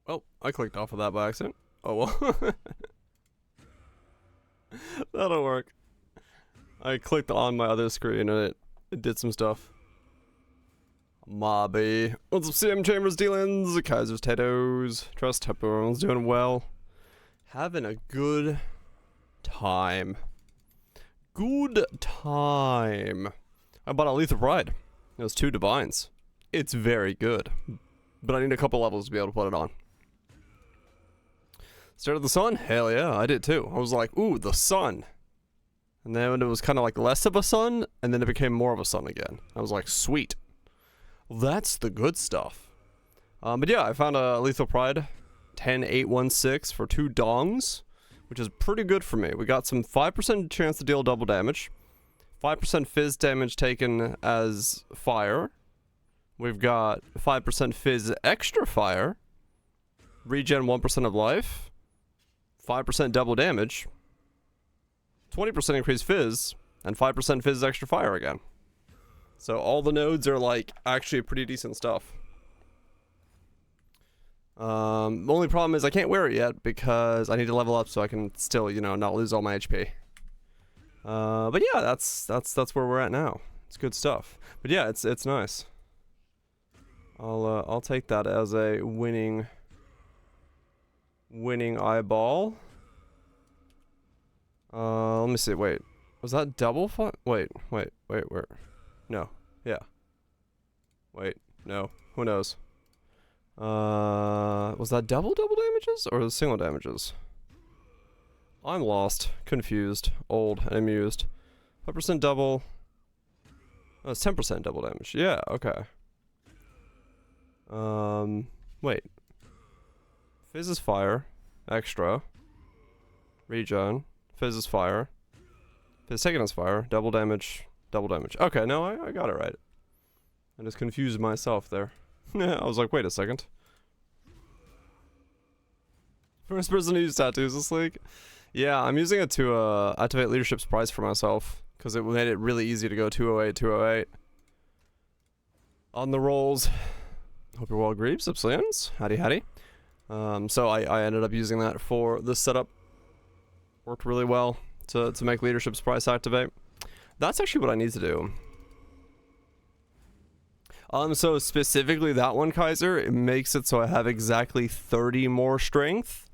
Well, I clicked off of that by accident. Oh well. That'll work. I clicked on my other screen and it did some stuff. Mobby. What's up, CM Chambers dealings? Kaiser's Tattoos. Trust hope everyone's doing well. Having a good time. Good time. I bought a Lethal Pride. It was 2 Divines. It's very good. But I need a couple levels to be able to put it on. Started the sun? Hell yeah, I did too. I was like, ooh, the sun. And then it was kind of like less of a sun, and then it became more of a sun again. I was like, sweet. That's the good stuff. But yeah, I found a Lethal Pride 10816 for 2 dongs, which is pretty good for me. We got some 5% chance to deal double damage, 5% fizz damage taken as fire. We've got 5% fizz extra fire, regen 1% of life, 5% double damage, 20% increased fizz, and 5% fizz extra fire again. So all the nodes are like actually pretty decent stuff. The only problem is I can't wear it yet because I need to level up so I can still, you know, not lose all my HP. But yeah, that's where we're at now. It's good stuff. But yeah, it's nice. I'll take that as a winning eyeball. Let me see. Wait, was that double? Wait, where? No. Yeah. Wait. No. Who knows? Was that double damages or single damages? I'm lost, confused, old, and amused. 5% double. Oh, it's 10% double damage. Yeah. Okay. Wait. Fizz is fire. Extra. Regen. Fizz is fire. Fizz second is fire. Double damage. Double damage. Okay, no, I got it right. I just confused myself there. I was like, wait a second. First person to use tattoos this league? Yeah, I'm using it to activate Leadership's Prize for myself. Because it made it really easy to go 208, 208. On the rolls. Hope you're well, Greaves, Upslands. Howdy, howdy. So I ended up using that for this setup. Worked really well to make Leadership's Prize activate. That's actually what I need to do. So specifically that one, Kaiser, it makes it so I have exactly 30 more strength,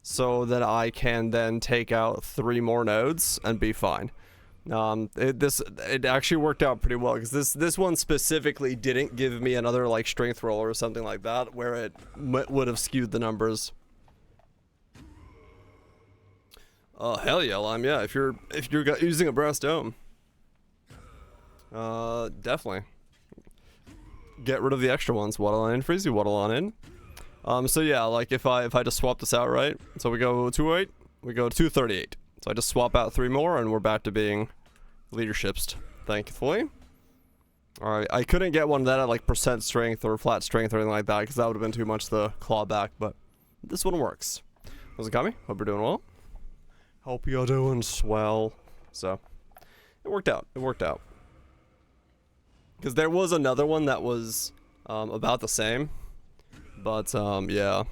so that I can then take out 3 more nodes and be fine. It actually worked out pretty well because this one specifically didn't give me another like strength roll or something like that where it would have skewed the numbers. Hell yeah, Lime. Yeah, if you're using a brass dome, definitely get rid of the extra ones. Waddle on in, Freezy, waddle on in. So yeah, like if I just swap this out, right? So we go 208, we go 238. So I just swap out 3 more, and we're back to being leaderships, thankfully. Alright, I couldn't get one that had like percent strength or flat strength or anything like that, because that would have been too much to claw back, but this one works. How's it coming? Hope you're doing well. Hope you're doing swell. So, it worked out. It worked out. Because there was another one that was about the same, but yeah.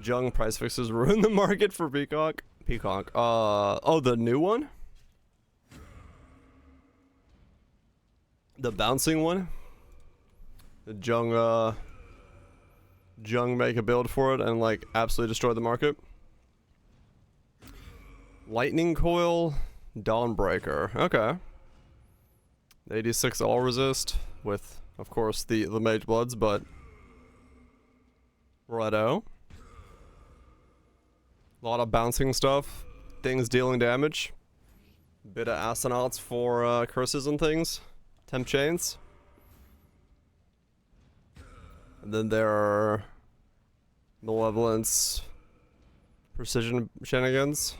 Jung price fixes ruined the market for Peacock. Peacock. Oh, the new one? The bouncing one? The Jung make a build for it and like absolutely destroy the market. Lightning Coil, Dawnbreaker. Okay. 86 all resist with, of course, the Mage Bloods, but righto. A lot of bouncing stuff, things dealing damage. Bit of Astronauts for curses and things. Temp chains. And then there are Malevolence, Precision shenanigans.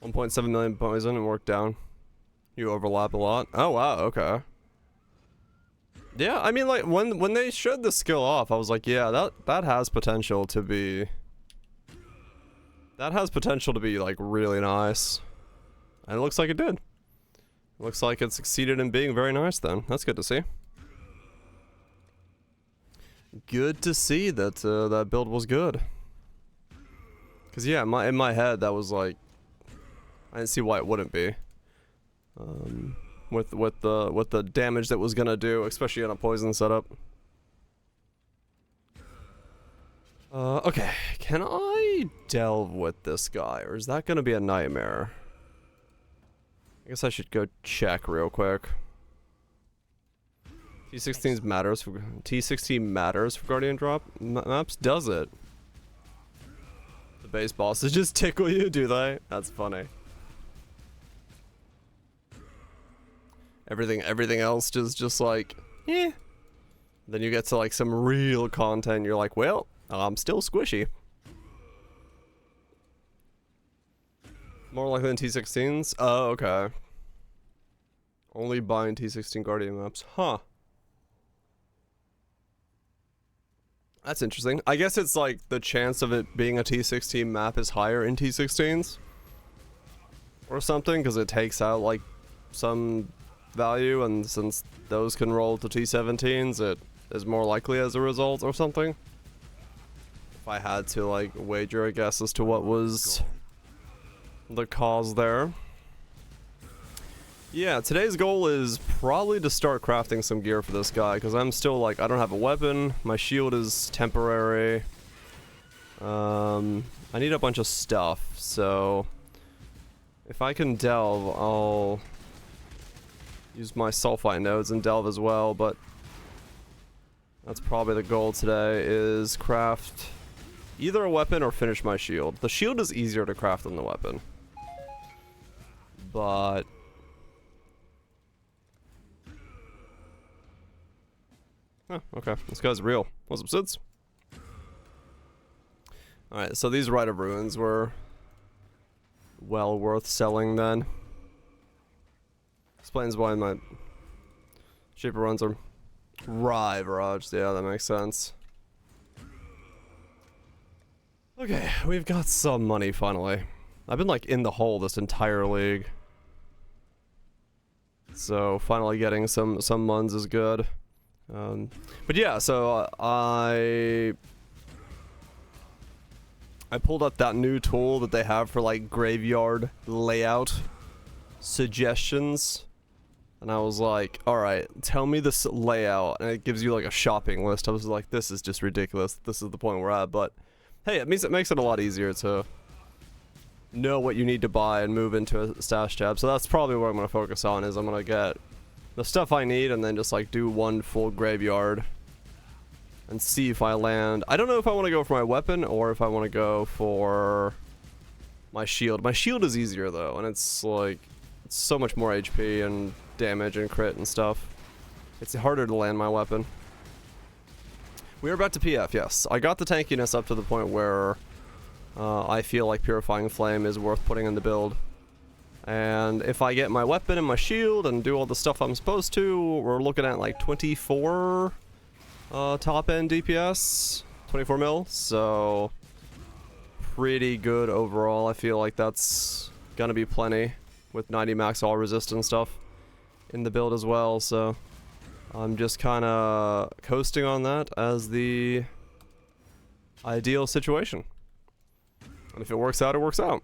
1.7 million poison and work down. You overlap a lot. Oh wow, okay. Yeah, I mean like when they showed the skill off, I was like, yeah, that has potential to be like really nice. And it looks like it did. Looks like it succeeded in being very nice then. That's good to see. Good to see that that build was good. Cause yeah, in my head that was like, I didn't see why it wouldn't be. With the damage that was gonna do, especially on a poison setup. Okay, can I delve with this guy, or is that gonna be a nightmare? I guess I should go check real quick. T16 matters for Guardian drop maps, does it? The base bosses just tickle you, do they? That's funny. Everything else just like, eh. Then you get to like some real content, you're like, well, I'm still squishy. More likely than T16s? Oh, okay. Only buying T16 Guardian maps. Huh. That's interesting. I guess it's like the chance of it being a T16 map is higher in T16s. Or something, because it takes out like some value, and since those can roll to T17s, it is more likely as a result or something. If I had to like wager a guess as to what was the cause there. Yeah, today's goal is probably to start crafting some gear for this guy, because I'm still like, I don't have a weapon, my shield is temporary. I need a bunch of stuff, so if I can delve, I'll use my sulfite nodes and delve as well, but that's probably the goal today, is craft either a weapon or finish my shield. The shield is easier to craft than the weapon. But oh, okay. This guy's real. What's up, Sids? Alright, so these Rite of Ruins were well worth selling then. Explains why my Shaper runs are Virage. Yeah, that makes sense. Okay, we've got some money finally. I've been like in the hole this entire league. So finally getting some muns is good. But yeah, so I pulled up that new tool that they have for like graveyard layout suggestions, and I was like, alright, tell me this layout, and it gives you like a shopping list. I was like, this is just ridiculous, this is the point we're at, but hey, it makes it a lot easier to know what you need to buy and move into a stash tab. So that's probably what I'm going to focus on, is I'm going to get the stuff I need and then just like do one full graveyard and see if I land. I don't know if I want to go for my weapon or if I want to go for my shield. My shield is easier though, and it's like, it's so much more HP and damage and crit and stuff. It's harder to land my weapon. We are about to PF, yes. I got the tankiness up to the point where I feel like Purifying Flame is worth putting in the build. And if I get my weapon and my shield and do all the stuff I'm supposed to, we're looking at like 24 top end DPS, 24 mil, so pretty good overall. I feel like that's gonna be plenty with 90 max all resist and stuff in the build as well, so I'm just kind of coasting on that as the ideal situation. And if it works out, it works out.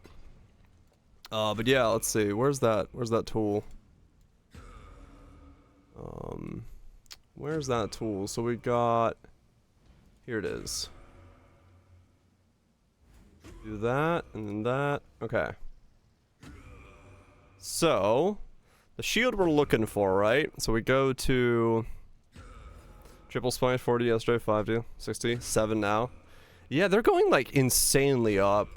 But yeah, let's see. Where's that tool? Where's that tool? So we got, here it is. Do that and then that. Okay. So the shield we're looking for, right? So we go to triple spine, 40 yesterday, 50, 60, 7 now. Yeah, they're going like insanely up.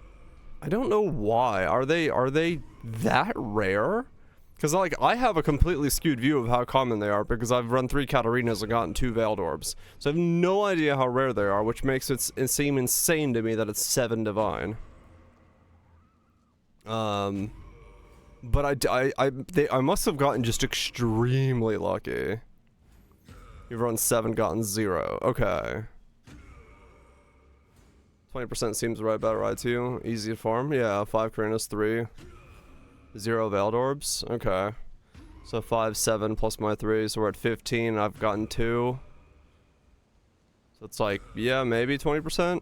I don't know why. Are they that rare? Because like I have a completely skewed view of how common they are because I've run 3 Katarinas and gotten 2 Veiled Orbs. So I have no idea how rare they are, which makes it seem insane to me that it's 7 Divine. But I must have gotten just extremely lucky. You've run 7, gotten 0. Okay. 20% seems right about right to you. Easy to farm. Yeah, 5 Karinas, 3. 0 Veiled Orbs. Okay. So 5, 7 plus my 3. So we're at 15. I've gotten 2. So it's like, yeah, maybe 20%.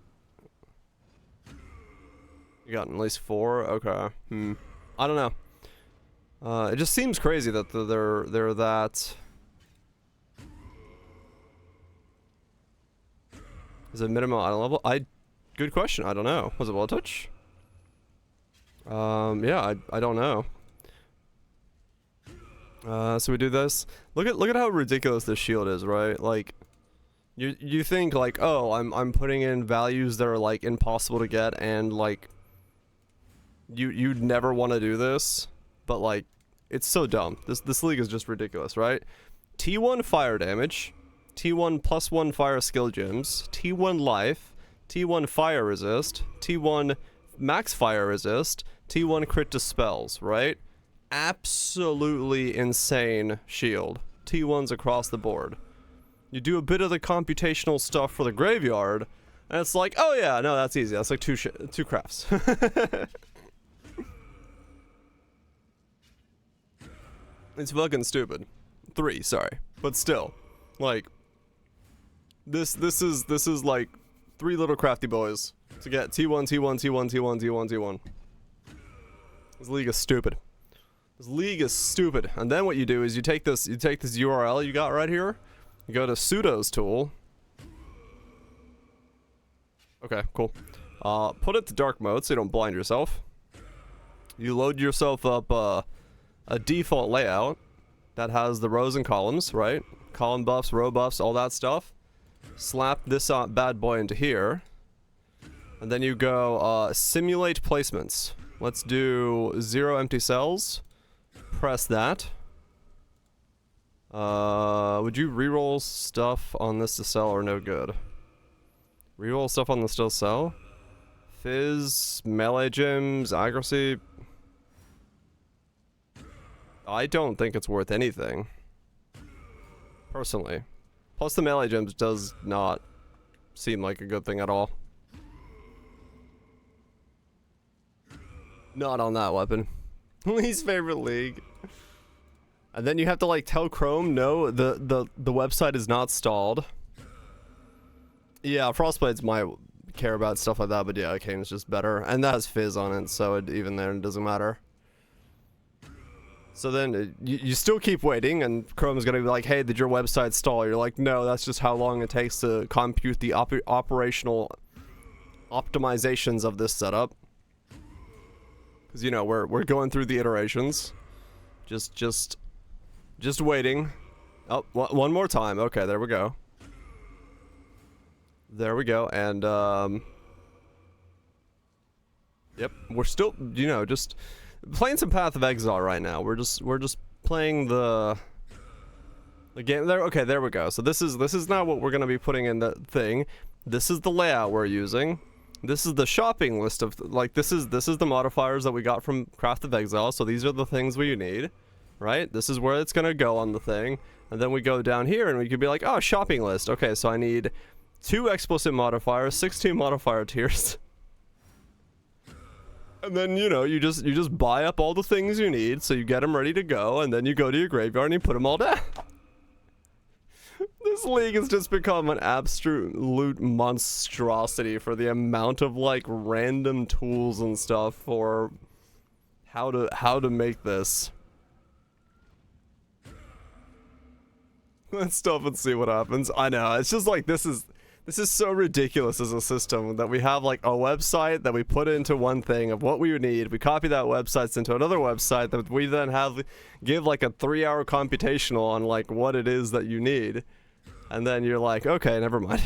You got at least 4. Okay. I don't know. It just seems crazy that they're that. Is it minimum island level? Good question. I don't know. Was it wall touch? Yeah, I don't know. So we do this. Look at how ridiculous this shield is, right? Like, you think like, oh, I'm putting in values that are like impossible to get, and like, you'd never want to do this, but like, it's so dumb. This league is just ridiculous, right? T1 fire damage, T1 +1 fire skill gems, T1 life, T1 fire resist, T1 max fire resist, T1 crit dispels, right? Absolutely insane shield. T1s across the board. You do a bit of the computational stuff for the graveyard, and it's like, oh yeah, no, that's easy. That's like two crafts. It's fucking stupid. 3, sorry, but still, like, this is like 3 little crafty boys to get T1, T1, T1, T1, T1, T1. This league is stupid. This league is stupid. And then what you do is you take this URL you got right here, you go to sudo's tool. Okay, cool. Put it to dark mode so you don't blind yourself. You load yourself up a default layout that has the rows and columns, right? Column buffs, row buffs, all that stuff. Slap this bad boy into here. And then you go simulate placements. Let's do 0 empty cells. Press that. Would you reroll stuff on this to sell or no good? Reroll stuff on this to sell? Fizz, melee gems, accuracy. I don't think it's worth anything. Personally. Plus the melee gems does not seem like a good thing at all. Not on that weapon. Least favorite league. And then you have to like tell Chrome, no, the website is not stalled. Yeah, Frostblades might care about stuff like that, but yeah, Arcane's just better. And that has Fizz on it, so even then it doesn't matter. So then you still keep waiting, and Chrome is going to be like, hey, did your website stall? You're like, no, that's just how long it takes to compute the operational optimizations of this setup. Because, you know, we're going through the iterations. Just waiting. Oh, one more time. Okay, there we go. There we go, and, yep, we're still, you know, just playing some Path of Exile right now. We're just playing the game there. Okay, there we go. So this is not what we're gonna be putting in the thing. This is the layout we're using. This is the shopping list of like this is the modifiers that we got from Craft of Exile. So these are the things we need, right? This is where it's gonna go on the thing, and then we go down here and we could be like, oh, shopping list. Okay, so I need 2 explicit modifiers, 16 modifier tiers. And then, you know, you just buy up all the things you need, so you get them ready to go, and then you go to your graveyard and you put them all down. This league has just become an absolute monstrosity for the amount of, like, random tools and stuff for how to make this. Let's stop and see what happens. I know, it's just like, this is so ridiculous as a system that we have like a website that we put into one thing of what we need. We copy that website into another website that we then give like a 3-hour computational on like what it is that you need. And then you're like, okay, never mind.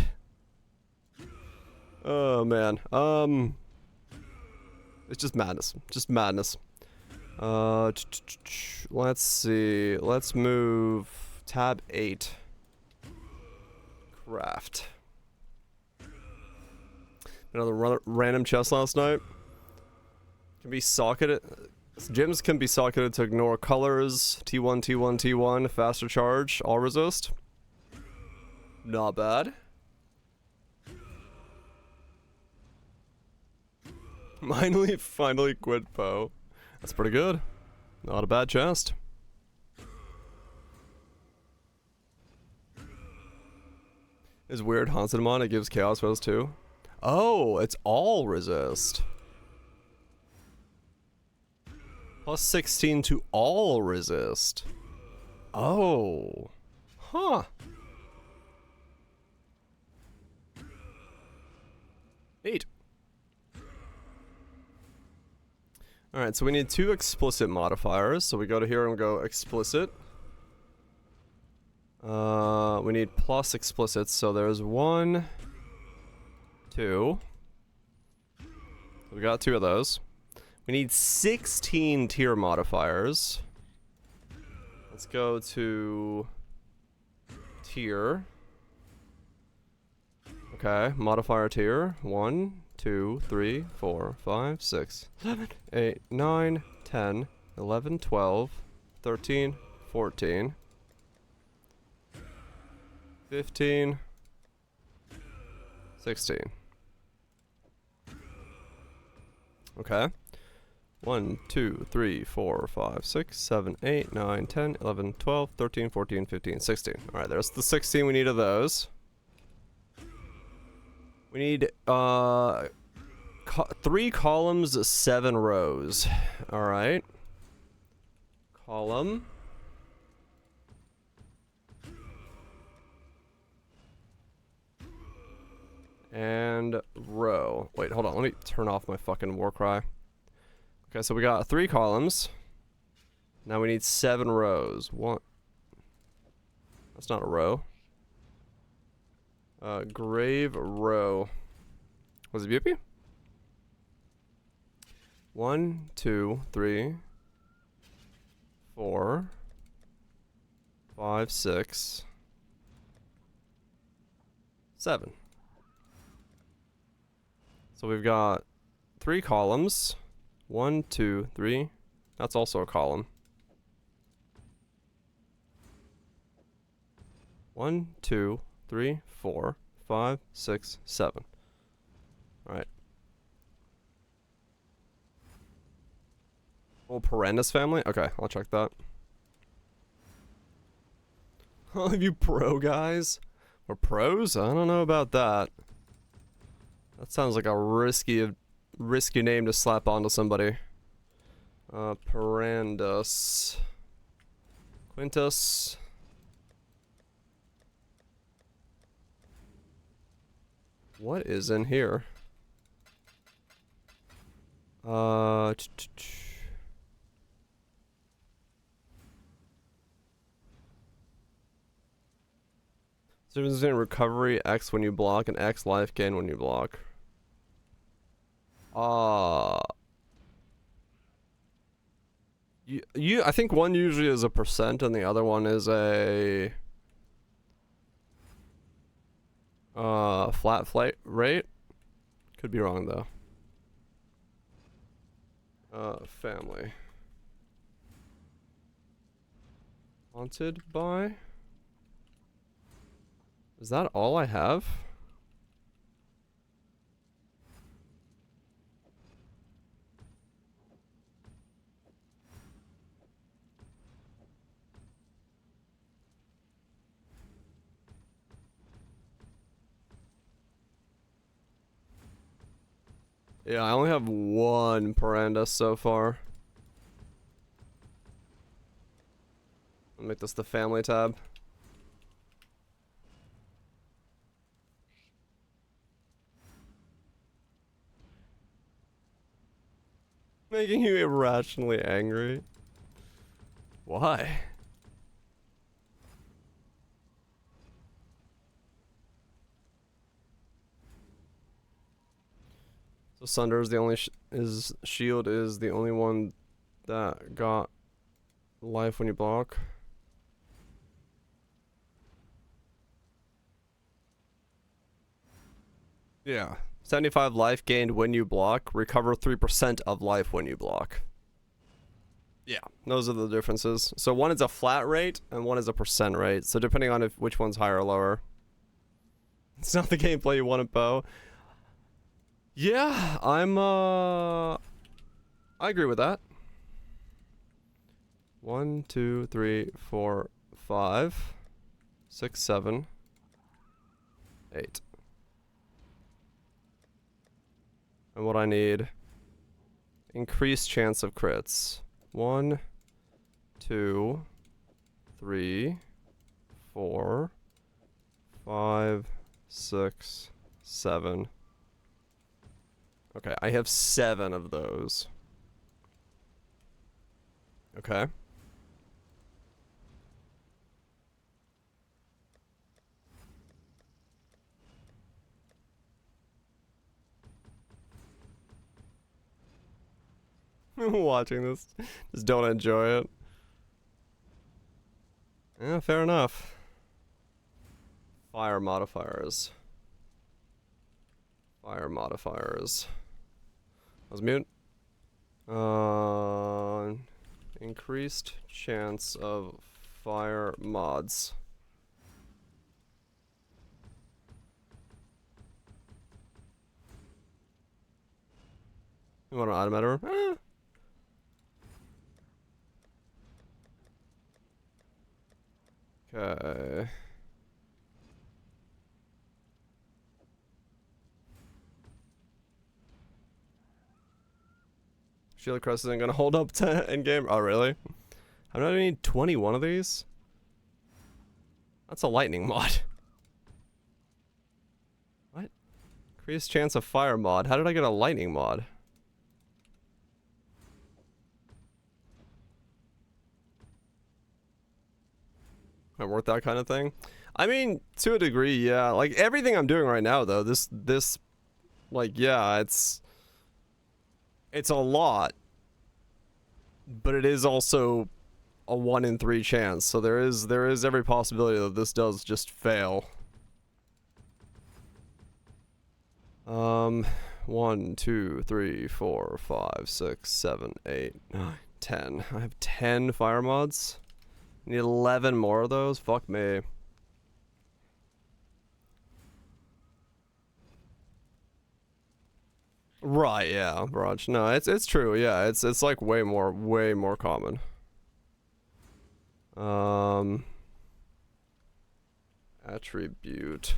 Oh man. It's just madness. Just madness. Let's see. Let's move tab 8. Craft. Another random chest last night. Can be socketed. Gems can be socketed to ignore colors. T1, T1, T1. Faster charge. All resist. Not bad. Finally quit Poe. That's pretty good. Not a bad chest. Is weird haunted mon, it gives chaos rose too. Oh, it's all resist. Plus 16 to all resist. Oh. Huh. Neat. Alright, so we need 2 explicit modifiers. So we go to here and go explicit. We need plus explicit, so there's 1, 2. We got 2 of those. We need 16 tier modifiers. Let's go to tier. Okay, modifier tier. 1, 2, 3, 4, 5, 6, 7, 8, 9, 10, 11, 12, 13, 14, 15, 16. Okay. 1, 2, 3, 4, 5, 6, 7, 8, 9, 10, 11, 12, 13, 14, 15, 16. Alright, there's the 16 we need of those. We need 3 columns, 7 rows. Alright. Column. And row. Wait, hold on. Let me turn off my fucking war cry. Okay, so we got 3 columns. Now we need 7 rows. One. That's not a row. Grave row. Was it Buppy? 1, 2, 3, 4, 5, 6, 7. So we've got 3 columns. 1, 2, 3. That's also a column. 1, 2, 3, 4, 5, 6, 7. Alright. Oh, Parandus family? Okay, I'll check that. All of you pro guys? Or pros? I don't know about that. That sounds like a risky name to slap onto somebody. Parandus. Quintus. What is in here? Difference between recovery X when you block and X life gain when you block. I think one usually is a percent and the other one is a flat flight rate. Could be wrong though. Family. Haunted by? Is that all I have? Yeah, I only have 1 Parandus so far. I'll make this the family tab. Making you irrationally angry. Why? So Sunder is the only shield is the only one that got life when you block. Yeah. 75 life gained when you block. Recover 3% of life when you block. Yeah, those are the differences. So one is a flat rate and one is a percent rate. So depending on which one's higher or lower. It's not the gameplay you want to bow. Yeah, I agree with that. 1, 2, 3, 4, 5, 6, 7. 8. And what I need, increased chance of crits. 1, 2, 3, 4, 5, 6, 7. Okay, I have 7 of those. Okay. Watching this, just don't enjoy it. Yeah, fair enough. Fire modifiers. Fire modifiers. I was mute. Increased chance of fire mods. You want an item editor? Okay. Shield Crest isn't gonna hold up to endgame. Oh, really? I'm not gonna need 21 of these? That's a lightning mod. What? Increased chance of fire mod. How did I get a lightning mod? Might work that kind of thing. I mean, to a degree, yeah. Like everything I'm doing right now, though, this, like, yeah, it's a lot, but it is also a 1 in 3 chance. So there is every possibility that this does just fail. 1, 2, 3, 4, 5, 6, 7, 8, 9, 10. I have 10 fire mods. Need 11 more of those? Fuck me. Right, yeah, Barrage. No, it's true, yeah. It's like way more common. Attribute.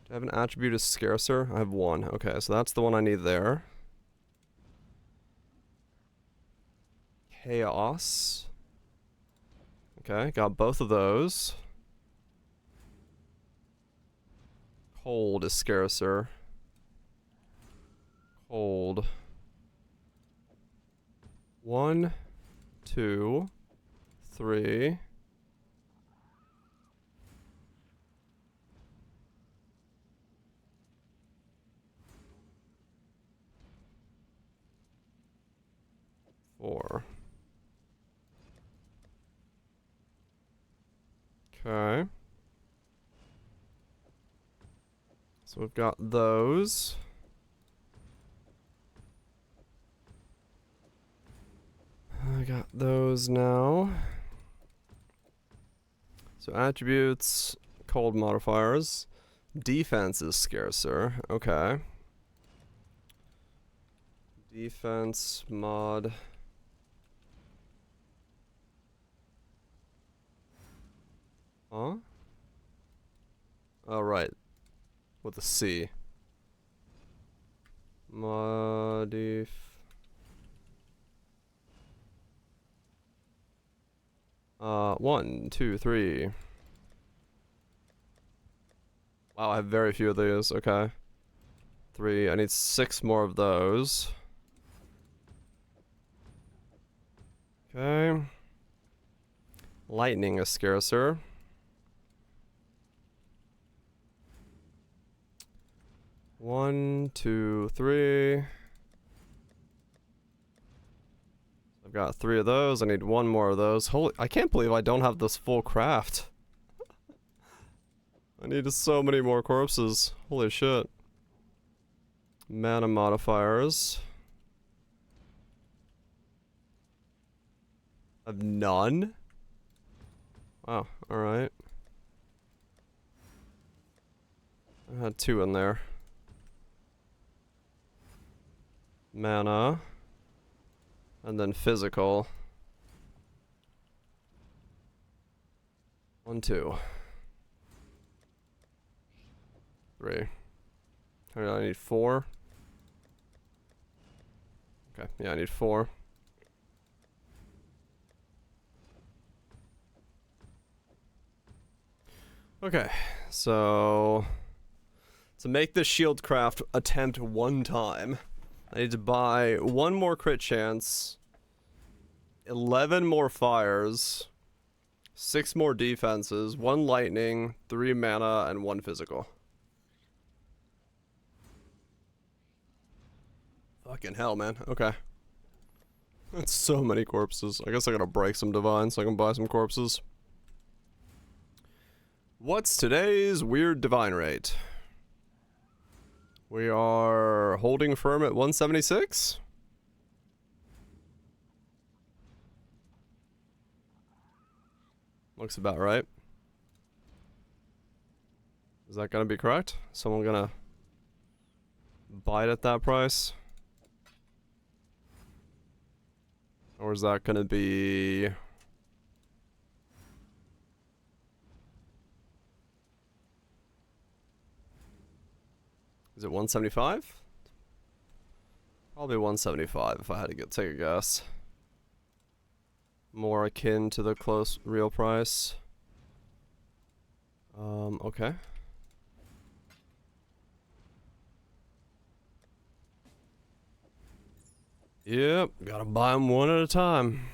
Do I have an attribute as scarcer? I have 1. Okay, so that's the one I need there. Chaos. Okay, got both of those. Cold is scarcer. Cold. 1, 2, 3. Four. Okay. So we've got those. I got those now. So attributes, cold modifiers. Defense is scarcer. Okay. Defense mod. Huh? Oh, right. With a C. Modif. One, two, three. Wow, I have very few of these. Okay. 3. I need 6 more of those. Okay. Lightning is scarcer. One, two, 3. I've got 3 of those. I need 1 more of those. Holy, I can't believe I don't have this full craft. I need so many more corpses. Holy shit. Mana modifiers. I've none? Wow, alright. I had 2 in there. Mana. And then physical. 1, 2. 3. I need 4. Okay, yeah, I need 4. Okay, so to make this shield craft attempt 1 time, I need to buy 1 more crit chance, 11 more fires, 6 more defenses, 1 lightning, 3 mana, and 1 physical. Fucking hell, man. Okay. That's so many corpses. I guess I gotta break some divine so I can buy some corpses. What's today's weird divine rate? We are holding firm at 176? Looks about right. Is that gonna be correct? Someone gonna buy it at that price? Or is that gonna be... Is it 175? Probably 175 if I had to take a guess. More akin to the close real price. Okay. Yep, gotta buy them one at a time.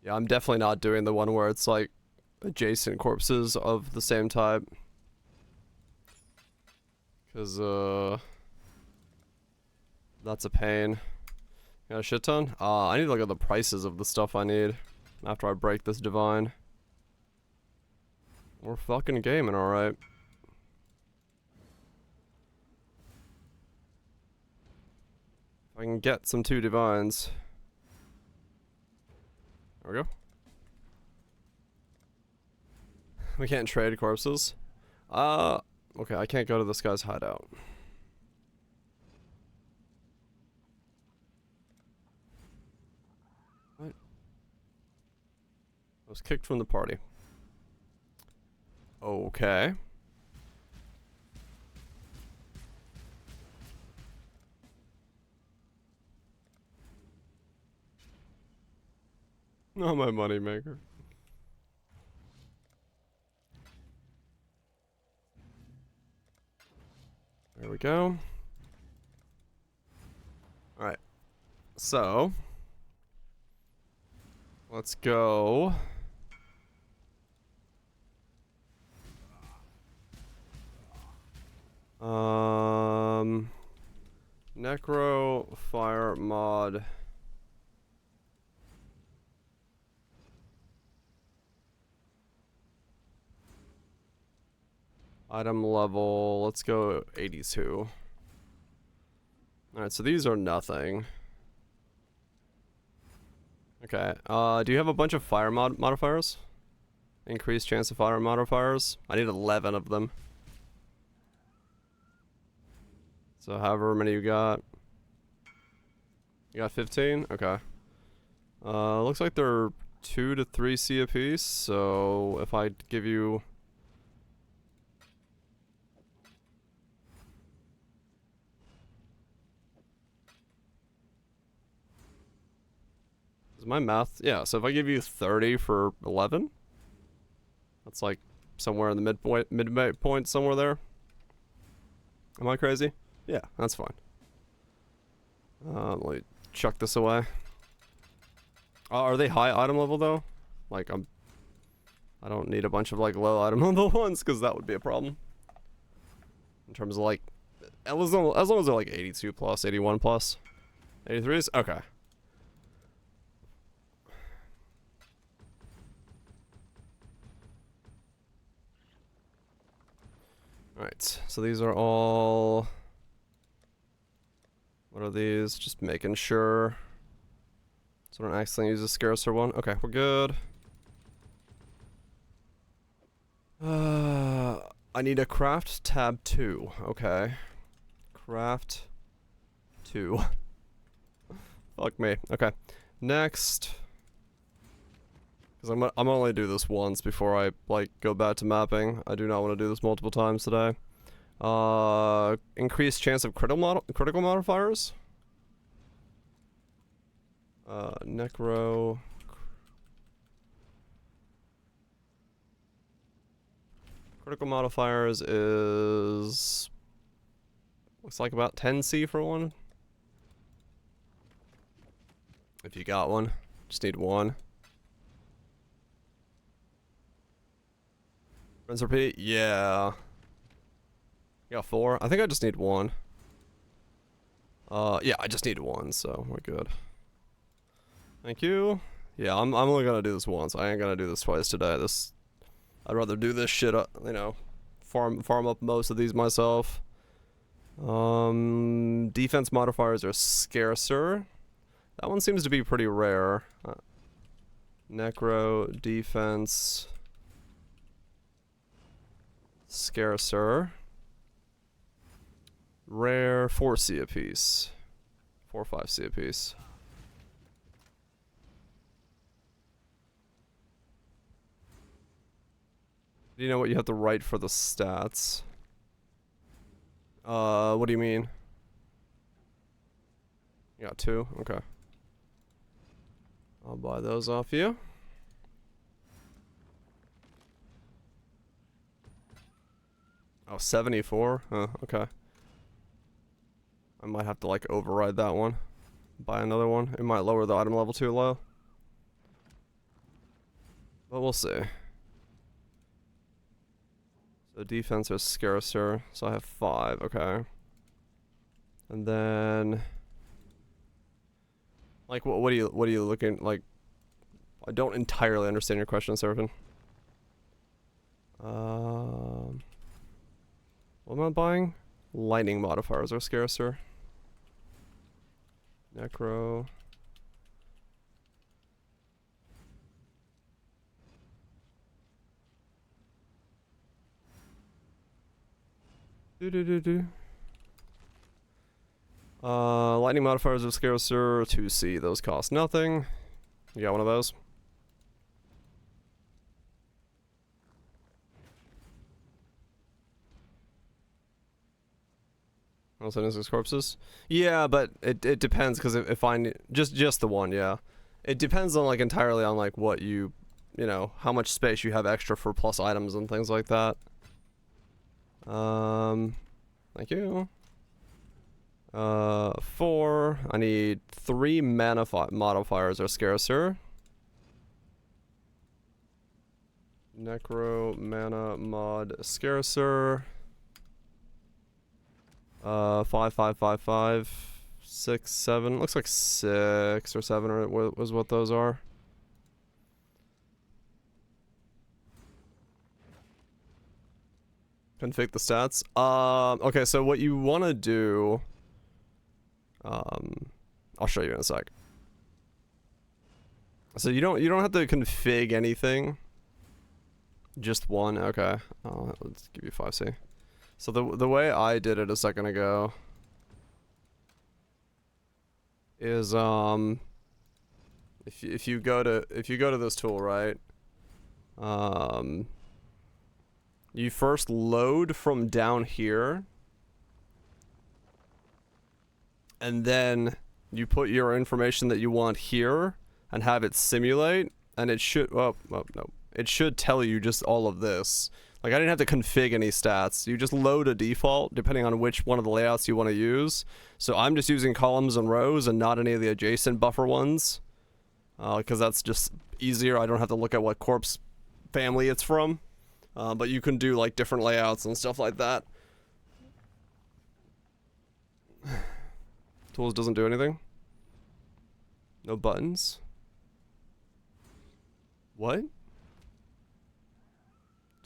Yeah, I'm definitely not doing the one where it's like adjacent corpses of the same type. Cause that's a pain. Got a shit ton? I need to look at the prices of the stuff I need after I break this divine. We're fucking gaming, alright. If I can get some 2 divines. There we go. We can't trade corpses. Okay, I can't go to this guy's hideout. What? I was kicked from the party. Okay. Not my moneymaker. There we go. Alright. So. Let's go. Necro fire mod. Item level, let's go 82. Alright, so these are nothing. Okay, do you have a bunch of fire modifiers? Increased chance of fire modifiers? I need 11 of them. So however many you got. You got 15? Okay. Looks like they're 2 to 3 C a piece, so if I give you... Is my math? Yeah, so if I give you 30 for 11, that's like somewhere in the midpoint somewhere there. Am I crazy? Yeah, that's fine. Let me chuck this away. Are they high item level though? Like I don't need a bunch of like low item level ones because that would be a problem. In terms of like, as long as they're like 82 plus, 81 plus, 83s. Okay. Alright, so these are all... What are these? Just making sure. So I don't accidentally use a scarcer one. Okay, we're good. I need a craft tab 2. Okay. Craft 2. Fuck me. Okay. Next. Because I'm gonna only do this once before I, like, go back to mapping. I do not want to do this multiple times today. Increased chance of critical modifiers. Necro. Critical modifiers is... looks like about 10C for one. If you got one. Just need one. Rinse repeat? Yeah. You got 4? I think I just need one. Yeah, I just need one, so we're good. Thank you. Yeah, I'm only gonna do this once. I ain't gonna do this twice today. I'd rather do this shit up, you know, farm up most of these myself. Defense modifiers are scarcer. That one seems to be pretty rare. Necro, defense, scarcer. Rare, 4C apiece. 4 or 5C apiece. Do you know what you have to write for the stats? What do you mean? You got 2? Okay. I'll buy those off you. Oh, 74? Huh, okay. I might have to, like, override that one. Buy another one. It might lower the item level too low. But we'll see. So defense is scarcer. So I have 5, okay. And then... like, what are you looking, like... I don't entirely understand your question, Seraphin. What am I buying? Lightning modifiers are scarcer. Necro. Lightning modifiers are scarcer. 2C. Those cost nothing. You got one of those? Also Innocent Corpses? Yeah, but it depends, because if I need... Just the one, yeah. It depends on, like, entirely on, like, what you know, how much space you have extra for plus items and things like that. Thank you. 4. I need 3 mana modifiers are scarcer. Necro mana mod scarcer. 5, 5, 5, 5, 6, 7. Looks like 6 or 7 was what those are. Config the stats. Okay, so what you want to do... I'll show you in a sec. So you don't have to config anything. Just one, okay. Let's give you 5C. So the way I did it a second ago is if you go to this tool, right? You first load from down here, and then you put your information that you want here and have it simulate, and it should no. It should tell you just all of this. Like, I didn't have to config any stats. You just load a default depending on which one of the layouts you want to use. So I'm just using columns and rows and not any of the adjacent buffer ones. Because that's just easier. I don't have to look at what corpse family it's from. But you can do, like, different layouts and stuff like that. Tools doesn't do anything. No buttons. What?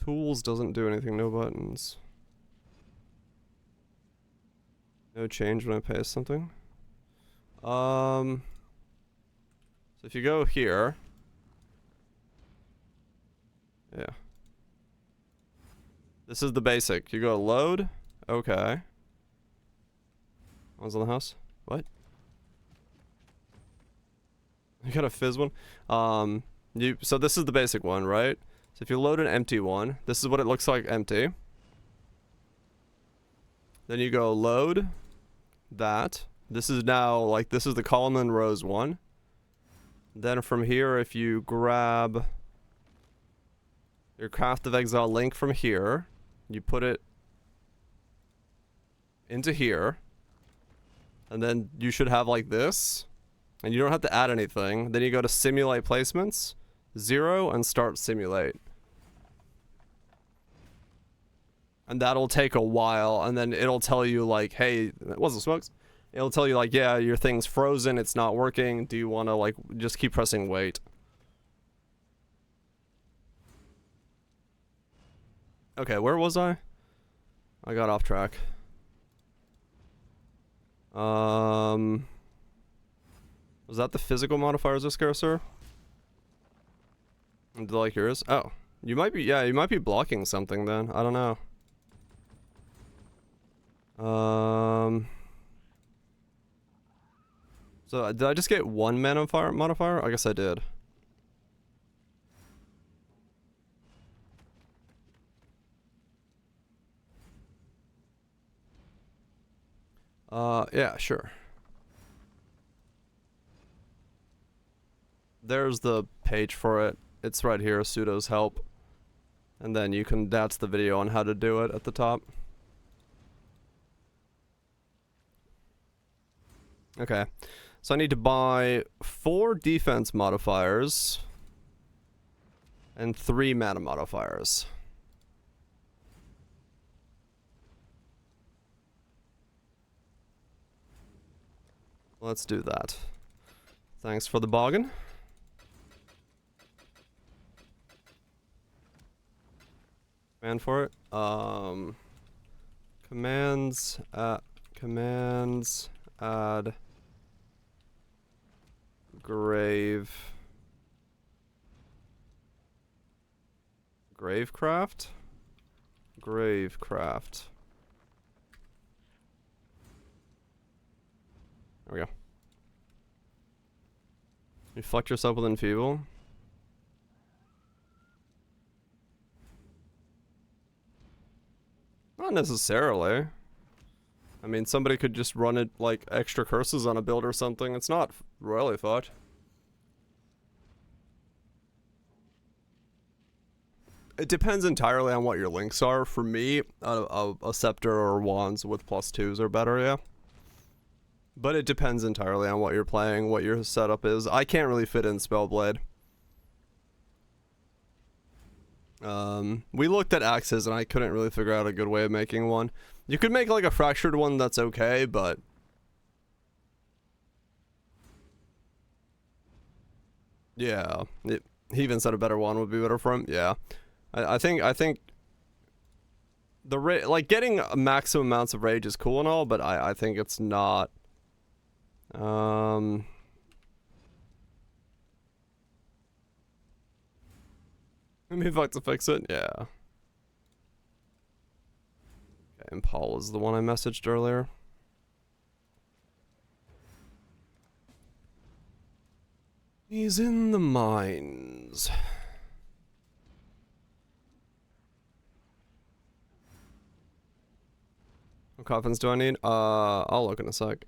Tools doesn't do anything, no buttons. No change when I paste something. So if you go here. Yeah. This is the basic. You go load. Okay. One's on the house. What? You got a fizz one? So this is the basic one, right? So if you load an empty one, this is what it looks like empty. Then you go load that. This is now, like, this is the column in rows 1. Then from here, if you grab your Craft of Exile link from here, you put it into here. And then you should have like this. And you don't have to add anything. Then you go to simulate placements, 0, and start simulate. And that'll take a while, and then it'll tell you like, hey, it wasn't smokes. It'll tell you like, yeah, your thing's frozen, it's not working. Do you want to like just keep pressing wait? Okay, where was I? I got off track. Was that the physical modifiers are scarcer? And like yours? Oh, you might be. Yeah, you might be blocking something then. I don't know. So did I just get 1 mana modifier? I guess I did. Yeah, sure. There's the page for it. It's right here, sudo's help. And then you can, that's the video on how to do it at the top. Okay, so I need to buy 4 defense modifiers and 3 mana modifiers. Let's do that. Thanks for the bargain. Command for it. Commands add Gravecraft? Gravecraft. There we go. Reflect yourself with Enfeeble. Not necessarily. I mean, somebody could just run it like extra curses on a build or something. It's not royally fucked. It depends entirely on what your links are. For me, a scepter or wands with +2s are better, yeah. But it depends entirely on what you're playing, what your setup is. I can't really fit in Spellblade. We looked at axes and I couldn't really figure out a good way of making one. You could make like a fractured one that's okay, but yeah, he even said a better one would be better for him. Yeah, I think the like getting maximum amounts of rage is cool and all, but I think it's not. Maybe if I have to fix it, yeah. Okay, and Paul is the one I messaged earlier. He's in the mines. What coffins do I need? I'll look in a sec.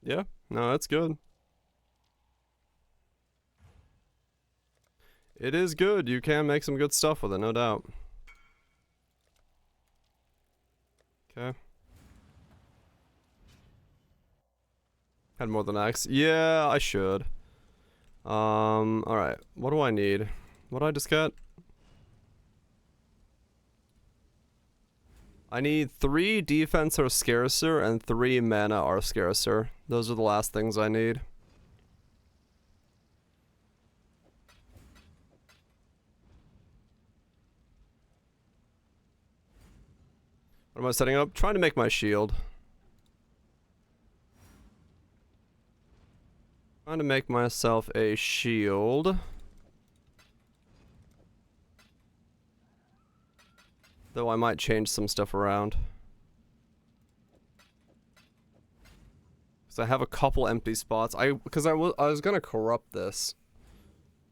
Yeah, no, that's good. It is good. You can make some good stuff with it, no doubt. Okay. Had more than X. Yeah, I should. Alright. What do I need? What did I just get? I need 3 defense are scarcer and 3 mana are scarcer. Those are the last things I need. What am I setting up? Trying to make my shield. Trying to make myself a shield. Though I might change some stuff around. Because I have a couple empty spots. Because I was gonna corrupt this.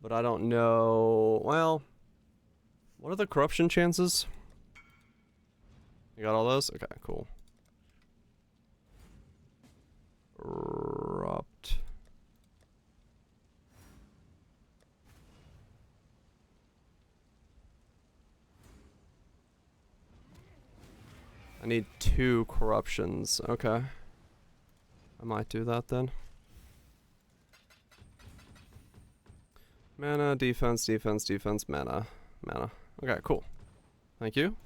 But I don't know... Well... What are the corruption chances? You got all those? Okay, cool. Corrupt. I need 2 corruptions. Okay. I might do that then. Mana, defense, defense, defense, mana. Mana. Okay, cool. Thank you.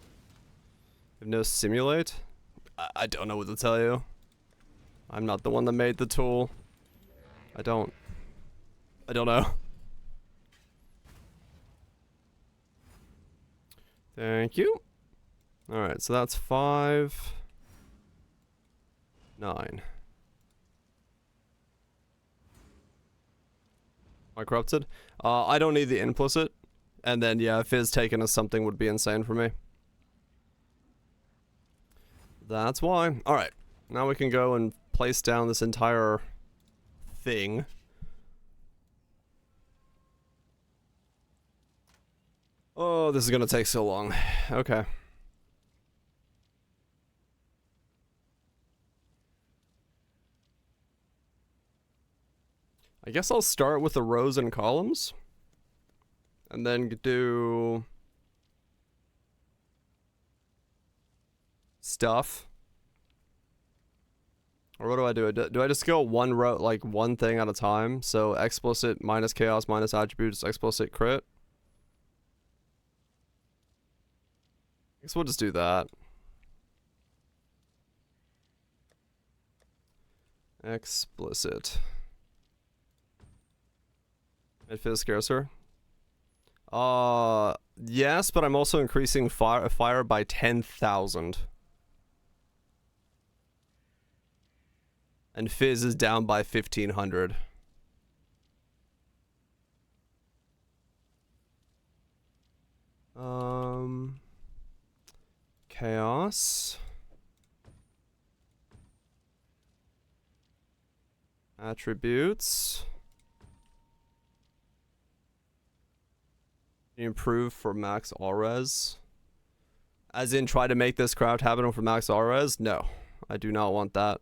If no simulate? I don't know what to tell you. I'm not the one that made the tool. I don't know. Thank you. Alright, so that's 5. 9. Am I corrupted? I don't need the implicit. And then, yeah, Fizz taken as something would be insane for me. That's why. Alright, now we can go and place down this entire thing. Oh, this is gonna take so long. Okay. I guess I'll start with the rows and columns. And then do... stuff. Or what do I do? Do I just go one row, like one thing at a time? So explicit minus chaos minus attributes, explicit crit. I guess we'll just do that. Explicit. It feels scarcer. Yes, but I'm also increasing fire by 10,000. And Fizz is down by 1,500. Chaos. Attributes. Improve for max all-res. As in, try to make this craft happen for max all-res? No, I do not want that.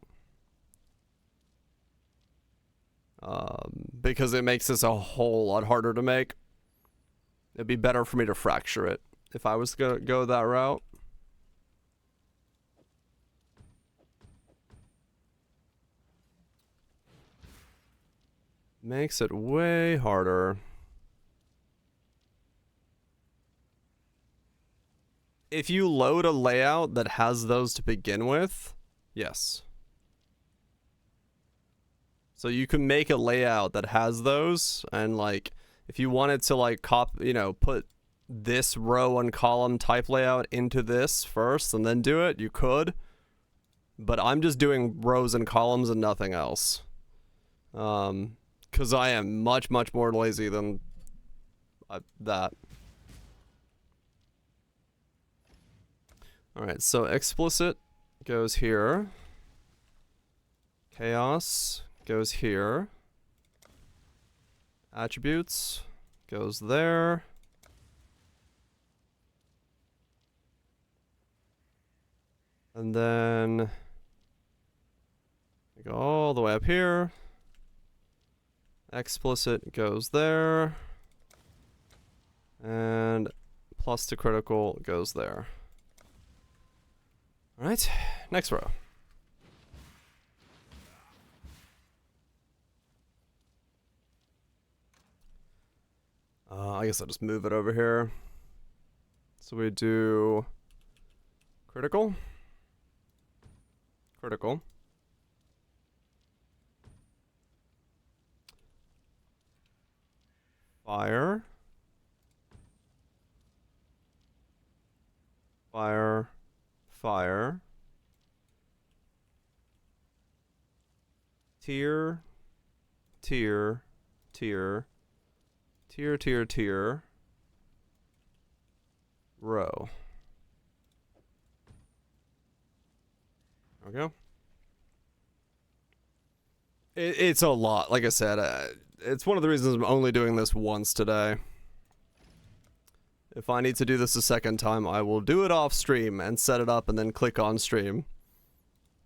Because it makes this a whole lot harder to make. It'd be better for me to fracture it if I was gonna go that route. Makes it way harder. If you load a layout that has those to begin with, yes. So you can make a layout that has those, and like, if you wanted to like put this row and column type layout into this first and then do it, you could. But I'm just doing rows and columns and nothing else. Because I am much, much more lazy than that. Alright, so explicit goes here. Chaos goes here. Attributes goes there. And then we go all the way up here. Explicit goes there. And plus to critical goes there. Alright, next row. I guess I'll just move it over here. So we do critical. Critical. Fire. Fire. Fire. Tier. Tier. Tier. Tier, tier, tier. Row. we go. It's a lot. Like I said, it's one of the reasons I'm only doing this once today. If I need to do this a second time, I will do it off stream and set it up and then click on stream.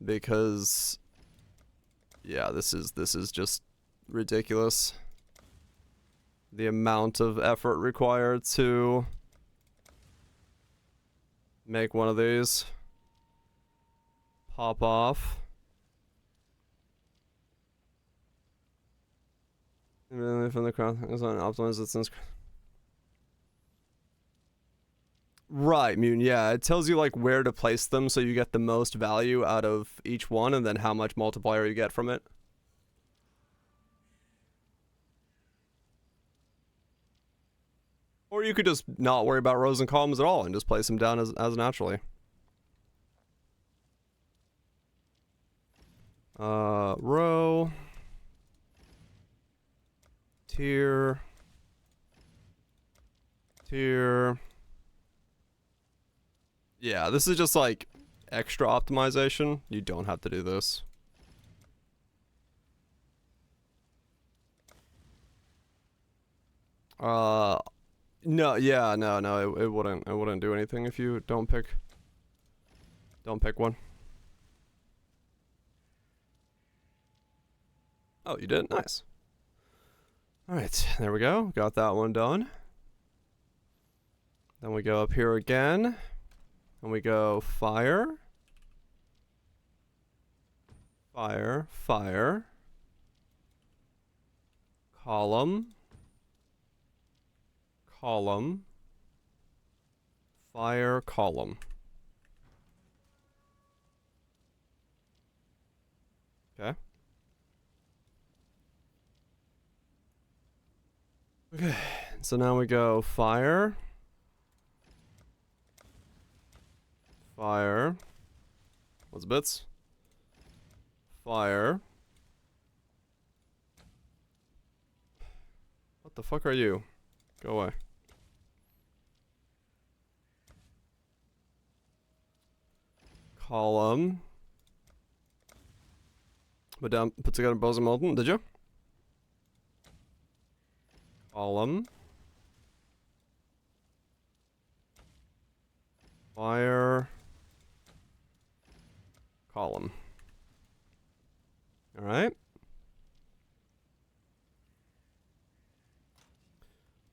Because, yeah, this is just ridiculous. The amount of effort required to make one of these pop off. From the crowd is on optimize its right, Mune, yeah. It tells you like where to place them so you get the most value out of each one and then how much multiplier you get from it. Or you could just not worry about rows and columns at all and just place them down as naturally. Row. Tier. Yeah, this is just like extra optimization. You don't have to do this. No, yeah, no, it wouldn't do anything if you don't pick one. Oh, you did? Nice. Alright, there we go. Got that one done. Then we go up here again. And we go fire. Fire. Fire. Column. Column. Fire, column. Okay. Okay, so now we go fire. Fire. What's bits? Fire. What the fuck are you? Go away. Column. Put together bows and molten, did you? Column. Fire. Column. Alright.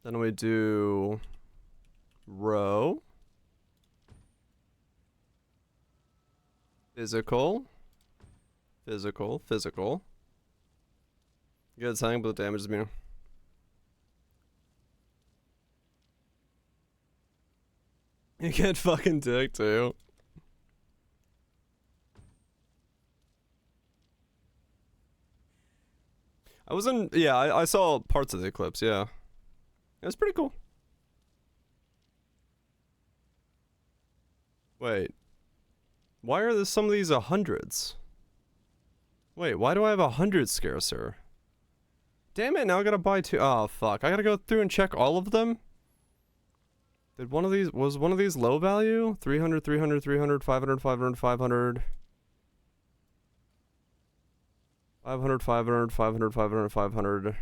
Then we do row. Physical. Physical. Physical. Good saying, but the damage is mean. You can't fucking dig too. I was in, yeah, I saw parts of the eclipse, yeah. It was pretty cool. Wait. Why are there some of these 100s? Wait, why do I have 100 scarcer? Damn it, now I gotta buy two. Oh, fuck. I gotta go through and check all of them? Was one of these low value? 300, 300, 300, 500, 500, 500. 500, 500, 500, 500, 500.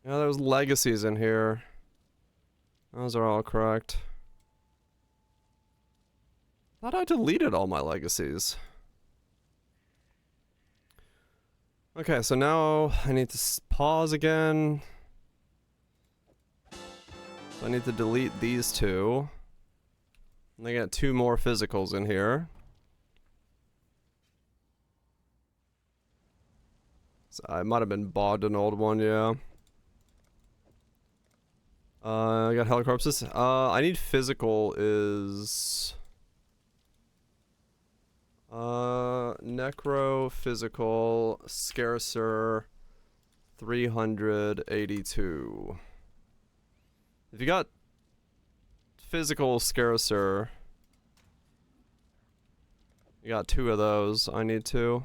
Yeah, there's legacies in here. Those are all correct. Thought I deleted all my legacies. Okay, so now I need to pause again. So I need to delete these two. And I got two more physicals in here. So I might have been bogged an old one, yeah. I got helicorpses. I need physical is... necro, physical, scarcer, 382. If you got physical, scarcer, you got two of those. I need two.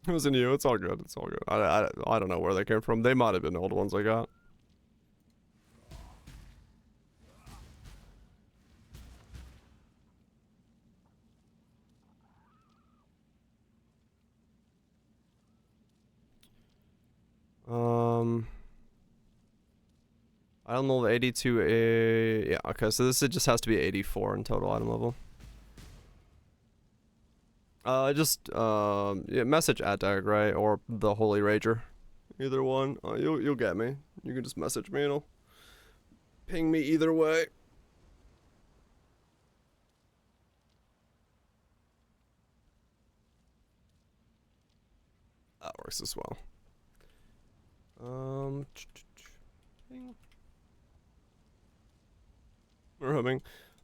It wasn't you. It's all good. It's all good. I don't know where they came from. They might have been old ones I got. Item level 82, yeah, okay, so this just has to be 84 in total item level. Yeah, message @Dag, right? Or the Holy Rager. Either one. You'll get me. You can just message me and I'll ping me either way. That works as well.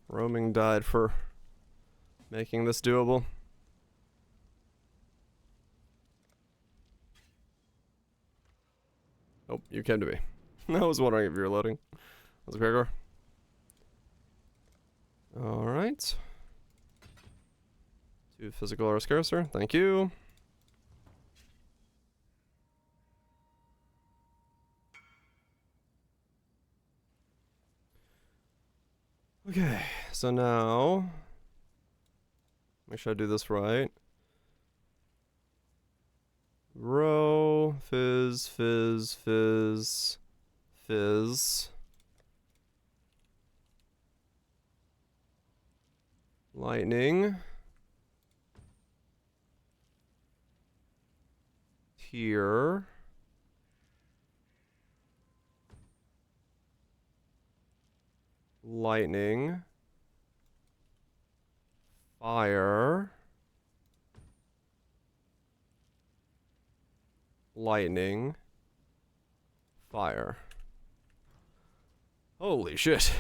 Roaming died for making this doable. Oh, you came to me. I was wondering if you were loading. That's Gregor. Alright. 2 physical or scarcer. Thank you. Okay, so now make sure I do this right. Row, fizz, fizz, fizz, fizz. Lightning. Here. Lightning. Fire. Lightning. Fire. Holy shit.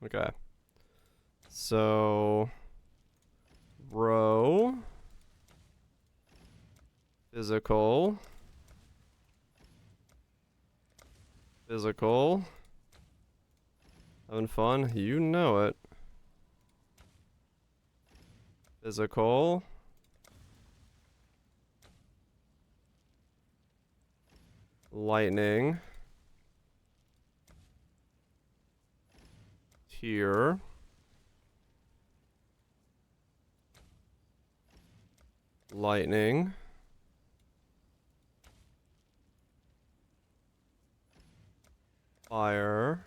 Okay. So row. Physical. Physical. Having fun? You know it. Physical. Lightning. Tier. Lightning. Fire.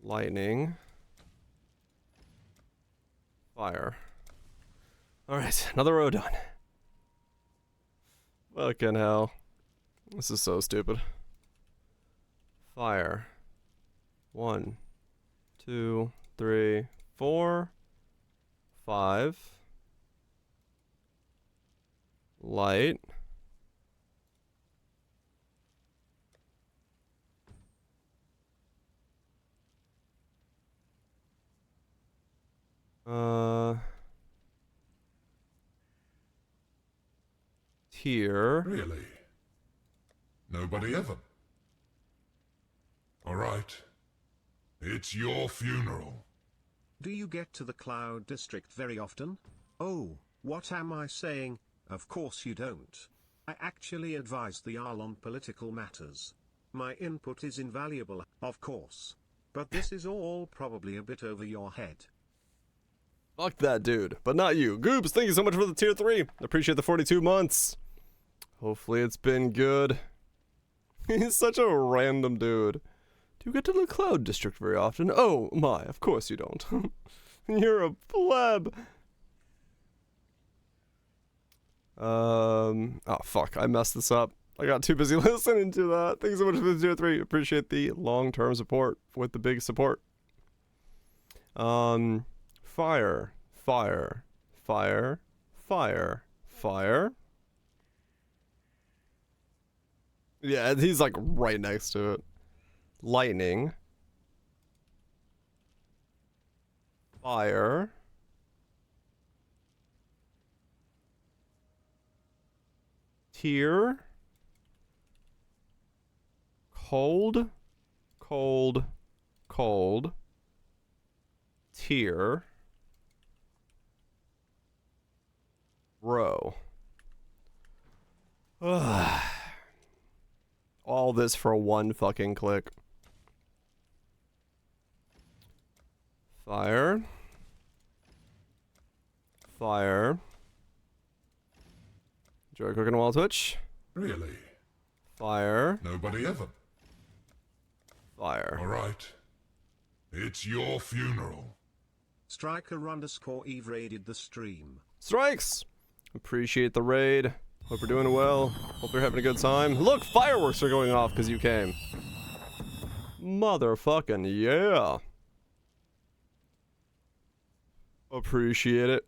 Lightning. Fire. Alright, another row done. Fucking hell. This is so stupid. Fire. 1, 2, 3, 4, 5. Light. Here. Really? Nobody ever? Alright. It's your funeral. Do you get to the Cloud District very often? Oh, what am I saying? Of course you don't. I actually advise the Jarl on political matters. My input is invaluable, of course. But this is all probably a bit over your head. Fuck that dude, but not you. Goobs, thank you so much for the tier 3. Appreciate the 42 months. Hopefully it's been good. He's such a random dude. Do you get to the Cloud District very often? Oh my, of course you don't. You're a pleb. Oh fuck, I messed this up. I got too busy listening to that. Thanks so much for the tier 3. Appreciate the long-term support with the big support. Fire, fire, fire, fire, fire. Yeah, he's like right next to it. Lightning. Fire. Tier. Cold. Cold. Cold. Tier. Row. Ugh. All this for one fucking click. Fire. Fire. Enjoy cooking while Twitch. Really? Fire. Nobody ever? Fire. Alright. It's your funeral. Striker_Eve raided the stream. Strikes! Appreciate the raid. Hope you're doing well. Hope you're having a good time. Look, fireworks are going off because you came. Motherfucking yeah. Appreciate it.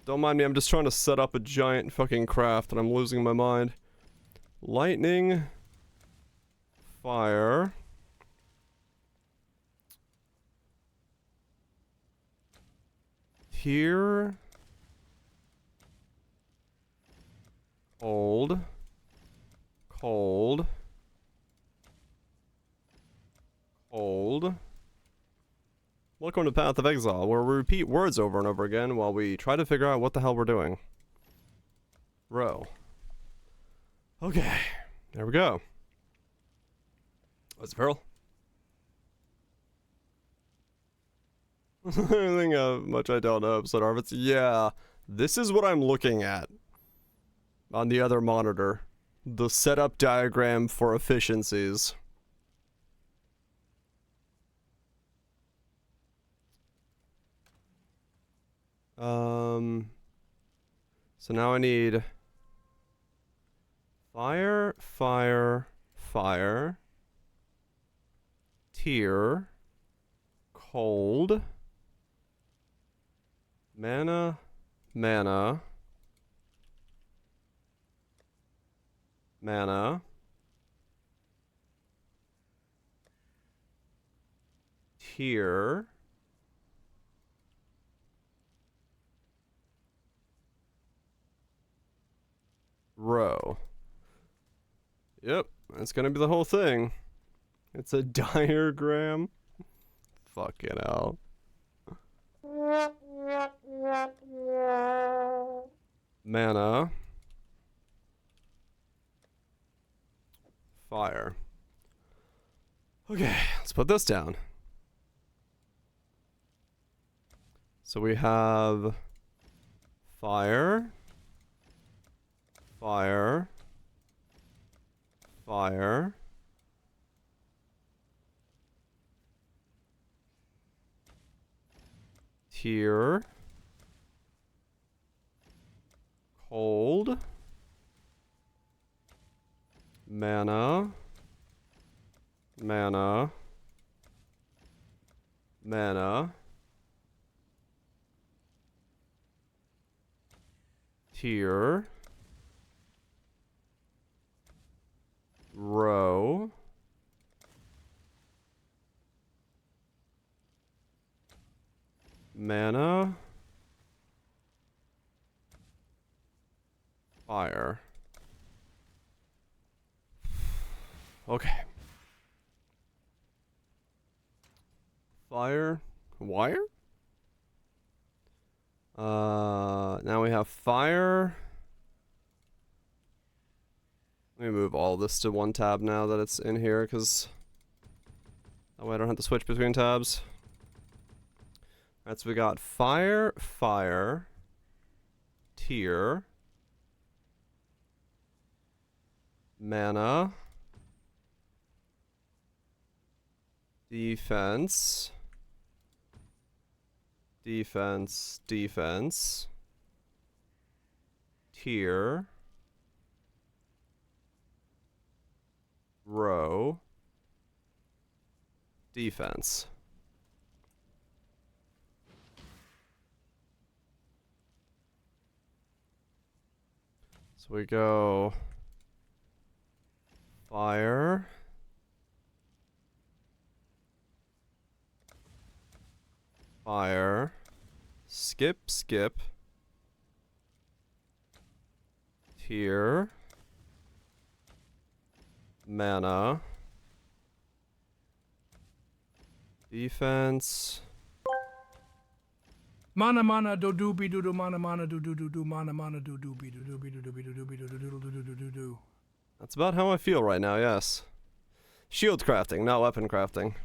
Don't mind me, I'm just trying to set up a giant fucking craft and I'm losing my mind. Lightning. Fire. Here. Cold. Cold. Cold. Welcome to Path of Exile, where we repeat words over and over again while we try to figure out what the hell we're doing. Row. Okay. There we go. What's it, Pearl? I think how much I don't know, episode Arvitz. Yeah, this is what I'm looking at on the other monitor. The setup diagram for efficiencies. So now I need fire, fire, fire, tier, cold, mana, mana, mana, tier, row. Yep, that's gonna be the whole thing. It's a diagram. Fucking hell. Mana. Fire. Okay, let's put this down. So we have fire. Fire. Fire. Tier. Cold. Mana. Mana. Mana. Tier. Row. Mana. Fire. Okay. Fire. Wire? Now we have fire. Let me move all this to one tab now that it's in here, because that way I don't have to switch between tabs. Alright, so we got fire, fire, tier, mana, defense, defense, defense, tier, row, defense. So we go fire, fire, skip, skip, tier, mana, defense. Mana mana do do be do do mana mana do do do do mana mana do do be do do be do do be do do be do do do do do do do. That's about how I feel right now, yes. Shield crafting, not weapon crafting.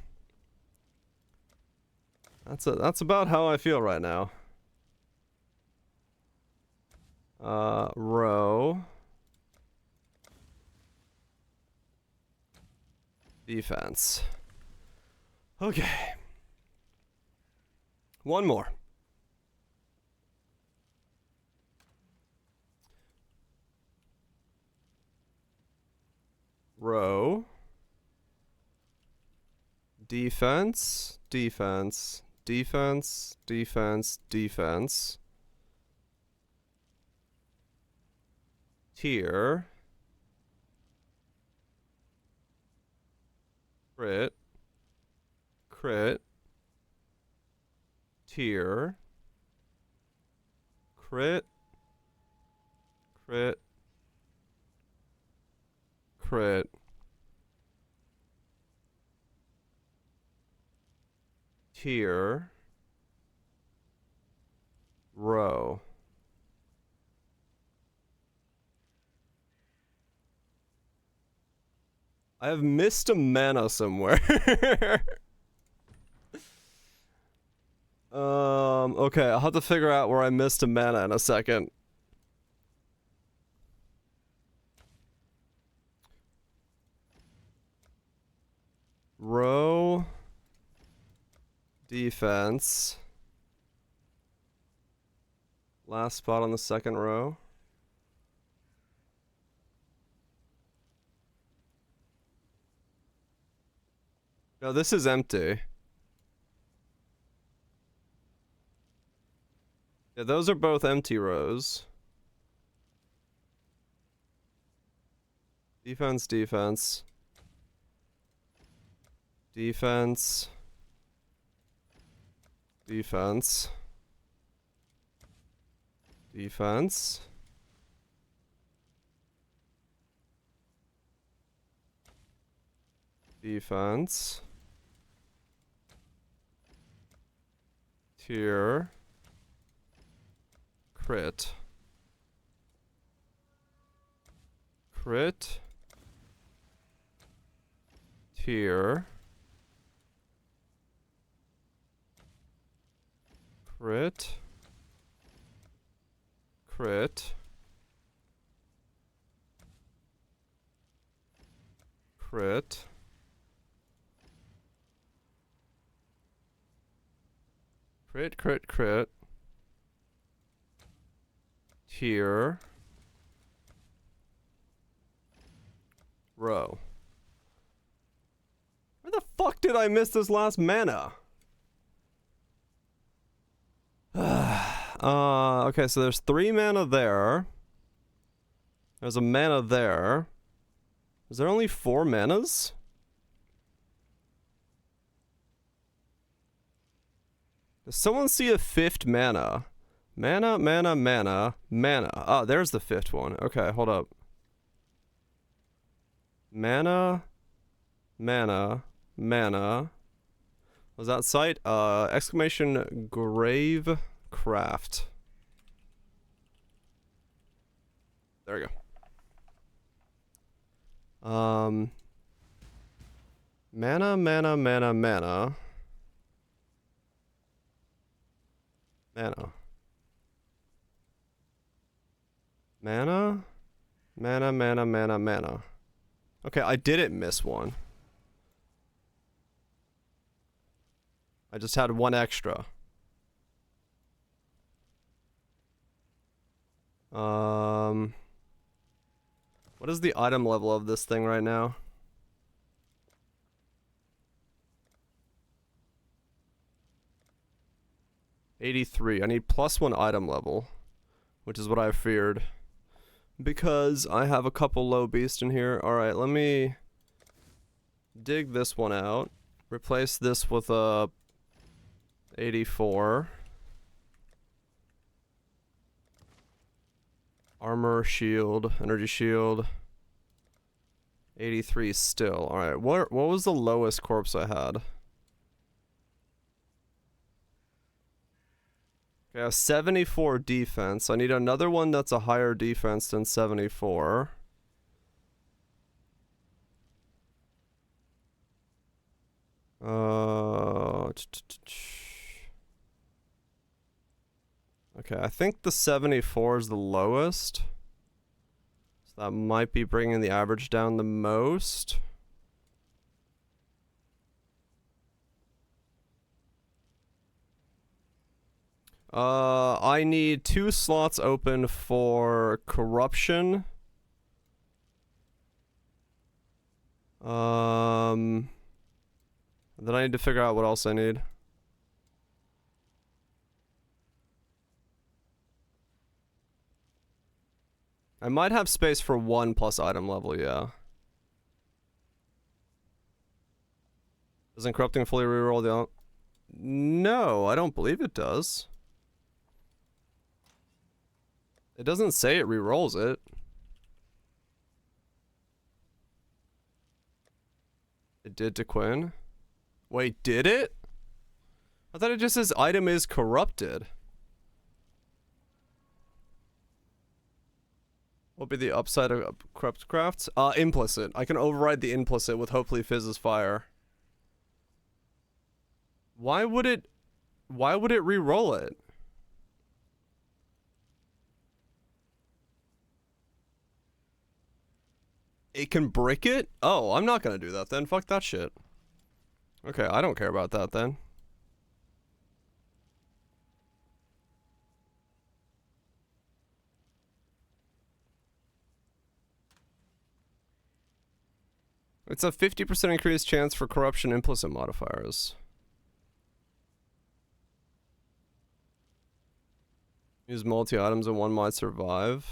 That's about how I feel right now. Row. Defense. Okay. One more. Row. Defense. Defense. Defense. Defense. Defense. Tier. Crit. Crit. Tier. Crit. Crit. Crit. Tier. Row. I have missed a mana somewhere. Okay, I'll have to figure out where I missed a mana in a second. Row. Defense. Last spot on the second row. No, this is empty. Yeah, those are both empty rows. Defense, defense. Defense. Defense. Defense. Defense. Tier. Crit. Crit. Tier. Crit. Crit. Crit. Crit, crit, crit. Tier. Row. Where the fuck did I miss this last mana? Okay, so there's 3 mana there. There's a mana there. Is there only 4 manas? Does someone see a 5th mana? Mana, mana, mana, mana. Ah, there's the 5th one. Okay, hold up. Mana, mana, mana. Was that site? Exclamation grave craft. There we go. Mana, mana, mana, mana. Mana. Mana? Mana, mana, mana, mana. Okay, I didn't miss one. I just had one extra. What is the item level of this thing right now? +83. I need +1 item level, which is what I feared. Because I have a couple low beasts in here. Alright, let me dig this one out. Replace this with a 84. Armor, shield, energy shield. 83 still. Alright, what was the lowest corpse I had? Okay, I have 74 defense. I need another one that's a higher defense than 74. Okay, I think the 74 is the lowest. So that might be bringing the average down the most. I need 2 slots open for corruption. Then I need to figure out what else I need. I might have space for 1 plus item level, yeah. Doesn't corrupting fully reroll the... No, I don't believe it does. It doesn't say it rerolls it. It did to Quinn. Wait, did it? I thought it just says item is corrupted. What would be the upside of corrupt crafts? Implicit. I can override the implicit with hopefully Fizz's fire. Why would it re-roll it? It can brick it? Oh, I'm not gonna do that then. Fuck that shit. Okay, I don't care about that then. It's a 50% increased chance for corruption implicit modifiers. Use multi-items and 1 might survive.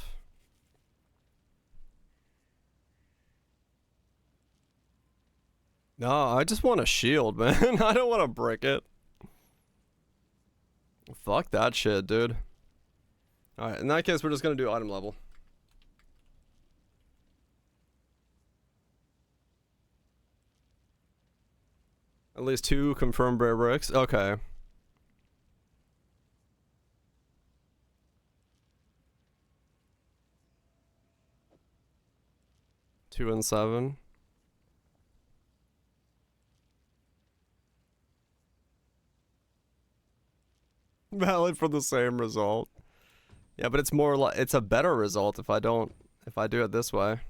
No, I just want a shield, man. I don't want to brick it. Fuck that shit, dude. Alright, in that case, we're just gonna do item level. At least 2 confirmed rare bricks. Okay. Two and 7. Valid for the same result. Yeah, but it's more like it's a better result if I do it this way.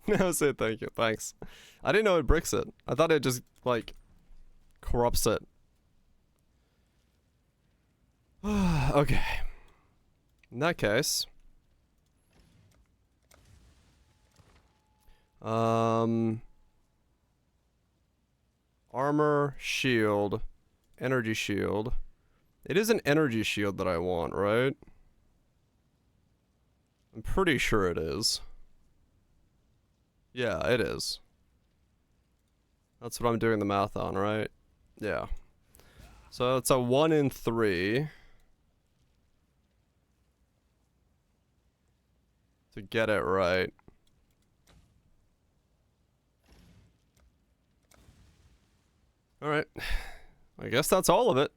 No, say thank you. Thanks. I didn't know it bricks it. I thought it just like corrupts it. Okay. In that case, armor, shield, energy shield. It is an energy shield that I want, right? I'm pretty sure it is. Yeah, it is. That's what I'm doing the math on, right? Yeah. So it's a 1 in 3. To get it right. Alright. I guess that's all of it.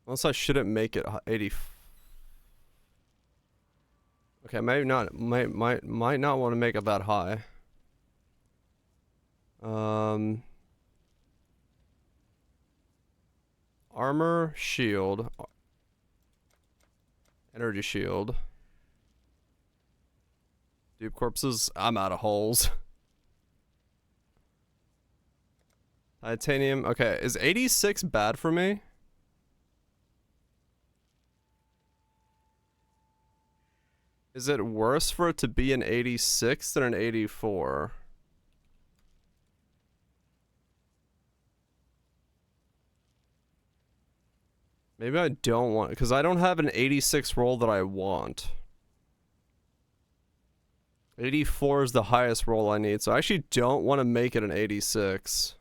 Unless I shouldn't make it 80. Okay, maybe not. Might not want to make it that high. Armor, shield, energy shield. Dupe corpses. I'm out of holes. Titanium. Okay, is 86 bad for me? Is it worse for it to be an 86 than an 84? Maybe I don't want, because I don't have an 86 roll that I want. 84 is the highest roll I need, so I actually don't want to make it an 86.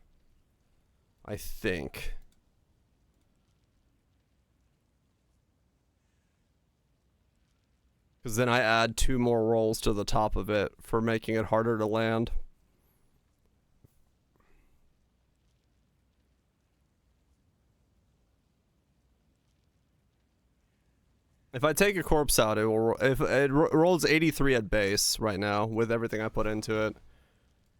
I think. Because then I add 2 more rolls to the top of it for making it harder to land. If I take a corpse out, it will. If it rolls 83 at base right now with everything I put into it.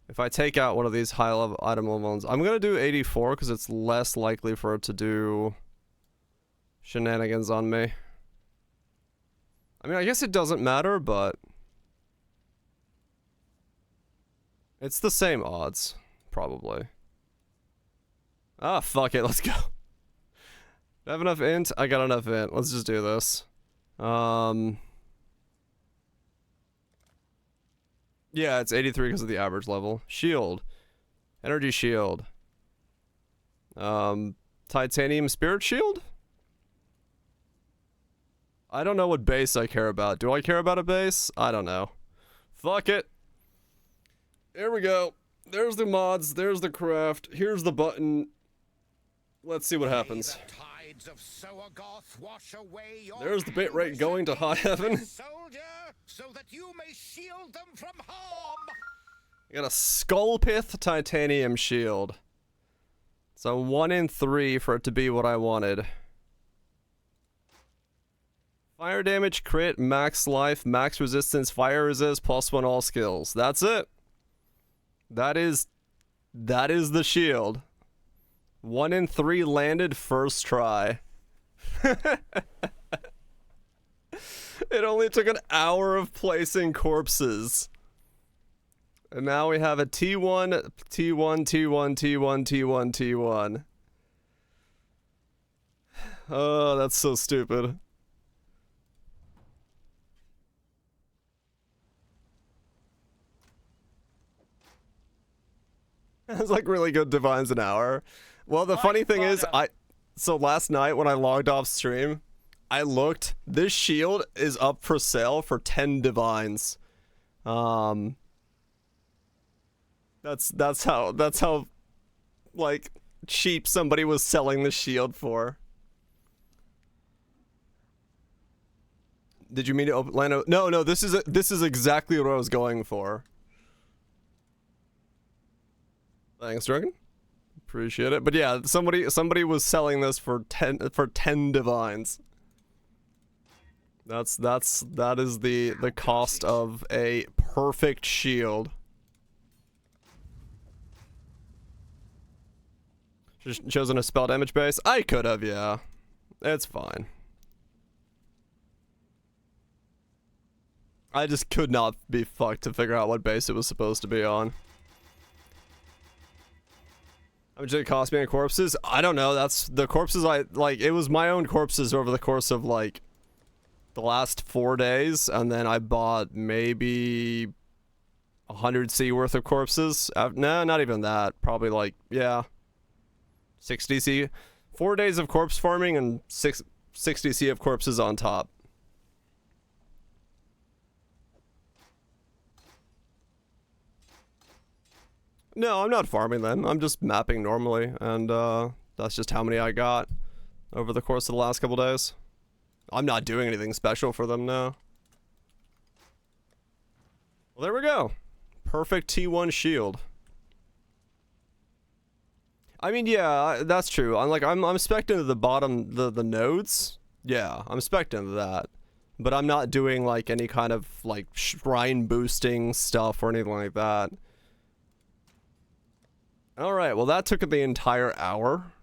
If I take out one of these high level item level ones, I'm gonna do 84 because it's less likely for it to do shenanigans on me. I mean, I guess it doesn't matter, but it's the same odds, probably. Ah, fuck it, let's go. Do I have enough int? I got enough int. Let's just do this. Yeah, it's 83 because of the average level. Shield. Energy shield. Titanium spirit shield? I don't know what base I care about. Do I care about a base? I don't know. Fuck it. Here we go. There's the mods. There's the craft. Here's the button. Let's see what happens. There's the bitrate going to high heaven. Soldier, so that you may shield them from harm. I got a Skullpith titanium shield. So 1 in 3 for it to be what I wanted. Fire damage, crit, max life, max resistance, fire resist, +1 all skills. That's it. That is the shield. 1 in 3 landed first try. It only took an hour of placing corpses. And now we have a T1, T1, T1, T1, T1, T1. Oh, that's so stupid. It's like really good divines an hour. Well, the funny thing is, so last night when I logged off stream, I looked. This shield is up for sale for 10 divines. That's how like cheap somebody was selling the shield for. Did you mean to open land? No, this is exactly what I was going for. Thanks, Dragon. Appreciate it. But yeah, somebody was selling this for 10 divines. That is the cost of a perfect shield. Just chosen a spell damage base? I could have, yeah. It's fine. I just could not be fucked to figure out what base it was supposed to be on. How much did it cost me in corpses? I don't know. That's the corpses it was my own corpses over the course of like the last 4 days, and then I bought maybe 100C worth of corpses. No, not even that. Probably like, yeah, 60C. 4 days of corpse farming and 60C of corpses on top. No, I'm not farming them. I'm just mapping normally, and that's just how many I got over the course of the last couple days. I'm not doing anything special for them now. Well, there we go. Perfect T1 shield. I mean, yeah, that's true. I'm spec'ing to the bottom, the nodes. Yeah, I'm spec'ing to that. But I'm not doing like any kind of like shrine boosting stuff or anything like that. Alright, well that took the entire hour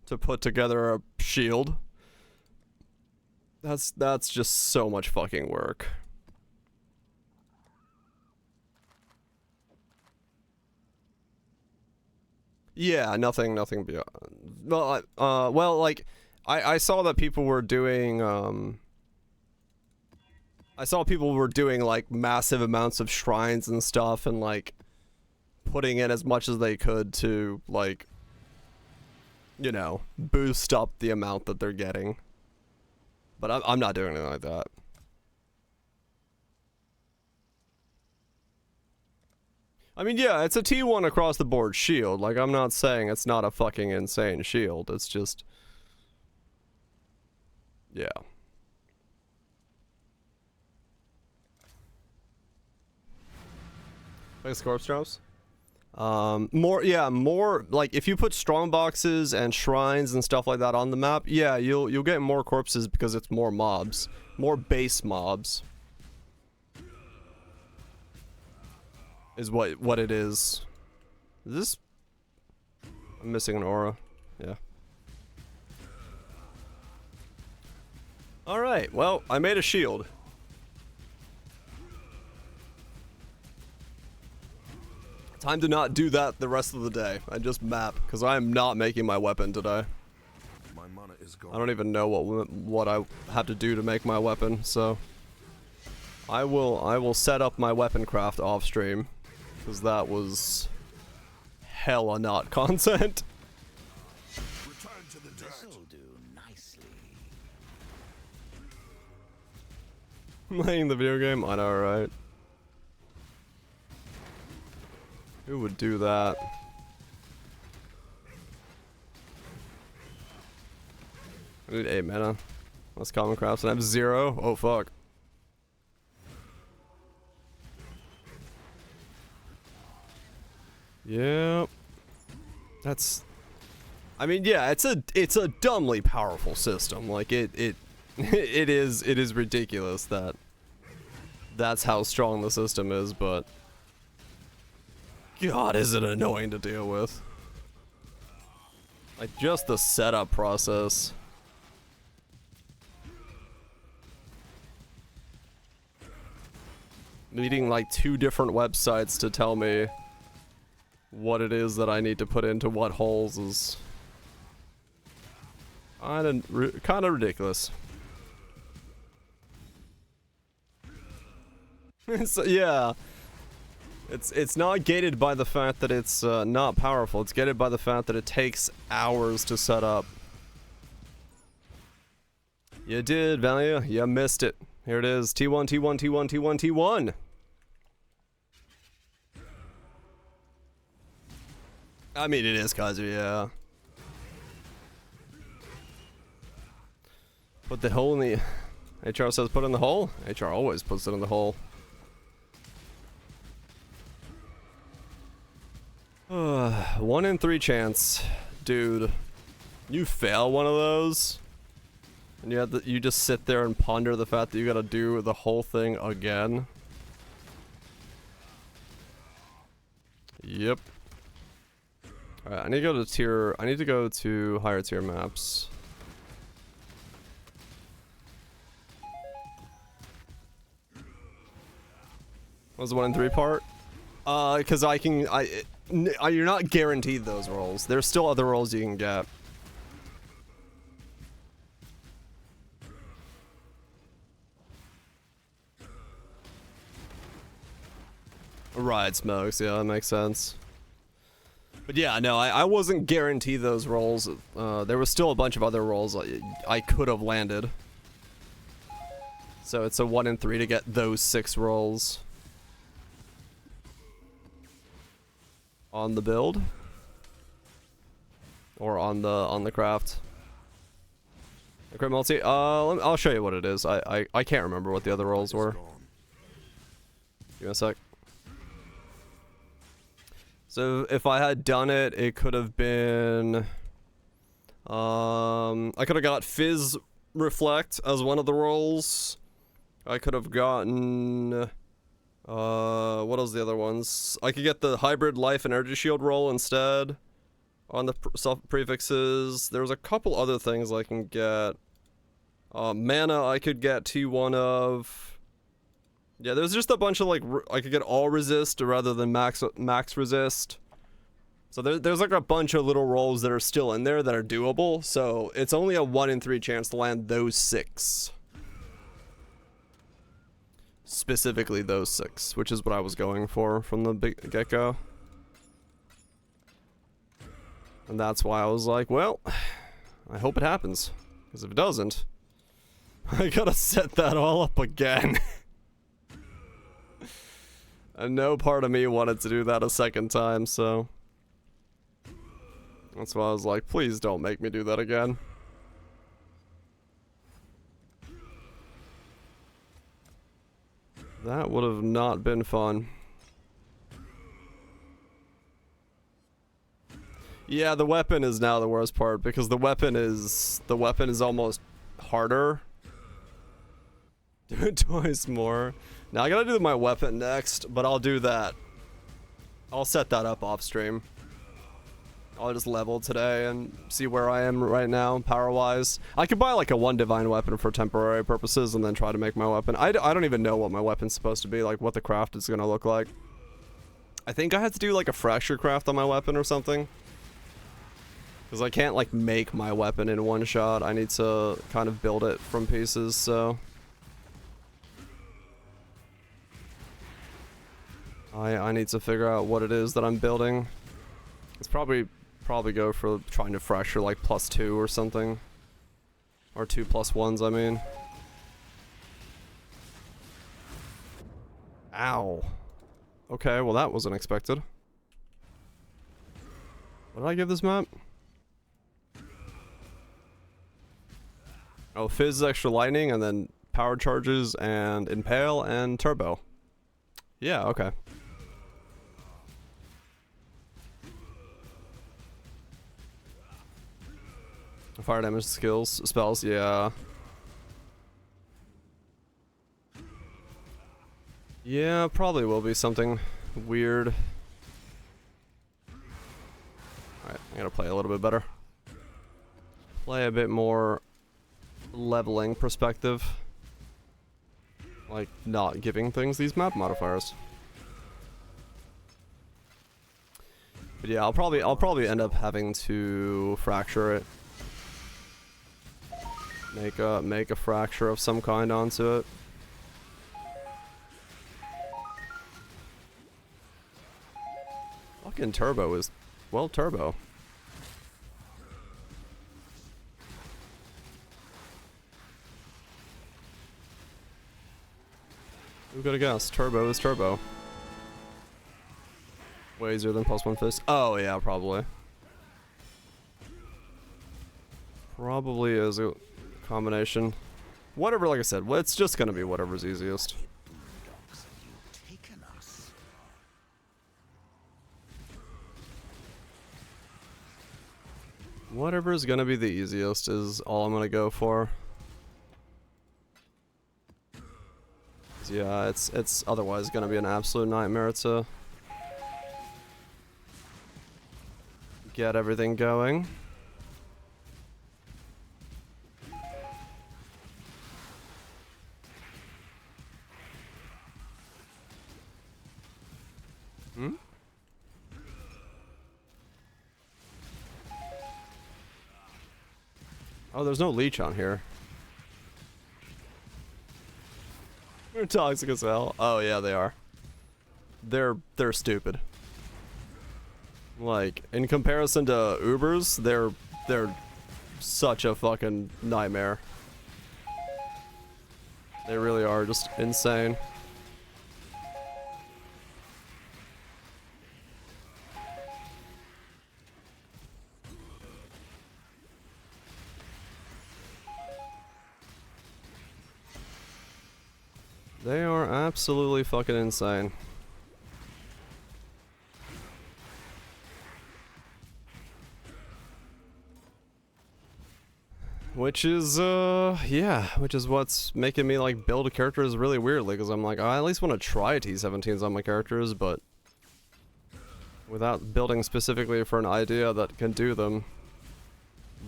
to put together a shield. That's just so much fucking work. Yeah, nothing beyond. Well, like, I saw that people were doing, I saw people were doing, like, massive amounts of shrines and stuff, and, like, putting in as much as they could to, like, you know, boost up the amount that they're getting. But I'm not doing anything like that. I mean, yeah, it's a T1 across the board shield. Like, I'm not saying it's not a fucking insane shield. It's just... yeah. Thanks, Corpse Drops. More like if you put strong boxes and shrines and stuff like that on the map, yeah, you'll get more corpses because it's more mobs, more base mobs. Is what it is. Is this? I'm missing an aura. Yeah. All right. Well, I made a shield. Time to not do that the rest of the day. I just map because I am not making my weapon today. My mana is gone. I don't even know what I have to do to make my weapon, so I will set up my weapon craft off stream because that was hella not content. Return to the dirt. This'll do nicely. Playing the video game, I know, right? Who would do that? I need 8 mana. Let's common crafts and I have 0. Oh fuck. Yep. That's. I mean, yeah, it's a dumbly powerful system. Like it it is ridiculous that that's how strong the system is, but God, is it annoying to deal with. Like just the setup process. Needing like 2 different websites to tell me what it is that I need to put into what holes is kind of ridiculous. So, yeah, it's not gated by the fact that it's not powerful. It's gated by the fact that it takes hours to set up. You did, Valia. You missed it. Here it is. T1, T1, T1, T1, T1. I mean, it is Kaiser, yeah. Put the hole in the... HR says put in the hole? HR always puts it in the hole. 1 in 3 chance. Dude. You fail one of those? And you just sit there and ponder the fact that you gotta do the whole thing again? Yep. Alright, I need to go to higher tier maps. What was the 1 in 3 part? Because you're not guaranteed those rolls. There's still other rolls you can get. Right, smokes. Yeah, that makes sense. But yeah, no, I wasn't guaranteed those rolls. There was still a bunch of other rolls I could have landed. So it's a 1 in 3 to get those 6 rolls. On the build? Or on the craft? The crit multi? I'll show you what it is. I can't remember what the other rolls were. Give me a sec. So if I had done it, it could have been... I could have got Fizz Reflect as one of the rolls. I could have gotten... what was the other ones? I could get the Hybrid Life and Energy Shield roll instead. On the prefixes. There's a couple other things I can get. Mana I could get T1 of... Yeah, there's just a bunch of like, I could get all resist rather than max resist. So there's like a bunch of little rolls that are still in there that are doable. So it's only a 1 in 3 chance to land those 6. Specifically those 6, which is what I was going for from the get-go. And that's why I was like, well, I hope it happens. Because if it doesn't, I gotta set that all up again. And no part of me wanted to do that a second time, so... That's why I was like, please don't make me do that again. That would have not been fun. Yeah, the weapon is now the worst part because the weapon is almost harder. Do it twice more. Now I gotta do my weapon next, but I'll do that. I'll set that up off stream. I'll just level today and see where I am right now, power-wise. I could buy like a 1 divine weapon for temporary purposes and then try to make my weapon. I don't even know what my weapon's supposed to be, like what the craft is gonna look like. I think I have to do like a fracture craft on my weapon or something. Because I can't like make my weapon in one shot. I need to kind of build it from pieces, so. I need to figure out what it is that I'm building. It's probably go for trying to fracture like +2 or something. Or 2 +1s, I mean. Ow. Okay, well that was unexpected. What did I give this map? Oh, Fizz, extra lightning, and then power charges, and impale, and turbo. Yeah, okay. Fire damage skills, spells, yeah. Yeah, probably will be something weird. Alright, I gotta play a little bit better. Play a bit more leveling perspective. Like, not giving things these map modifiers. But yeah, I'll probably end up having to fracture it. Make a fracture of some kind onto it. Fucking turbo is, well, turbo. Who could have guessed? Turbo is turbo. Way easier than +1 fist. Oh yeah, probably. Probably is a combination. Whatever, like I said, it's just gonna be whatever's easiest. Whatever's gonna be the easiest is all I'm gonna go for. Yeah, it's otherwise gonna be an absolute nightmare to get everything going. Hmm? Oh, there's no leech on here. They're toxic as hell. Oh yeah, they are. They're stupid. Like, in comparison to Ubers, they're such a fucking nightmare. They really are just insane. They are absolutely fucking insane. Which is, yeah, which is what's making me, like, build characters really weirdly, because I'm like, I at least want to try T17s on my characters, but without building specifically for an idea that can do them,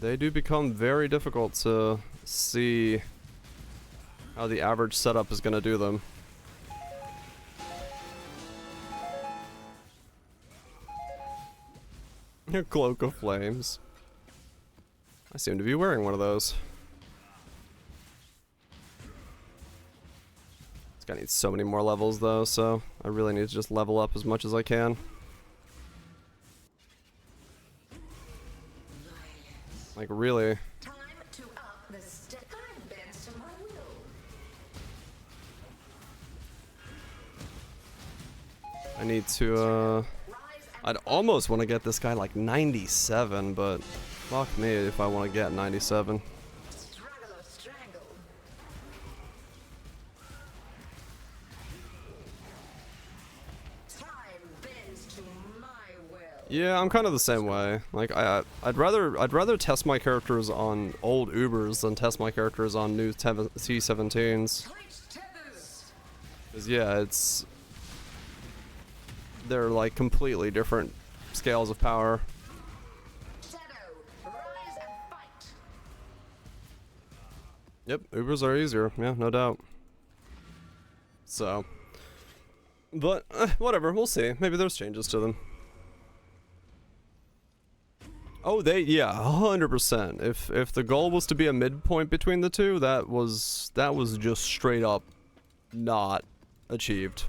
they do become very difficult to see how the average setup is going to do them. Your Cloak of Flames. I seem to be wearing one of those. This guy needs so many more levels though, so I really need to just level up as much as I can. Like, really. Time to up the step. Time bends to my will. I need to, I'd almost want to get this guy like 97, but fuck me if I want to get 97. Struggle or strangle. Time bends to my will. Yeah, I'm kind of the same way. Like I'd rather test my characters on old Ubers than test my characters on new T17s. Cause yeah, they're like completely different scales of power. Shadow, rise and fight. Yep, Ubers are easier. Yeah, no doubt. So, but whatever, we'll see. Maybe there's changes to them. Oh, yeah, 100%. If the goal was to be a midpoint between the two, that was just straight up not achieved.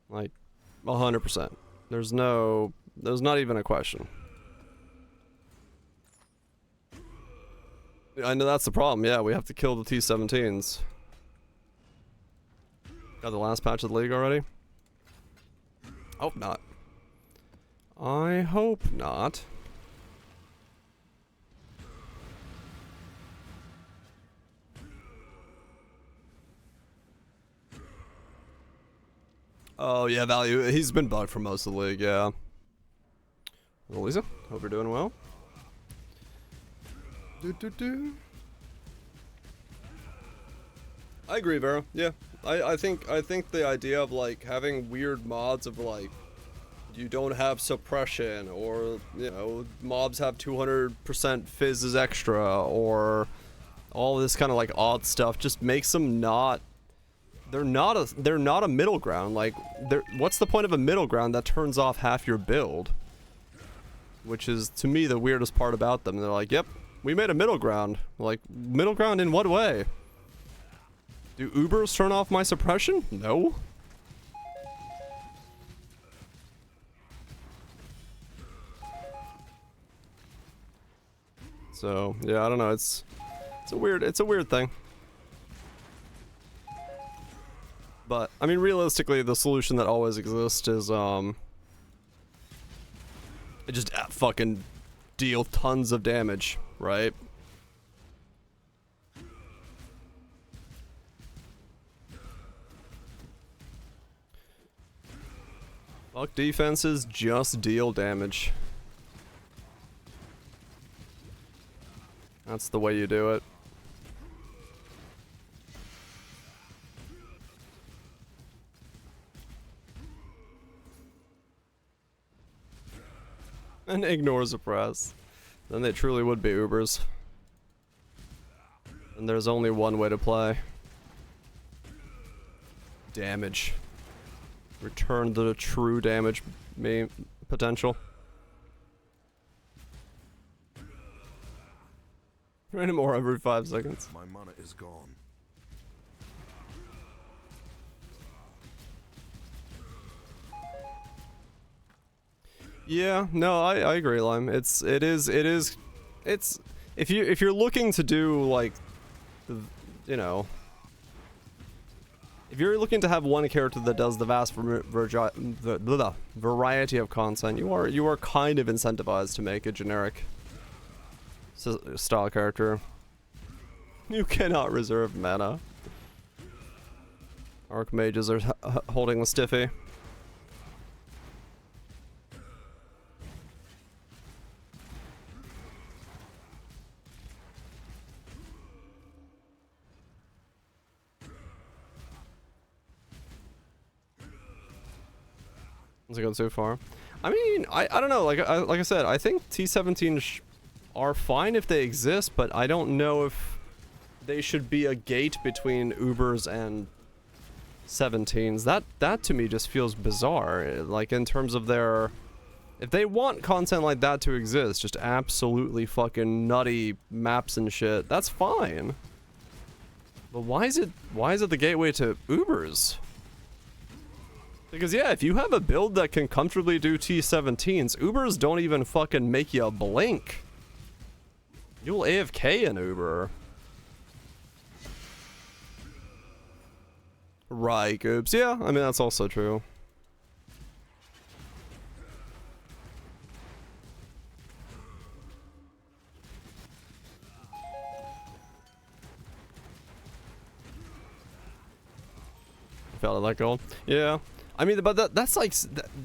Like 100%. There's not even a question. I know that's the problem. Yeah, we have to kill the T17s. Got the last patch of the league already? Hope not. I hope not. Oh yeah, value. He's been bugged for most of the league, yeah. Well, Lisa, hope you're doing well. I agree, Vera. Yeah. I think the idea of like having weird mods of like you don't have suppression, or you know, mobs have 200% fizzes extra, or all this kind of like odd stuff just makes them not they're not a middle ground. Like what's the point of a middle ground that turns off half your build? Which is to me the weirdest part about them. They're like, "Yep, we made a middle ground." Like, middle ground in what way? Do Ubers turn off my suppression? No. So, yeah, I don't know. It's a weird thing. But I mean, realistically, the solution that always exists is just fucking deal tons of damage, right? Fuck defenses, just deal damage. That's the way you do it. And ignore suppress. Then they truly would be Ubers. And there's only one way to play. Damage. Return the true damage potential. Random more every 5 seconds. My mana is gone. Yeah, no, I agree, Lime. It is if you're looking to do like you know, if you're looking to have one character that does the vast variety of content, you are kind of incentivized to make a generic style character. You cannot reserve mana. Archmages are holding the stiffy. Has it gone so far? I mean, I don't know. Like I said, I think T17 are fine if they exist, but I don't know if they should be a gate between Ubers and 17s. That to me just feels bizarre. Like in terms of their, if they want content like that to exist, just absolutely fucking nutty maps and shit, that's fine. But why is it the gateway to Ubers? Because yeah, if you have a build that can comfortably do T17s, Ubers don't even fucking make you blink. You'll AFK an Uber. Right, Goobs. Yeah, I mean, that's also true. Felt like that goal. Yeah. I mean, but that's like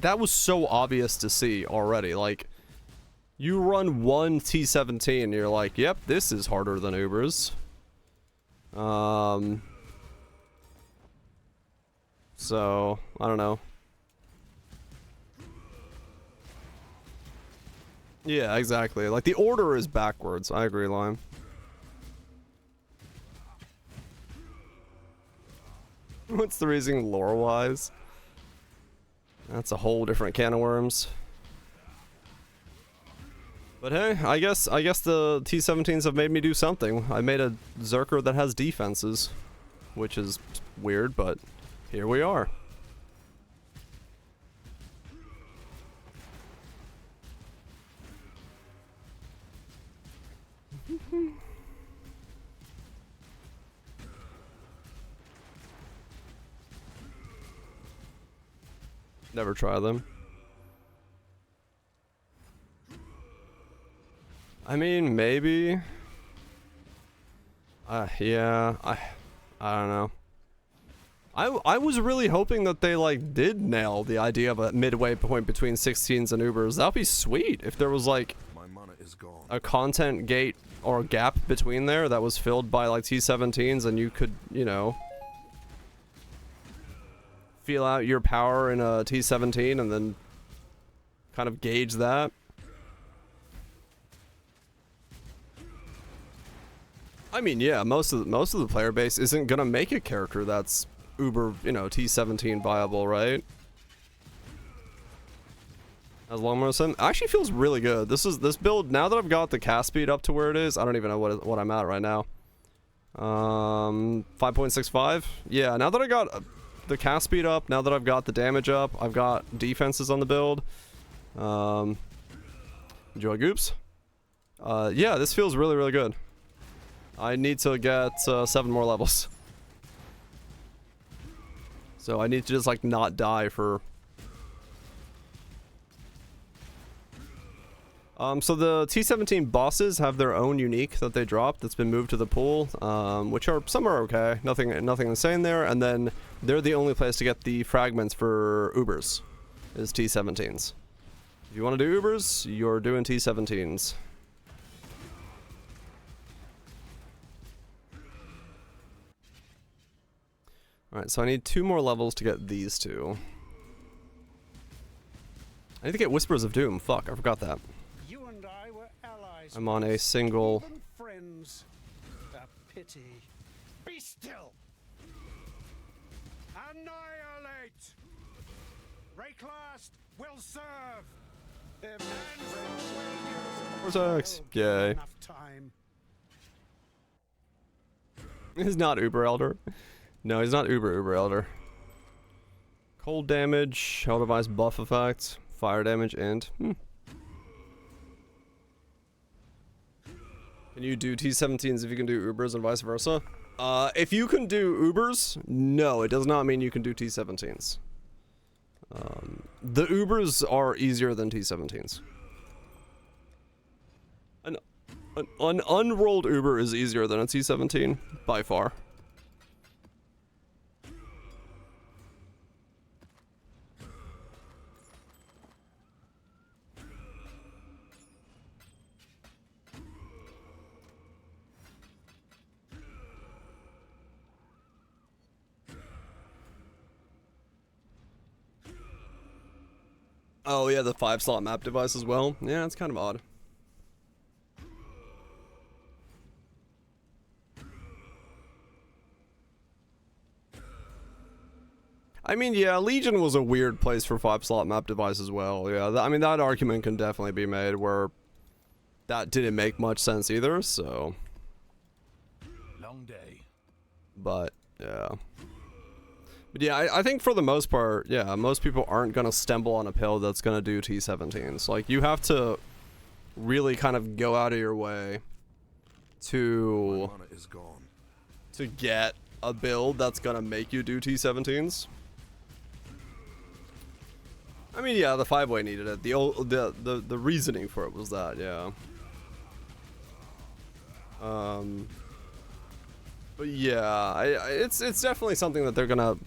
that was so obvious to see already. Like, you run one T17, and you're like, yep, this is harder than Uber's. So I don't know. Yeah, exactly. Like, the order is backwards. I agree, Lime. What's the reason lore-wise? That's a whole different can of worms. But hey, I guess the T17s have made me do something. I made a Zerker that has defenses, which is weird, but here we are. Never try them. I mean, maybe. Yeah, I don't know. I was really hoping that they like did nail the idea of a midway point between 16s and Ubers. That'd be sweet if there was like My mana is gone. a content gate or a gap between there that was filled by like T17s, and you could, you know, feel out your power in a T17 and then kind of gauge that. I mean, yeah, most of the player base isn't gonna make a character that's uber, you know, T17 viable, right? As long as it actually feels really good. This build, now that I've got the cast speed up to where it is, I don't even know what I'm at right now. 5.65. Yeah, now that I got the cast speed up, now that I've got the damage up, I've got defenses on the build. Enjoy goops. Yeah, this feels really, really good. I need to get 7 more levels. So I need to just like not die for... So the T17 bosses have their own unique that they dropped that's been moved to the pool, which are, some are okay, nothing insane there, and then they're the only place to get the fragments for Ubers, is T17s. If you want to do Ubers, you're doing T17s. Alright, so I need 2 more levels to get these two. I need to get Whispers of Doom. Fuck, I forgot that. You and I were allies. I'm on a single... Even friends. A pity. Be still. Annihilate. Rayclast will serve. Their man's Vortex. Yay. enough time. He's not Uber Elder. No, he's not Uber Elder. Cold damage, Hell Device buff effect, fire damage, and... Can you do T17s if you can do Ubers and vice versa? If you can do Ubers, no, it does not mean you can do T17s. The Ubers are easier than T17s. An unrolled Uber is easier than a T17, by far. Oh yeah, the 5-slot map device as well. Yeah, it's kind of odd. I mean, yeah, Legion was a weird place for 5-slot map device as well. Yeah, I mean, that argument can definitely be made where that didn't make much sense either, so... Long day. But, yeah. But yeah, I think for the most part, yeah, most people aren't gonna stumble on a pill that's gonna do T17s. Like, you have to really kind of go out of your way My to mana is gone. get a build that's gonna make you do T17s. I mean, yeah, the 5-way needed it. The reasoning for it was that, yeah. But yeah, it's definitely something that they're gonna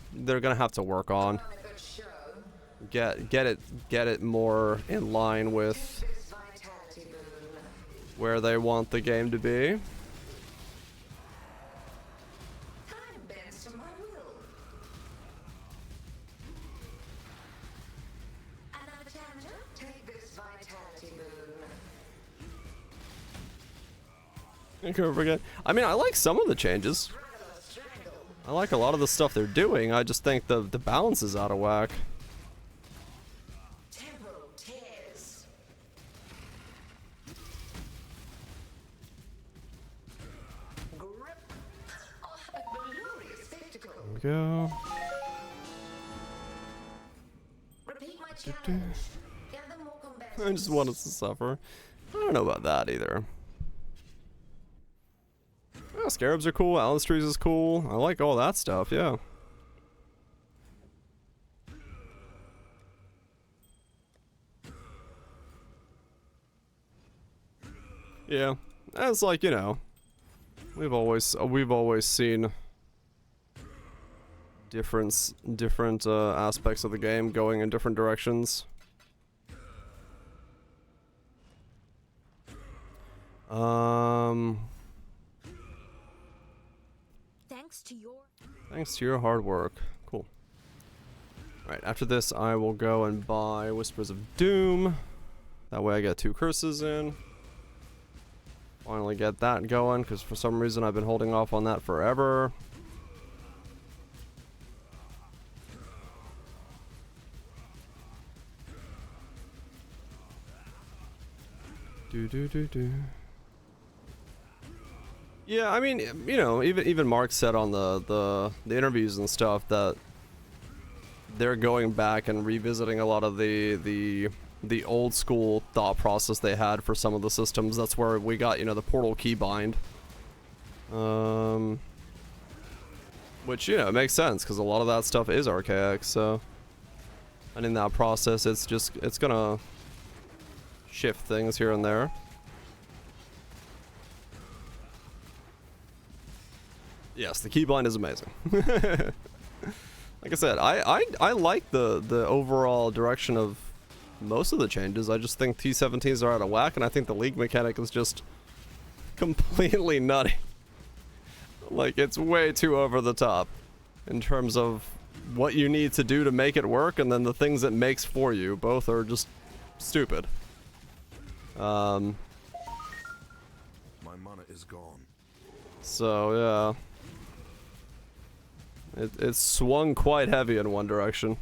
have to work on. On a good show, get it more in line with This vitality boon. where they want the game to be. Time bends to my will. Another tangent? Take this vitality boon. Okay, over again. I mean, I like some of the changes. Rather strangle. I like a lot of the stuff they're doing. I just think the balance is out of whack. Temporal tears. Grip. Oh, a glorious spectacle. There we go. Repeat my challenge. Gather more combatants. I just want us to suffer. I don't know about that either. Yeah, scarabs are cool. Alice trees is cool. I like all that stuff. Yeah. Yeah, it's like, you know, we've always seen different aspects of the game going in different directions. Thanks to your hard work. Cool. Alright, after this I will go and buy Whispers of Doom. That way I get 2 curses in. Finally get that going, because for some reason I've been holding off on that forever. Do. Yeah, I mean, you know, even Mark said on the interviews and stuff that they're going back and revisiting a lot of the old school thought process they had for some of the systems. That's where we got, you know, the portal keybind. Which, you know, it makes sense because a lot of that stuff is archaic, so. And in that process, it's gonna shift things here and there. Yes, the keybind is amazing. Like I said, I like the overall direction of most of the changes. I just think T17s are out of whack, and I think the league mechanic is just completely nutty. Like, it's way too over the top in terms of what you need to do to make it work, and then the things it makes for you. Both are just stupid. My mana is gone. So, yeah. It swung quite heavy in one direction.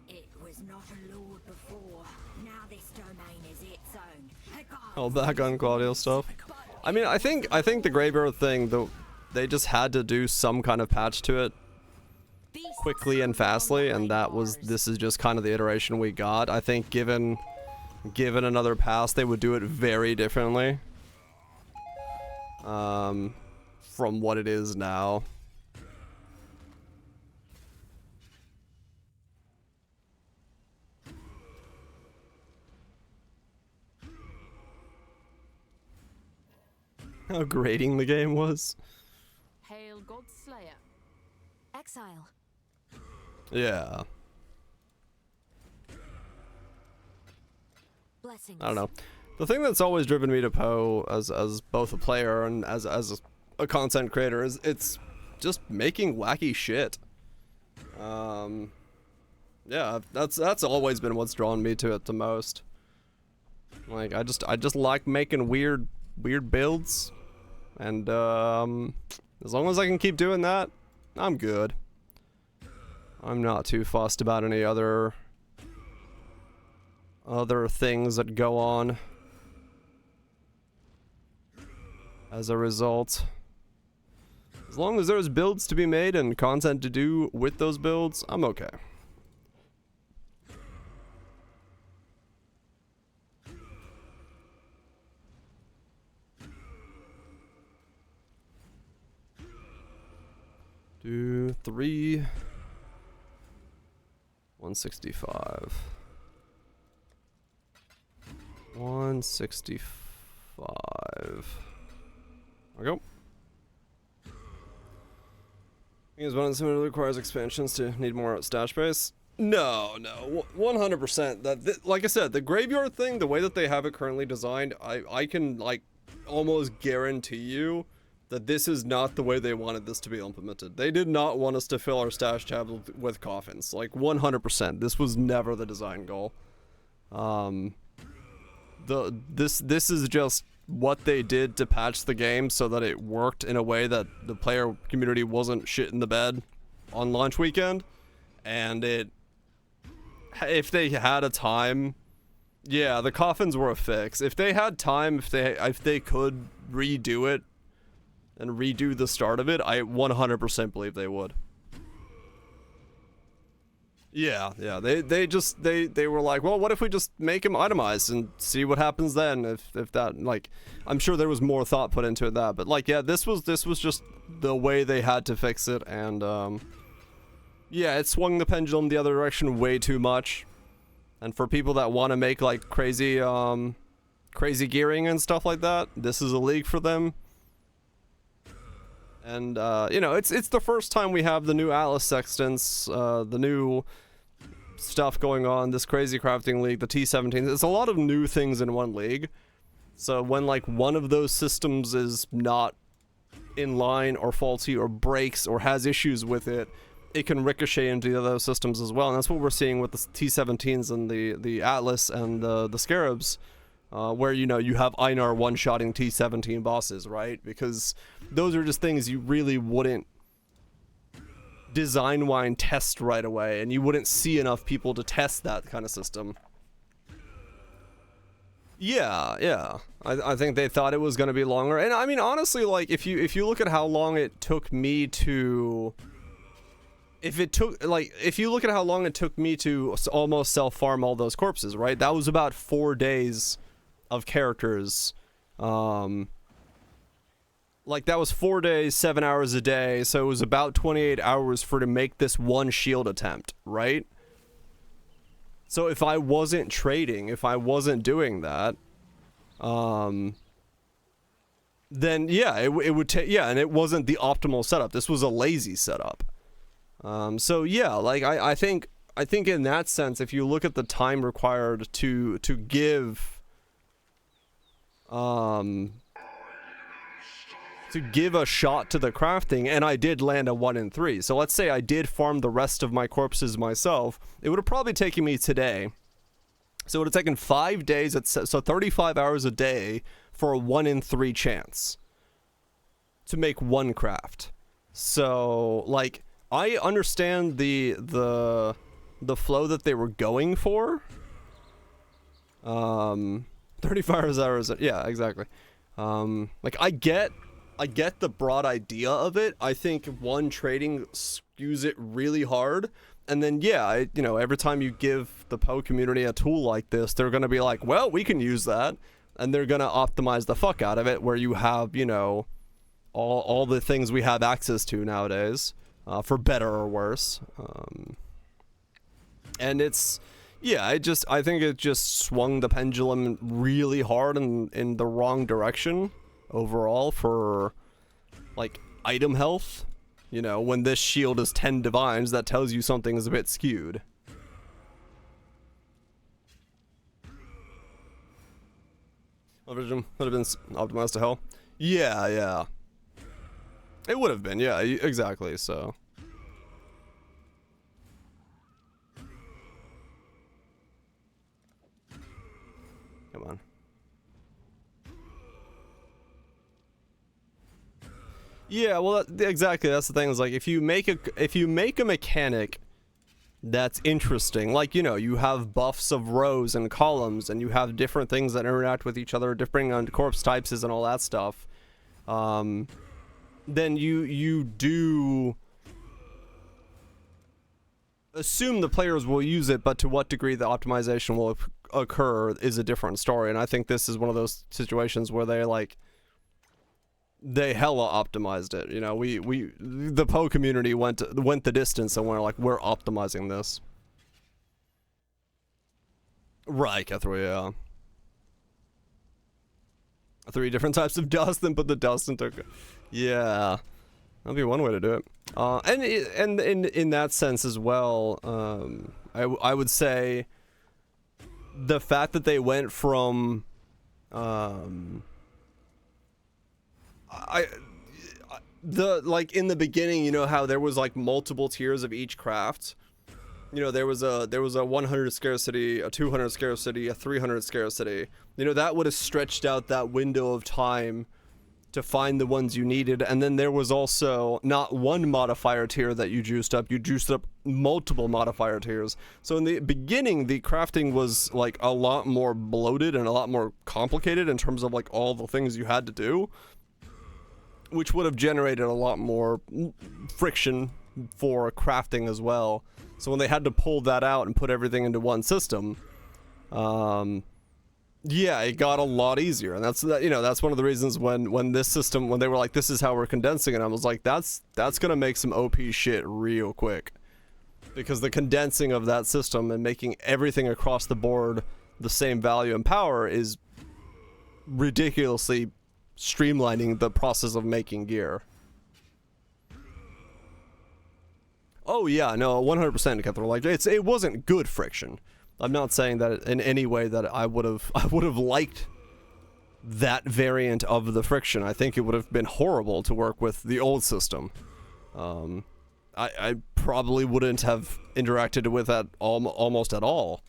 It was not a lord before. Now this domain is its own. Oh, back on Claudio stuff. I mean, I think the Greybeard thing, though, they just had to do some kind of patch to it quickly and fastly, and this is just kind of the iteration we got. I think given another pass, they would do it very differently from what it is now. How grating the game was. Hail God's Slayer. Exile. Yeah. Blessings. I don't know. The thing that's always driven me to Poe as both a player and as a content creator is it's just making wacky shit. Yeah, that's always been what's drawn me to it the most. Like, I just like making weird builds, and as long as I can keep doing that, I'm good. I'm not too fussed about any other things that go on as a result. As long as there's builds to be made and content to do with those builds, I'm okay. Do 3 165. 165. There we go. Is one of them requires expansions to need more stash space? No, 100%. Like I said, the graveyard thing, the way that they have it currently designed, I can like almost guarantee you that this is not the way they wanted this to be implemented. They did not want us to fill our stash tabs with coffins. Like 100%. This was never the design goal. This is just what they did to patch the game so that it worked in a way that the player community wasn't shit in the bed on launch weekend. And if they had a time, yeah, the coffins were a fix. If they had time, if they could redo it and redo the start of it, I 100% believe they would. Yeah, they were like, well, what if we just make him itemized and see what happens then? If that, like, I'm sure there was more thought put into that, but like, yeah, this was just the way they had to fix it, and yeah, it swung the pendulum the other direction way too much. And for people that want to make like crazy gearing and stuff like that, this is a league for them. And you know, it's the first time we have the new Atlas Sextants, the new stuff going on, this crazy crafting league, the T17. It's a lot of new things in one league. So when like one of those systems is not in line or faulty or breaks or has issues with it, it can ricochet into the other systems as well. And that's what we're seeing with the T17s and the Atlas and the Scarabs. Where, you know, you have Einar one-shotting T17 bosses, right? Because those are just things you really wouldn't design-wise test right away, and you wouldn't see enough people to test that kind of system. Yeah. I think they thought it was going to be longer. And I mean, honestly, like, if you look at how long it took me to... If you look at how long it took me to almost self-farm all those corpses, right? That was about 4 days of characters. Like, that was 4 days, 7 hours a day, so it was about 28 hours to make this one shield attempt, right? So if I wasn't trading, if I wasn't doing that, then yeah, it would take, yeah, and it wasn't the optimal setup. This was a lazy setup. So yeah, like, I think in that sense, if you look at the time required to give a shot to the crafting, and I did land a 1 in 3. So let's say I did farm the rest of my corpses myself, it would have probably taken me today. So it would have taken 5 days, so 35 hours a day for a 1 in 3 chance to make one craft. So, like, I understand the flow that they were going for. 35 hours, yeah, exactly. Like, I get the broad idea of it. I think one trading skews it really hard, and then yeah, you know, every time you give the Poe community a tool like this, they're gonna be like, well, we can use that, and they're gonna optimize the fuck out of it, where you have, you know, all the things we have access to nowadays, for better or worse. And it's, yeah, I think it just swung the pendulum really hard in the wrong direction overall for, like, item health. You know, when this shield is 10 divines, that tells you something is a bit skewed. Vision would have been optimized to hell. Yeah. It would have been, yeah, exactly, so. Come on. Yeah, well, exactly. That's the thing. Is like, if you make a mechanic that's interesting, like, you know, you have buffs of rows and columns, and you have different things that interact with each other, depending on corpse types and all that stuff. Then you do assume the players will use it, but to what degree the optimization will occur is a different story. And I think this is one of those situations where they hella optimized it. You know, the Poe community went the distance, and we're like, we're optimizing this. Right, Kethra, yeah. 3 different types of dust and put the dust into. Yeah, that'd be one way to do it. And in that sense as well, I would say the fact that they went from like in the beginning, you know how there was like multiple tiers of each craft. You know, there was a 100 scarcity, a 200 scarcity, a 300 scarcity. You know, that would have stretched out that window of time to find the ones you needed. And then there was also not one modifier tier that you juiced up multiple modifier tiers. So in the beginning, the crafting was like a lot more bloated and a lot more complicated in terms of like all the things you had to do, which would have generated a lot more friction for crafting as well. So when they had to pull that out and put everything into one system, yeah, it got a lot easier. And that's one of the reasons when this system, when they were like, this is how we're condensing it, I was like, that's gonna make some OP shit real quick, because the condensing of that system and making everything across the board the same value and power is ridiculously streamlining the process of making gear. Oh yeah, no, 100% Cutthroat. Like it wasn't good friction. I'm not saying that in any way that I would have liked that variant of the friction. I think it would have been horrible to work with the old system. I probably wouldn't have interacted with that almost at all.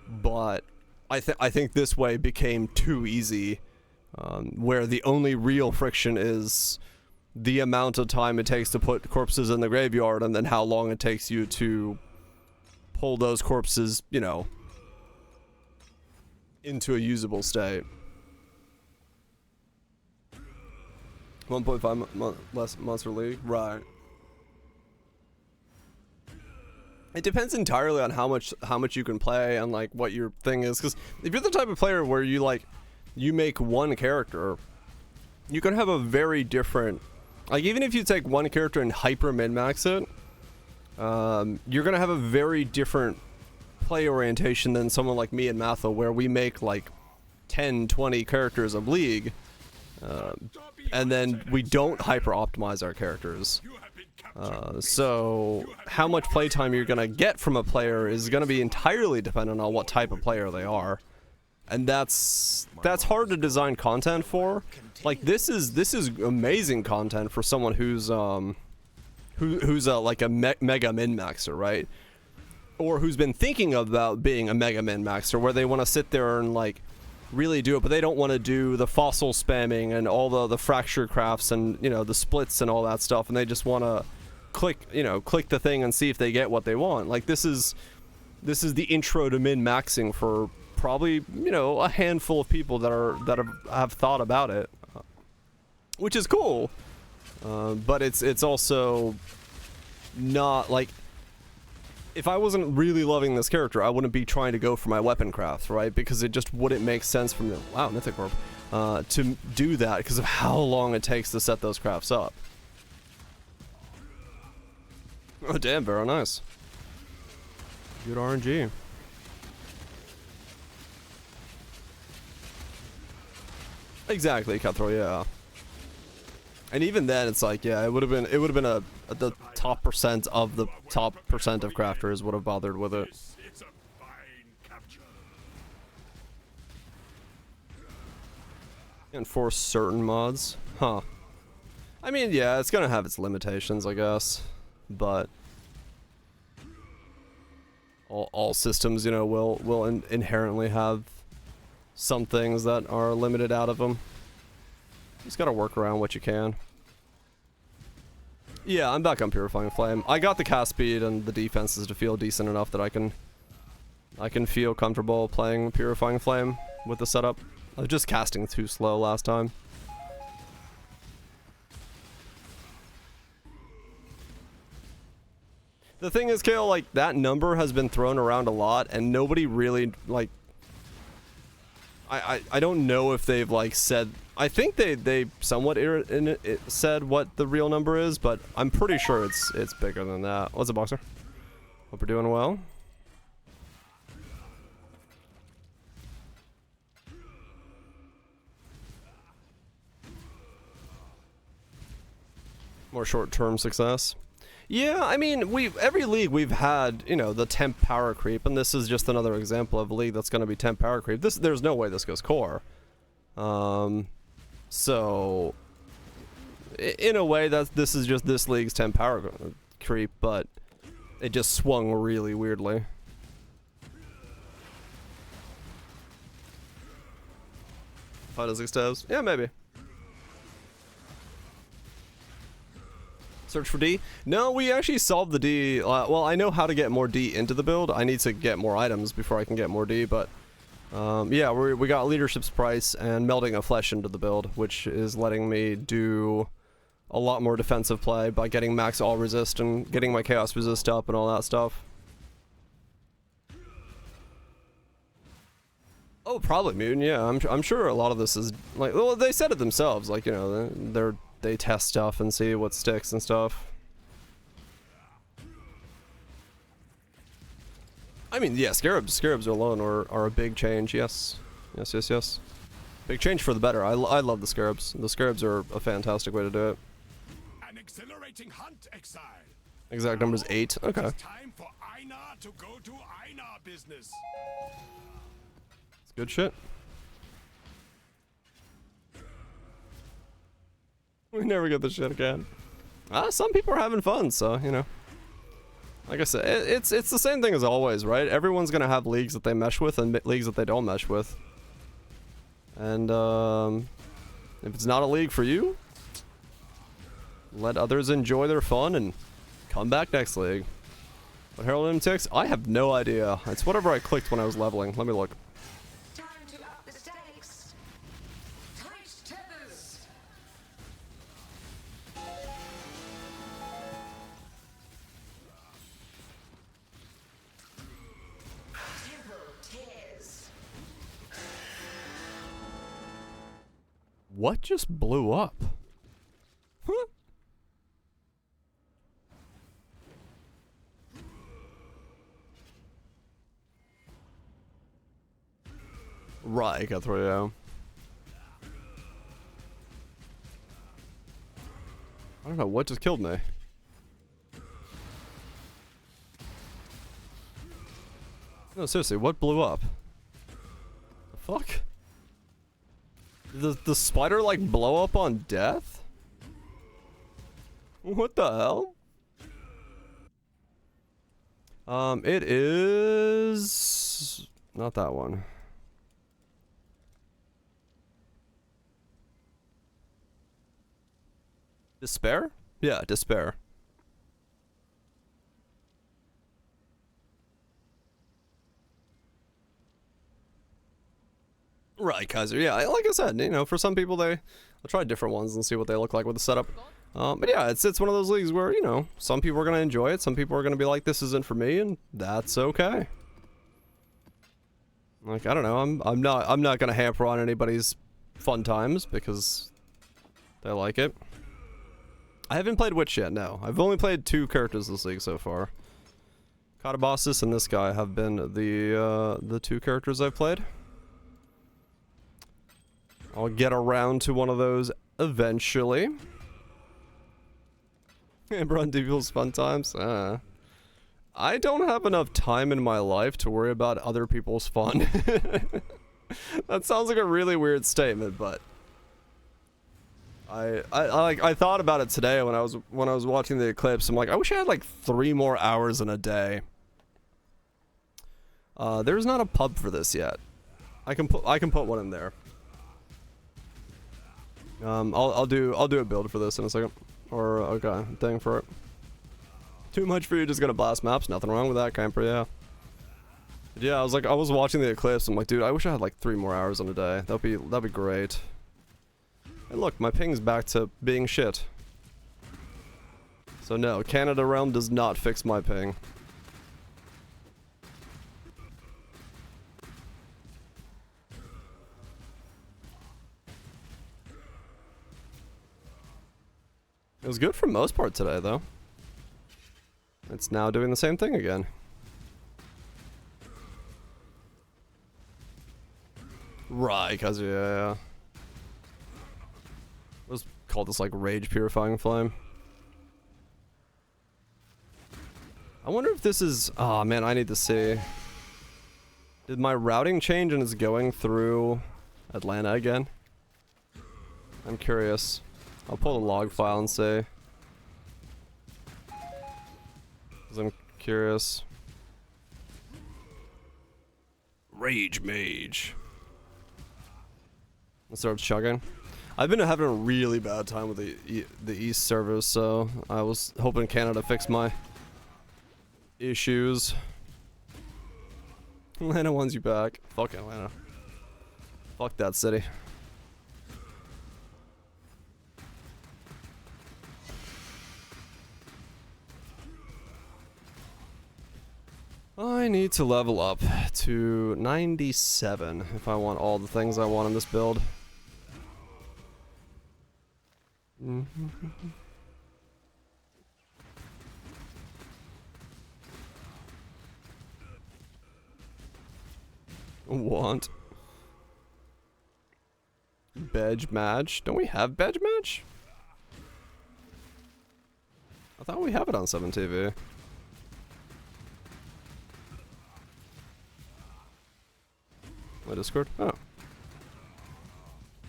But I think this way became too easy, where the only real friction is the amount of time it takes to put corpses in the graveyard, and then how long it takes you to pull those corpses, you know, into a usable state. 1.5 less Monster League, right? It depends entirely on how much you can play and like what your thing is. Because if you're the type of player where you make one character, you can have a very different. Like, even if you take one character and hyper min-max it, you're gonna have a very different play orientation than someone like me and Matho, where we make like 10, 20 characters of League, and then we don't hyper optimize our characters. So how much playtime you're gonna get from a player is gonna be entirely dependent on what type of player they are. And that's hard to design content for. Like, this is amazing content for someone who's like a mega min-maxer, right? Or who's been thinking about being a mega min-maxer, where they want to sit there and like really do it, but they don't want to do the fossil spamming and all the fracture crafts and, you know, the splits and all that stuff, and they just want to click the thing and see if they get what they want. Like, this is the intro to min-maxing for probably, you know, a handful of people that have thought about it, which is cool. But it's also not like, if I wasn't really loving this character, I wouldn't be trying to go for my weapon craft, right? Because it just wouldn't make sense from the Mythic Orb to do that because of how long it takes to set those crafts up. Oh damn, very nice. Good RNG. Exactly, Cutthroat, yeah. And even then, it's like, yeah, it would have been the top percent of the top percent of crafters would have bothered with it. Enforce certain mods, huh? I mean, yeah, it's gonna have its limitations, I guess, but all systems, you know, will inherently have some things that are limited out of them. Just gotta work around what you can. Yeah, I'm back on Purifying Flame. I got the cast speed and the defenses to feel decent enough that I can feel comfortable playing Purifying Flame with the setup. I was just casting too slow last time. The thing is, Kale, like, that number has been thrown around a lot, and nobody really, like, I don't know if they've, like, said, I think they somewhat said what the real number is, but I'm pretty sure it's bigger than that. What's up, Boxer? Hope we're doing well. More short-term success. Yeah, I mean, every league we've had, you know, the temp power creep, and this is just another example of a league that's going to be temp power creep. There's no way this goes core. So in a way, this is just this league's temp power creep, but it just swung really weirdly. Fight as extends? Yeah, maybe. Search for D? No, we actually solved the D. Well, I know how to get more D into the build. I need to get more items before I can get more D, but yeah, we got Leadership's Price and Melding of Flesh into the build, which is letting me do a lot more defensive play by getting max all resist and getting my chaos resist up and all that stuff. Oh, probably Mutant. Yeah, I'm sure a lot of this is like, well, they said it themselves. Like, you know, they test stuff and see what sticks and stuff. I mean, yeah, scarabs alone are a big change. Yes, yes. Big change for the better. I love the scarabs. The scarabs are a fantastic way to do it. An exhilarating hunt, Exile. Exact number's 8. Okay. It's time for Einar to go to Einar business. It's good shit. We never get this shit again. Some people are having fun, so, you know. Like I said, it's the same thing as always, right? Everyone's gonna have leagues that they mesh with and leagues that they don't mesh with. And, if it's not a league for you, let others enjoy their fun and come back next league. What Herald M6? I have no idea. It's whatever I clicked when I was leveling. Let me look. Time to up the stakes. Tight tethers. Temple tears. What just blew up? Huh? Right, got through, yeah. I don't know, what just killed me? No, seriously, what blew up? The fuck? Did the spider, like, blow up on death? What the hell? It is... not that one. Despair? Yeah, Despair. Right, Kaiser. Yeah, like I said, you know, for some people, I'll try different ones and see what they look like with the setup. But yeah, it's one of those leagues where, you know, some people are gonna enjoy it, some people are gonna be like, this isn't for me, and that's okay. Like, I don't know, I'm not gonna hamper on anybody's fun times because they like it. I haven't played Witch yet, no. I've only played 2 characters this league so far. Katabasis and this guy have been the 2 characters I've played. I'll get around to one of those eventually. Run people's fun times? I don't have enough time in my life to worry about other people's fun. That sounds like a really weird statement, but I thought about it today when I was watching the eclipse. I'm like, I wish I had like 3 more hours in a day. There's not a pub for this yet. I can put one in there. I'll do a build for this in a second, or okay, thing for it. Too much for you, just gonna blast maps. Nothing wrong with that, camper. Yeah. But yeah, I was watching the eclipse. I'm like, dude, I wish I had like 3 more hours in a day. That'd be great. And look, my ping's back to being shit. So no, Canada Realm does not fix my ping. It was good for most part today, though. It's now doing the same thing again. Right, cause yeah. Let's call this like Rage Purifying Flame. I wonder if this is... Oh man, I need to see. Did my routing change and it's going through Atlanta again? I'm curious. I'll pull the log file and see. 'Cause I'm curious. Rage Mage. It starts chugging. I've been having a really bad time with the East servers, so I was hoping Canada fixed my issues. Atlanta wants you back. Fuck Atlanta. Fuck that city. I need to level up to 97 if I want all the things I want in this build. Want Bedge match? Don't we have Bedge match? I thought we have it on 7TV. My Discord?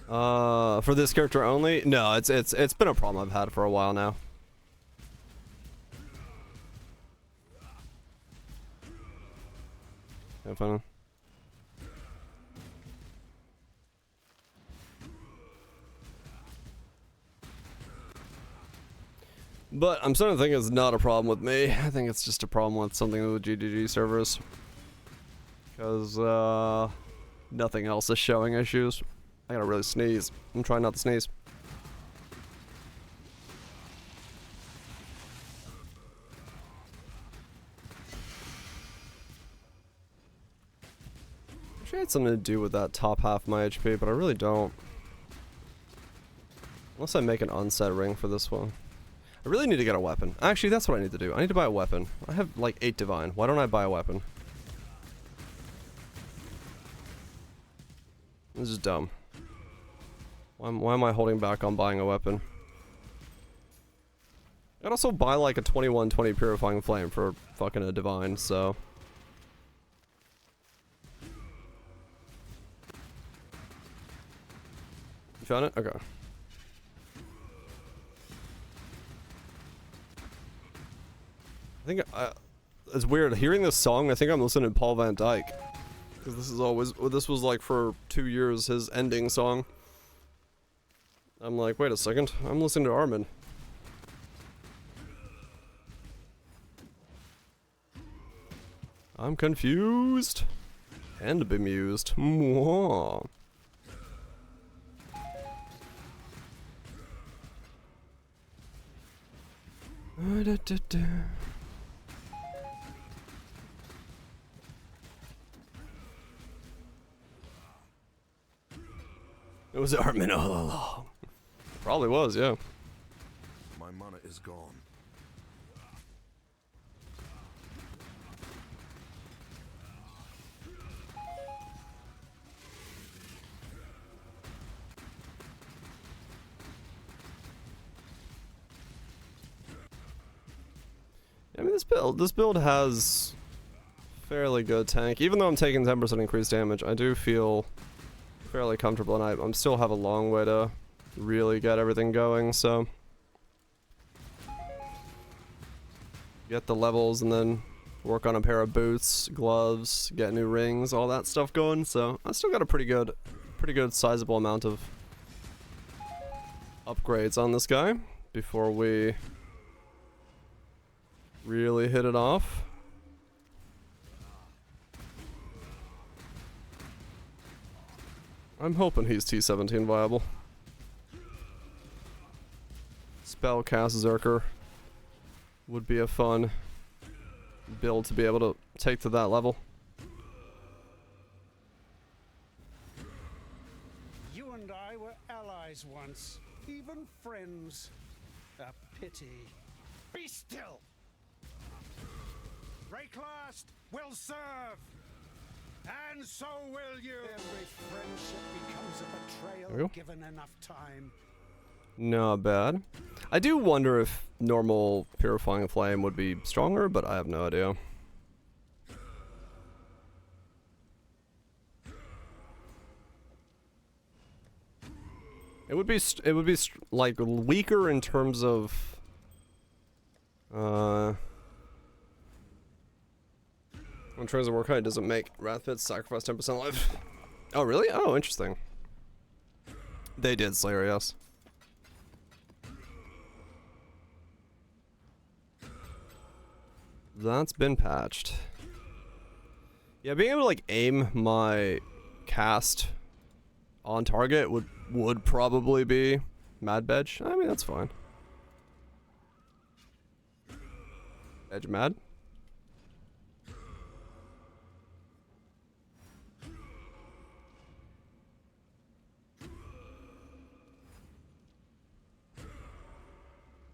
Oh. For this character only? No, it's been a problem I've had for a while now. Have fun. But I'm starting to think it's not a problem with me. I think it's just a problem with something with the GGG servers. Because, nothing else is showing issues. I gotta really sneeze. I'm trying not to sneeze. Wish I had something to do with that top half of my HP, but I really don't. Unless I make an unset ring for this one. I really need to get a weapon. Actually, that's what I need to do. I need to buy a weapon. I have like 8 divine. Why don't I buy a weapon? This is dumb. Why am I holding back on buying a weapon? I'd also buy like a 2120 Purifying Flame for fucking a divine, so... You found it? Okay. I think it's weird hearing this song. I think I'm listening to Paul Van Dyke, because this was like for 2 years his ending song. I'm like, wait a second, I'm listening to Armin. I'm confused and bemused. Mwah. It was Armin all along. Probably was, yeah. My mana is gone. I mean, this build has fairly good tank. Even though I'm taking 10% increased damage, I do feel fairly comfortable, and I'm still have a long way to really get everything going, so get the levels and then work on a pair of boots, gloves, get new rings, all that stuff going. So I still got a pretty good sizable amount of upgrades on this guy before we really hit it off. I'm hoping he's T17 viable. Spellcast Zerker would be a fun build to be able to take to that level. You and I were allies once, even friends. A pity. Be still! Rayclast will serve! And so will you! Every friendship becomes a There we go. betrayal given enough time. Not bad. I do wonder if normal Purifying Flame would be stronger, but I have no idea. It would be like weaker in terms of in terms of what kind doesn't make Wrathpits sacrifice 10% life. Oh really? Oh, interesting. They did Slayer, yes. That's been patched. Yeah, being able to like aim my cast on target would probably be Mad Bedge. I mean, that's fine. Edge Mad?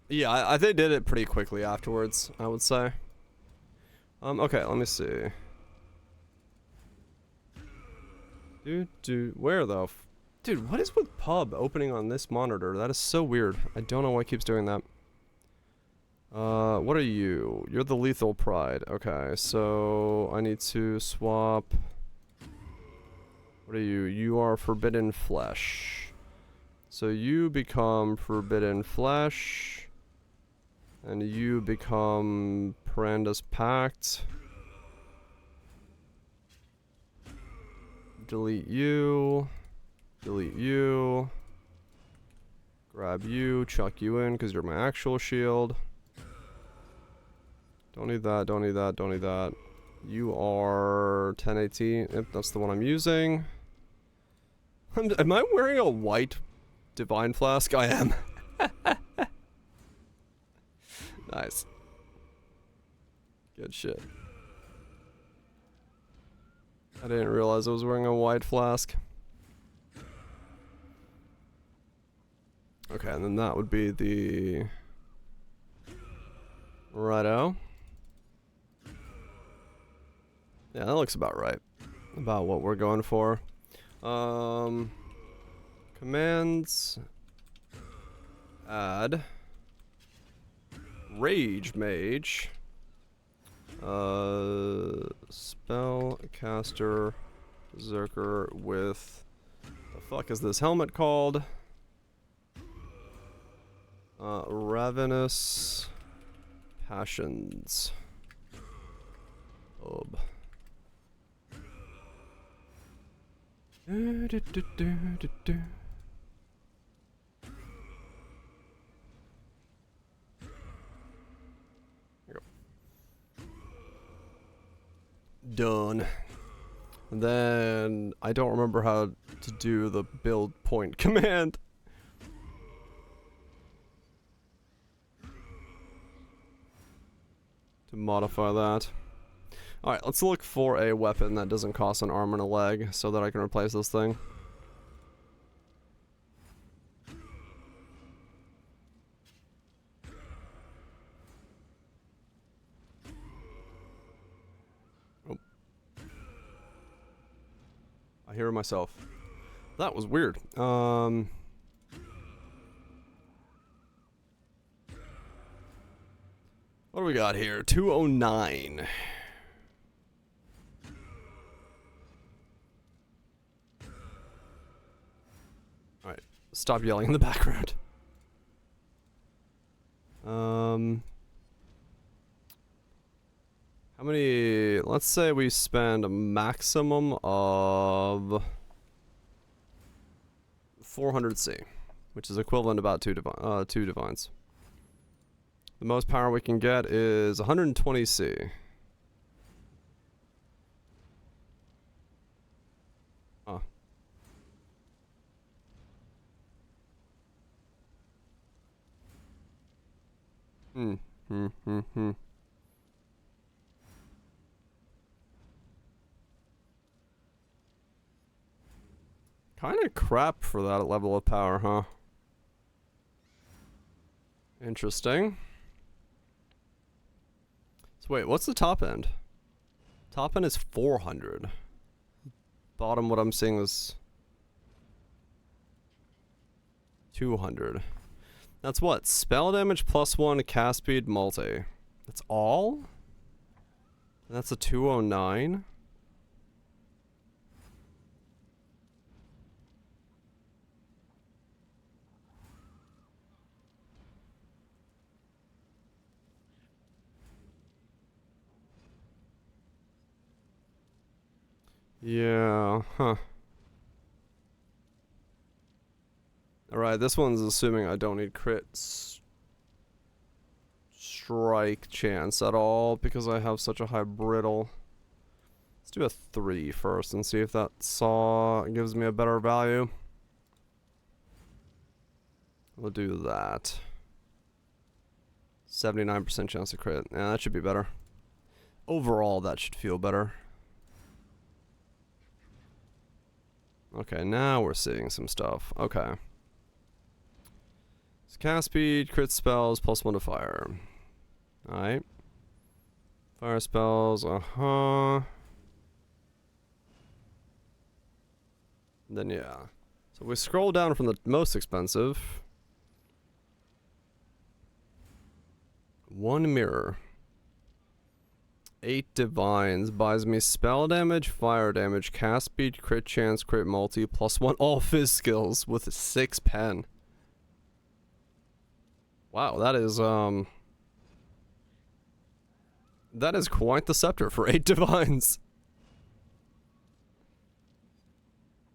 Yeah, I think they did it pretty quickly afterwards, I would say. Okay, let me see. Where though? Dude, what is with pub opening on this monitor? That is so weird. I don't know why it keeps doing that. What are you? You're the Lethal Pride. Okay, so I need to swap. What are you? You are Forbidden Flesh. So you become Forbidden Flesh. And you become Paranda's Pact. Delete you. Delete you. Grab you, chuck you in because you're my actual shield. Don't need that, don't need that, don't need that. You are 1018. Yep, that's the one I'm using. Am I wearing a white Divine Flask? I am. Nice. Good shit. I didn't realize I was wearing a white flask. Okay, and then that would be the righto. Yeah, that looks about right. About what we're going for. Commands. Add. Rage Mage. Spellcaster Berserker with the fuck is this helmet called? Ravenous Passions. Done. And then I don't remember how to do the build point command. To modify that. Alright, let's look for a weapon that doesn't cost an arm and a leg so that I can replace this thing. I hear myself. That was weird. What do we got here? 209. Alright, stop yelling in the background. How many, let's say we spend a maximum of 400C, which is equivalent to about two divines. The most power we can get is 120C. Huh. Kinda crap for that level of power, huh? Interesting. So wait, what's the top end? Top end is 400. Bottom, what I'm seeing is 200. That's what? Spell damage +1, cast speed, multi. That's all? That's a 209? Yeah, huh. Alright, this one's assuming I don't need crit strike chance at all because I have such a high brittle. Let's do a 3 first and see if that saw gives me a better value. We'll do that. 79% chance to crit. Yeah, that should be better. Overall, that should feel better. Okay, now we're seeing some stuff. Okay. So cast speed, crit spells, +1 to fire. Alright. Fire spells, Then yeah. So we scroll down from the most expensive. 1 mirror. 8 divines buys me spell damage, fire damage, cast speed, crit chance, crit multi, +1 all fizz skills with a 6 pen. Wow, that is quite the scepter for 8 divines.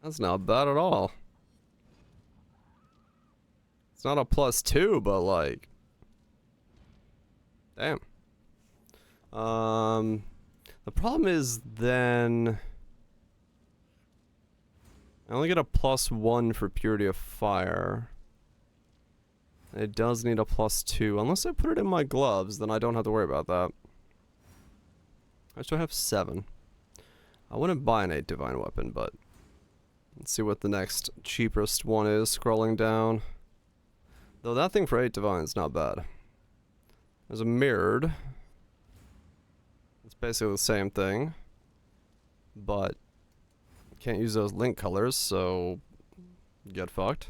That's not bad at all. It's not a +2, but like, damn. The problem is then I only get a +1 for purity of fire. It does need a +2. Unless I put it in my gloves, then I don't have to worry about that. I still have 7. I wouldn't buy an 8 divine weapon, but let's see what the next cheapest one is, scrolling down. Though that thing for 8 divine is not bad. There's a mirrored. It's basically the same thing, but can't use those link colors, so get fucked.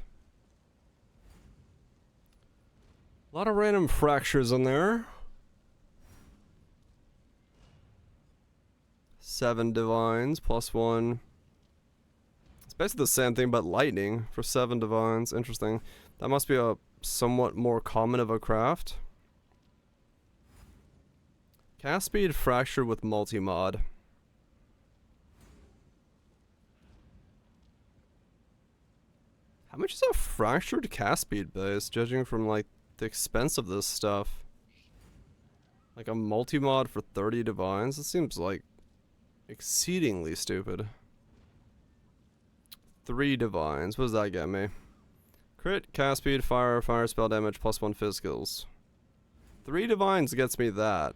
A lot of random fractures in there. 7 divines, +1. It's basically the same thing, but lightning for 7 divines. Interesting. That must be a somewhat more common of a craft. Cast speed fracture with multi-mod. How much is a fractured cast speed base, judging from like the expense of this stuff? Like a multi-mod for 30 divines? It seems like exceedingly stupid. 3 divines. What does that get me? Crit, cast speed, fire, fire spell damage, +1 fizz skills. 3 divines gets me that.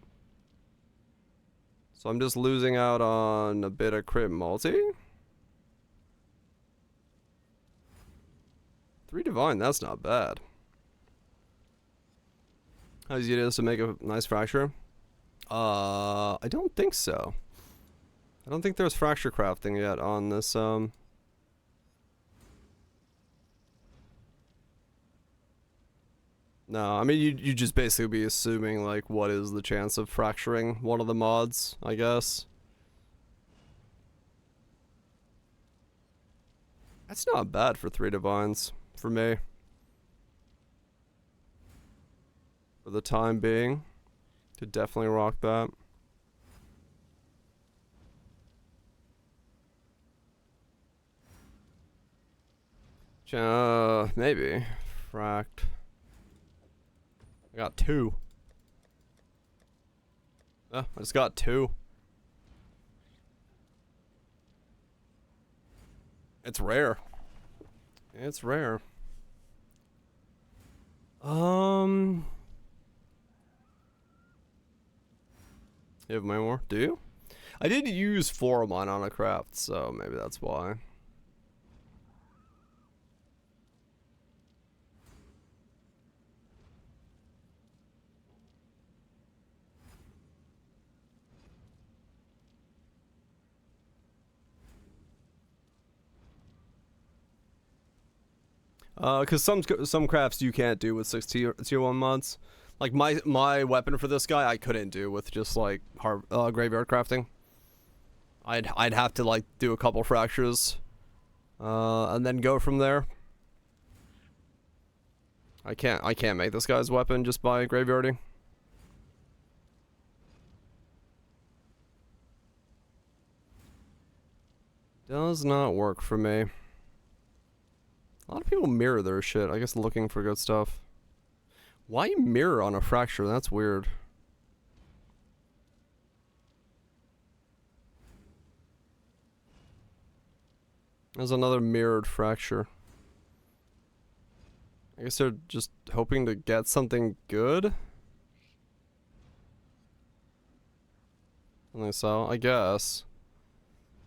So I'm just losing out on a bit of crit multi? 3 divine, that's not bad. How easy it is to make a nice fracture? I don't think so. I don't think there's fracture crafting yet on this, No, I mean, you just basically be assuming, like, what is the chance of fracturing one of the mods, I guess. That's not bad for 3 divines, for me. For the time being. Could definitely rock that. Maybe. Fracked. I got 2. I just got 2. It's rare. It's rare. You have many more? Do you? I did use 4 of mine on a craft, so maybe that's why. Cause some crafts you can't do with 6 tier 1 mods. Like my weapon for this guy I couldn't do with just like graveyard crafting. I'd have to like do a couple fractures, and then go from there. I can't make this guy's weapon just by graveyarding. Does not work for me. A lot of people mirror their shit, I guess looking for good stuff. Why mirror on a fracture? That's weird. There's another mirrored fracture. I guess they're just hoping to get something good? I think so, I guess.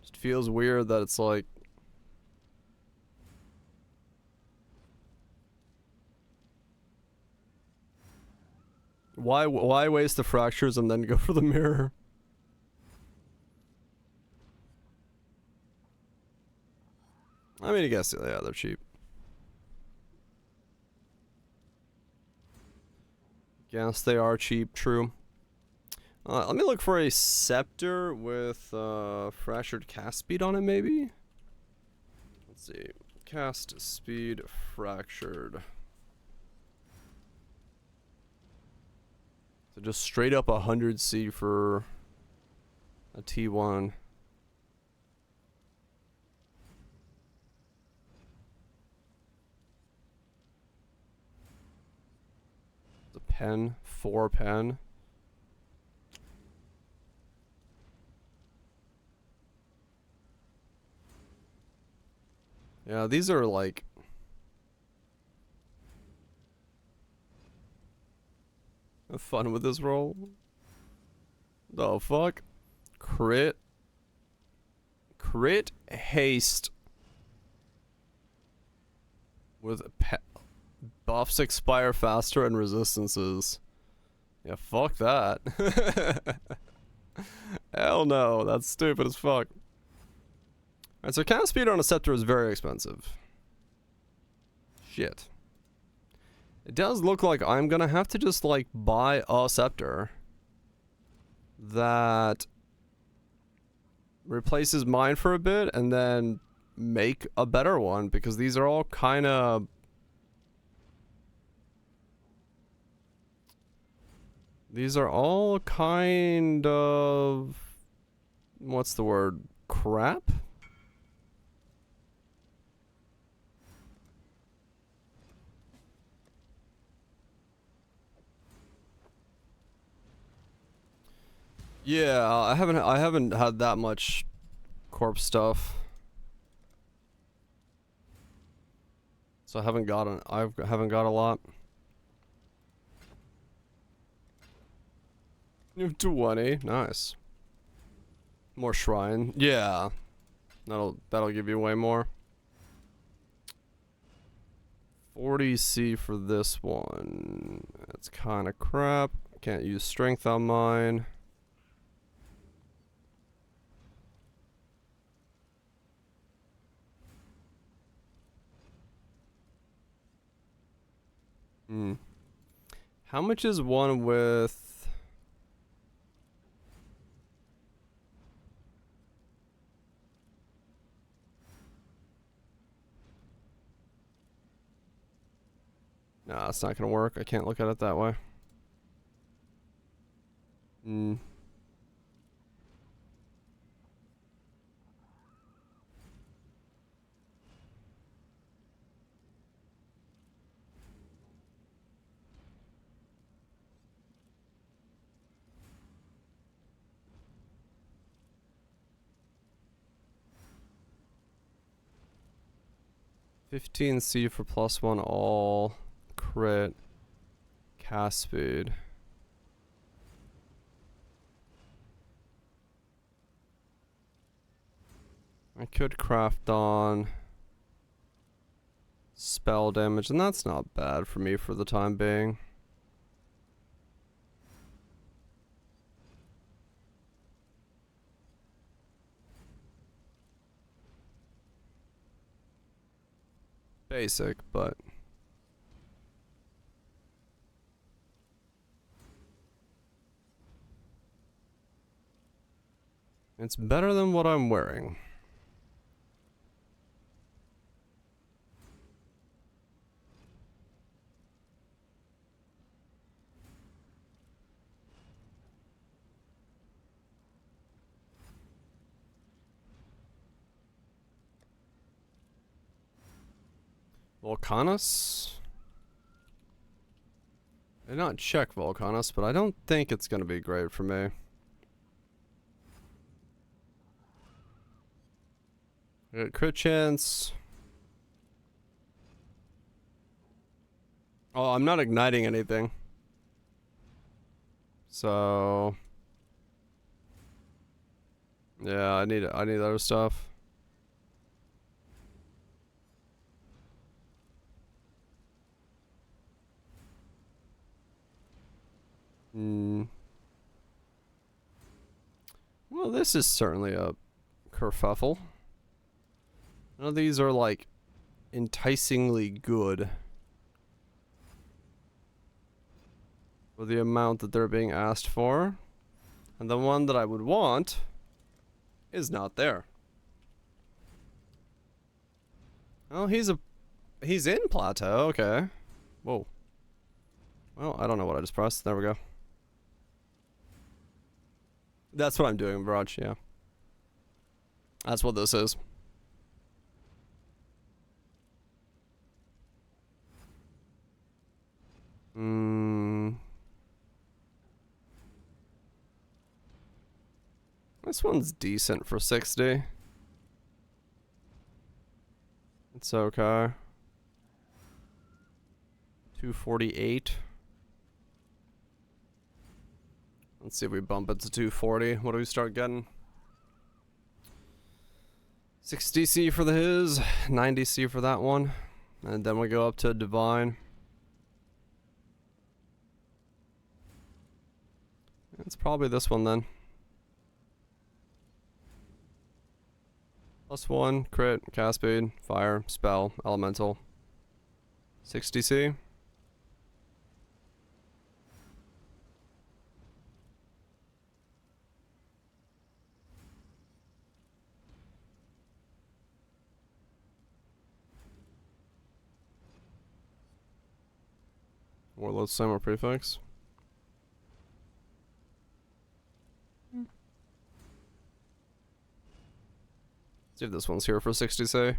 Just feels weird that it's like... Why waste the fractures and then go for the mirror? I mean, I guess, yeah, they're cheap. Yes, they are cheap, true. Let me look for a scepter with fractured cast speed on it, maybe? Let's see. Cast speed fractured. So just straight up 100C for a T1. The pen, 4 pen. Yeah, these are like... Have fun with this roll. The fuck? Crit haste with buffs expire faster and resistances. Yeah, fuck that. Hell no, that's stupid as fuck. Alright, so cast speed on a scepter is very expensive. Shit. It does look like I'm gonna have to just like buy a scepter that replaces mine for a bit and then make a better one, because these are all kind of... These are all kind of... What's the word? Crap? Yeah, I haven't had that much corpse stuff. So I haven't got a lot. You have 20, nice. More shrine. Yeah. That'll give you way more. 40C for this one. That's kind of crap. Can't use strength on mine. How much is one with... Nah, it's not gonna work. I can't look at it that way. 15C for +1 all. Crit. Cast speed. I could craft on spell damage, and that's not bad for me for the time being. basic, but it's better than what I'm wearing. Volcanus? I did not check Volcanus, but I don't think it's gonna be great for me. I got crit chance. Oh, I'm not igniting anything. So yeah, I need other stuff. Well, this is certainly a kerfuffle. None of these are like enticingly good for the amount that they're being asked for. And the one that I would want is not there. Oh, he's in plateau, okay. Whoa. Well, I don't know what I just pressed. There we go. That's what I'm doing, Barrage, yeah. That's what this is. This one's decent for 60. It's okay. 248. Let's see if we bump it to 240. What do we start getting? 60C for the his, 90C for that one. And then we go up to Divine. It's probably this one then. +1, crit, cast speed, fire, spell, elemental. 60C. Warlord Summer Prefix. See if this one's here for 60C.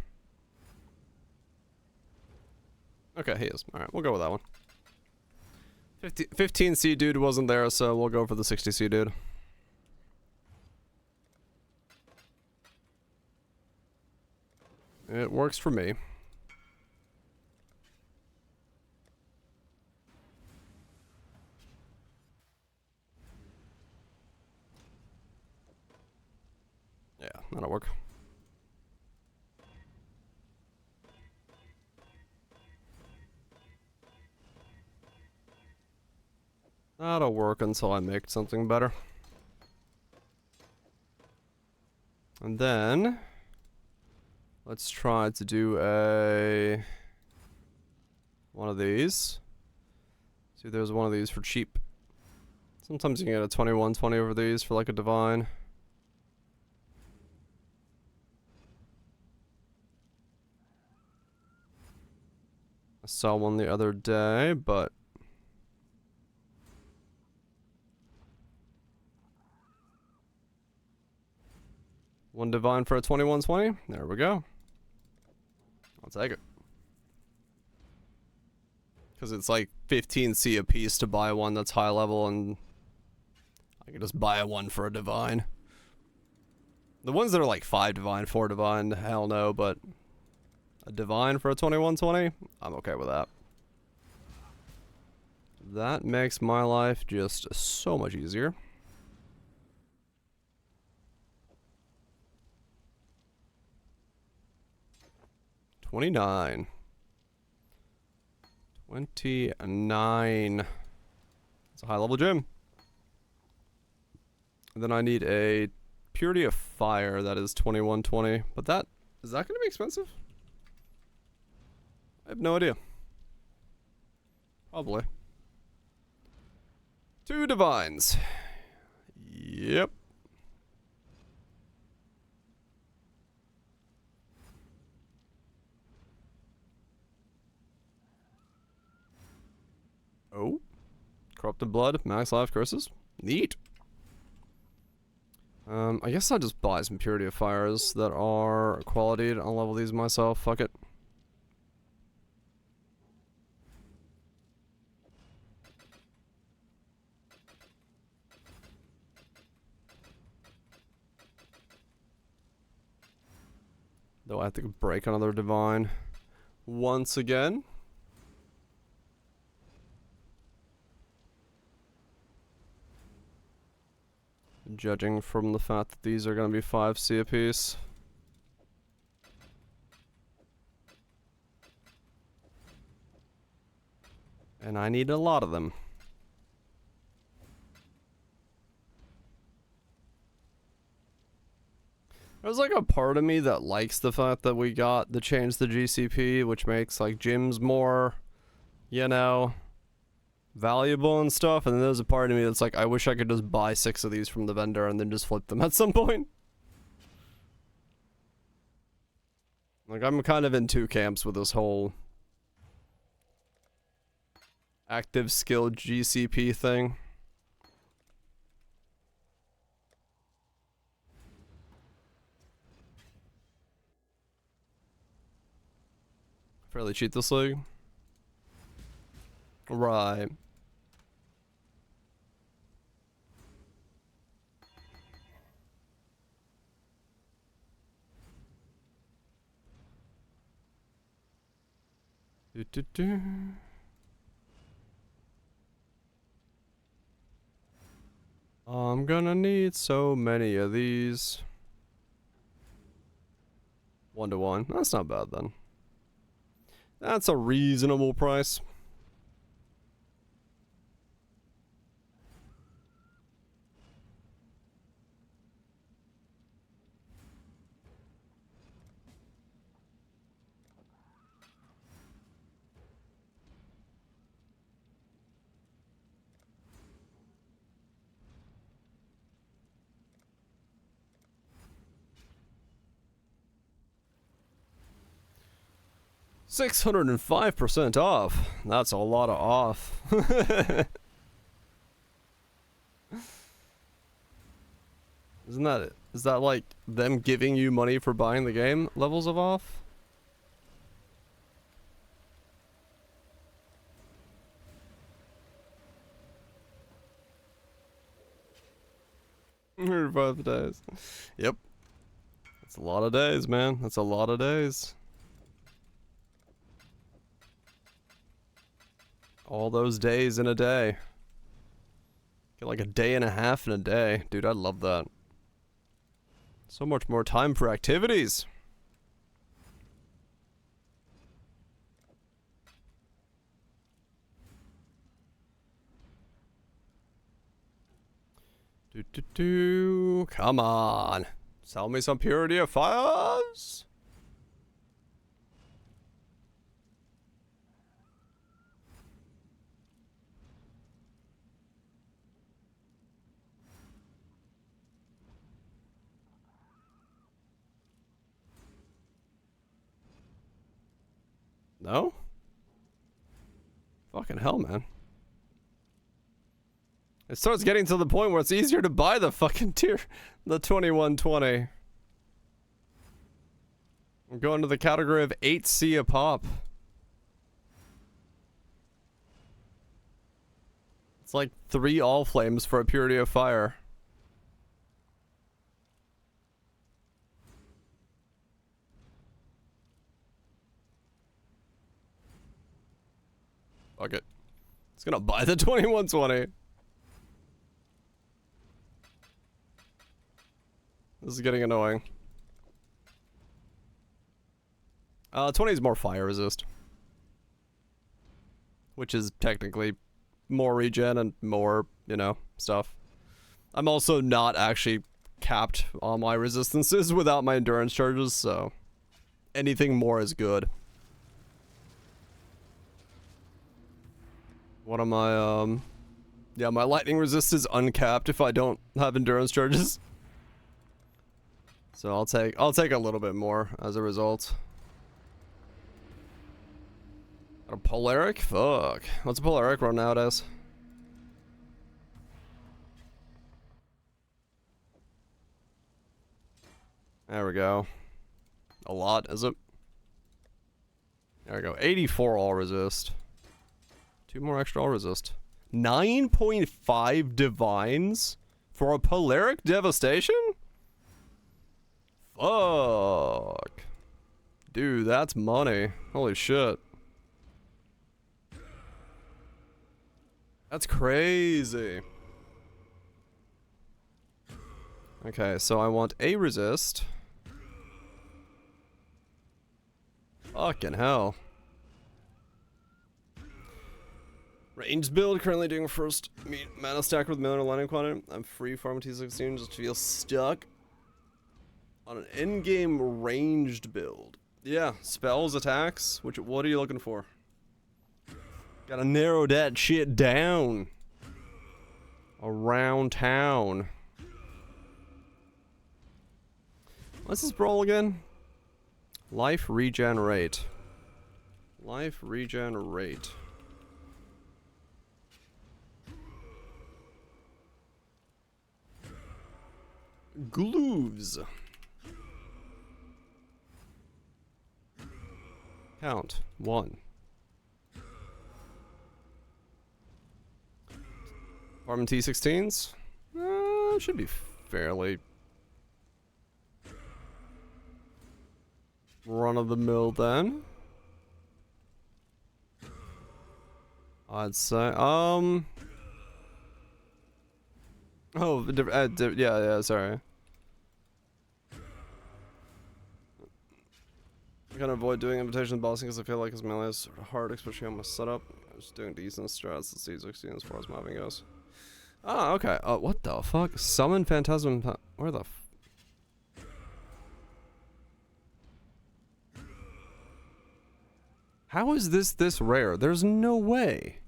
Okay, he is. Alright, we'll go with that one. 15C dude wasn't there, so we'll go for the 60C dude. It works for me. Yeah, that'll work. That'll work until I make something better. And then let's try to do one of these. See if there's one of these for cheap. Sometimes you can get a 2120 over these for like a divine. I saw one the other day, but one divine for a 2120. There we go. I'll take it. Because it's like 15C a piece to buy one that's high level, and I can just buy one for a divine. The ones that are like 5 divine, 4 divine, hell no, but a divine for a 2120, I'm okay with that. That makes my life just so much easier. $29. $29. It's a high level gym. And then I need a Purity of Fire that is 2120. But is that going to be expensive? I have no idea. Probably. 2 divines. Yep. Oh. Corrupted blood, max life curses. Neat. I guess I'll just buy some purity of fires that are quality. I'll level these myself. Fuck it. Though I have to break another divine once again. Judging from the fact that these are going to be 5C apiece. And I need a lot of them. There's like a part of me that likes the fact that we got the change the GCP, which makes like gyms more, you know, valuable and stuff. And then there's a part of me that's like, I wish I could just buy 6 of these from the vendor and then just flip them at some point. Like, I'm kind of in 2 camps with this whole active skill GCP thing. Fairly cheat this league. Right. Do. I'm gonna need so many of these. 1-to-1. That's not bad then. That's a reasonable price. $605% off. That's a lot of off. Isn't that it? Is that like them giving you money for buying the game levels of off? $105 days. Yep. That's a lot of days, man. That's a lot of days. All those days in a day. Get like a day and a half in a day. Dude, I love that. So much more time for activities. Come on. Sell me some purity of fires. No? Fucking hell, man. It starts getting to the point where it's easier to buy the fucking tier, the 2120. I'm going to the category of 8C a pop. It's like 3 all flames for a purity of fire. Fuck it. It's gonna buy the 2120. This is getting annoying. 20 is more fire resist. Which is technically more regen and more, you know, stuff. I'm also not actually capped on my resistances without my endurance charges, so anything more is good. What am I, yeah, my lightning resist is uncapped if I don't have endurance charges. So I'll take a little bit more as a result. Got a polaric? Fuck. What's a polaric run nowadays? There we go. A lot, is it? There we go. 84 all resist. 2 more extra all resist. 9.5 divines for a polaric devastation? Fuck. Dude, that's money. Holy shit. That's crazy. Okay, so I want a resist. Fucking hell. Ranged build, currently doing first mana stack with Miller Lightning Quantity. I'm free farm T16, just feel stuck on an in-game ranged build. Yeah, spells, attacks. What are you looking for? Gotta narrow that shit down. Around town. What's this brawl again? Life regenerate. Life regenerate. Glooves. Count. 1. Farming T16s? Should be fairly run of the mill then. I'd say, oh, yeah, sorry. I kind of avoid doing invitation bossing because I feel like his melee is sort of hard, especially on my setup. I'm just doing decent strats at C16 as far as mapping goes. Ah, okay. What the fuck? Summon Phantasm. Where the How is this rare? There's no way.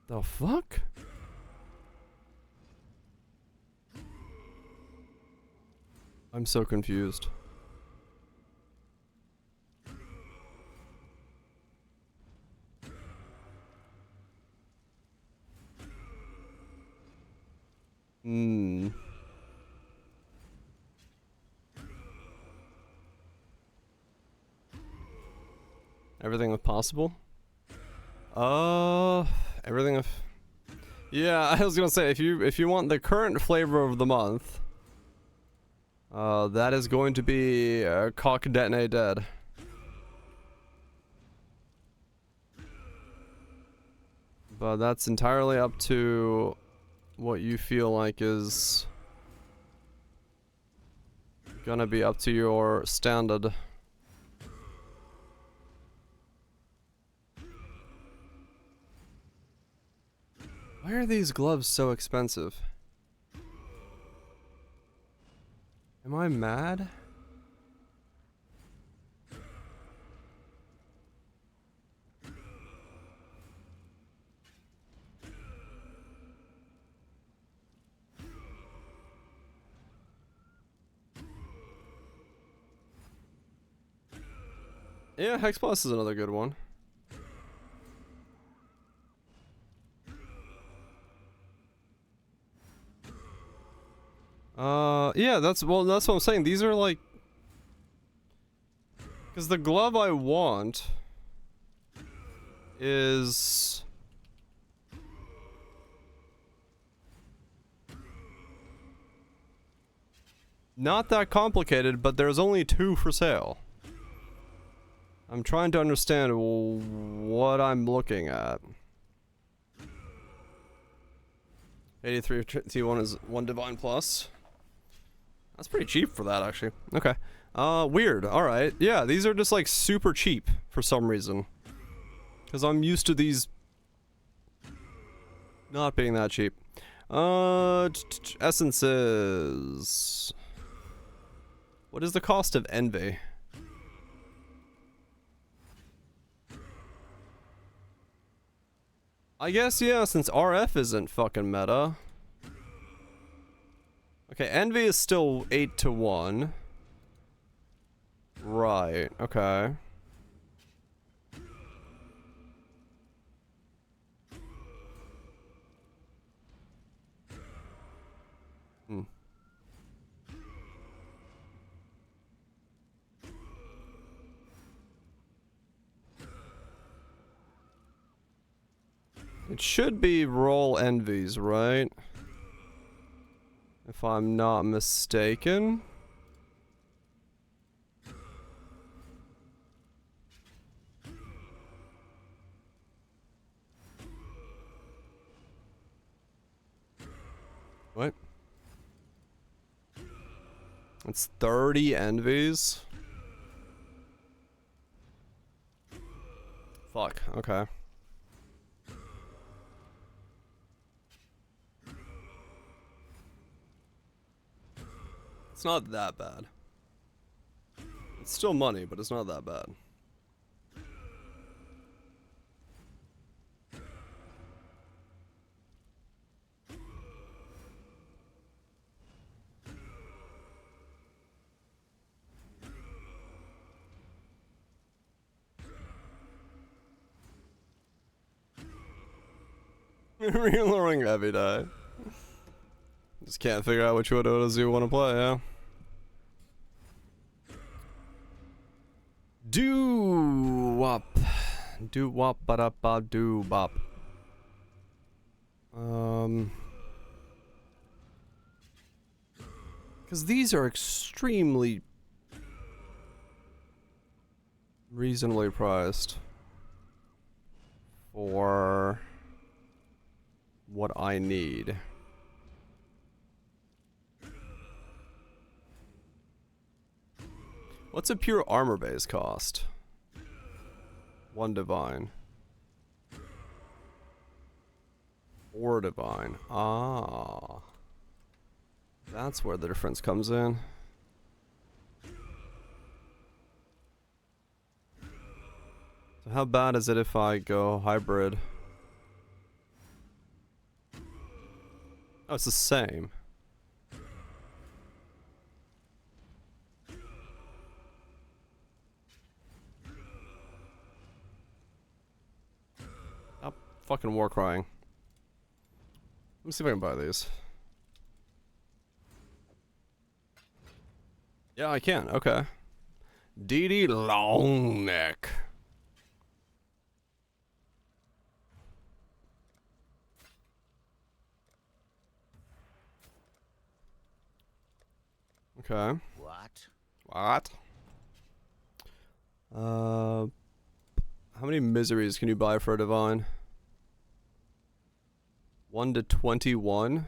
The fuck? I'm so confused. Everything if possible? Everything if... Yeah, I was gonna say, if you want the current flavor of the month, that is going to be Cock Detonate Dead. But that's entirely up to what you feel like is gonna be up to your standard. Why are these gloves so expensive? Am I mad? Yeah, Hex Plus is another good one. Yeah, that's what I'm saying. These are like, because the glove I want is not that complicated, but there's only 2 for sale. I'm trying to understand what I'm looking at. 83 T1 is 1 Divine Plus. That's pretty cheap for that, actually. Okay. Weird. Alright. Yeah, these are just like super cheap for some reason. Because I'm used to these not being that cheap. Essences. What is the cost of Envy? I guess, yeah, since RF isn't fucking meta. Okay, Envy is still 8 to 1. Right, okay. Hmm. It should be roll envies, right? If I'm not mistaken. What? It's 30 envies. Fuck, okay. It's not that bad. It's still money, but it's not that bad. Reloading every day. Just can't figure out which Odotas you want to play, yeah? Do-wop. Do-wop ba ba do-bop. Because these are extremely reasonably priced for what I need. What's a pure armor base cost? 1 divine. 4 divine. Ah. That's where the difference comes in. So how bad is it if I go hybrid? Oh, it's the same. Stop fucking war crying. Let me see if I can buy these. Yeah, I can. Okay. DD Longneck. Okay. What? What? How many miseries can you buy for a divine? 1 to 21.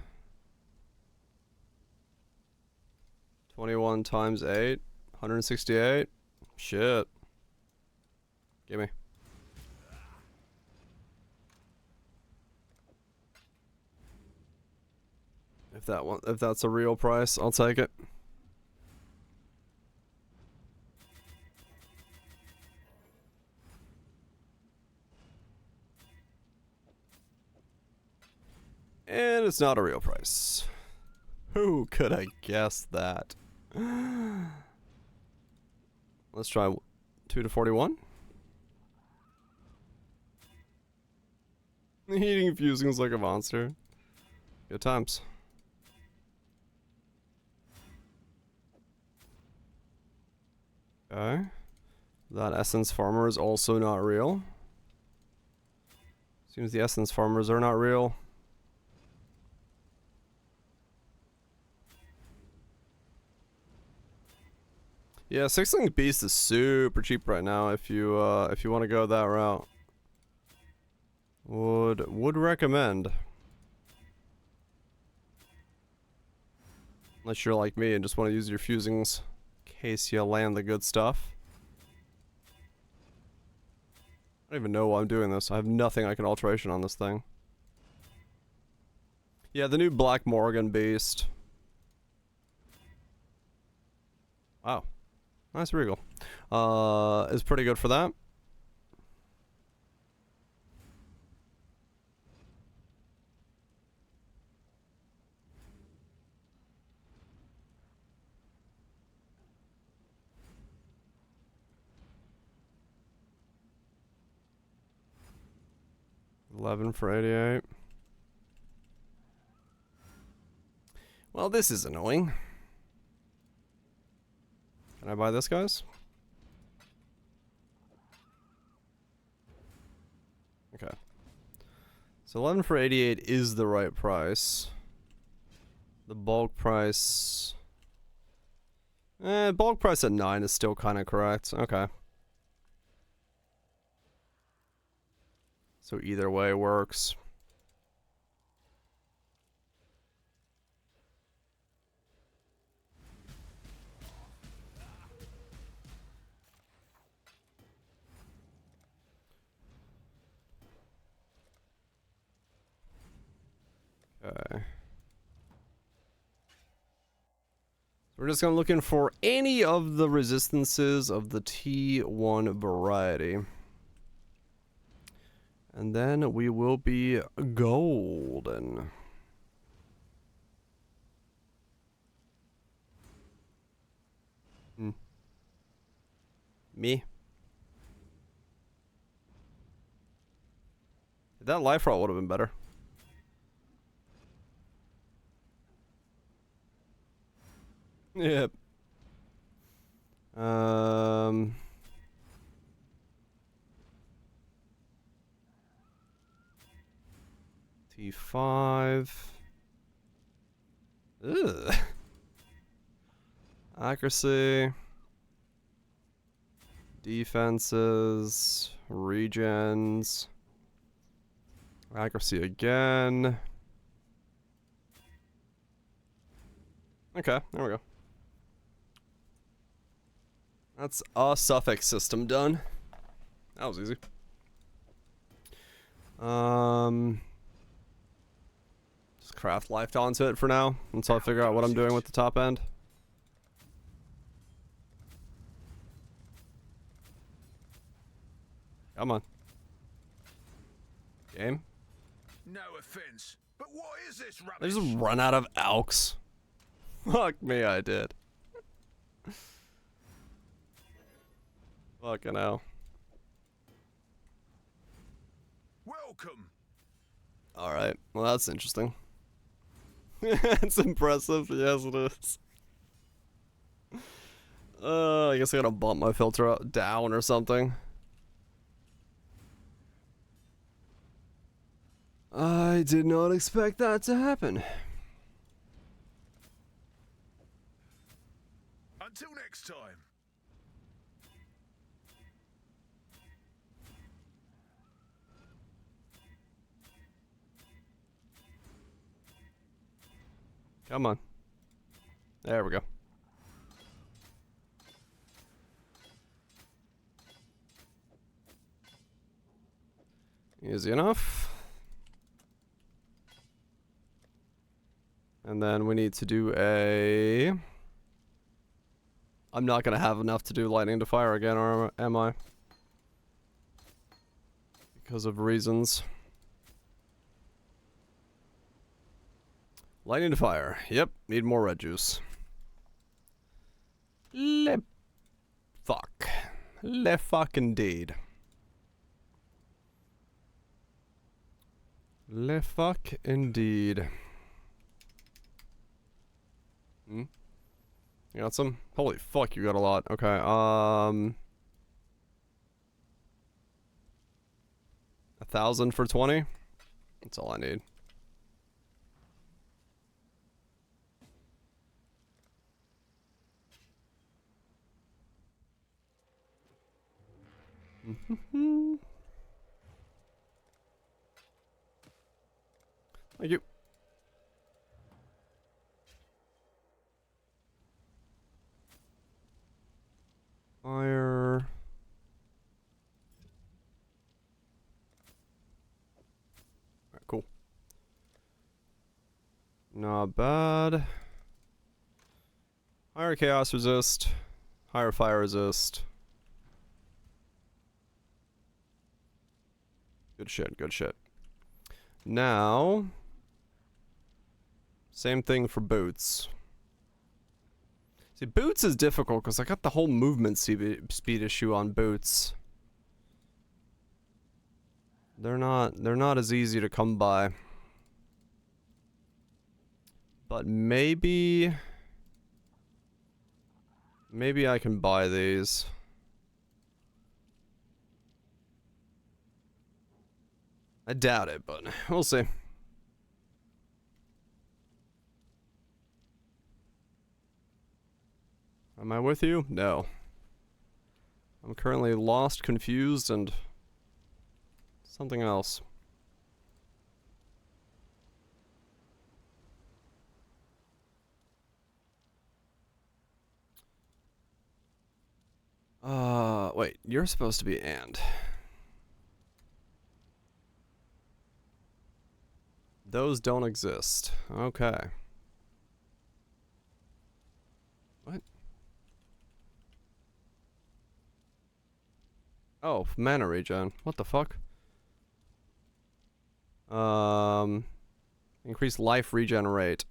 21 times 8. 168. Shit. Gimme. If that's a real price, I'll take it. And it's not a real price. Who could have guessed that? Let's try 2 to 41. Eating fusings like a monster. Good times. Okay. That essence farmer is also not real. Seems the essence farmers are not real. Yeah, 6-link beast is super cheap right now if you want to go that route. Would recommend. Unless you're like me and just want to use your fusings in case you land the good stuff. I don't even know why I'm doing this. I have nothing I can alteration on this thing. Yeah, the new Black Morgan beast. Wow. Nice regal. Is pretty good for that. 11 for 88. Well, this is annoying. Can I buy this, guys? Okay. So 11 for 88 is the right price. The bulk price... bulk price at 9 is still kind of correct. Okay. So either way works. Okay. We're just gonna looking for any of the resistances of the T1 variety. And then we will be golden. Me? That life roll would have been better. Yep. T5. Ugh. Accuracy. Defenses. Regens. Accuracy again. Okay, there we go. That's a suffix system done. That was easy. Just craft life onto it for now until I figure out what I'm doing with the top end. Come on. Game. No offense, but what is this I rubbish? just run out of alks. Fuck me, I did. Fucking hell. Welcome. Alright, well that's interesting. It's impressive, yes it is. I guess I gotta bump my filter down or something. I did not expect that to happen. Until next time. Come on. There we go. Easy enough. And then we need to do a... I'm not going to have enough to do lightning to fire again, or am I? Because of reasons. Lightning to fire. Yep, need more red juice. Fuck. Fuck indeed. Fuck indeed. Hmm? You got some? Holy fuck, you got a lot. Okay, 1,000 for 20? That's all I need. Thank you. Fire. Alright, cool. Not bad. Higher chaos resist. Higher fire resist. Good shit, good shit. Now, same thing for boots. See, boots is difficult because I got the whole movement speed issue on boots. They're not as easy to come by. But maybe I can buy these. I doubt it, but we'll see. Am I with you? No. I'm currently lost, confused, and something else. Wait, you're supposed to be and. Those don't exist. Okay. What? Oh, mana regen. What the fuck? Increase life regenerate.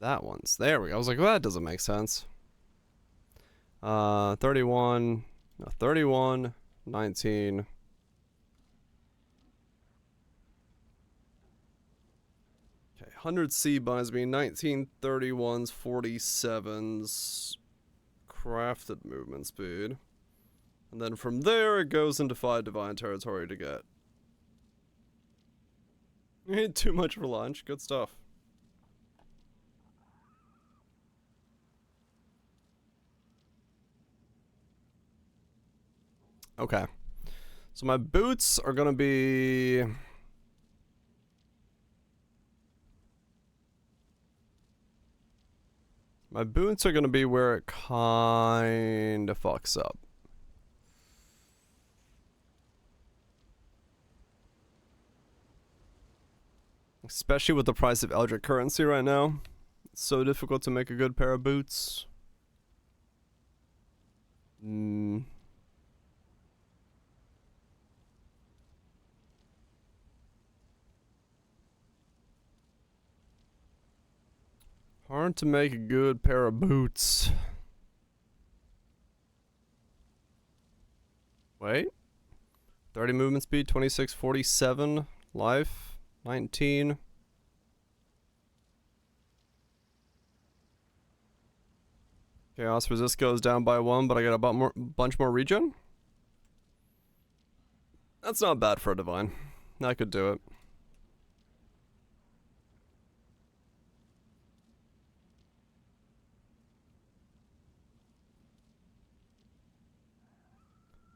That one's. There we go. I was like, well, that doesn't make sense. 31. No, 31. 19. Okay, 100 C buys me 1931s, 47s. Crafted movement speed. And then from there, it goes into 5 divine territory to get. You ate too much for lunch. Good stuff. Okay. So my boots are gonna be... My boots are gonna be where it kinda fucks up. Especially with the price of Eldritch currency right now. It's so difficult to make a good pair of boots. Hard to make a good pair of boots. Wait. 30 movement speed, 26, 47 life, 19. Chaos resist goes down by 1, but I get a bunch more regen. That's not bad for a divine. I could do it.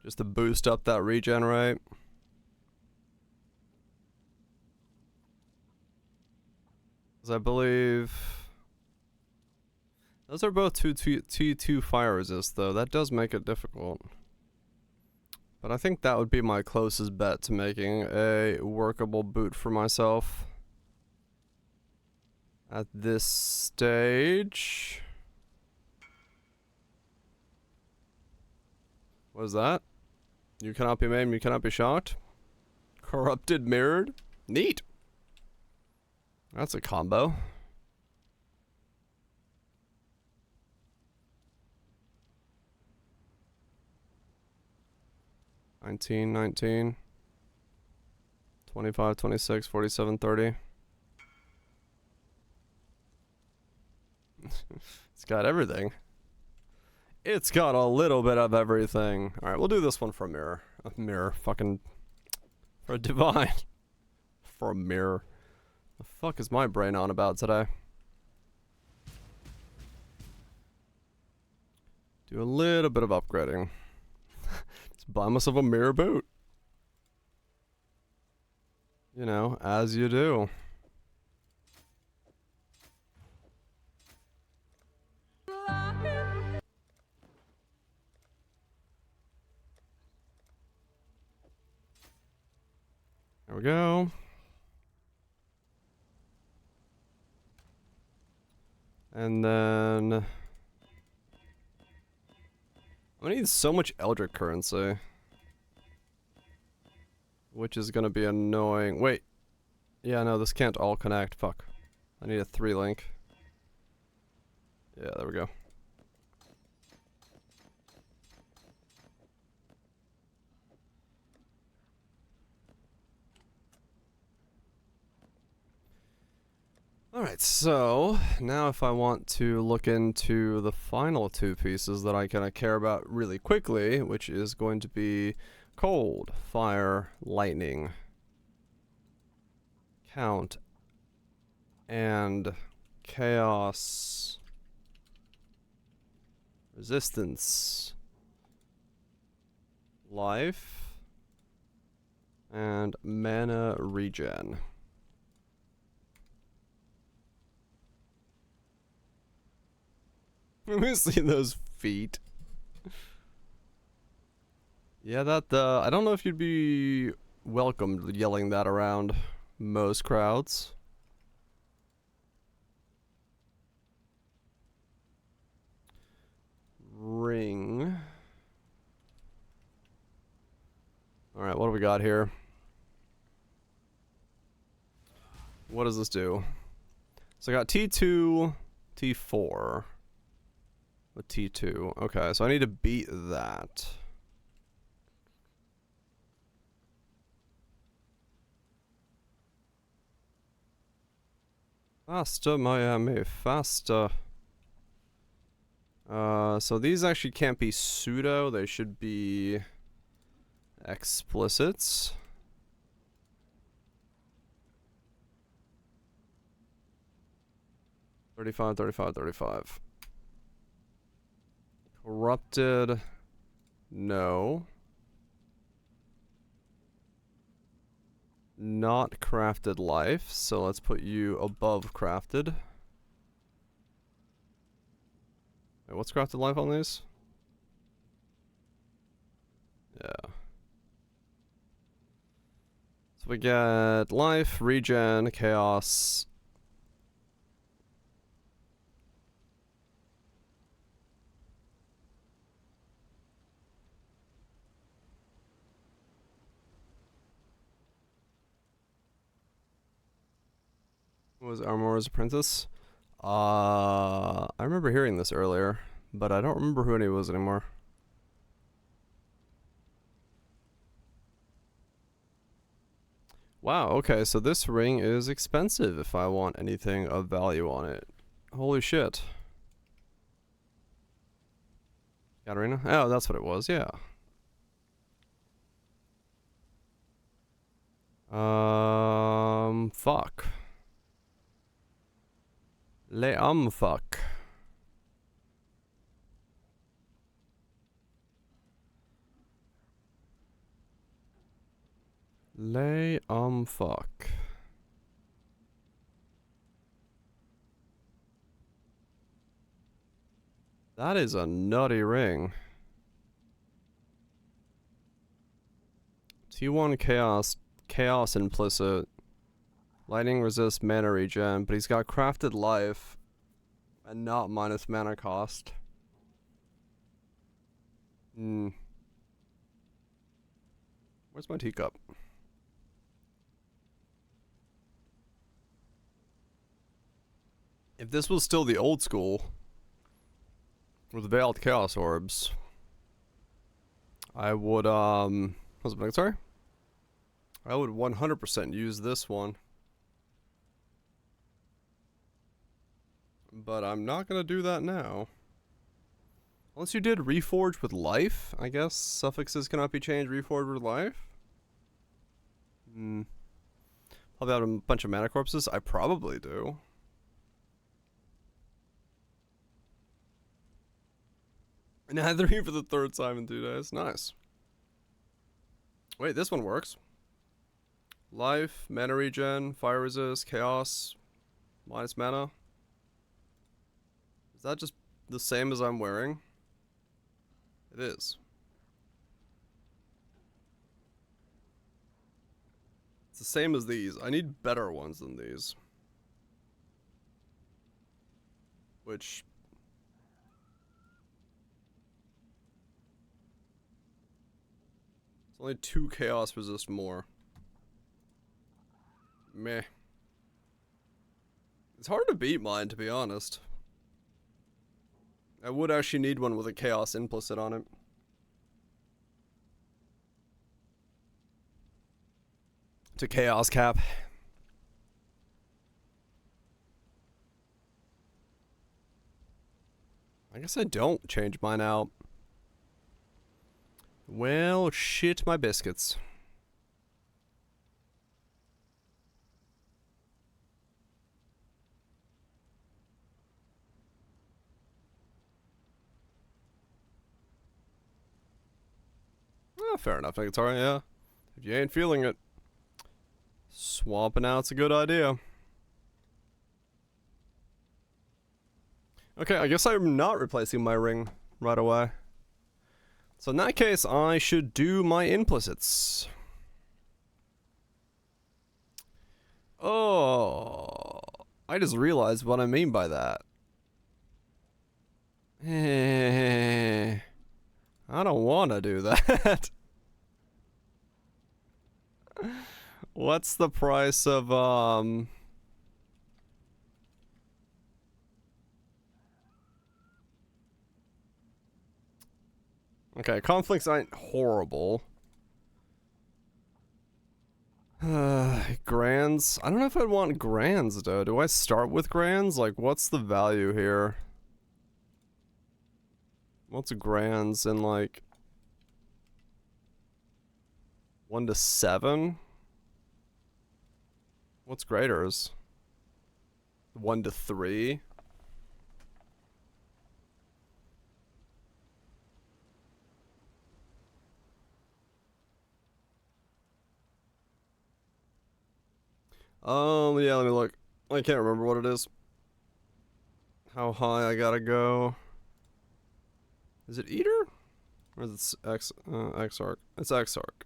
Just to boost up that regenerate. Because I believe... Those are both 2 fire resist, though. That does make it difficult. But I think that would be my closest bet to making a workable boot for myself. At this stage... What is that? You cannot be maimed, you cannot be shocked. Corrupted mirrored? Neat. That's a combo. $19, $19. 25, 26, 47, 30. It's got everything. It's got a little bit of everything. Alright, we'll do this one for a mirror. A mirror. Fucking... For a divine. For a mirror. The fuck is my brain on about today? Do a little bit of upgrading. Just buy myself a mirror boot. You know, as you do. There we go. And then... I'm gonna need so much Eldritch currency. Which is gonna be annoying. Wait. Yeah, no, this can't all connect. Fuck. I need a 3-link. Yeah, there we go. Alright, so now if I want to look into the final two pieces that I kind of care about really quickly, which is going to be cold, fire, lightning, count, and chaos, resistance, life, and mana regen. Let me see those feet. Yeah, that, I don't know if you'd be welcomed yelling that around most crowds. Ring. Alright, what do we got here? What does this do? So I got T2, T4. With T2. Okay, so I need to beat that. Faster, Miami, faster. So these actually can't be pseudo, they should be explicits. $35. Corrupted. No. Not crafted life, so let's put you above crafted. Wait, what's crafted life on these? Yeah. So we get life, regen, chaos. Was Armor's Apprentice? I remember hearing this earlier, but I don't remember who he was anymore. Wow, okay, so this ring is expensive if I want anything of value on it. Holy shit. Katarina? Oh, that's what it was, yeah. Fuck. Fuck. Fuck. That is a nutty ring. T1 chaos implicit. Lightning resist mana regen, but he's got crafted life and not minus mana cost. Hmm. Where's my teacup? If this was still the old school with veiled chaos orbs, I would what's it, sorry? I would 100% use this one. But I'm not gonna do that now. Unless you did Reforge with life, I guess. Suffixes cannot be changed, Reforge with life. Probably have a bunch of mana corpses. I probably do. And I had 3 for the 3rd time in 2 days. Nice. Wait, this one works. Life, mana regen, fire resist, chaos, minus mana. Is that just the same as I'm wearing? It is. It's the same as these. I need better ones than these. Which... it's only 2 chaos resist more. Meh. It's hard to beat mine, to be honest. I would actually need one with a chaos implicit on it. To chaos cap. I guess I don't change mine out. Well, shit my biscuits. Oh, fair enough. I think it's alright, yeah. If you ain't feeling it, swapping out's a good idea. Okay, I guess I'm not replacing my ring right away. So in that case, I should do my implicits. Oh, I just realized what I mean by that. I don't want to do that. What's the price of, Okay, conflicts aren't horrible. Grands? I don't know if I'd want grands, though. Do I start with grands? Like, what's the value here? What's grands in, like... 1 to 7? What's graders? 1 to 3? Yeah, let me look. I can't remember what it is. How high I gotta go. Is it Eater? Or is it Exarch? It's Exarch.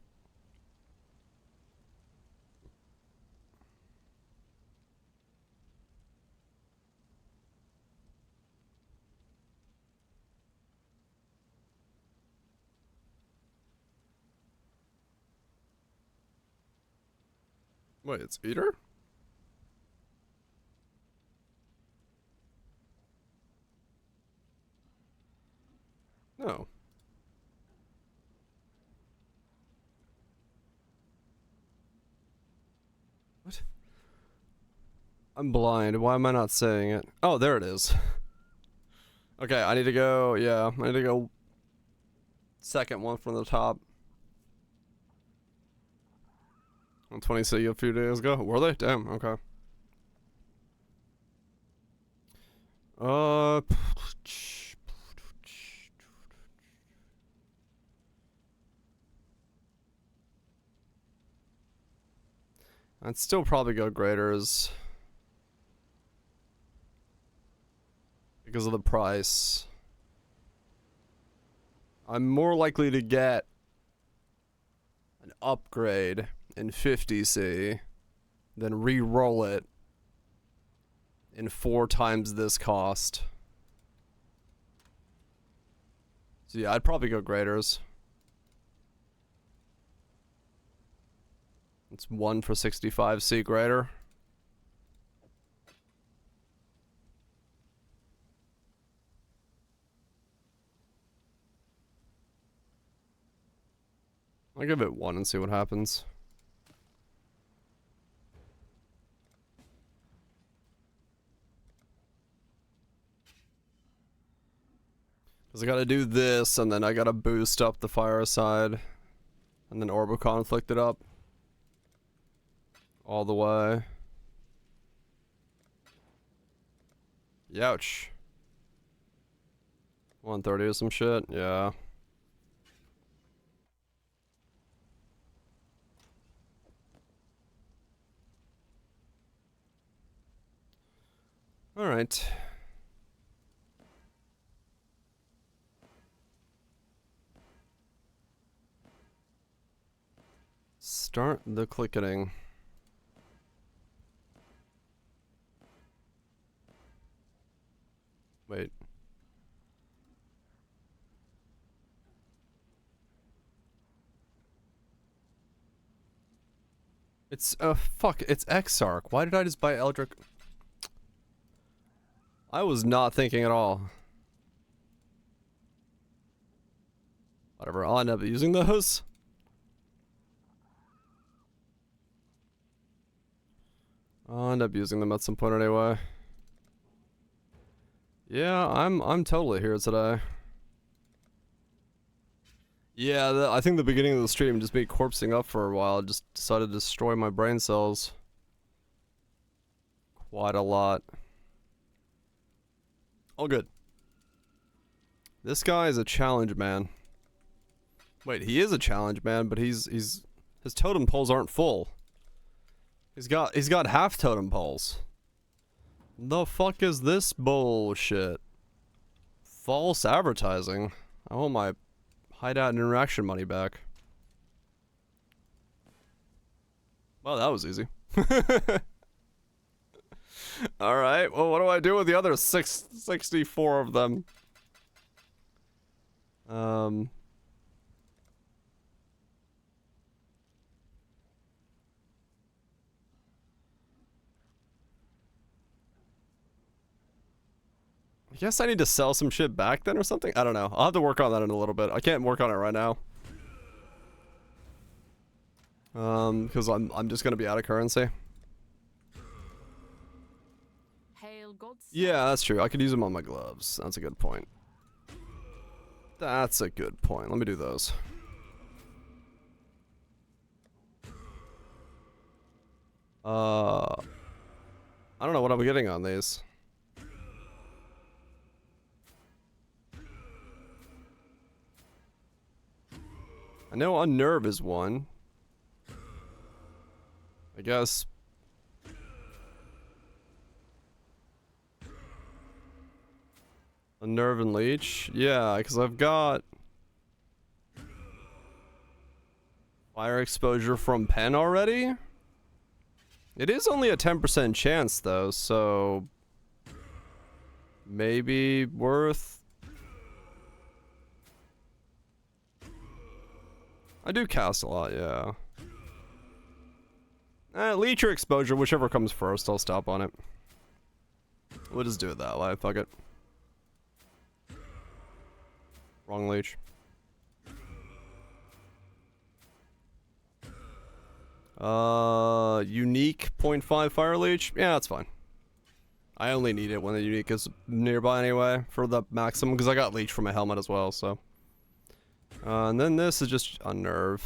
Wait, it's Eater? No. What? I'm blind. Why am I not saying it? Oh, there it is. Okay, I need to go, yeah, I need to go second one from the top. On 20C a few days ago. Were they? Damn, okay. I'd still probably go graders. Because of the price. I'm more likely to get an upgrade in 50C than re-roll it in 4 times this cost. So yeah, I'd probably go graders. It's 1 for 65C grader. I'll give it 1 and see what happens. Because I gotta do this, and then I gotta boost up the fireside. And then Orbital Conflict it up. All the way. Youch. 130 or some shit, yeah. Alright. Start the clicketing. Wait. It's, fuck, it's Exarch. Why did I just buy Eldritch? I was not thinking at all. Whatever, I'll end up using those. I'll end up using them at some point anyway. Yeah, I'm totally here today. Yeah, I think the beginning of the stream, just me corpsing up for a while, just decided to destroy my brain cells. Quite a lot. All good. This guy is a challenge man. Wait, he is a challenge man, but he's his totem poles aren't full. He's got half totem poles. The fuck is this bullshit? False advertising. I want my hideout and interaction money back. Well, that was easy. Alright, well, what do I do with the other 64 of them? I guess I need to sell some shit back then or something? I don't know. I'll have to work on that in a little bit. I can't work on it right now. Because I'm just gonna be out of currency. Hail God's Yeah, that's true. I could use them on my gloves. That's a good point. That's a good point. Let me do those. I don't know what I'm getting on these. I know Unnerve is one. I guess. Unnerve and Leech? Yeah, because I've got fire exposure from Pen already? It is only a 10% chance though, so maybe worth. I do cast a lot, yeah. Leech or exposure, whichever comes first, I'll stop on it. We'll just do it that way, fuck it. Wrong leech. Unique 0.5 fire leech? Yeah, that's fine. I only need it when the unique is nearby anyway, for the maximum, because I got leech from my helmet as well, so. And then this is just Unnerve.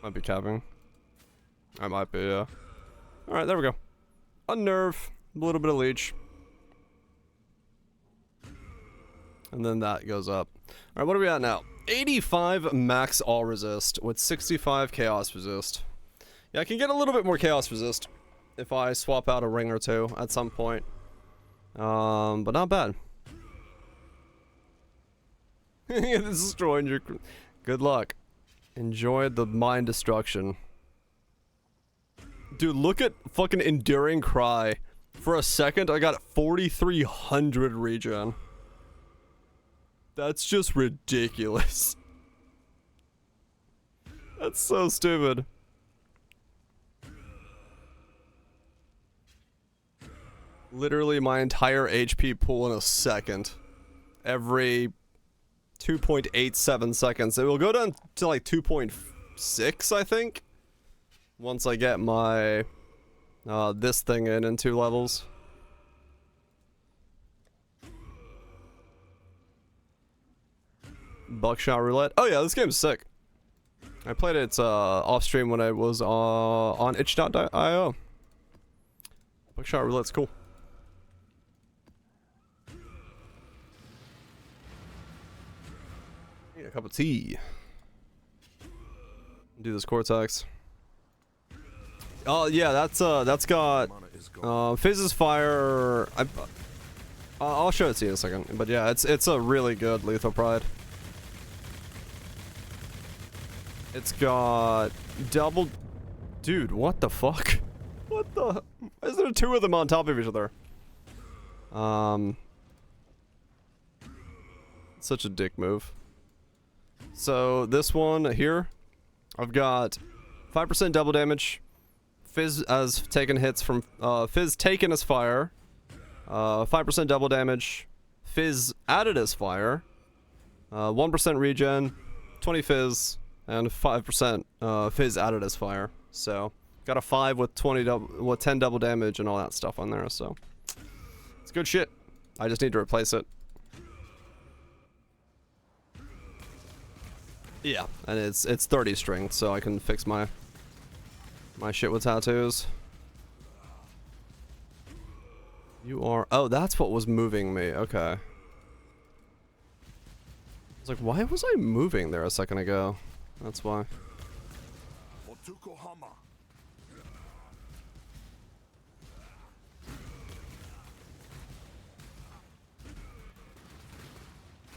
Might be capping. I might be, yeah. Alright, there we go. Unnerve, a little bit of leech. And then that goes up. Alright, what are we at now? 85 max all resist with 65 chaos resist. Yeah, I can get a little bit more chaos resist if I swap out a ring or two at some point. But not bad. Destroying your... Good luck. Enjoy the mind destruction. Dude, look at fucking Enduring Cry. For a second, I got 4,300 regen. That's just ridiculous. That's so stupid. Literally my entire HP pool in a second. Every 2.87 seconds. It will go down to like 2.6, I think. Once I get my this thing in 2 levels. Buckshot Roulette. Oh yeah, this game's sick. I played it off stream when I was on itch.io. Buckshot Roulette's cool. Need a cup of tea. Do this Cortex. Oh yeah, that's got Fizz's Fire. I'll show it to you in a second. But yeah, it's a really good Lethal Pride. It's got double... Dude, what the fuck? What the... Why is there 2 of them on top of each other? Such a dick move. So, this one here, I've got 5% double damage. Fizz as taken hits from... Fizz taken as fire. 5% double damage. Fizz added as fire. 1% regen. 20 Fizz. And 5% Fizz added as fire. So got a 5 with 10 double damage and all that stuff on there. So it's good shit. I just need to replace it. Yeah, and it's 30 strength, so I can fix my shit with tattoos. You are... Oh, that's what was moving me. Okay. I was like, why was I moving there a second ago? That's why.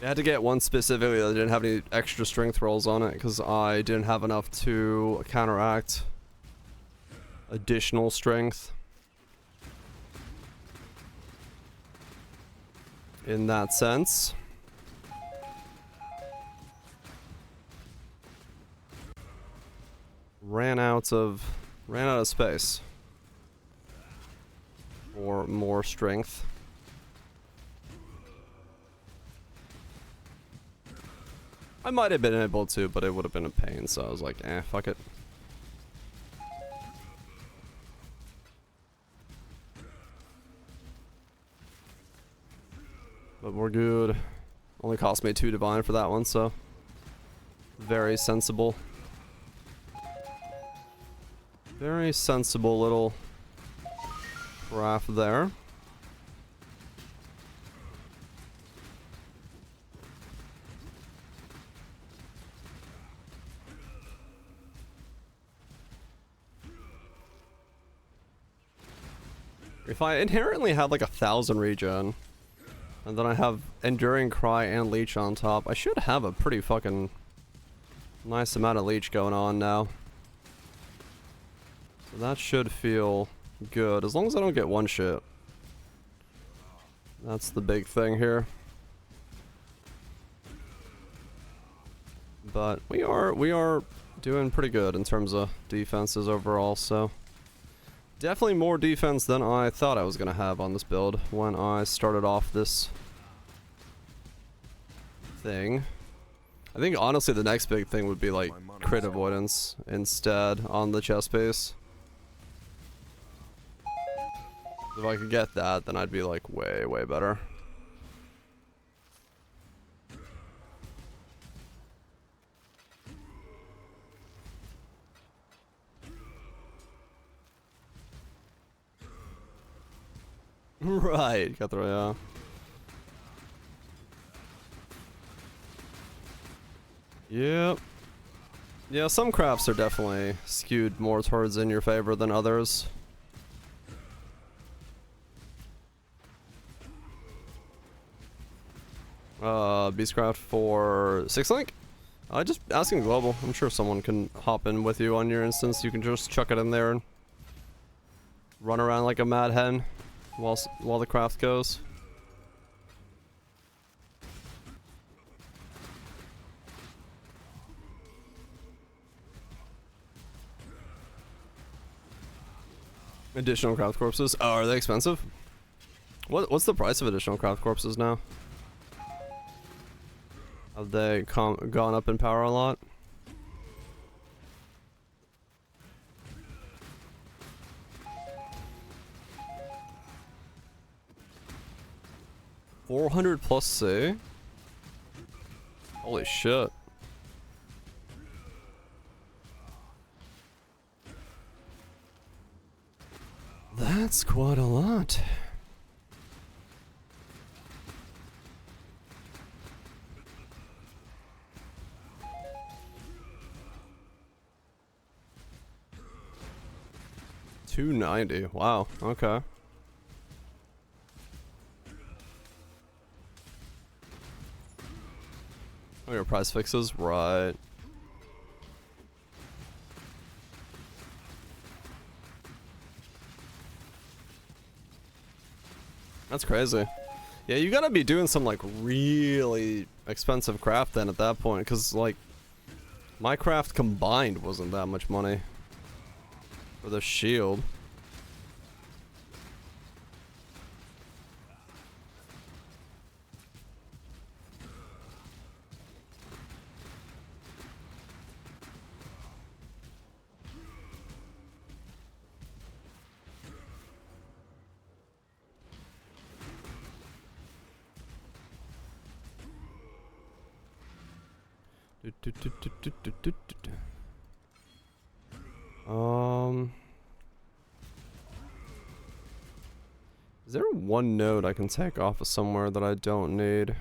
I had to get one specifically that didn't have any extra strength rolls on it because I didn't have enough to counteract additional strength. In that sense. Ran out of space. For more strength. I might have been able to, but it would have been a pain, so I was like, eh, fuck it. But we're good. Only cost me 2 divine for that one, so very sensible. Very sensible little craft there. If I inherently had like 1,000 regen, and then I have Enduring Cry and Leech on top, I should have a pretty fucking nice amount of Leech going on now. So that should feel good, as long as I don't get one shit. That's the big thing here. But we are doing pretty good in terms of defenses overall, so... Definitely more defense than I thought I was going to have on this build when I started off this thing. I think honestly the next big thing would be like crit avoidance instead on the chest piece. If I could get that, then I'd be like way, way better. Right, got the yeah. Yep. Yeah, some crafts are definitely skewed more towards in your favor than others. Beastcraft for 6-link? Just asking global. I'm sure someone can hop in with you on your instance. You can just chuck it in there and run around like a mad hen while the craft goes. Additional craft corpses. Oh, are they expensive? What's the price of additional craft corpses now? Have they gone up in power a lot? $400 plus C? Holy shit. That's quite a lot. $290. Wow. Okay. Oh, your price fixes? Right. That's crazy. Yeah, you gotta be doing some like really expensive craft then at that point, because like my craft combined wasn't that much money for the shield. Is there one node I can take off of somewhere that I don't need?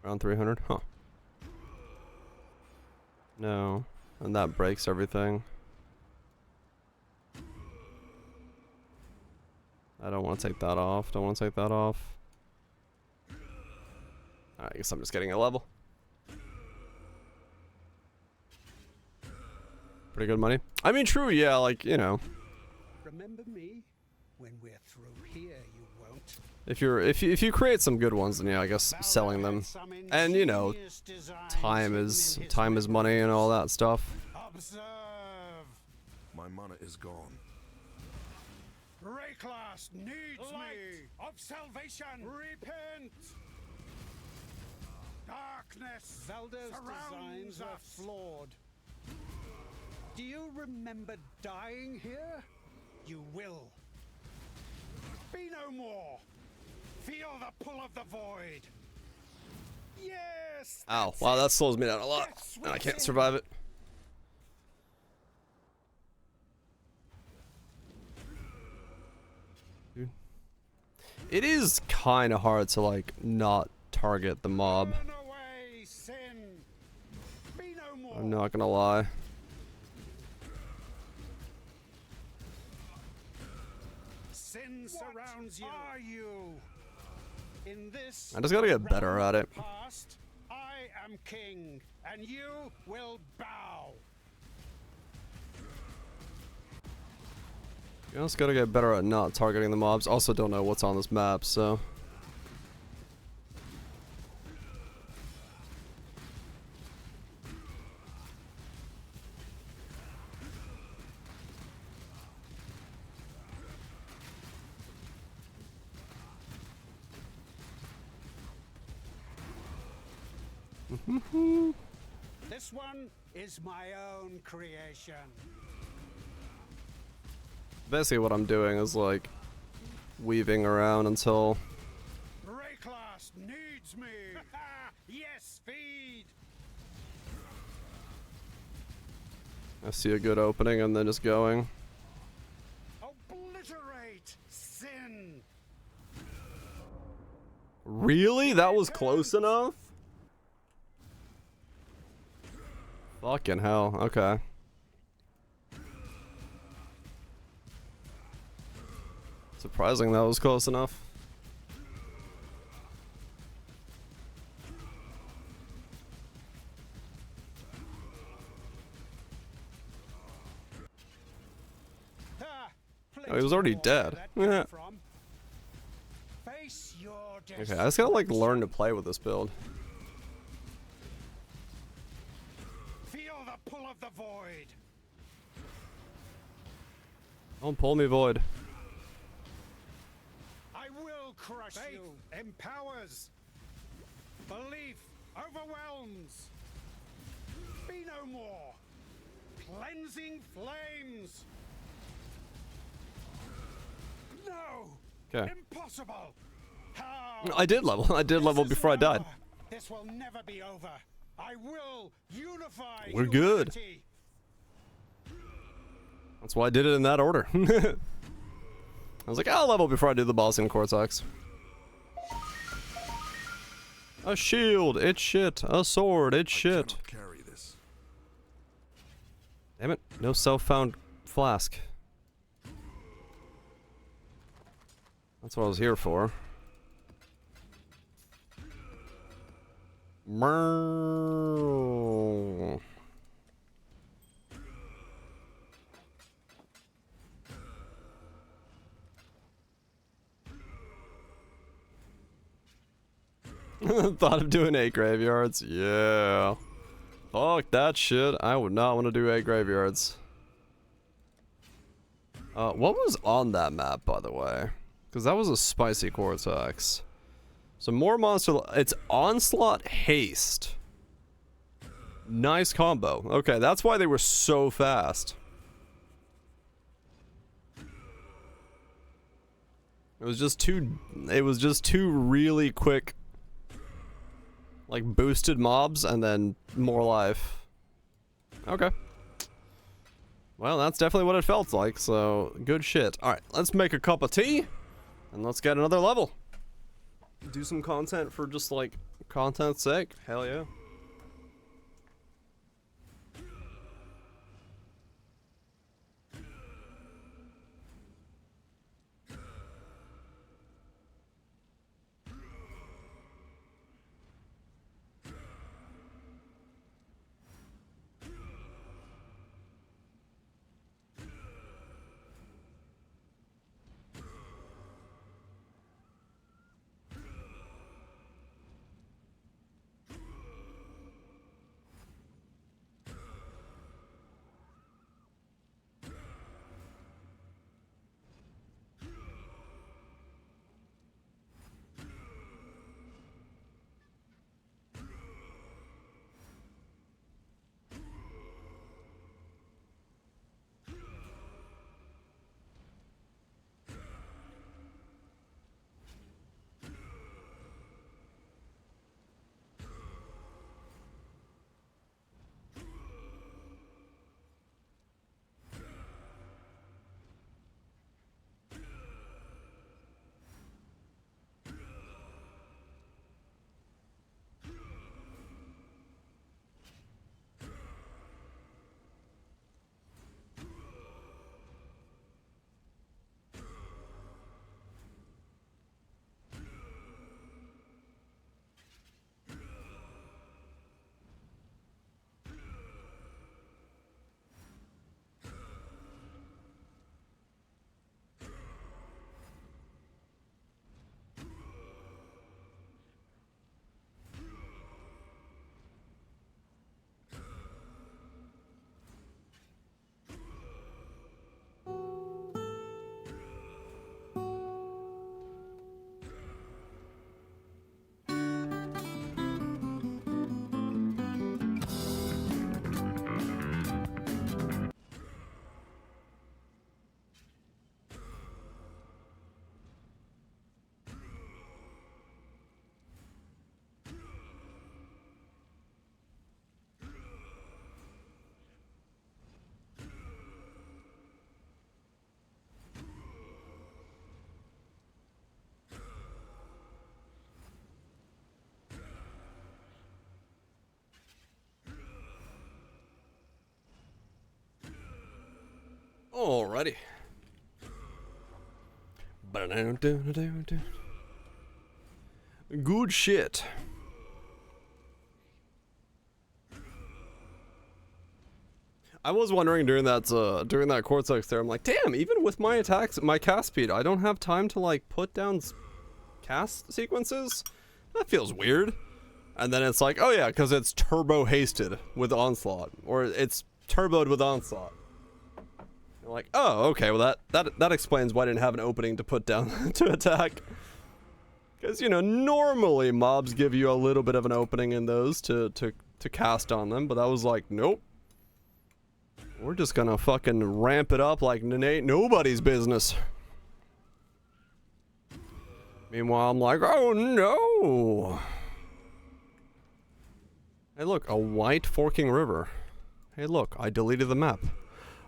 Around 300? Huh. No. And that breaks everything. I don't want to take that off. Don't want to take that off. I guess I'm just getting a level. Pretty good money. I mean, true, yeah, like, you know. Remember me? When we're through here, you won't. If you create some good ones, then yeah, I guess selling them. And you know, time is money and all that stuff. Observe. My mana is gone. Rayclass needs me of salvation. Repent. Darkness. Zelda's designs are flawed. Do you remember dying here? You will. Be no more. Feel the pull of the void. Yes. Ow! Wow, that slows me down a lot, and I can't survive it. It is kind of hard to like not target the mob. Burn away, sin. Be no more. I'm not gonna lie. Sin surrounds you. Are you? In this I just gotta get better at it. past, I am king, and you will bow. You just gotta get better at not targeting the mobs. Also, don't know what's on this map, so. This one is my own creation. Basically, what I'm doing is like weaving around until Rayclass needs me. Yes, feed. I see a good opening and then just going. Obliterate sin. Really? That was close enough? Fucking hell. Okay. Surprising that was close enough. Oh, he was already dead. Yeah. Face your Okay, I just gotta like learn to play with this build. Feel the pull of the void. Don't pull me, Void. I will crush you. Empowers. Belief overwhelms. Be no more. Cleansing flames. No. Okay. Impossible. How? I did level. I did level This is before I died. over. This will never be over. I will unify. We're good. humanity. That's why I did it in that order. I was like, I'll level before I do the boss in Cortex. A shield, it's shit. A sword, it's shit. Carry this. Damn it, no self-found flask. That's what I was here for. Meow. Thought of doing 8 graveyards? Yeah. Fuck that shit. I would not want to do 8 graveyards. What was on that map, by the way? Because that was a spicy Cortex. So more monster... It's Onslaught Haste. Nice combo. Okay, that's why they were so fast. It was just two really quick Like boosted mobs and then more life. Okay. Well, that's definitely what it felt like, so good shit. Alright, let's make a cup of tea and let's get another level. Do some content for just like content's sake. Hell yeah. Alrighty. Good shit. I was wondering during that cortex there, I'm like, damn, even with my attacks, my cast speed, I don't have time to like put down cast sequences? That feels weird. And then it's like, oh yeah, because it's turbo hasted with Onslaught, or it's turboed with Onslaught. You're like, oh, okay, well that explains why I didn't have an opening to put down to attack. Because, you know, normally mobs give you a little bit of an opening in those to cast on them, but that was like, nope. We're just gonna fucking ramp it up like it ain't nobody's business. Meanwhile, I'm like, oh no! Hey look, a white forking river. Hey look, I deleted the map.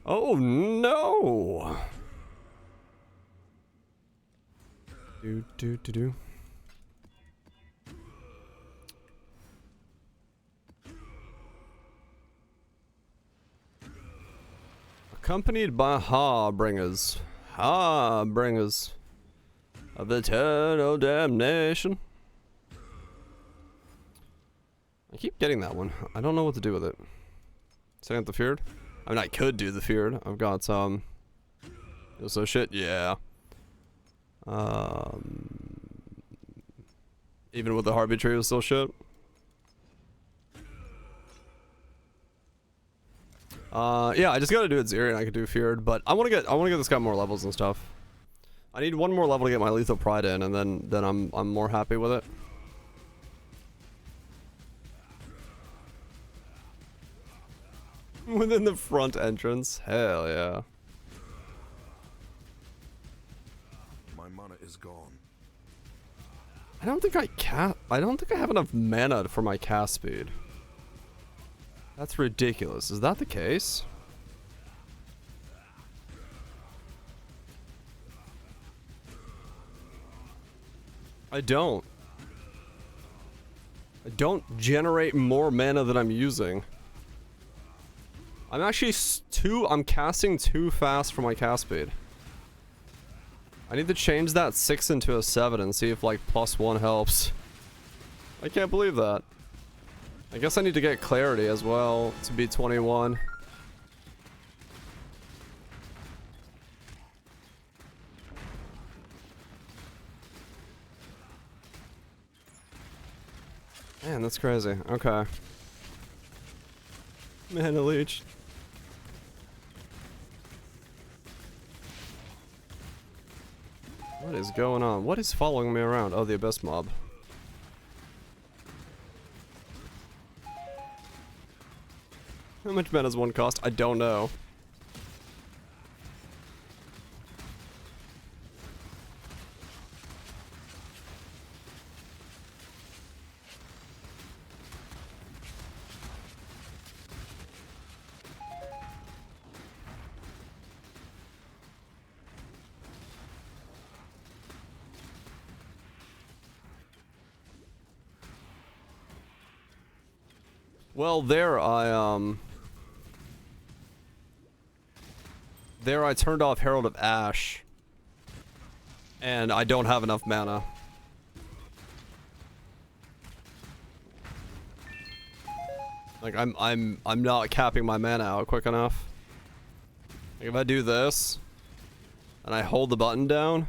Oh no! Do. Accompanied by Harbringers of eternal damnation. I keep getting that one. I don't know what to do with it. Setting up the Feared? I mean, I could do the Feared. I've got some. So shit, yeah. Even with the Harvey tree, was still shit. Yeah, I just gotta do it Zeri and I could do Feared, but I wanna get this guy more levels and stuff. I need one more level to get my Lethal Pride in, and then I'm more happy with it. Within the front entrance, hell yeah. My mana is gone. I don't think I have enough mana for my cast speed. That's ridiculous. Is that the case? I don't generate more mana than I'm using. I'm actually I'm casting too fast for my cast speed. I need to change that 6 into a 7 and see if like +1 helps. I can't believe that. I guess I need to get clarity as well to be 21. Man, that's crazy. Okay. Mana leech. What is going on? What is following me around? Oh, the Abyss mob. How much mana does one cost? I don't know. Well, there I turned off Herald of Ash, and I don't have enough mana. Like I'm not capping my mana out quick enough. Like if I do this, and I hold the button down,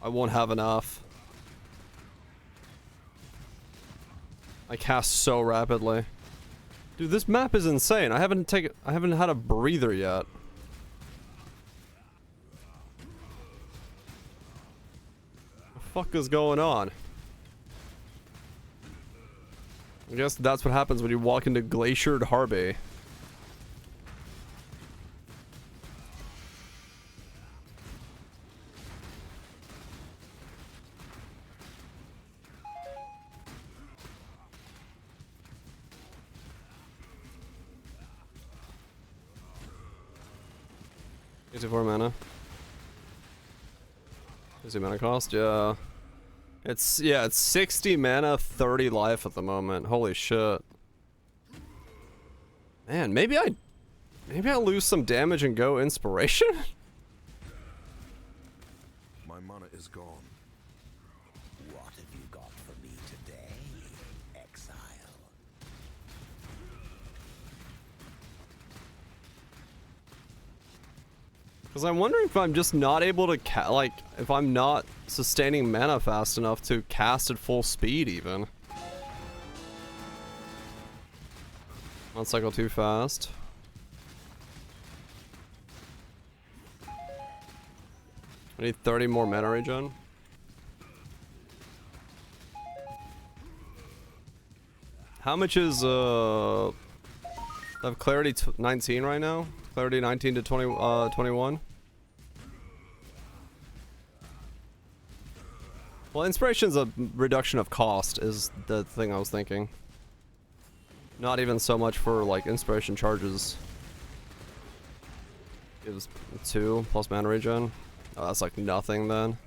I won't have enough. I cast so rapidly. Dude, this map is insane. I haven't had a breather yet. What the fuck is going on? I guess that's what happens when you walk into Glaciered Harby. Easy 4 mana. Easy mana cost, yeah. It's 60 mana, 30 life at the moment. Holy shit. Man, maybe I lose some damage and go inspiration? My mana is gone. What have you got for me today, exile? Because I'm wondering if I'm just not able to if I'm not sustaining mana fast enough to cast at full speed even. Not cycle too fast. I need 30 more mana regen. How much is I have clarity 19 right now? Clarity 19 to 21. Well, inspiration's a reduction of cost is the thing I was thinking. Not even so much for like inspiration charges. Gives 2 plus mana regen. Oh, that's like nothing then.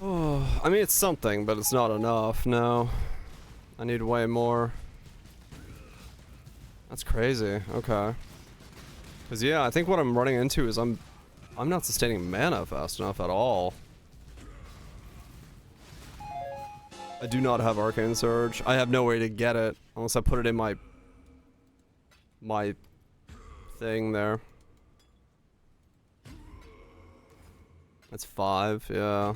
Oh, I mean it's something, but it's not enough. No, I need way more. That's crazy. Okay. Cause yeah, I think what I'm running into is I'm not sustaining mana fast enough at all. I do not have Arcane Surge. I have no way to get it unless I put it in my thing there. That's 5, yeah.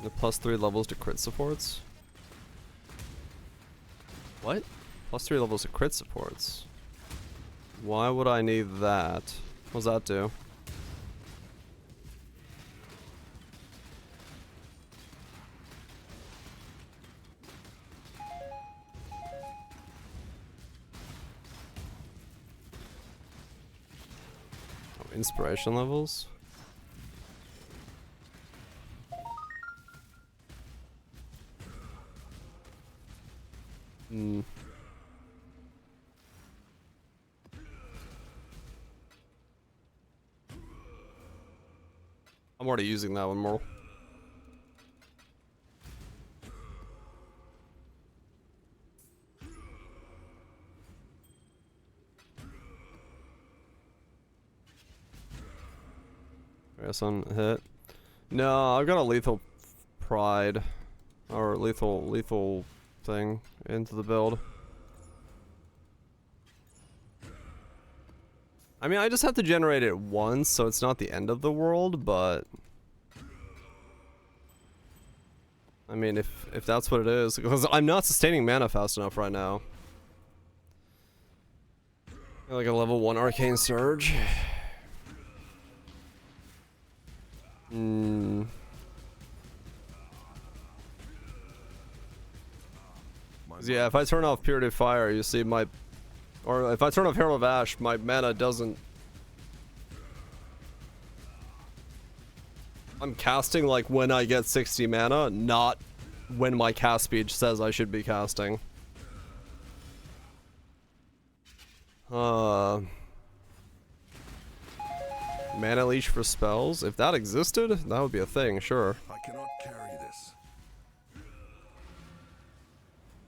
The +3 levels to crit supports? What? +3 levels to crit supports? Why would I need that? What does that do? Inspiration levels. Hmm. I'm already using that one more. Guess on hit. No, I've got a lethal pride or lethal thing into the build. I mean, I just have to generate it once, so it's not the end of the world, but I mean, if that's what it is, because I'm not sustaining mana fast enough right now. Like a level 1 arcane surge. Hmm. Yeah, if I turn off Purity of Fire, you see my... Or if I turn off Herald of Ash, my mana doesn't... I'm casting like when I get 60 mana, not when my cast speed says I should be casting. Mana leech for spells? If that existed, that would be a thing, sure. I cannot carry this.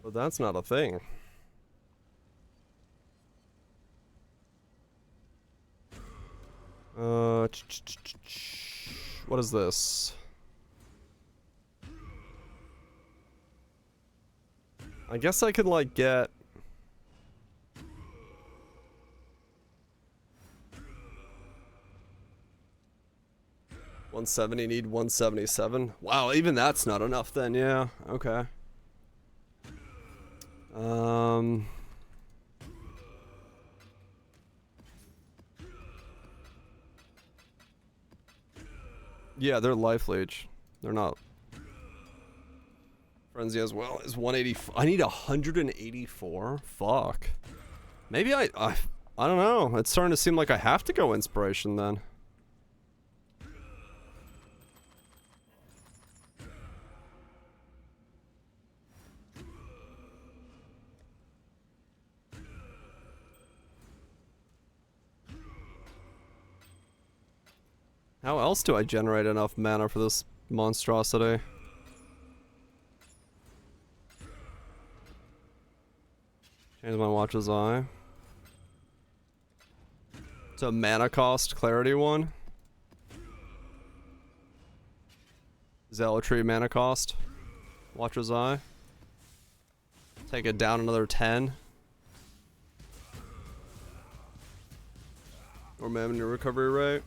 But that's not a thing. What is this? I guess I could like get... $170, need 177. Wow, even that's not enough then, yeah. Okay. Yeah, they're life leech. They're not. Frenzy as well is 184. I need 184? Fuck. Maybe I don't know. It's starting to seem like I have to go inspiration then. How else do I generate enough mana for this monstrosity? Change my watch's eye. It's a mana cost clarity one. Zealotry mana cost. Watcher's eye. Take it down another 10. Or mana recovery rate.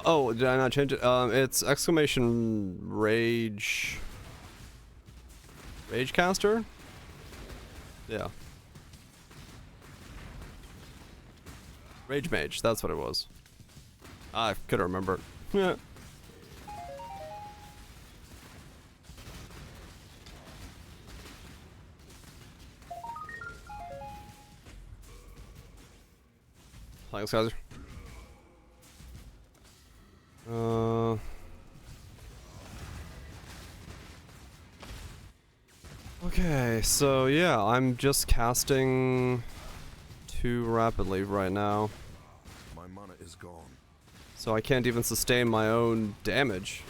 Oh, did I not change it? It's exclamation rage. Rage caster? Yeah. Rage mage, that's what it was. I couldn't remember. Yeah. Thanks, guys. Okay, so yeah, I'm just casting too rapidly right now. My mana is gone. So I can't even sustain my own damage.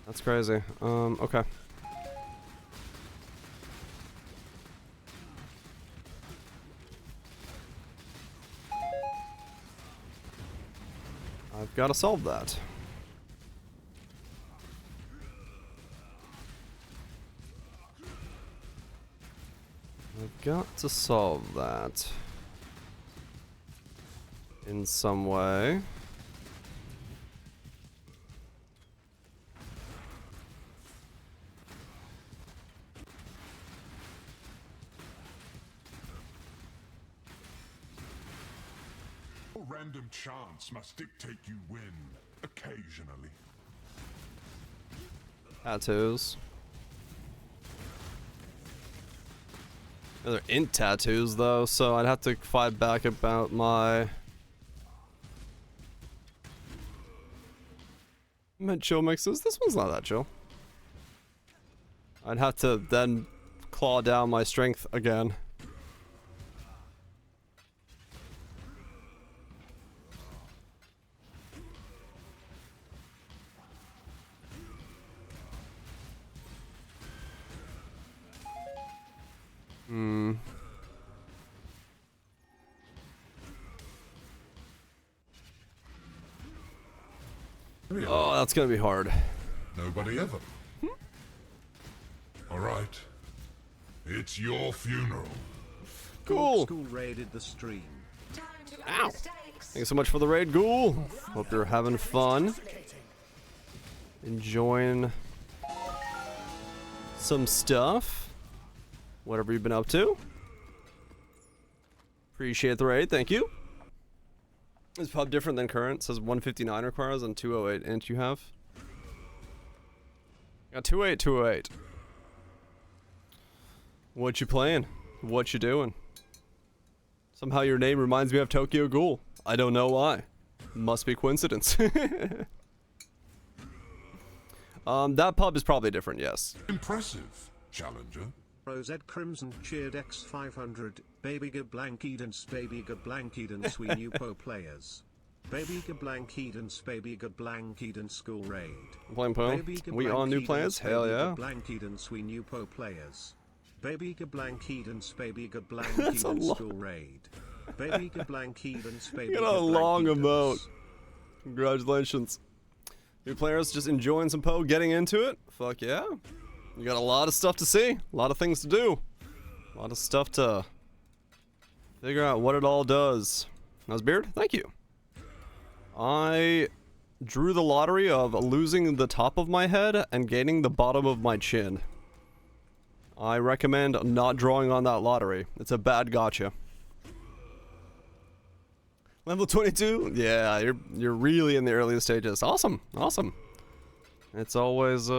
That's crazy. Okay. I've got to solve that. I've got to solve that in some way. Random chance must dictate you win, occasionally. Tattoos. They're int tattoos though, so I'd have to fight back about my chill mixes. This one's not that chill. I'd have to then claw down my strength again. Oh, that's gonna be hard. Nobody ever. All right. It's your funeral. Cool. School raided the stream. Time to Ow. mistakes. Thanks so much for the raid, Ghoul. Hope you're having fun. Enjoying some stuff. Whatever you've been up to. Appreciate the raid, thank you. Is pub different than current? It says 159 requires and 208 int you have. Got 208, 208. What you playing? What you doing? Somehow your name reminds me of Tokyo Ghoul. I don't know why. Must be coincidence. That pub is probably different, yes. Impressive, challenger. Rosette Crimson cheered X500, Baby Gablankidance, Baby Gablankidance, we new po players. Baby Gablankidance, Baby Gablankidance, school raid. Playing Poe? We on new players? Hell yeah. Gablankidance, we new po players. Baby Gablankidance, Baby Gablankidance, school raid. Baby Gablankidance, Baby Got a long Gablankidance. emote. Congratulations. New players just enjoying some Poe, getting into it. Fuck yeah. You got a lot of stuff to see, a lot of things to do, a lot of stuff to figure out what it all does. How's Beard? Thank you. I drew the lottery of losing the top of my head and gaining the bottom of my chin. I recommend not drawing on that lottery. It's a bad gotcha. Level 22? Yeah, you're really in the earliest stages. Awesome, awesome. It's always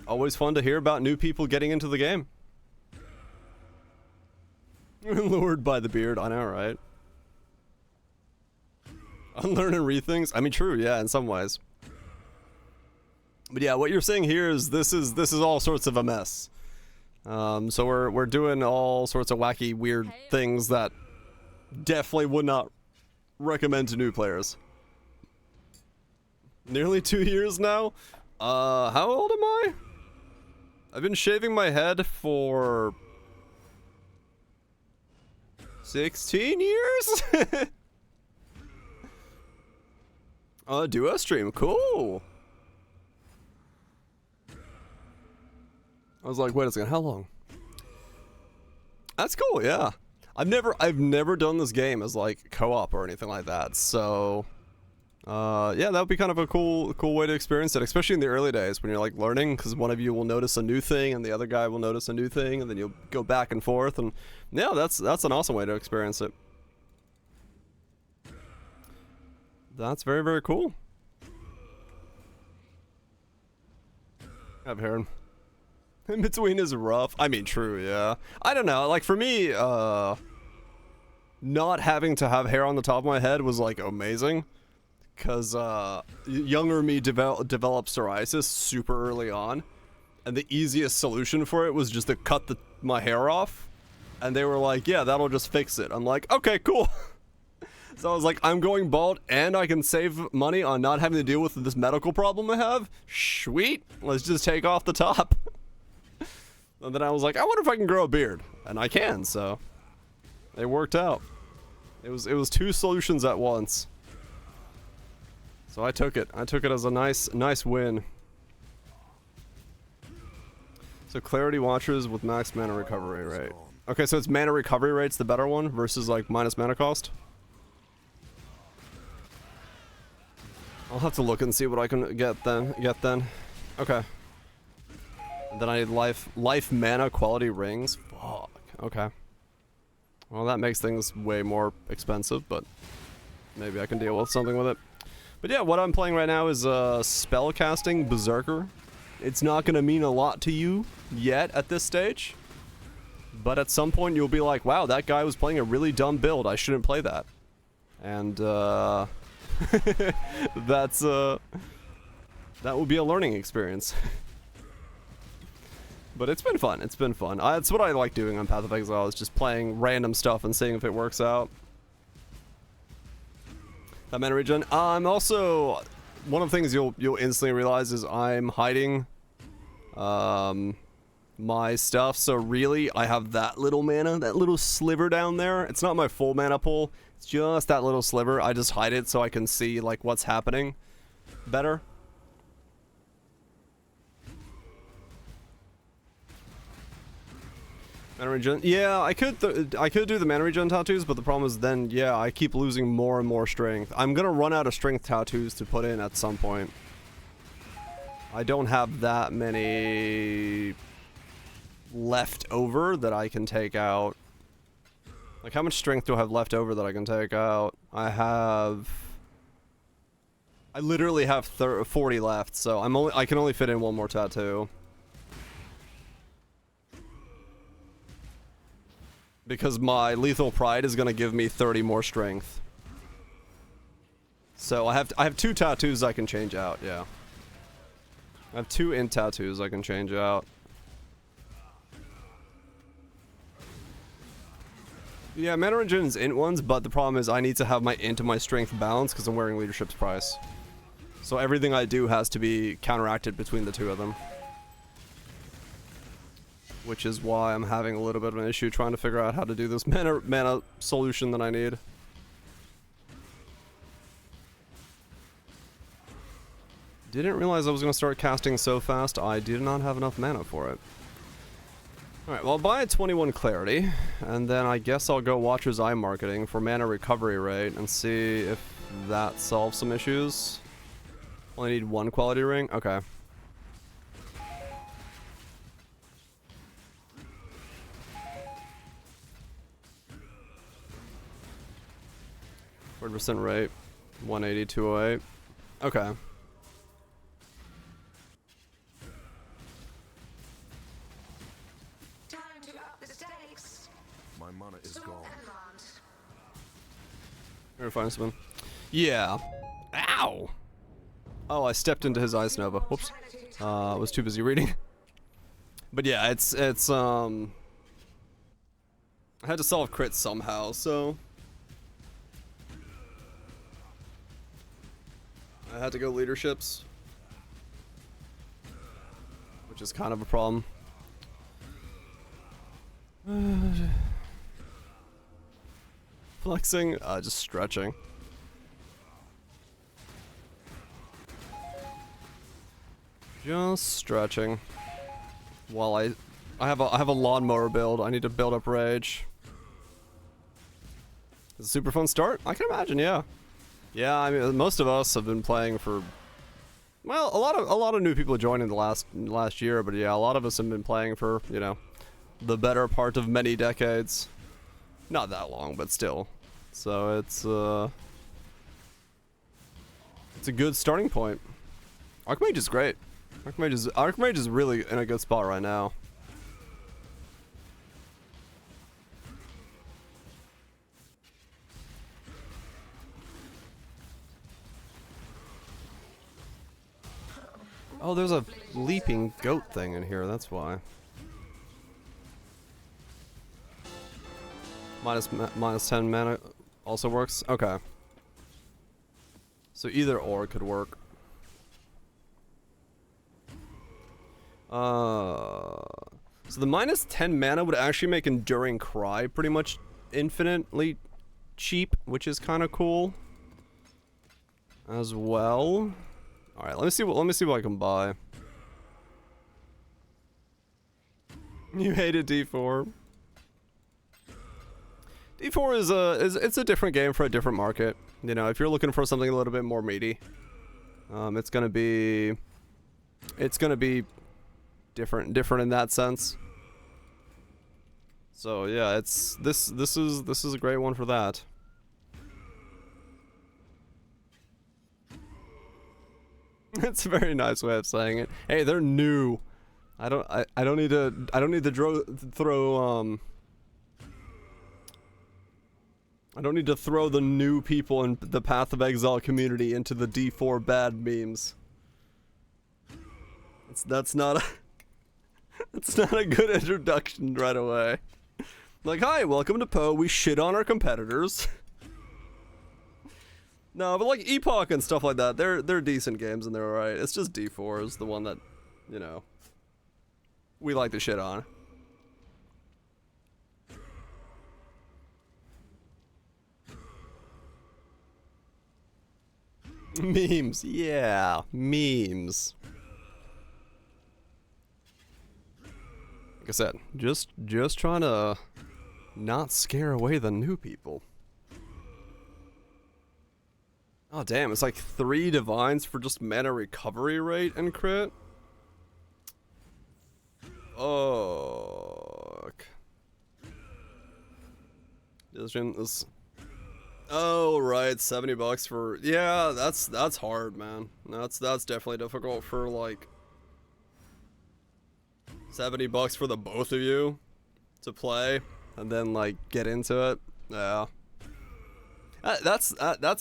always fun to hear about new people getting into the game. Lured by the beard, I know, right? Unlearn and read things. I mean, true, yeah, in some ways. But yeah, what you're saying here is this is all sorts of a mess. So we're doing all sorts of wacky, weird things that definitely would not recommend to new players. Nearly 2 years now. How old am I? I've been shaving my head for 16 years? Duo stream, cool. I was like, wait a second, how long? That's cool, yeah. I've never done this game as like co-op or anything like that, so yeah, that would be kind of a cool way to experience it, especially in the early days when you're like learning, because one of you will notice a new thing and the other guy will notice a new thing, and then you'll go back and forth, and yeah, that's an awesome way to experience it. That's very, very cool. I've heard. In between is rough. I mean, true, yeah. I don't know, like for me, not having to have hair on the top of my head was like amazing. Because younger me developed psoriasis super early on, and the easiest solution for it was just to cut my hair off, and they were like, yeah, that'll just fix it. I'm like, okay, cool. So I was like, I'm going bald and I can save money on not having to deal with this medical problem I have? Sweet, let's just take off the top. And then I was like, I wonder if I can grow a beard, and I can, so it worked out. It was two solutions at once. So I took it. I took it as a nice win. So Clarity Watchers with max mana recovery rate. Okay, so it's mana recovery rate's the better one versus like minus mana cost. I'll have to look and see what I can get then. Okay. And then I need life mana quality rings. Fuck. Okay. Well, that makes things way more expensive, but maybe I can deal with something with it. But yeah, what I'm playing right now is spellcasting Berserker. It's not gonna mean a lot to you yet at this stage, but at some point you'll be like, wow, that guy was playing a really dumb build, I shouldn't play that. And that's that will be a learning experience. But it's been fun, it's been fun. It's what I like doing on Path of Exile, is just playing random stuff and seeing if it works out. That mana regen. I'm also, one of the things you'll instantly realize is I'm hiding my stuff. So really, I have that little mana, that little sliver down there. It's not my full mana pool. It's just that little sliver. I just hide it so I can see like what's happening better. Mana regen. Yeah, I could do the mana regen tattoos, but the problem is then, yeah, I keep losing more and more strength. I'm gonna run out of strength tattoos to put in at some point. I don't have that many left over that I can take out. Like, how much strength do I have left over that I can take out? I literally have 40 left, so I can only fit in one more tattoo. Because my Lethal Pride is gonna give me 30 more strength. So I have 2 tattoos I can change out, yeah. I have 2 int tattoos I can change out. Yeah, mana regen's int ones, but the problem is I need to have my int and my strength balanced because I'm wearing Leadership's Price. So everything I do has to be counteracted between the 2 of them. Which is why I'm having a little bit of an issue trying to figure out how to do this mana solution that I need. Didn't realize I was going to start casting so fast. I did not have enough mana for it. Alright, well, I'll buy a 21 Clarity, and then I guess I'll go Watcher's Eye Marketing for mana recovery rate and see if that solves some issues. Only need 1 quality ring? Okay. % rate, 180, 208. Okay. Time to up the stakes. My mana is gone. We're find someone. Yeah. Ow! Oh, I stepped into his Ice Nova. Whoops. I was too busy reading. But yeah, it's I had to solve crits somehow, so I had to go leaderships, which is kind of a problem. Flexing, just stretching. Just stretching. While I have a lawnmower build. I need to build up rage. Is it a super fun start? I can imagine, yeah. Yeah, I mean, most of us have been playing for, well, a lot of new people joining the last year, but yeah, a lot of us have been playing for, you know, the better part of many decades. Not that long, but still. So it's a good starting point. Archmage is great. Archmage is really in a good spot right now. Oh, there's a leaping goat thing in here, that's why. Minus 10 mana also works? Okay. So either or could work. So the minus 10 mana would actually make Enduring Cry pretty much infinitely cheap, which is kind of cool as well. All right, let me see what I can buy. You hated D4. D4 is a different game for a different market. You know, if you're looking for something a little bit more meaty, it's gonna be different in that sense. So yeah, this is a great one for that. That's a very nice way of saying it. Hey, they're new. I don't need to throw the new people in the Path of Exile community into the D4 bad memes. That's not a that's not a good introduction right away. Like, hi, welcome to Poe. We shit on our competitors. No, but like Epoch and stuff like that, they're decent games and they're alright. It's just D4 is the one that, you know, we like to shit on. Memes, yeah, memes. Like I said, just trying to not scare away the new people. Oh damn, it's like 3 divines for just mana recovery rate and crit. Oh. This. Oh right, $70 for, yeah, that's hard, man. That's definitely difficult for like $70 for the both of you to play and then like get into it. Yeah. That's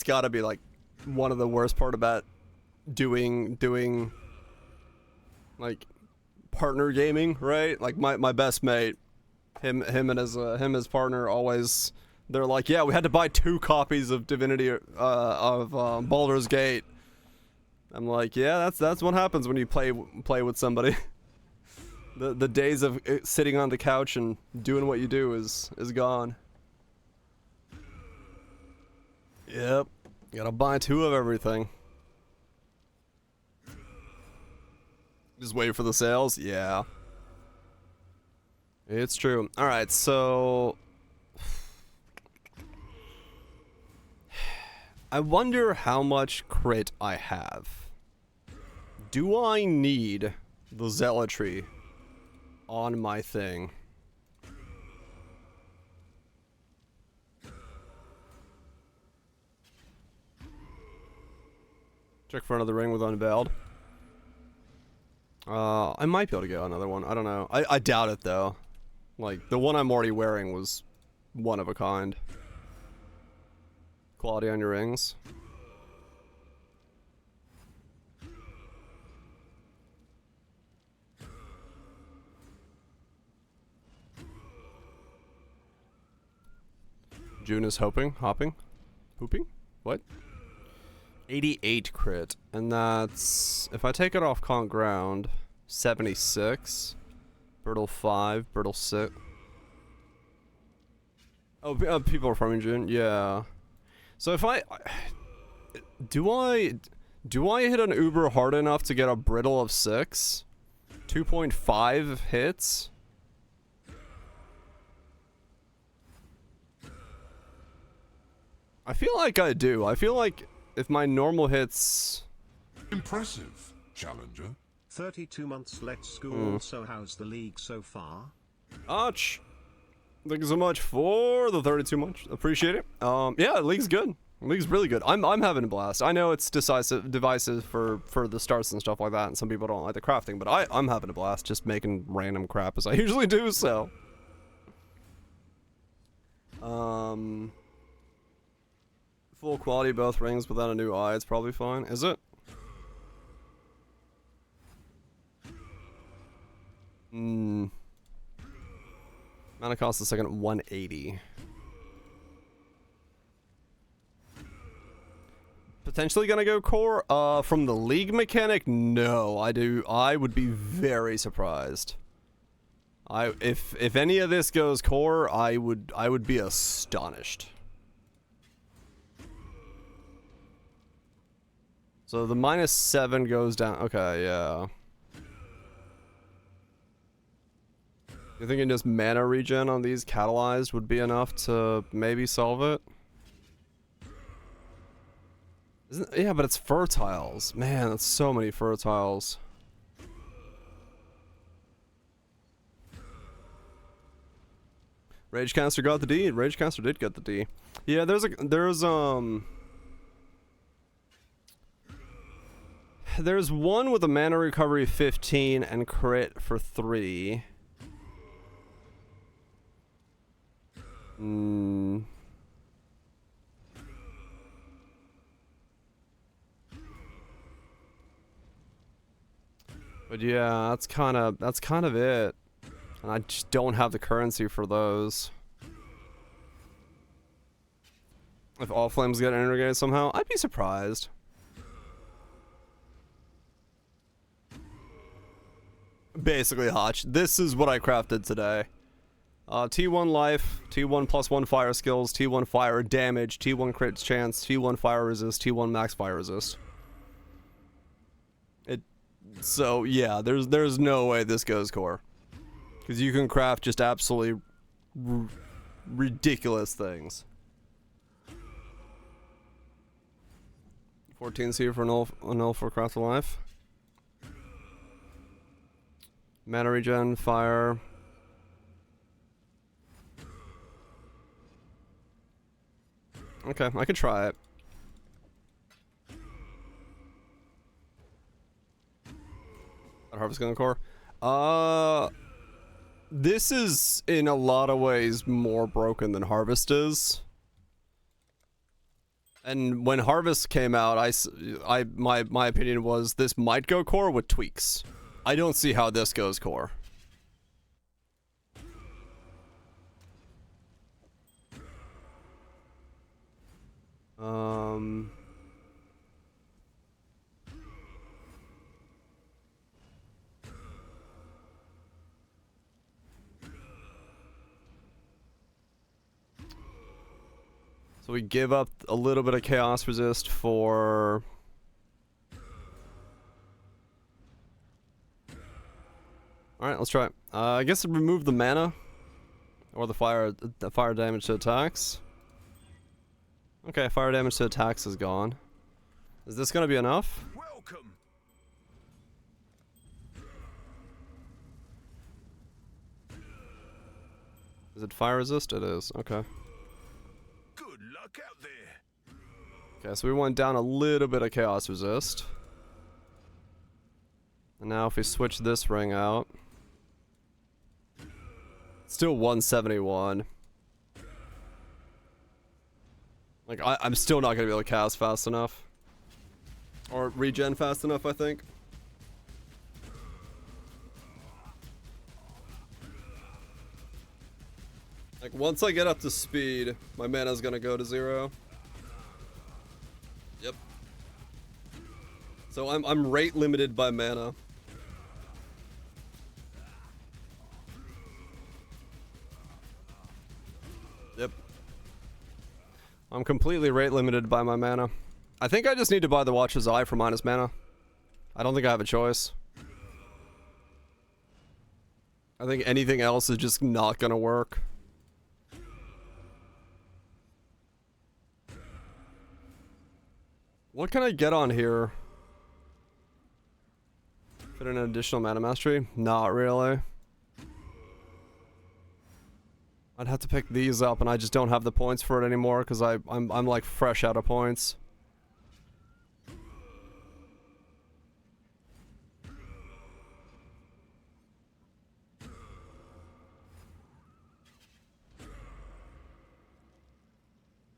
gotta be like one of the worst part about doing like partner gaming, right? Like my best mate, him and his partner always, they're like, yeah, we had to buy 2 copies of Divinity of Baldur's Gate. I'm like, yeah, that's what happens when you play with somebody. The days of sitting on the couch and doing what you do is gone. Yep. Gotta buy 2 of everything. Just wait for the sales? Yeah. It's true. Alright, so I wonder how much crit I have. Do I need the zealotry on my thing? Check for another ring with Unveiled. I might be able to get another one. I don't know. I doubt it though. Like, the one I'm already wearing was one of a kind. Quality on your rings. June is hopping? Hooping? What? 88 crit, and that's, if I take it off con ground, 76. Brittle 5, Brittle 6. Oh, people are farming June, yeah. So if do I hit an Uber hard enough to get a Brittle of 6? 2.5 hits? I feel like I do. I feel like if my normal hits... Impressive, challenger. 32 months, let's go. So how's the league so far? Arch. Thank you so much for the 32 months. Appreciate it. Yeah, the league's good. The league's really good. I'm having a blast. I know it's divisive for the starts and stuff like that, and some people don't like the crafting, but I'm having a blast just making random crap as I usually do, so. Full quality both rings without a new eye, it's probably fine. Is it? Mana cost a second 180. Potentially gonna go core. From the league mechanic, no. I would be very surprised. If any of this goes core, I would be astonished. So the -7 goes down. Okay, yeah. You thinking just mana regen on these catalyzed would be enough to maybe solve it? Yeah, but it's fertiles. Man, that's so many fertiles. Ragecaster got the D. Ragecaster did get the D. Yeah, there's There's one with a mana recovery 15 and crit for 3. But yeah, that's kind of it. And I just don't have the currency for those. If all flames get integrated somehow, I'd be surprised. Basically, Hotch, this is what I crafted today. T1 life, T1 +1 fire skills, T1 fire damage, T1 crit chance, T1 fire resist, T1 max fire resist. So yeah, there's no way this goes core, because you can craft just absolutely ridiculous things. 14 C for null for craft of life. Mana regen, fire. Okay, I can try it. Harvest Gun Core. This is in a lot of ways more broken than Harvest is. And when Harvest came out, my opinion was this might go core with tweaks. I don't see how this goes core. So we give up a little bit of chaos resist for... Alright, let's try it. I guess remove the mana. Or the fire damage to attacks. Okay, fire damage to attacks is gone. Is this gonna be enough? Welcome. Is it fire resist? It is, okay. Good luck out there. Okay, so we went down a little bit of chaos resist. And now if we switch this ring out, still 171. Like, I'm still not gonna be able to cast fast enough. Or regen fast enough, I think. Like, once I get up to speed, my mana's gonna go to 0. Yep. So I'm rate limited by mana. Yep. I'm completely rate limited by my mana. I think I just need to buy the Watch's Eye for minus mana. I don't think I have a choice. I think anything else is just not gonna work. What can I get on here? Fit an additional mana mastery? Not really. I'd have to pick these up, and I just don't have the points for it anymore because I'm like fresh out of points.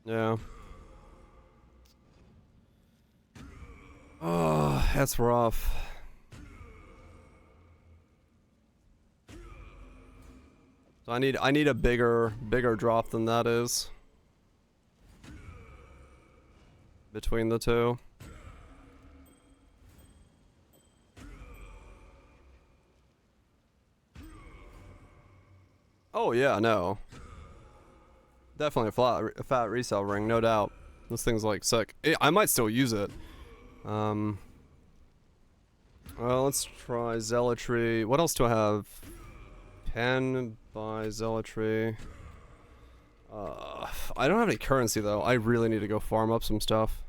Yeah. Oh, that's rough. So I need a bigger drop than that is. Between the two. Oh yeah, no. Definitely a fat resale ring, no doubt. This thing's like sick. I might still use it. Well, let's try Zealotry. What else do I have? Pen by Zealotry. I don't have any currency though. I really need to go farm up some stuff.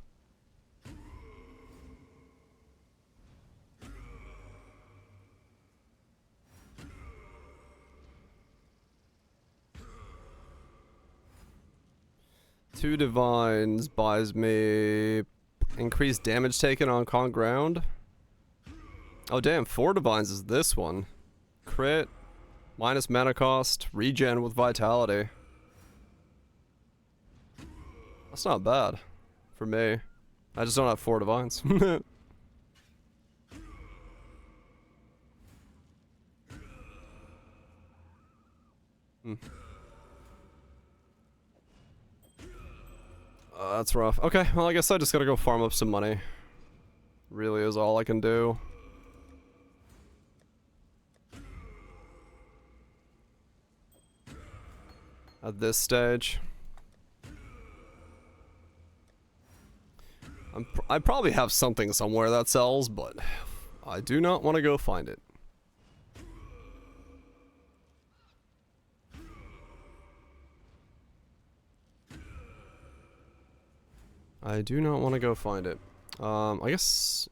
Two Divines buys me increased damage taken on con ground. Oh damn, 4 divines is this one. Crit, minus mana cost, regen with vitality. That's not bad for me. I just don't have 4 divines. That's rough. Okay, well I guess I just gotta go farm up some money. Really is all I can do. At this stage. I probably have something somewhere that sells, but I do not want to go find it. I do not want to go find it. I guess...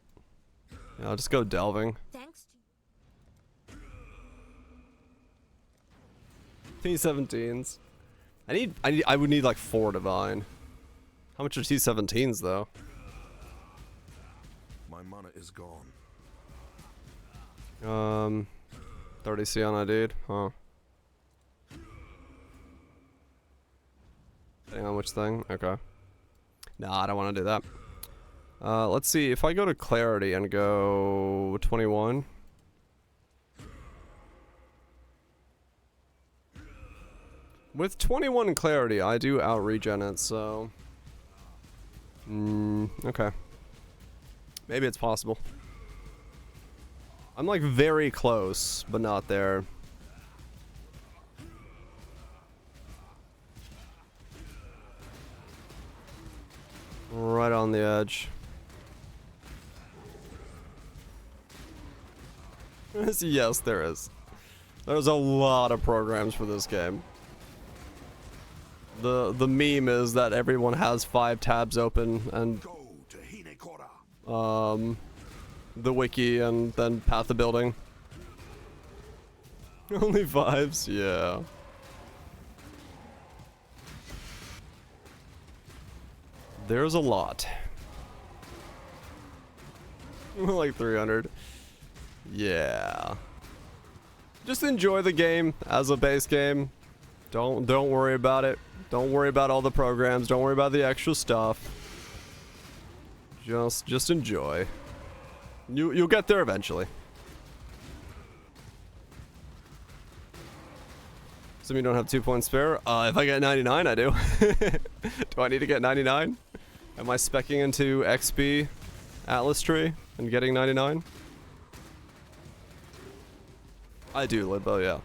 yeah, I'll just go delving. Thanks to T17s. I would need like 4 divine. How much are T17s though? My mana is gone. 30 Sion I did, huh? Depending on which thing? Okay. Nah, I don't want to do that. Let's see, if I go to Clarity and go 21. With 21 Clarity, I do out-regen it, so... okay. Maybe it's possible. I'm like very close, but not there. Right on the edge. Yes, there is. There's a lot of programs for this game. The meme is that everyone has 5 tabs open and the wiki and then path of building. Only 5s, yeah. There's a lot. Like 300. Yeah. Just enjoy the game as a base game. Don't worry about it. Don't worry about all the programs. Don't worry about the extra stuff. Just enjoy. You'll get there eventually. So you don't have 2 points spare? If I get 99, I do. Do I need to get 99? Am I speccing into XP Atlas Tree and getting 99? I do, Limbo, yeah.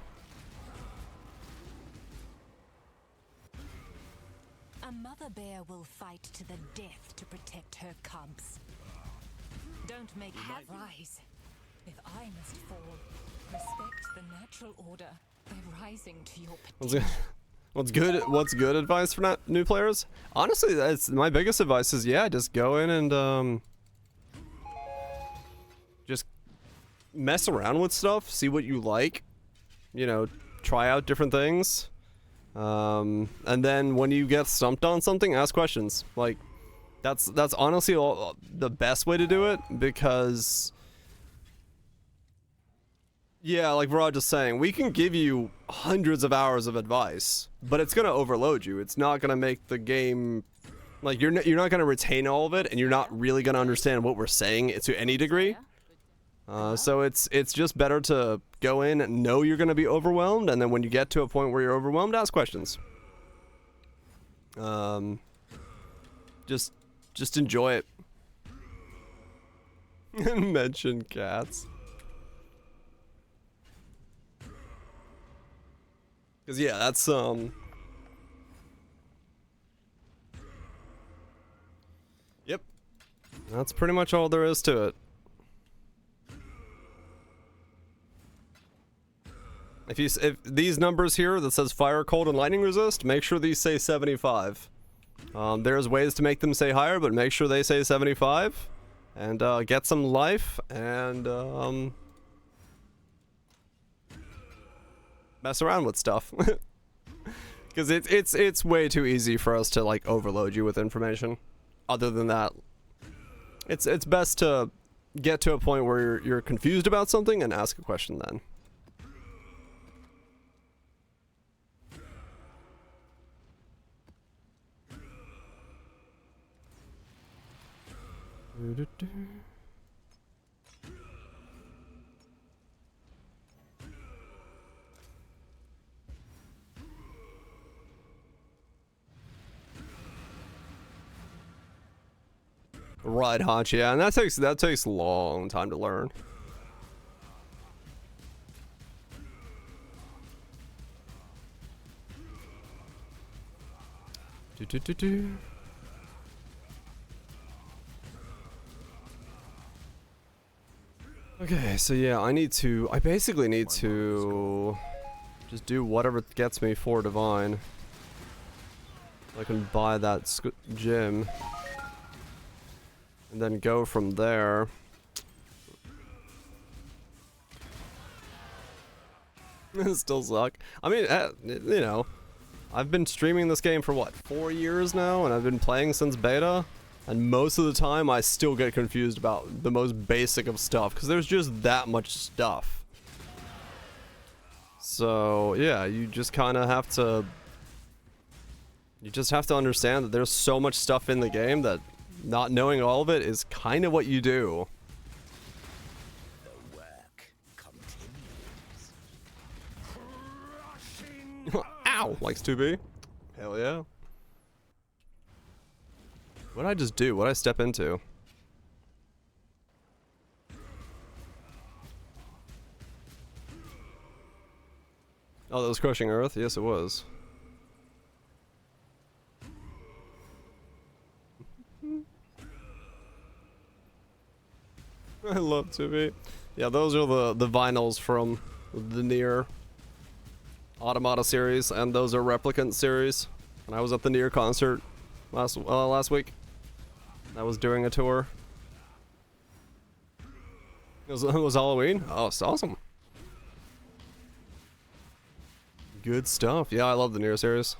a mother bear will fight to the death to protect her cubs. Don't make me rise. If I must fall, respect the natural order by rising to your petition. What's good advice for new players? Honestly, that's my biggest advice is, yeah, just go in and just mess around with stuff, see what you like, you know, try out different things, and then when you get stumped on something, ask questions. Like, that's honestly the best way to do it, because yeah, like we're all just saying, we can give you hundreds of hours of advice, but it's gonna overload you. It's not gonna make the game, like, you're not gonna retain all of it, and you're not really gonna understand what we're saying to any degree. So it's just better to go in and know you're gonna be overwhelmed, and then when you get to a point where you're overwhelmed, ask questions. Just enjoy it. Mention cats. Cause yeah, that's yep. That's pretty much all there is to it. If these numbers here that says fire, cold, and lightning resist, make sure these say 75. There's ways to make them say higher, but make sure they say 75, and get some life, and mess around with stuff. Because it's way too easy for us to like overload you with information. Other than that, it's best to get to a point where you're confused about something and ask a question then. Right, Hachi, yeah, and that takes a long time to learn. Okay, so yeah, I basically need to just do whatever gets me 4 divine. I can buy that gym. And then go from there. It still suck. I mean, you know, I've been streaming this game for what, 4 years now, and I've been playing since beta, and most of the time I still get confused about the most basic of stuff because there's just that much stuff. So yeah, you just kind of have to. You just have to understand that there's so much stuff in the game that not knowing all of it is kind of what you do. The work continues. Ow! Likes 2B. Hell yeah. What'd I just do? What'd I step into? Oh, that was Crushing Earth? Yes, it was. I love 2B. Yeah, those are the vinyls from the Nier Automata series, and those are Replicant series. And I was at the Nier concert last week. I was doing a tour. It was Halloween. Oh, it's awesome. Good stuff. Yeah, I love the Nier series.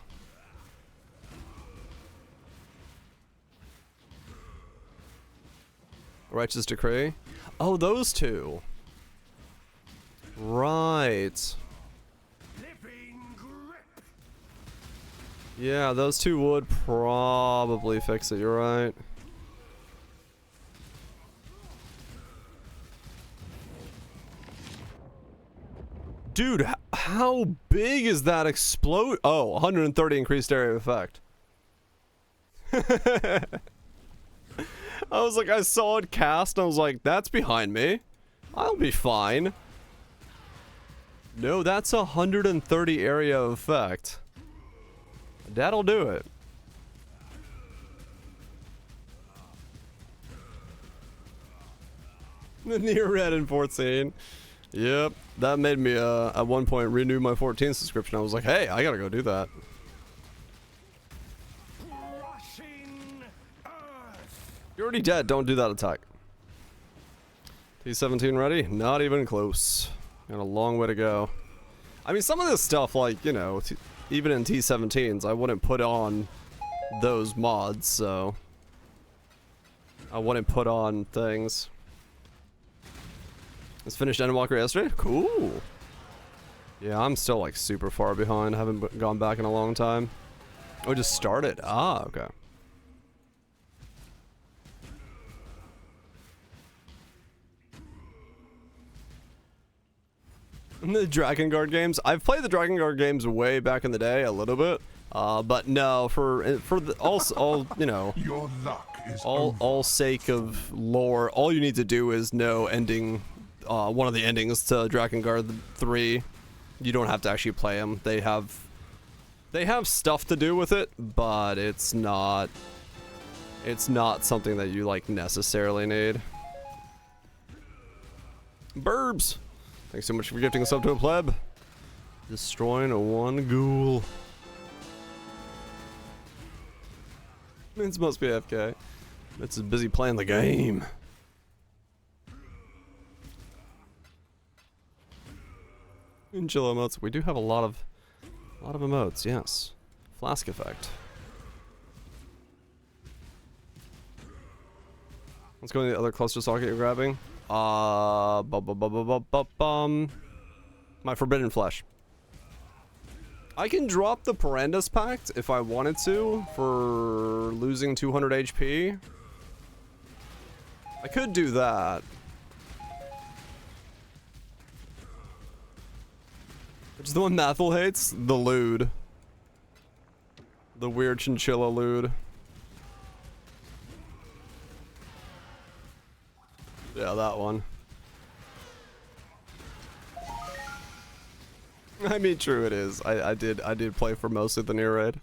Righteous Decree. Oh, those two. Right. Yeah, those two would probably fix it, you're right. Dude, how big is that explode? Oh, 130 increased area of effect. I was like, I saw it cast, and I was like, that's behind me. I'll be fine. No, that's 130 area of effect. That'll do it. Near Red in 14. Yep, that made me at one point renew my 14 subscription. I was like, hey, I gotta go do that. You're already dead, don't do that attack. T17 ready? Not even close. Got a long way to go. I mean, some of this stuff, like, you know, even in T17s, I wouldn't put on those mods, so I wouldn't put on things. Let's finish Endwalker yesterday? Cool. Yeah, I'm still, like, super far behind. Haven't gone back in a long time. Oh, just started? Ah, okay. The Dragon Guard games. I've played the Dragon Guard games way back in the day, a little bit, but no, for the, all you know, Your luck is all sake of lore, all you need to do is know ending, one of the endings to Dragon Guard 3. You don't have to actually play them. They have stuff to do with it, but it's not something that you like necessarily need. Burbs. Thanks so much for gifting us up to a pleb. Destroying a one ghoul. Mince must be AFK. Mince is busy playing the game. In chill emotes, we do have a lot of emotes, yes. Flask effect. Let's go to the other cluster socket you're grabbing. My forbidden flesh. I can drop the Paranda's Pact if I wanted to for losing 200 HP. I could do that. Which is the one Mathel hates? The lewd. The weird chinchilla lewd. Yeah, that one. I mean, true it is. I did play for most of the near raid.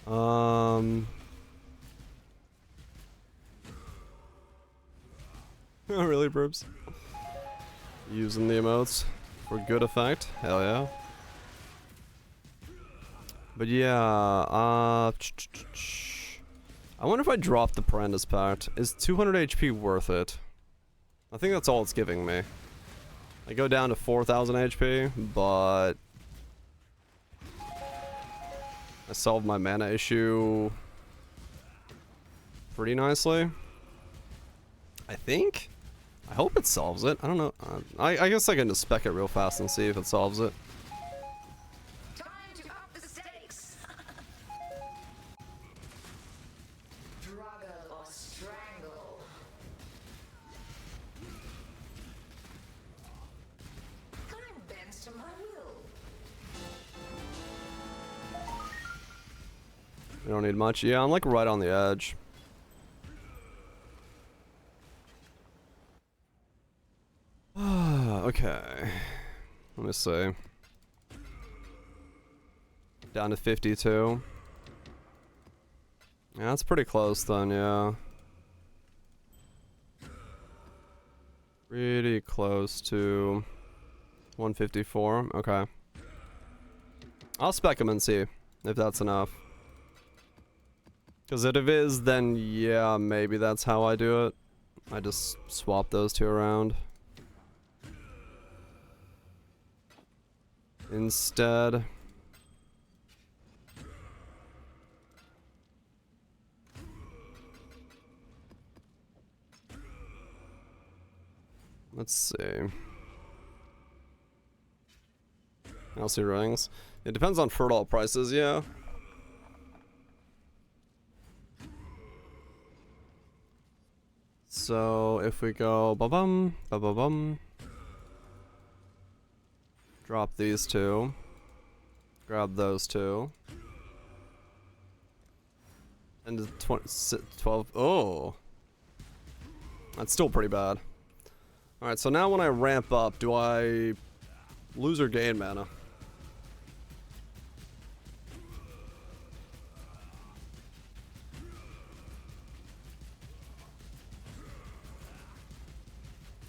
Oh, really, Burbs? Using the emotes for good effect. Hell yeah. But yeah, I wonder if I drop the Paranda's Pact. Is 200 HP worth it? I think that's all it's giving me. I go down to 4,000 HP, but I solved my mana issue pretty nicely. I think? I hope it solves it. I don't know. I guess I can just spec it real fast and see if it solves it. Time to up the stakes. Struggle or strangle. Time bends to my will. We don't need much. Yeah, I'm like right on the edge. Okay. Let me see. Down to 52. Yeah, that's pretty close then, yeah. Pretty close to 154. Okay. I'll spec him and see if that's enough. Because if it is, then yeah, maybe that's how I do it. I just swap those two around. Instead. Let's see. I'll see rings. It depends on fertile prices, yeah. So if we go ba-bum, ba-ba-bum. Drop these two. Grab those two. And the 12. Oh. That's still pretty bad. Alright, so now when I ramp up, do I lose or gain mana?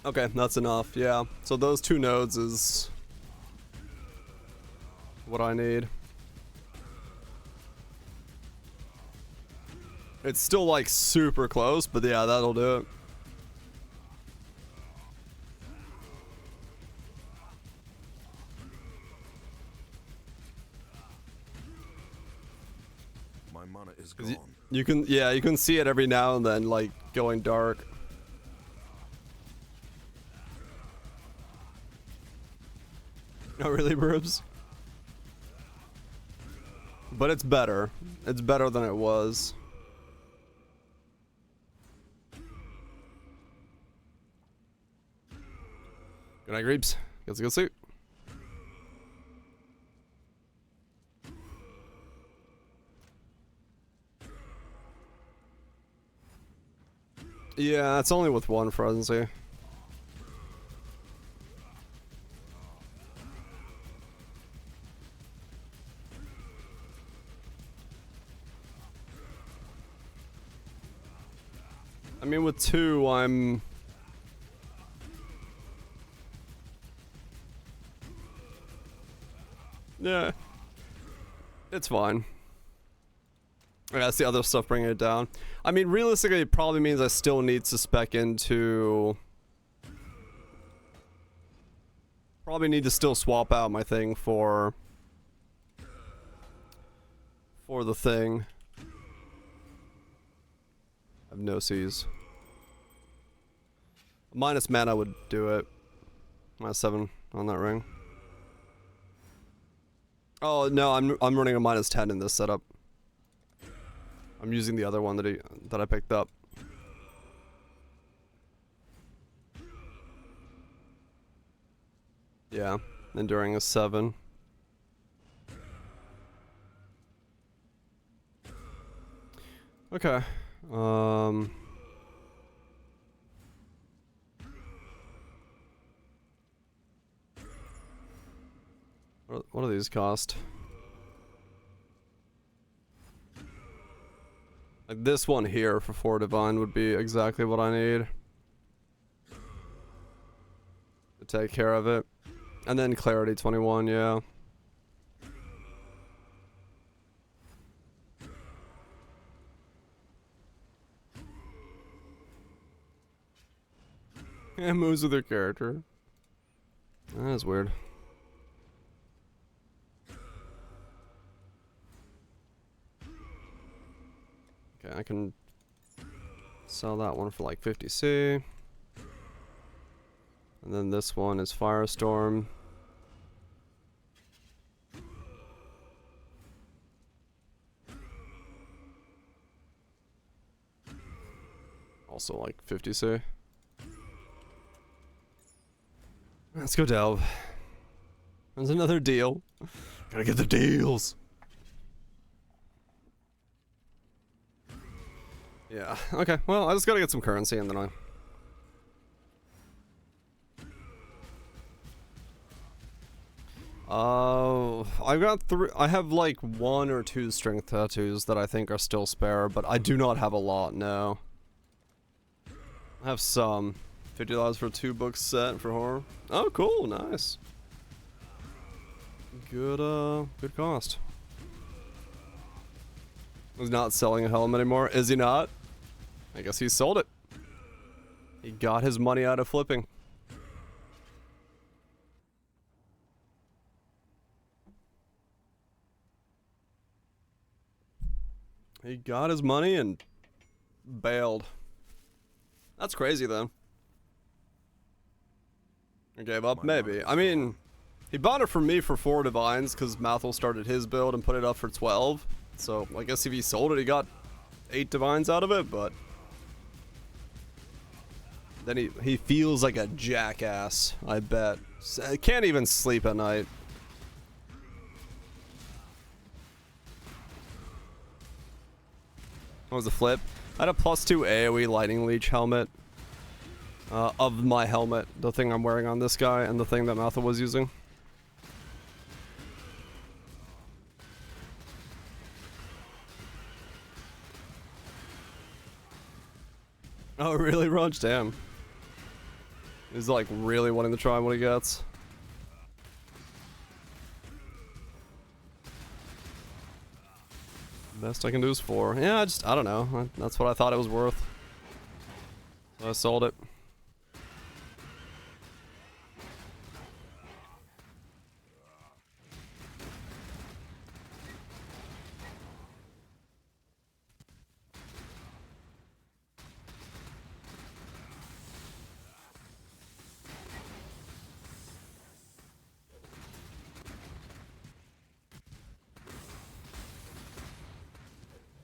Okay, that's enough, yeah. So those two nodes is what I need. It's still like super close, but yeah, that'll do it. My mana is gone. You can, yeah, you can see it every now and then, like going dark. Oh, really, Burbs? But it's better. It's better than it was. Good night, Greeps. Get a good sleep. Yeah, it's only with one frenzy. I mean, with two, I'm... Yeah. It's fine. Yeah, that's the other stuff bringing it down. I mean, realistically, it probably means I still need to spec into... Probably need to still swap out my thing for the thing. I have no C's. Minus mana would do it. Minus 7 on that ring. Oh no, I'm running a minus 10 in this setup. I'm using the other one that I picked up. Yeah, enduring a 7. Okay. What do these cost? Like this one here for 4 divine would be exactly what I need to take care of it. And then clarity 21, yeah. Yeah, moves with her character. That is weird. Okay, I can sell that one for like 50C. And then this one is Firestorm. Also like 50C. Let's go delve. There's another deal. Gotta get the deals. Yeah, okay. Well, I just gotta get some currency and then I've got 3. I have like 1 or 2 strength tattoos that I think are still spare, but I do not have a lot, no. I have some. $50 for a 2-book set for horror. Oh, cool, nice. Good cost. He's not selling a helm anymore, is he not? I guess he sold it. He got his money out of flipping. He got his money and bailed. That's crazy, though. He gave up, maybe. I mean, he bought it from me for 4 divines because Mathel started his build and put it up for 12. So I guess if he sold it, he got 8 divines out of it, but then he feels like a jackass, I bet. Can't even sleep at night. What was the flip? I had a +2 AoE lightning leech helmet. Of my helmet, the thing I'm wearing on this guy and the thing that Matha was using. Oh, really, Runch? Damn. He's like really wanting to try what he gets. Best I can do is 4. Yeah, I don't know. That's what I thought it was worth. So I sold it.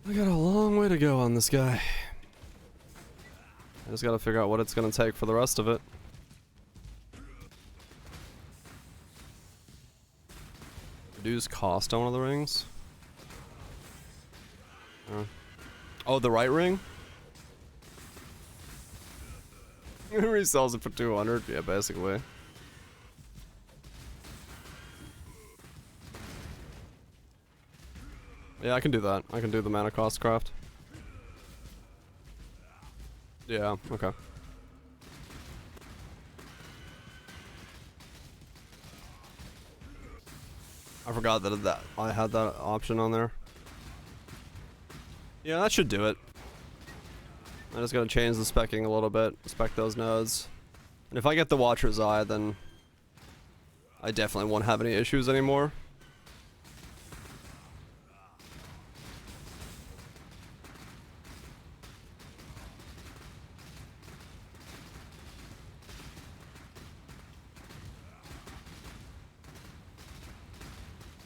I got a long way to go on this guy. I just gotta figure out what it's gonna take for the rest of it. Reduce cost on one of the rings. Oh, the right ring? He resells it for 200. Yeah, basically. Yeah, I can do that. I can do the mana cost craft. Yeah, okay. I forgot that I had that option on there. Yeah, that should do it. I just gotta change the specking a little bit. Spec those nodes. And if I get the Watcher's Eye, then I definitely won't have any issues anymore.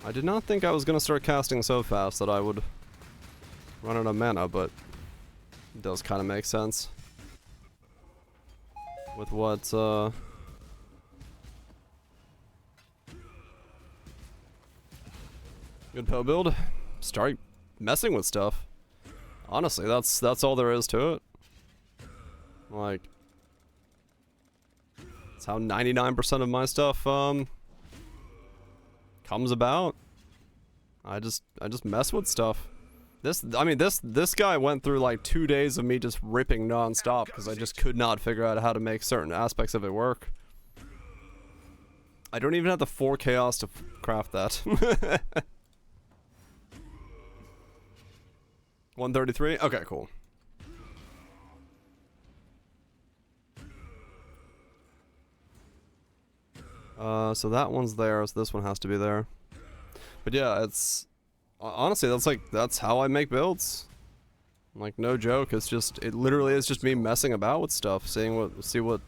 I did not think I was gonna start casting so fast that I would run out of mana, but it does kind of make sense with what good PO build. Start messing with stuff. Honestly, that's all there is to it. Like, that's how 99% of my stuff comes about. I just mess with stuff. This guy went through like 2 days of me just ripping non-stop because I just could not figure out how to make certain aspects of it work. I don't even have the 4 chaos to craft that. 133? Okay, cool. So that one's there, so this one has to be there. But yeah, it's honestly that's how I make builds. Like, no joke, it literally is just me messing about with stuff, see what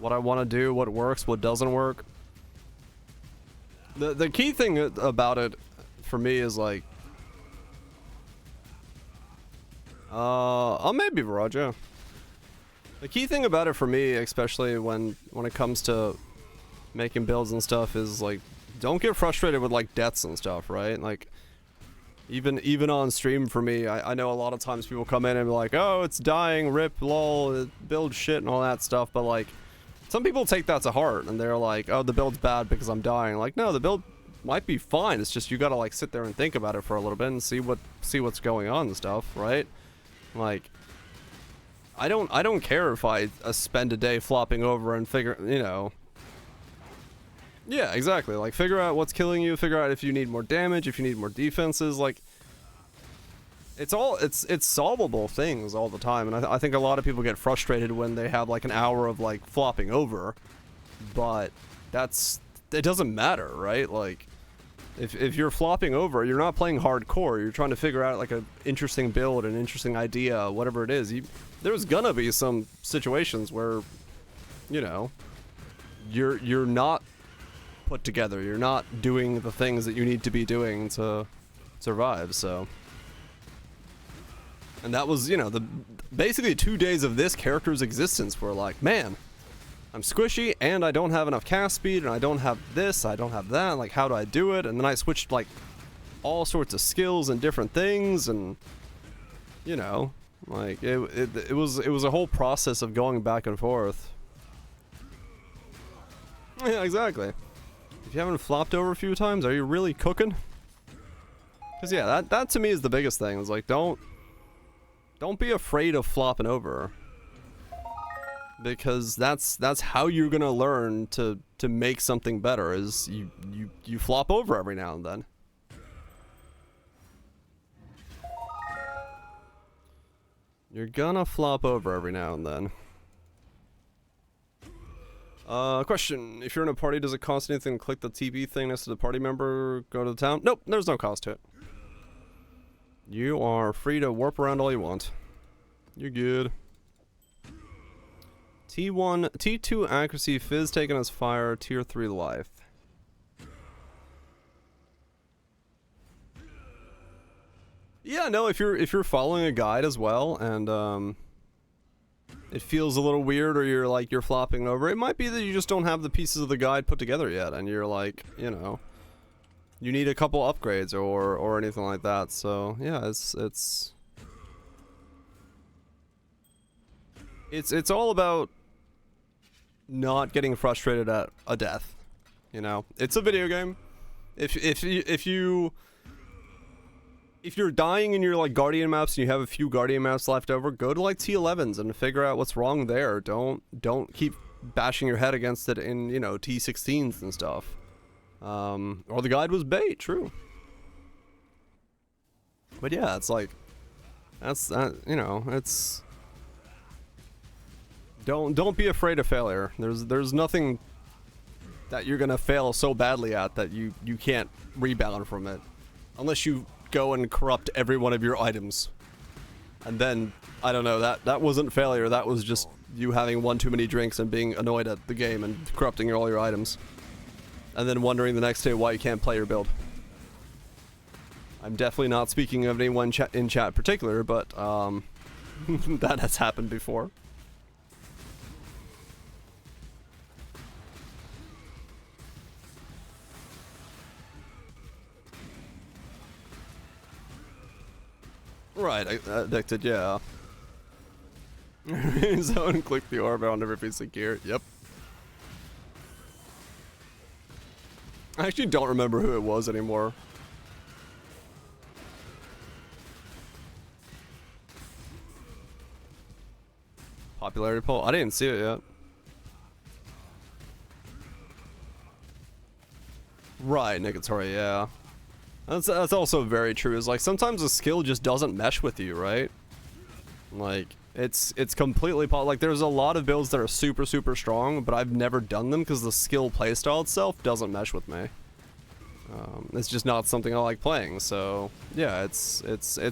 I want to do, what works, what doesn't work. The key thing about it for me is like I'll maybe Raja. The key thing about it for me, especially when it comes to making builds and stuff, is like, don't get frustrated with like deaths and stuff, right? Like, even on stream for me, I know a lot of times people come in and be like, oh, it's dying, rip, lol, build shit and all that stuff, but like, some people take that to heart and they're like, oh, the build's bad because I'm dying. Like, no, the build might be fine, it's just you gotta like sit there and think about it for a little bit and see what's going on and stuff, right? Like, I don't care if I spend a day flopping over and figure, you know. Yeah, exactly. Like, figure out what's killing you, figure out if you need more damage, if you need more defenses. Like, it's solvable things all the time, and I think a lot of people get frustrated when they have like an hour of like flopping over, but it doesn't matter, right? Like, if you're flopping over, you're not playing hardcore, you're trying to figure out like an interesting build, an interesting idea, whatever it is. There's gonna be some situations where, you know, you're not put together, you're not doing the things that you need to be doing to survive. So, and that was, you know, basically 2 days of this character's existence were like, man, I'm squishy and I don't have enough cast speed and I don't have this, I don't have that, like, how do I do it? And then I switched like all sorts of skills and different things, and you know, like it was a whole process of going back and forth. Yeah, exactly. If you haven't flopped over a few times, are you really cooking? Because yeah, that to me is the biggest thing. It's like, don't be afraid of flopping over, because that's how you're gonna learn to make something better. Is you flop over every now and then. You're gonna flop over every now and then. Question. If you're in a party, does it cost anything to click the TP thing next to the party member, go to the town? Nope, there's no cost to it. You are free to warp around all you want. You're good. T1, T2 accuracy, Fizz taken as fire, tier 3 life. Yeah, no, if you're following a guide as well, and it feels a little weird, or you're flopping over, it might be that you just don't have the pieces of the guide put together yet, and you're like, you know, you need a couple upgrades or anything like that. So yeah, it's all about not getting frustrated at a death. You know, it's a video game. If you're dying in your like guardian maps and you have a few guardian maps left over, go to like T11s and figure out what's wrong there. Don't keep bashing your head against it in, you know, T16s and stuff. Or the guide was bait, true. But yeah, it's like, you know, it's, don't be afraid of failure. There's nothing that you're gonna fail so badly at that you can't rebound from it, unless you go and corrupt every one of your items, and then I don't know, that wasn't failure, that was just you having one too many drinks and being annoyed at the game and corrupting all your items, and then wondering the next day why you can't play your build. I'm definitely not speaking of anyone in chat in particular, but that has happened before. Right, addicted, yeah. Someone click the orb on every piece of gear. Yep. I actually don't remember who it was anymore. Popularity poll? I didn't see it yet. Right, Negatory, yeah. That's also very true. Is like sometimes a skill just doesn't mesh with you, right? Like it's completely like there's a lot of builds that are super strong, but I've never done them because the skill playstyle itself doesn't mesh with me. It's just not something I like playing. So yeah, it's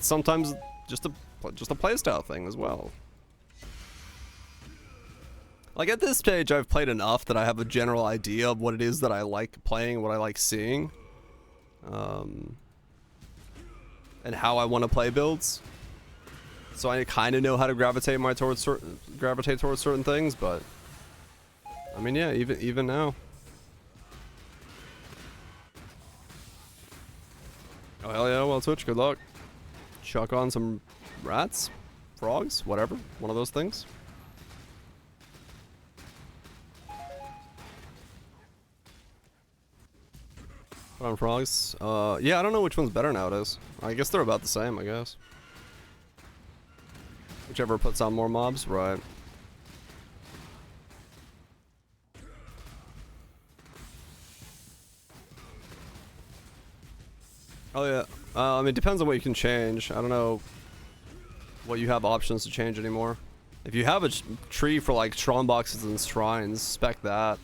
sometimes just a playstyle thing as well. Like at this stage, I've played enough that I have a general idea of what it is that I like playing, what I like seeing. And how I want to play builds, so I kind of know how to gravitate towards certain things. But I mean, yeah, even now. Oh hell yeah! Well, Twitch, good luck. Chuck on some rats, frogs, whatever, one of those things. Put on frogs. Yeah, I don't know which one's better nowadays. I guess they're about the same, I guess. Whichever puts on more mobs, right. Oh yeah. I mean, it depends on what you can change. I don't know what you have options to change anymore. If you have a tree for like strong boxes and shrines, spec that.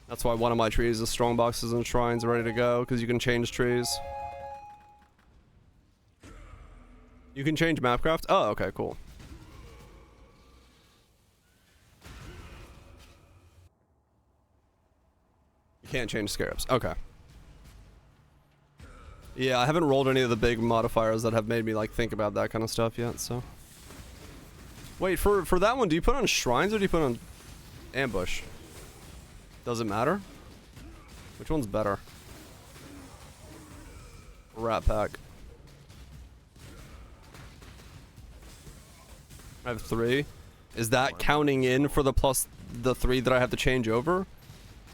That's why one of my trees is strong boxes and shrines ready to go, because you can change trees. You can change Mapcraft? Oh, okay, cool. You can't change scarabs. Okay. Yeah, I haven't rolled any of the big modifiers that have made me like think about that kind of stuff yet, so. Wait, for that one, do you put on shrines or do you put on ambush? Does it matter? Which one's better? Rat pack. I have 3. Is that counting in for the plus the 3 that I have to change over?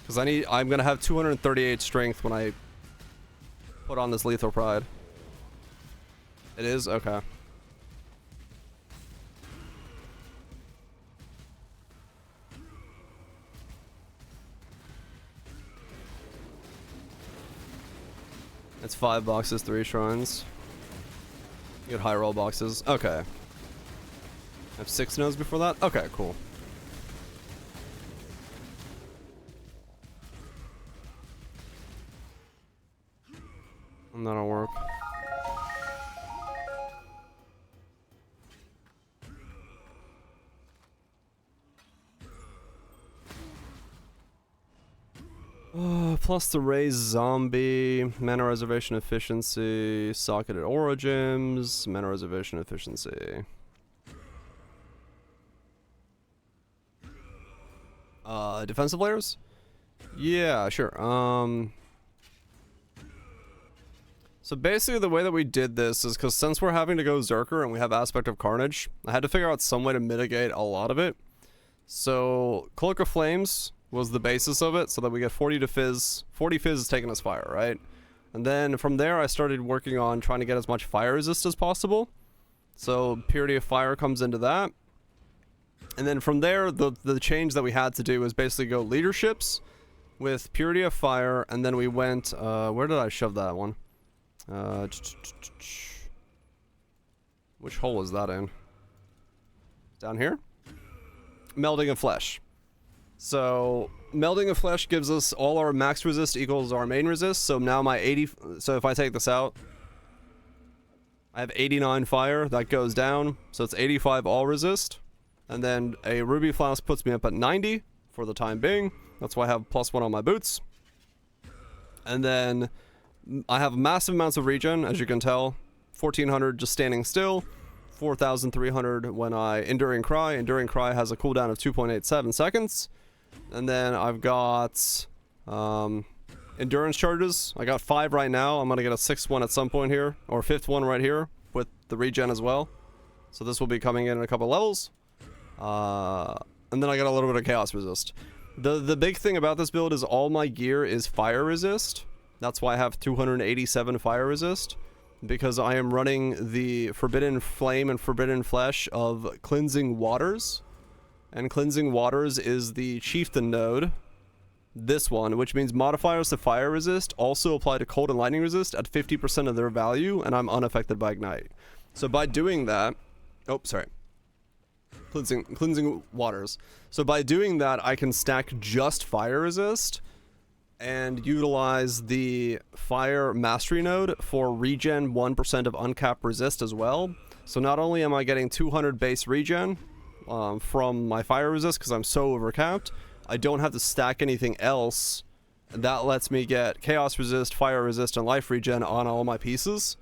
Because I'm gonna have 238 strength when I put on this Lethal Pride. It is? Okay. It's 5 boxes, 3 shrines. You get high roll boxes. Okay. I have 6 nodes before that? Okay, cool. And that'll work. Plus the raise zombie, mana reservation efficiency, socketed aura gems, mana reservation efficiency. Defensive layers? Yeah, sure. So basically the way that we did this is because since we're having to go Zerker and we have Aspect of Carnage, I had to figure out some way to mitigate a lot of it. So Cloak of Flames was the basis of it, so that we get 40 to Fizz. 40 Fizz is taking us fire, right? And then from there I started working on trying to get as much fire resist as possible. So Purity of Fire comes into that. And then from there, the change that we had to do was basically go leaderships with Purity of Fire, and then we went, where did I shove that one? Which hole is that in? Down here? Melding of Flesh. So, Melding of Flesh gives us all our max resist equals our main resist, so now my 80, so if I take this out, I have 89 fire, that goes down, so it's 85 all resist. And then a Ruby Flask puts me up at 90 for the time being. That's why I have +1 on my boots. And then I have massive amounts of regen, as you can tell. 1400 just standing still. 4,300 when I Enduring Cry. Enduring Cry has a cooldown of 2.87 seconds. And then I've got endurance charges. I got 5 right now. I'm going to get a 6th one at some point here. Or 5th one right here with the regen as well. So this will be coming in a couple levels. And then I got a little bit of chaos resist. The big thing about this build is all my gear is fire resist. That's why I have 287 fire resist. Because I am running the Forbidden Flame and Forbidden Flesh of Cleansing Waters. And Cleansing Waters is the Chieftain node. This one, which means modifiers to fire resist also apply to cold and lightning resist at 50% of their value, and I'm unaffected by ignite. So by doing that... Oh, sorry. Cleansing Waters. So by doing that, I can stack just fire resist and utilize the Fire Mastery node for regen 1% of uncapped resist as well. So not only am I getting 200 base regen from my fire resist because I'm so overcapped, I don't have to stack anything else. That lets me get chaos resist, fire resist, and life regen on all my pieces,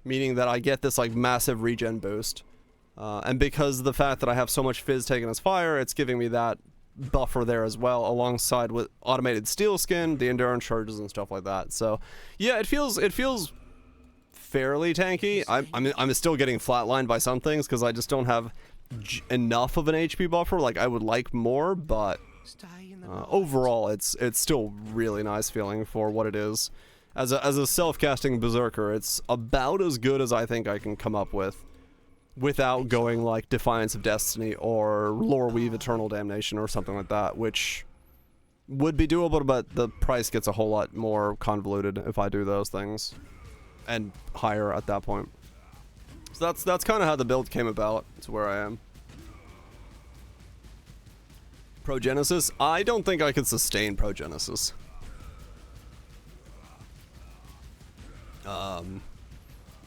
meaning that I get this like massive regen boost. And because of the fact that I have so much fizz taken as fire, it's giving me that buffer there as well, alongside with automated steel skin, the endurance charges, and stuff like that. So yeah, it feels fairly tanky. I'm still getting flatlined by some things because I just don't have enough of an HP buffer. Like I would like more, but overall it's still really nice feeling for what it is. As a self-casting berserker, it's about as good as I think I can come up with without going like Defiance of Destiny or Lore Weave Eternal Damnation or something like that, which would be doable, but the price gets a whole lot more convoluted if I do those things, and higher at that point. So that's kind of how the build came about to where I am. Progenesis? I don't think I could sustain Progenesis.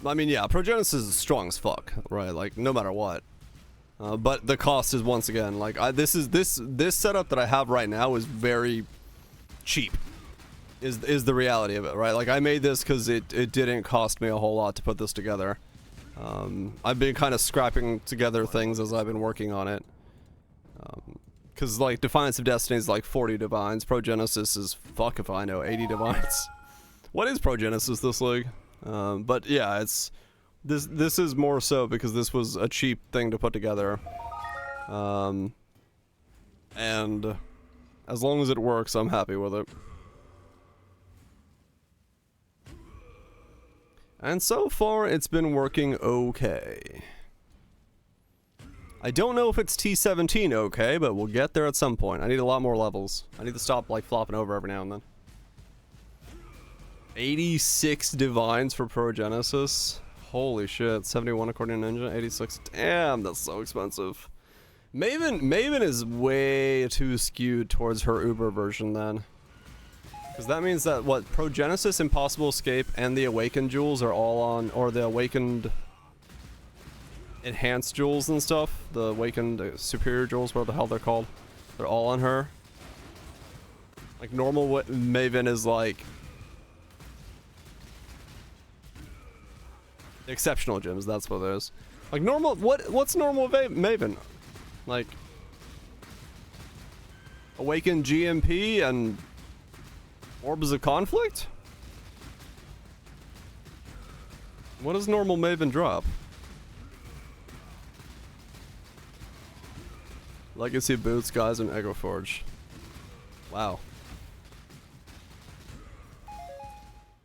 I mean, yeah, Progenesis is strong as fuck, right? Like, no matter what. But the cost is, once again, like, this setup that I have right now is very cheap, is the reality of it, right? Like, I made this because it didn't cost me a whole lot to put this together. I've been kind of scrapping together things as I've been working on it. Because, like, Defiance of Destiny is like 40 divines. Progenesis is, fuck if I know, 80 divines. What is Progenesis this league? But yeah, it's this is more so because this was a cheap thing to put together, and as long as it works, I'm happy with it. And so far, it's been working okay. I don't know if it's T17 okay, but we'll get there at some point. I need a lot more levels. I need to stop like flopping over every now and then. 86 divines for Progenesis. Holy shit. 71 according to Ninja. 86. Damn, that's so expensive. Maven is way too skewed towards her Uber version then. Because that means that what Progenesis, Impossible Escape, and the Awakened Jewels are all on, or the Awakened Enhanced Jewels and stuff. The Awakened Superior Jewels, whatever the hell they're called. They're all on her. Like normal Maven is like exceptional gems, that's what it is. Like normal, what's normal Maven? Like Awakened GMP and Orbs of Conflict? What does normal Maven drop? Legacy boots, guys, and Echo Forge. Wow.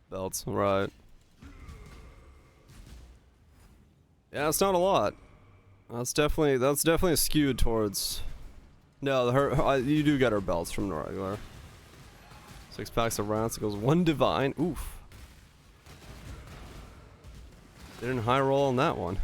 Belts, right. Yeah, it's not a lot. That's definitely skewed towards. No, you do get her belts from the regular. 6 packs of rats. It goes 1 divine. Oof. Didn't high roll on that one.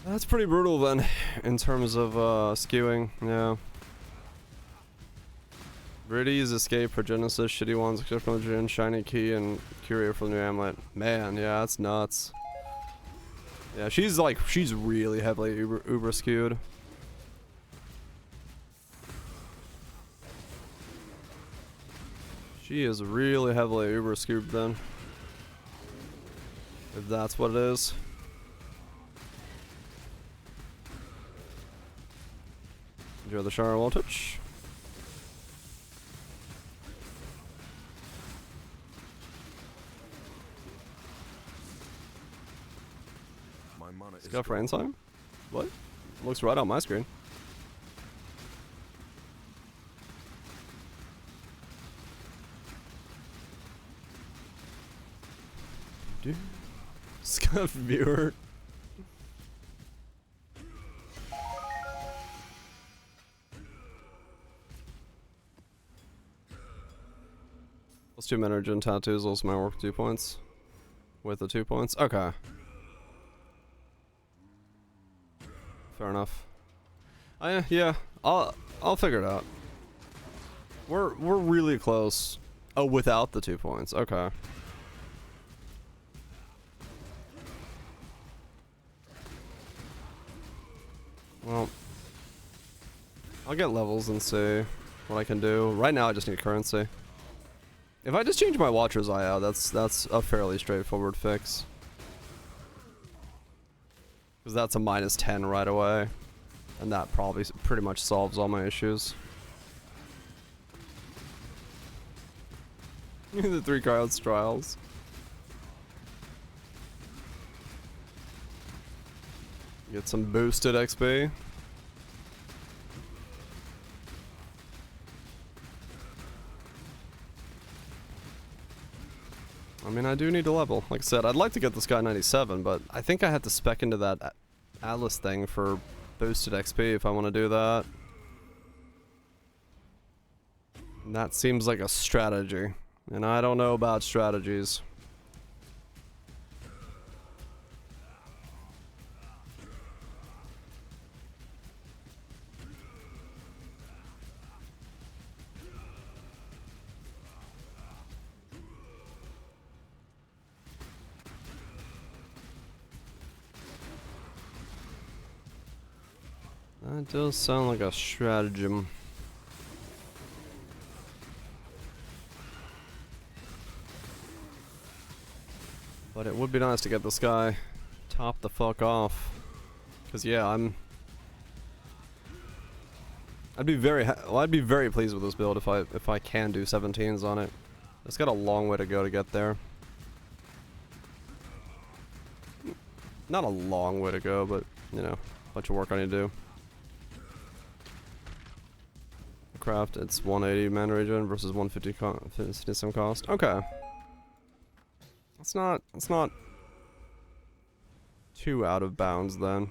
That's pretty brutal then, in terms of skewing, yeah. Riddy's escape for Genesis, shitty ones, except from the Jin, shiny key, and Curio for the new amulet. Man, yeah, that's nuts. Yeah, she's really heavily uber skewed. She is really heavily uber skewed then. If that's what it is. Enjoy the shower voltage. My mana is Scuff rain time? What? Looks right on my screen. Scuff viewer. Plus 2 mana gen tattoos, also my work 2 points. With the 2 points. Okay. Fair enough. Yeah, I'll figure it out. We're really close. Oh, without the 2 points. Okay. Well, I'll get levels and see what I can do. Right now, I just need currency. If I just change my Watcher's Eye out, that's a fairly straightforward fix. Because that's a -10 right away. And that probably pretty much solves all my issues. The 3 cards trials. Get some boosted XP. I mean, I do need to level. Like I said, I'd like to get this guy 97, but I think I have to spec into that Atlas thing for boosted XP if I want to do that. And that seems like a strategy. And I don't know about strategies. That does sound like a stratagem. But it would be nice to get this guy top the fuck off. Cause yeah, I'd be very pleased with this build if I can do 17s on it. It's got a long way to go to get there. Not a long way to go, but you know, a bunch of work I need to do. Craft, it's 180 mana regen versus 150 some cost. Okay. It's not too out of bounds then.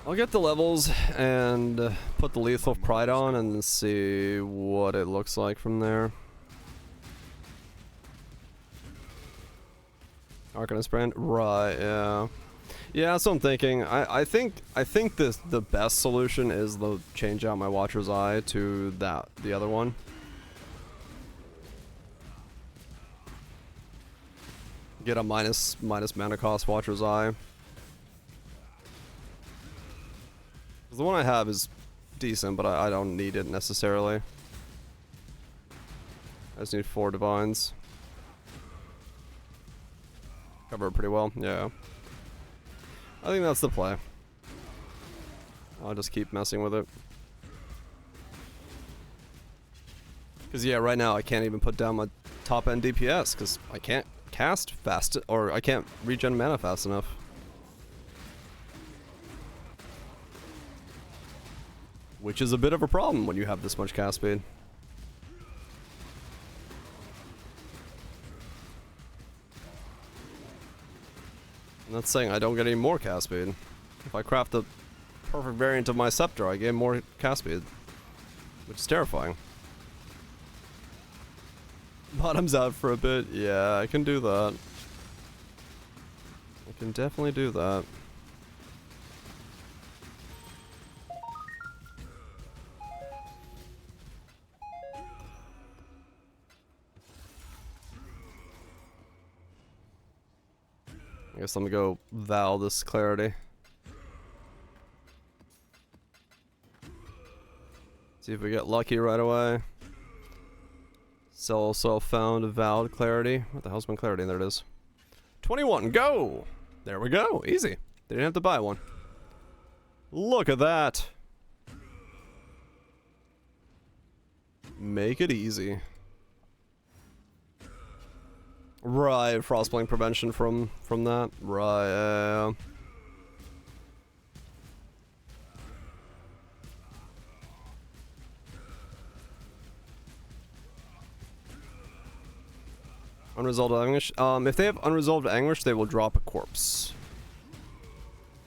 I'll get the levels and put the Lethal Pride on and see what it looks like from there. Arcanist Brand, right? Yeah, yeah. That's what I'm thinking. I think the best solution is to change out my Watcher's Eye to the other one. Get a minus mana cost Watcher's Eye. The one I have is decent, but I don't need it necessarily. I just need 4 divines. Cover it pretty well, yeah. I think that's the play. I'll just keep messing with it. Because yeah, right now I can't even put down my top end DPS because I can't cast fast, or I can't regen mana fast enough. Which is a bit of a problem when you have this much cast speed. I'm not saying I don't get any more cast speed. If I craft the perfect variant of my scepter, I get more cast speed. Which is terrifying. Bottoms out for a bit. Yeah, I can do that. I can definitely do that. I guess let me go Val this clarity. See if we get lucky right away. Also found Val clarity. What the hell's my clarity? There it is. 21, go! There we go, easy. They didn't have to buy one. Look at that. Make it easy. Right, frostbite prevention from that. Right. Unresolved anguish. If they have unresolved anguish, they will drop a corpse.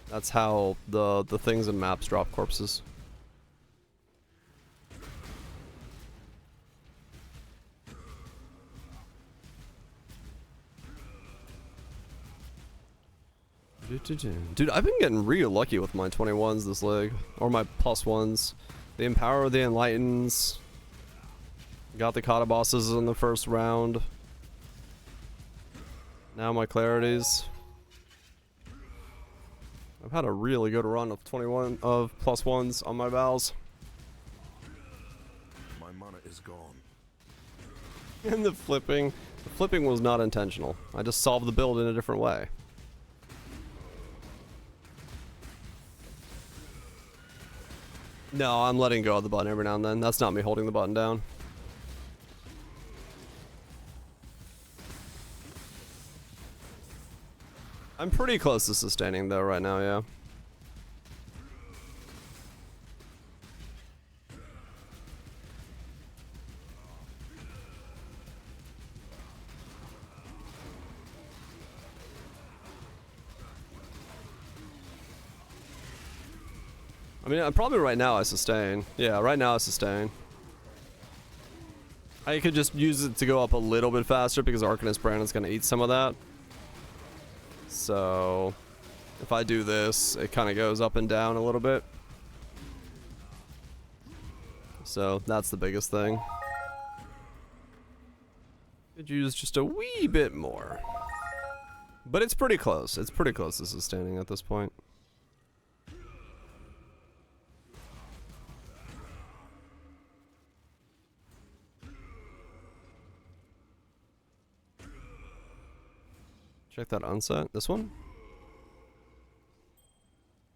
That's how the things in maps drop corpses. Dude, I've been getting real lucky with my 21s this leg. Or my +1s. The Empower, the Enlightens. Got the Kata bosses in the first round. Now my clarities. I've had a really good run of 21 of +1s on my Vals. My mana is gone. And the flipping was not intentional. I just solved the build in a different way. No, I'm letting go of the button every now and then. That's not me holding the button down. I'm pretty close to sustaining though right now, yeah. I mean, probably right now I sustain. Yeah, right now I sustain. I could just use it to go up a little bit faster because Arcanist Brandon's gonna eat some of that. So, if I do this, it kind of goes up and down a little bit. So, that's the biggest thing. Could use just a wee bit more. But it's pretty close. It's pretty close to sustaining at this point. Check that unset. This one?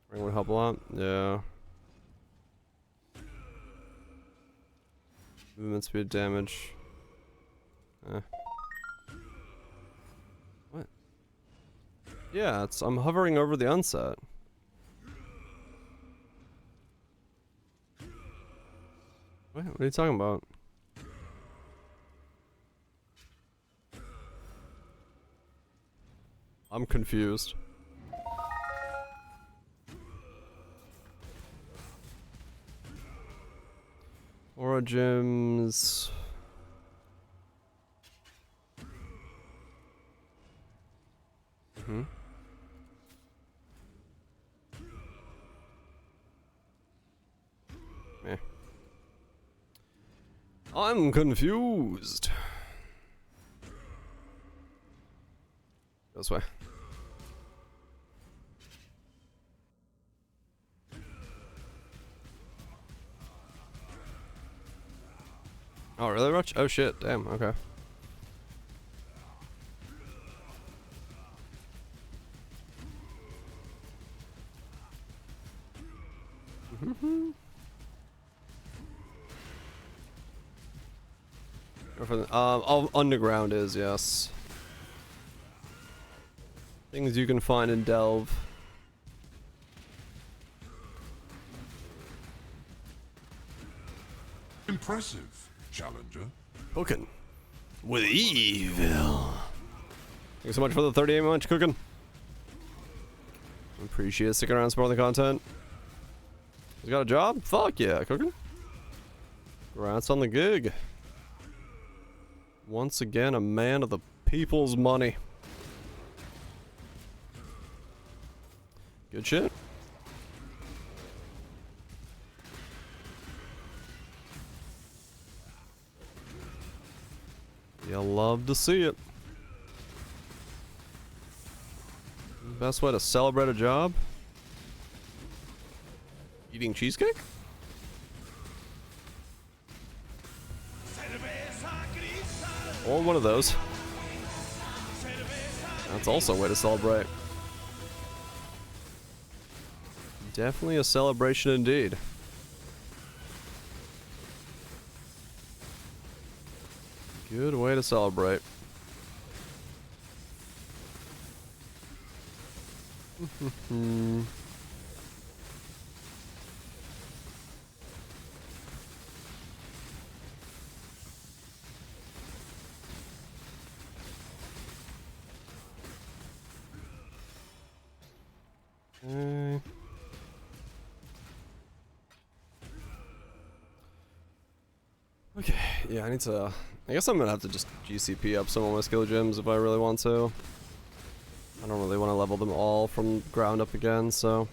Ring would help a lot. Yeah. Movement speed damage. What? Yeah, I'm hovering over the unset. What are you talking about? I'm confused. Aura gems. Eh. I'm confused. This way. Oh, really, Rush? Oh, shit. Damn, okay. Underground is, yes. Things you can find in Delve. Impressive, challenger. Cooking with evil. Thanks so much for the 38 much cooking. Appreciate sticking around supporting the content. You got a job? Fuck yeah, cooking. Congrats on the gig. Once again, a man of the people's money. Good shit. You'll love to see it. Best way to celebrate a job? Eating cheesecake? Or one of those. That's also a way to celebrate. Definitely a celebration indeed. Good way to celebrate. Okay, yeah, I need to... I guess I'm gonna have to just GCP up some of my skill gems if I really want to. I don't really want to level them all from ground up again, so...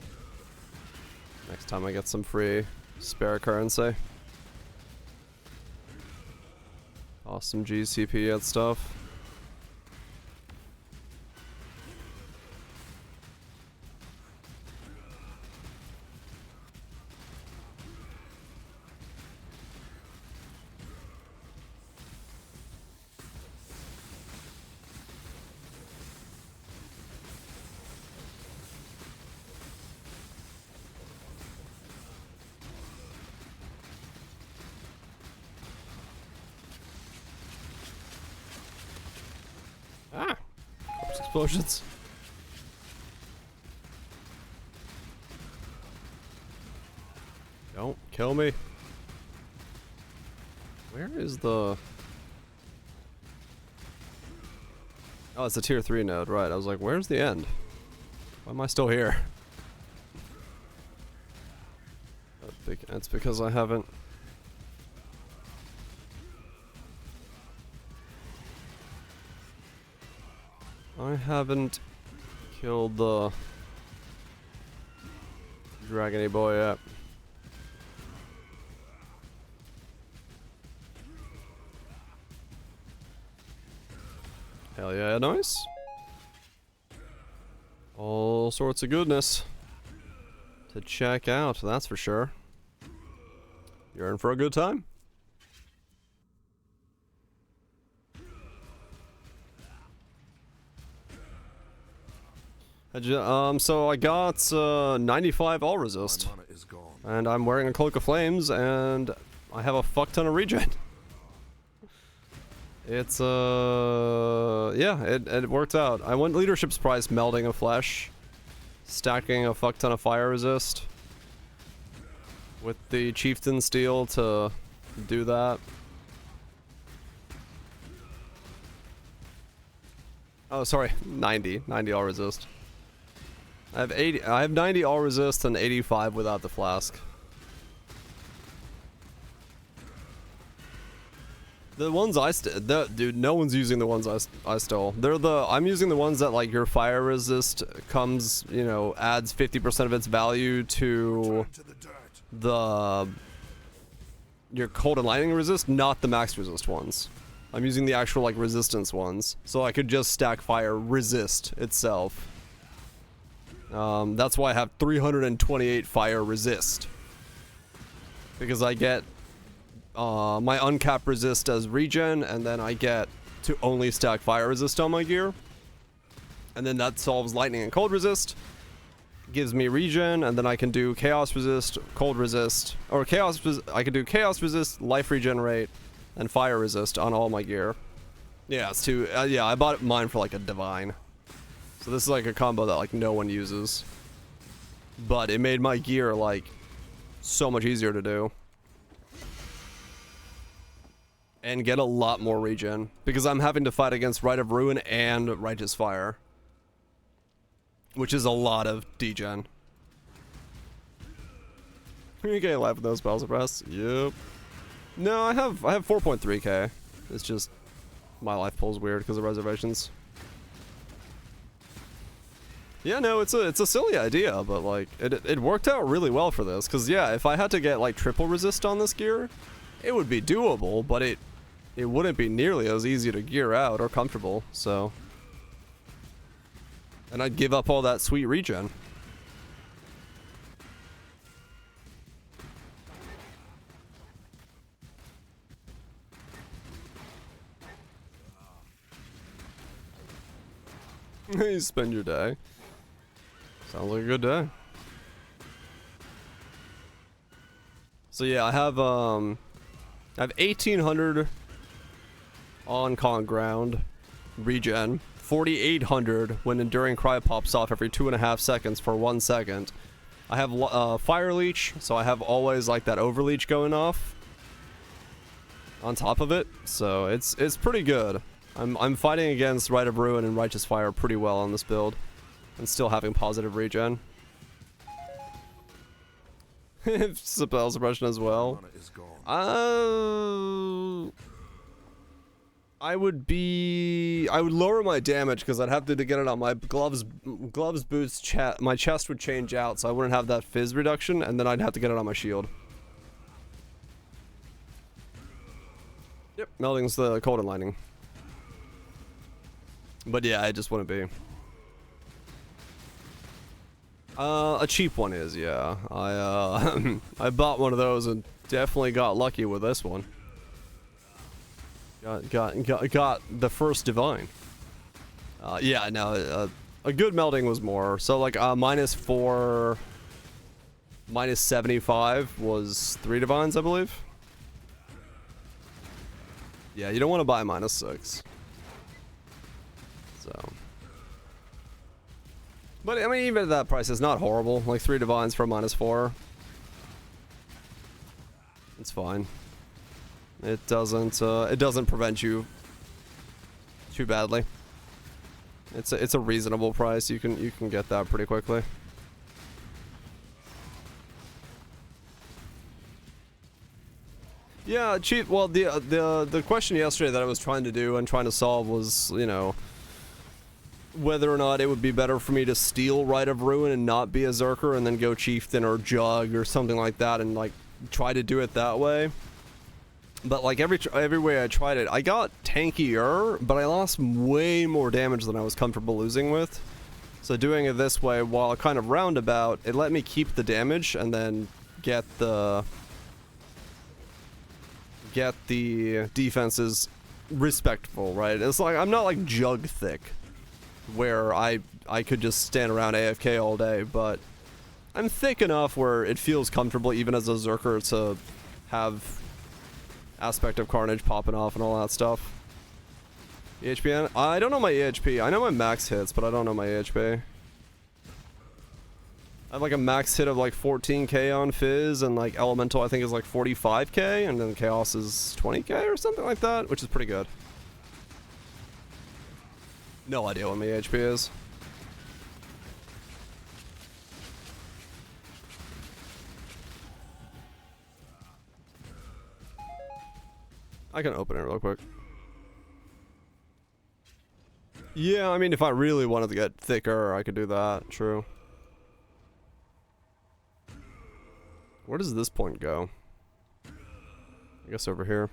Next time I get some free spare currency. Awesome GCP and stuff. Ah! Corpse explosions. Don't kill me. Where is the... Oh, it's a tier 3 node, right. I was like, where's the end? Why am I still here? That's because I haven't... killed the dragony boy yet. Hell yeah, nice. All sorts of goodness to check out, that's for sure. You're in for a good time. So I got 95 all resist, and I'm wearing a Cloak of Flames, and I have a fuck ton of regen. It's yeah, it worked out. I went Leadership's Prize melding a flesh, stacking a fuck ton of fire resist with the Chieftain Steel to do that. Oh, sorry, 90 all resist. I have 90 all resist and 85 without the flask. The ones dude, no one's using the ones I stole. I'm using the ones that like your fire resist comes, you know, adds 50% of its value to your cold and lightning resist, not the max resist ones. I'm using the actual like resistance ones, so I could just stack fire resist itself. That's why I have 328 fire resist, because I get my uncapped resist as regen, and then I get to only stack fire resist on my gear, and then that solves lightning and cold resist, gives me regen, and then I can do chaos resist, cold resist, or I can do chaos resist, life regenerate, and fire resist on all my gear. Yeah, it's too yeah, I bought mine for like a divine. So this is like a combo that like no one uses, but it made my gear like so much easier to do and get a lot more regen, because I'm having to fight against Rite of Ruin and Righteous Fire, which is a lot of degen. You get life with those spell suppress. Yep. No, I have 4.3k. It's just My life pool's weird because of reservations. Yeah, no, it's a silly idea, but like it worked out really well for this. Cause yeah, if I had to get like triple resist on this gear, it would be doable, but it wouldn't be nearly as easy to gear out or comfortable. So, and I'd give up all that sweet regen. You spend your day. Sounds like a good day. So yeah, I have 1800 on con ground regen, 4800 when enduring cry pops off every 2.5 seconds for 1 second. I have fire leech, so I have always like that overleech going off on top of it. So it's pretty good. I'm fighting against Rite of Ruin and Righteous Fire pretty well on this build, and still having positive regen. Spell suppression as well. I would lower my damage because I'd have to get it on my gloves, boots, my chest would change out, so I wouldn't have that fizz reduction, and then I'd have to get it on my shield. Yep, melding's the cold and lightning. But yeah, it just wouldn't be. A cheap one is, yeah. I I bought one of those and definitely got lucky with this one. Got the first divine. Yeah, no, a good melding was more. So like -4, -75 was 3 divines, I believe. Yeah, you don't want to buy -6. So, but I mean, even at that price, it's not horrible. Like 3 divines for -4, it's fine. It doesn't prevent you too badly. It's a reasonable price. You can get that pretty quickly. Yeah, cheap. Well, the question yesterday that I was trying to do and trying to solve was, you know, whether or not it would be better for me to steal Rite of Ruin and not be a Zerker and then go Chieftain or Jug or something like that and like try to do it that way. But like every way I tried it, I got tankier, but I lost way more damage than I was comfortable losing with. So doing it this way, while kind of roundabout, it let me keep the damage and then get the defenses respectful, right? It's like I'm not like Jug thick, where I could just stand around AFK all day, but I'm thick enough where it feels comfortable even as a Zerker to have Aspect of Carnage popping off and all that stuff. EHP? I don't know my EHP. I know my max hits, but I don't know my EHP. I have like a max hit of like 14k on Fizz, and like Elemental I think is like 45k, and then Chaos is 20k or something like that, which is pretty good. No idea what my HP is. I can open it real quick. Yeah, I mean, if I really wanted to get thicker, I could do that. True. Where does this point go? I guess over here.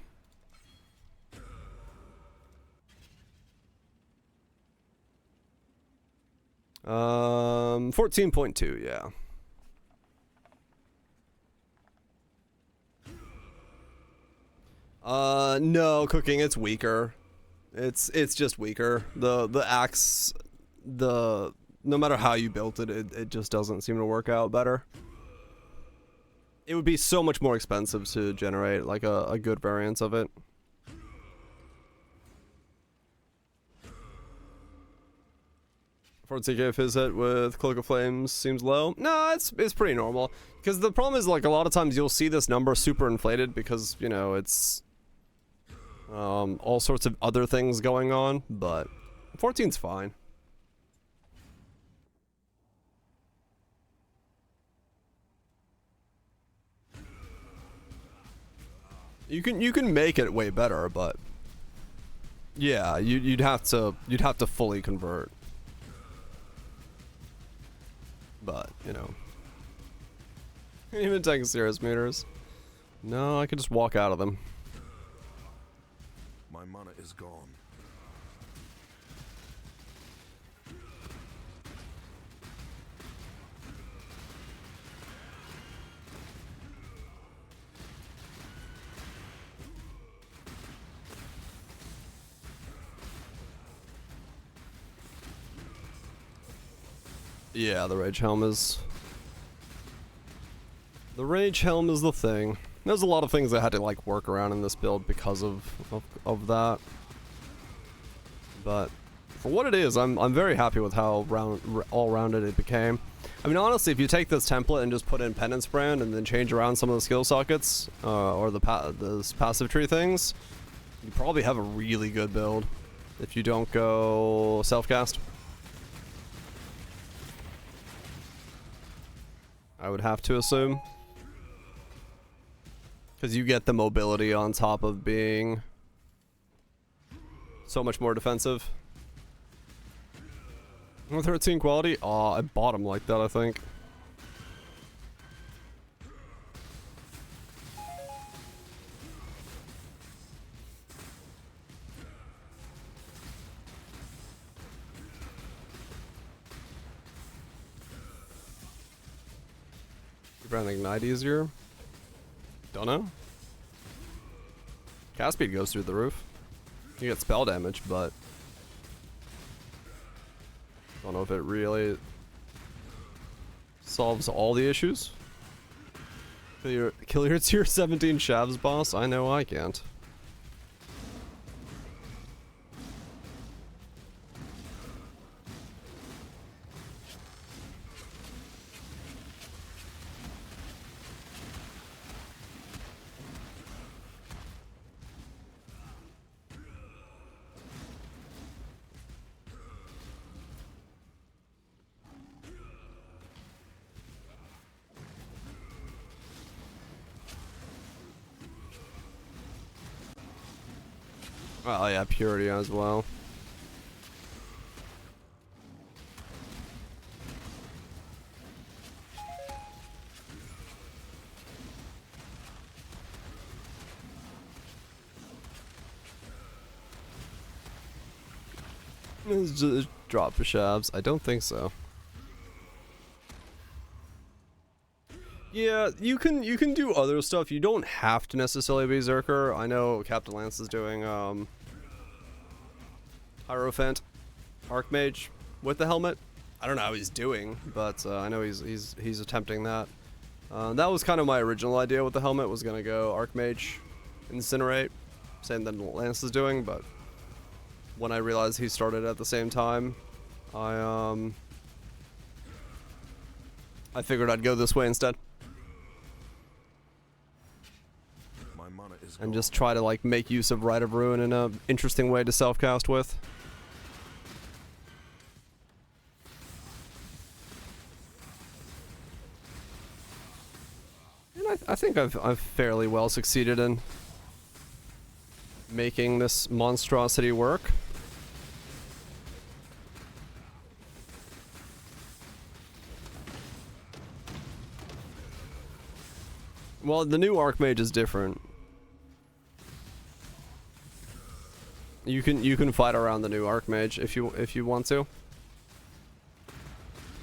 14.2, yeah. No, cooking, it's weaker. It's just weaker. The axe, no matter how you built it, it just doesn't seem to work out better. It would be so much more expensive to generate like a good variance of it. $40k fizz hit with Cloak of Flames seems low. No, it's pretty normal. Because the problem is, like, a lot of times you'll see this number super inflated because, you know, it's all sorts of other things going on, but 14's fine. You can make it way better, but Yeah, you'd have to fully convert. But, you know. Even taking serious meters. No, I could just walk out of them. My mana is gone. Yeah, the Rage Helm is... The Rage Helm is the thing. There's a lot of things I had to like work around in this build because of that. But for what it is, I'm very happy with how all-rounded it became. I mean, honestly, if you take this template and just put in Penance Brand and then change around some of the skill sockets or the passive tree things, you probably have a really good build if you don't go self-cast. I would have to assume. Because you get the mobility on top of being so much more defensive. 13 quality? Aw, I bought him like that, I think. Brand Ignite easier? Don't know. Cast speed goes through the roof. You get spell damage, but don't know if it really solves all the issues. Kill your tier 17 Shavs boss? I know I can't. Oh yeah, Purity as well. Let's just drop for Shavs. I don't think so. Yeah, you can do other stuff. You don't have to necessarily be Zerker. I know Captain Lance is doing Hierophant Archmage with the helmet. I don't know how he's doing, but I know he's attempting that. That was kind of my original idea with the helmet, was gonna go Archmage, Incinerate, same that Lance is doing, but when I realized he started at the same time, I figured I'd go this way instead. And just try to like make use of Rite of Ruin in a interesting way to self-cast with. And I think I've fairly well succeeded in making this monstrosity work. Well, the new Archmage is different. You can fight around the new Archmage if you want to.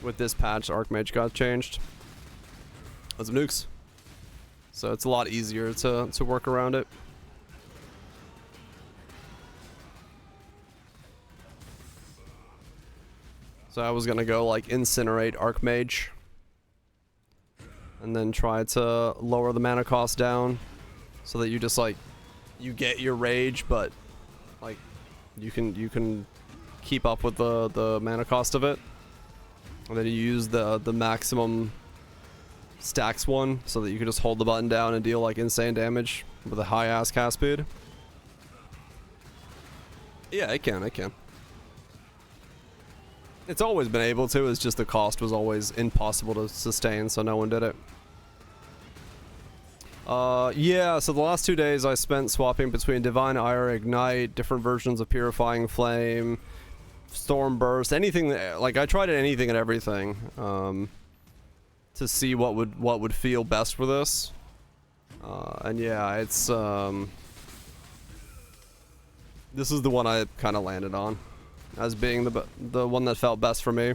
With this patch, Archmage got changed. Lots of nukes. So it's a lot easier to work around it. So I was gonna go like Incinerate Archmage. And then try to lower the mana cost down. So that you just like, you get your rage, but like you can keep up with the mana cost of it, and then you use the maximum stacks one so that you can just hold the button down and deal like insane damage with a high ass cast speed. Yeah, I can. It's always been able to, it's just the cost was always impossible to sustain, so no one did it. Yeah, so the last 2 days I spent swapping between Divine Ire, Ignite, different versions of Purifying Flame, Storm Burst, anything that, like, I tried anything and everything, to see what would feel best for this. And yeah, it's, this is the one I kind of landed on as being the one that felt best for me.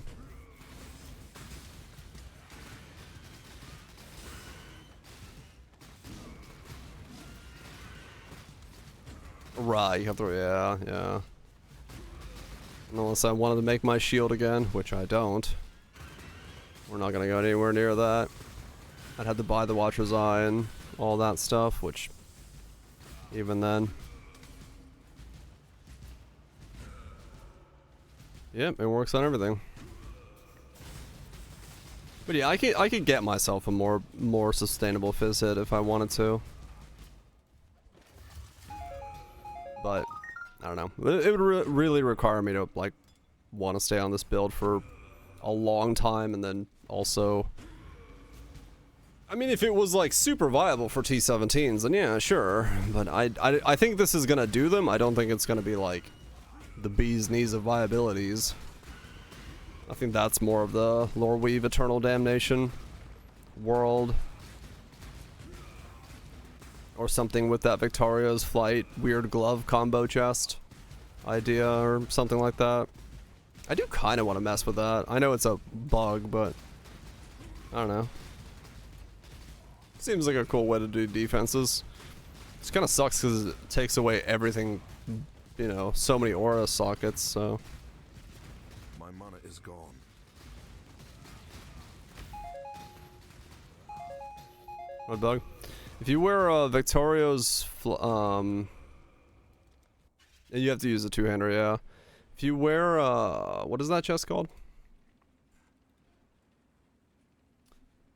Right, you have to, yeah. Unless I wanted to make my shield again, which I don't. We're not gonna go anywhere near that. I'd have to buy the Watcher's Eye and all that stuff, which, even then. Yep, it works on everything. But yeah, I could get myself a more sustainable fizz hit if I wanted to. But I don't know. It would really require me to like want to stay on this build for a long time, and then also, I mean, if it was like super viable for T17s, then yeah, sure. But I think this is gonna do them. I don't think it's gonna be like the bee's knees of viabilities. I think that's more of the Lore Weave Eternal Damnation world. Or something with that Victoria's Flight weird glove combo chest idea or something like that. I do kind of want to mess with that. I know it's a bug, but I don't know. Seems like a cool way to do defenses. It kind of sucks because it takes away everything, you know, so many aura sockets, so. My mana is gone. What bug? If you wear Victorio's, you have to use a two-hander, yeah. If you wear, what is that chest called?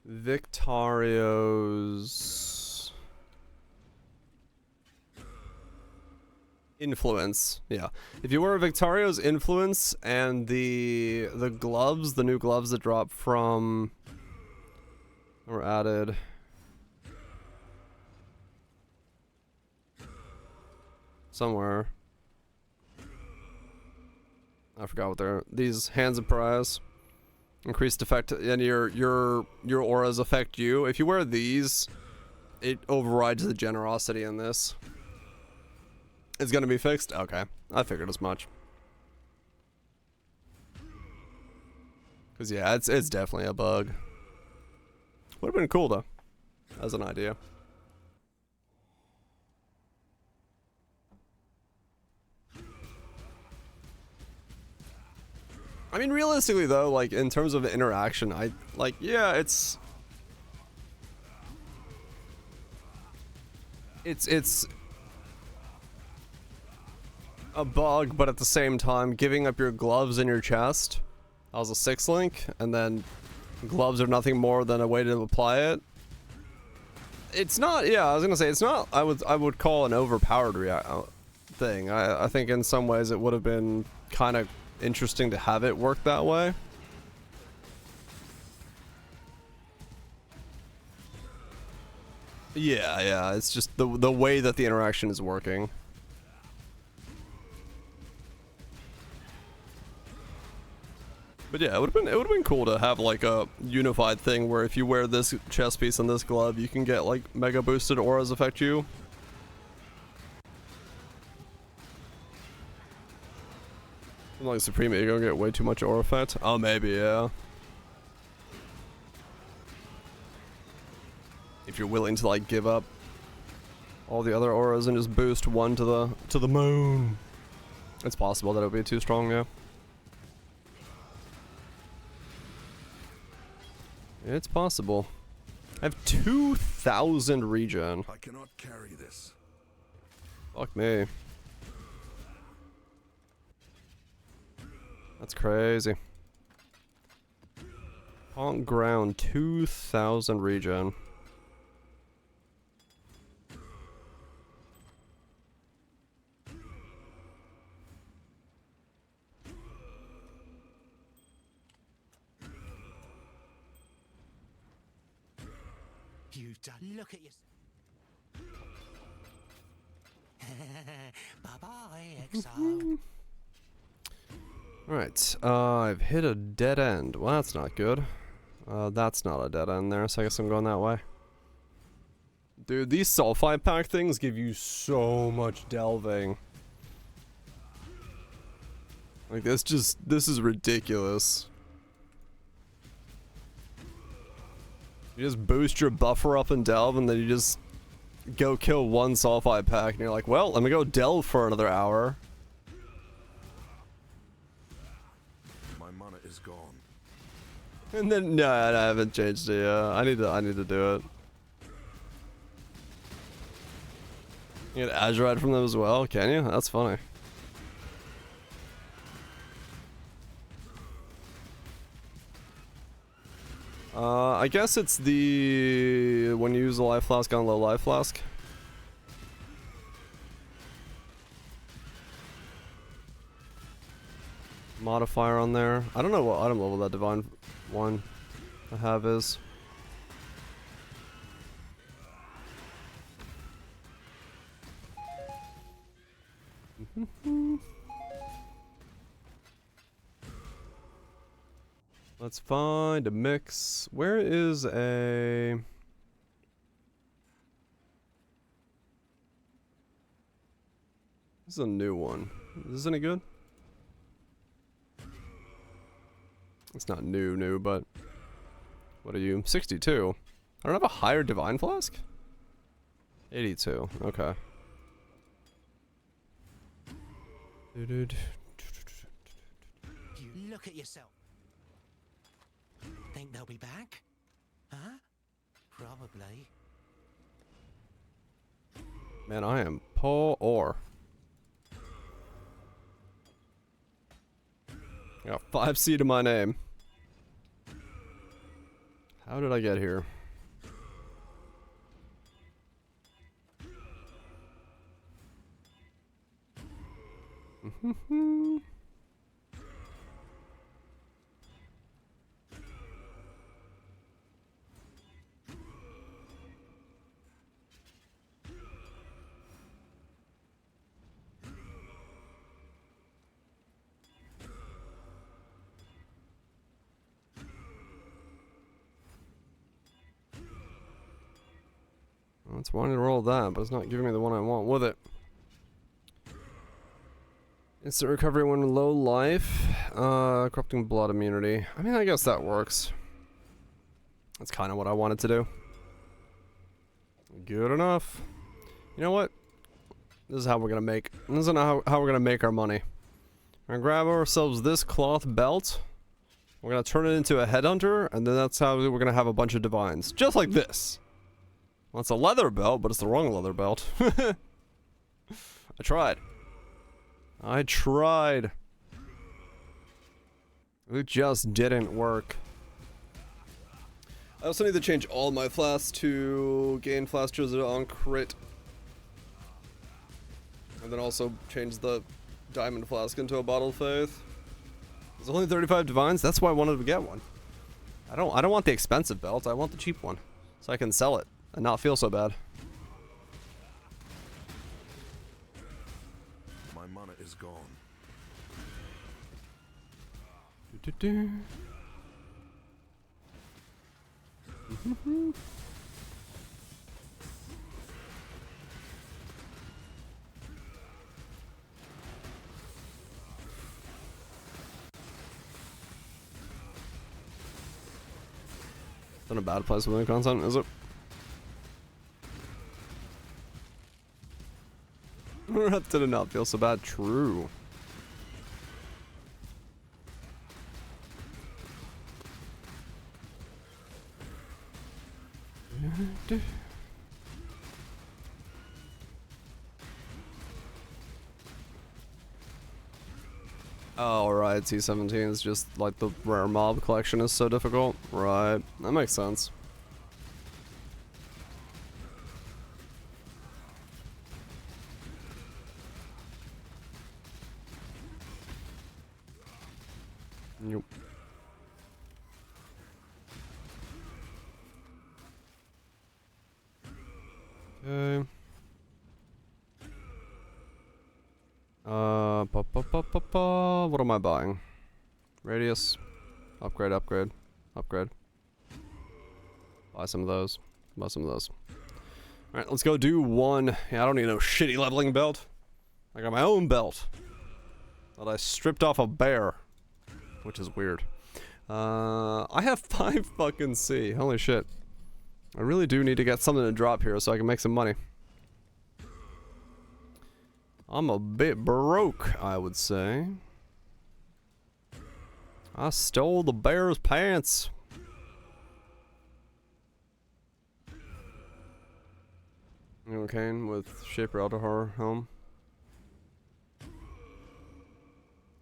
Victorio's Influence, yeah. If you wear Victorio's Influence and the gloves, the new gloves that drop from, or added. Somewhere. I forgot what they're. These Hands of Prize. Increased effect, and your auras affect you. If you wear these, it overrides the generosity in this. It's gonna be fixed? Okay. I figured as much. Cause yeah, it's definitely a bug. Would have been cool though. As an idea. I mean, realistically though, like in terms of interaction, yeah, it's a bug, but at the same time, giving up your gloves in your chest. That was a 6-link, and then gloves are nothing more than a way to apply it. It's not, yeah, I was gonna say, it's not, I would call an overpowered thing. I think in some ways it would have been kind of interesting to have it work that way. Yeah, it's just the way that the interaction is working. But yeah, it would have been cool to have like a unified thing where if you wear this chest piece and this glove, you can get like mega boosted auras affect you. Like Supreme, you're gonna get way too much aura effect. Oh, maybe, yeah. If you're willing to like give up all the other auras and just boost one to the moon, it's possible that it would be too strong, yeah. It's possible. I have 2,000 regen. I cannot carry this. Fuck me. That's crazy. On ground, 2,000 regen. You've done. Look at yourself. Bye-bye, exile. Alright, I've hit a dead end. Well, that's not good. That's not a dead end there, so I guess I'm going that way. Dude, these sulfide pack things give you so much delving. Like, this is ridiculous. You just boost your buffer up and delve, and then you just go kill one sulfide pack, and you're like, well, let me go delve for another hour. My mana is gone. And then, no, I haven't changed it yet. I need to do it. You get Azurite from them as well, can you? That's funny. I guess it's the when you use a life flask on low life flask. Modifier on there. I don't know what item level that divine one I have is. Let's find a mix. Where is a... This is a new one. Is this any good? It's not new, but... What are you? 62. I don't have a higher divine flask? 82. Okay. Look at yourself. Think they'll be back? Huh? Probably. Man, I am poor. I got 5C to my name. How did I get here? It's wanting to roll that, but it's not giving me the one I want with it. Instant recovery when low life. Corrupting blood immunity. I mean, I guess that works. That's kind of what I wanted to do. Good enough. You know what? This is how we're gonna make. This is how we're gonna make our money. We're gonna grab ourselves this cloth belt. We're gonna turn it into a headhunter, and then that's how we're gonna have a bunch of divines, just like this. Well, it's a leather belt, but it's the wrong leather belt. I tried. It just didn't work. I also need to change all my flasks to gain flask treasure on crit. And then also change the diamond flask into a bottle of faith. There's only 35 divines, that's why I wanted to get one. I don't want the expensive belt, I want the cheap one. So I can sell it and not feel so bad. My mana is gone. It's not a bad place with the content, is it? That did not feel so bad. True. Oh, right. T17 is just like the rare mob collection is so difficult. Right. That makes sense. Yep. Okay. What am I buying? Radius. Upgrade, upgrade, upgrade. Buy some of those. Buy some of those. Alright, let's go do one. Yeah, I don't need no shitty leveling belt. I got my own belt. That I stripped off a bear. Which is weird. I have 5 fucking C. Holy shit. I really do need to get something to drop here so I can make some money. I'm a bit broke, I would say. I stole the bear's pants. Okay, with Shaper Eldahar home.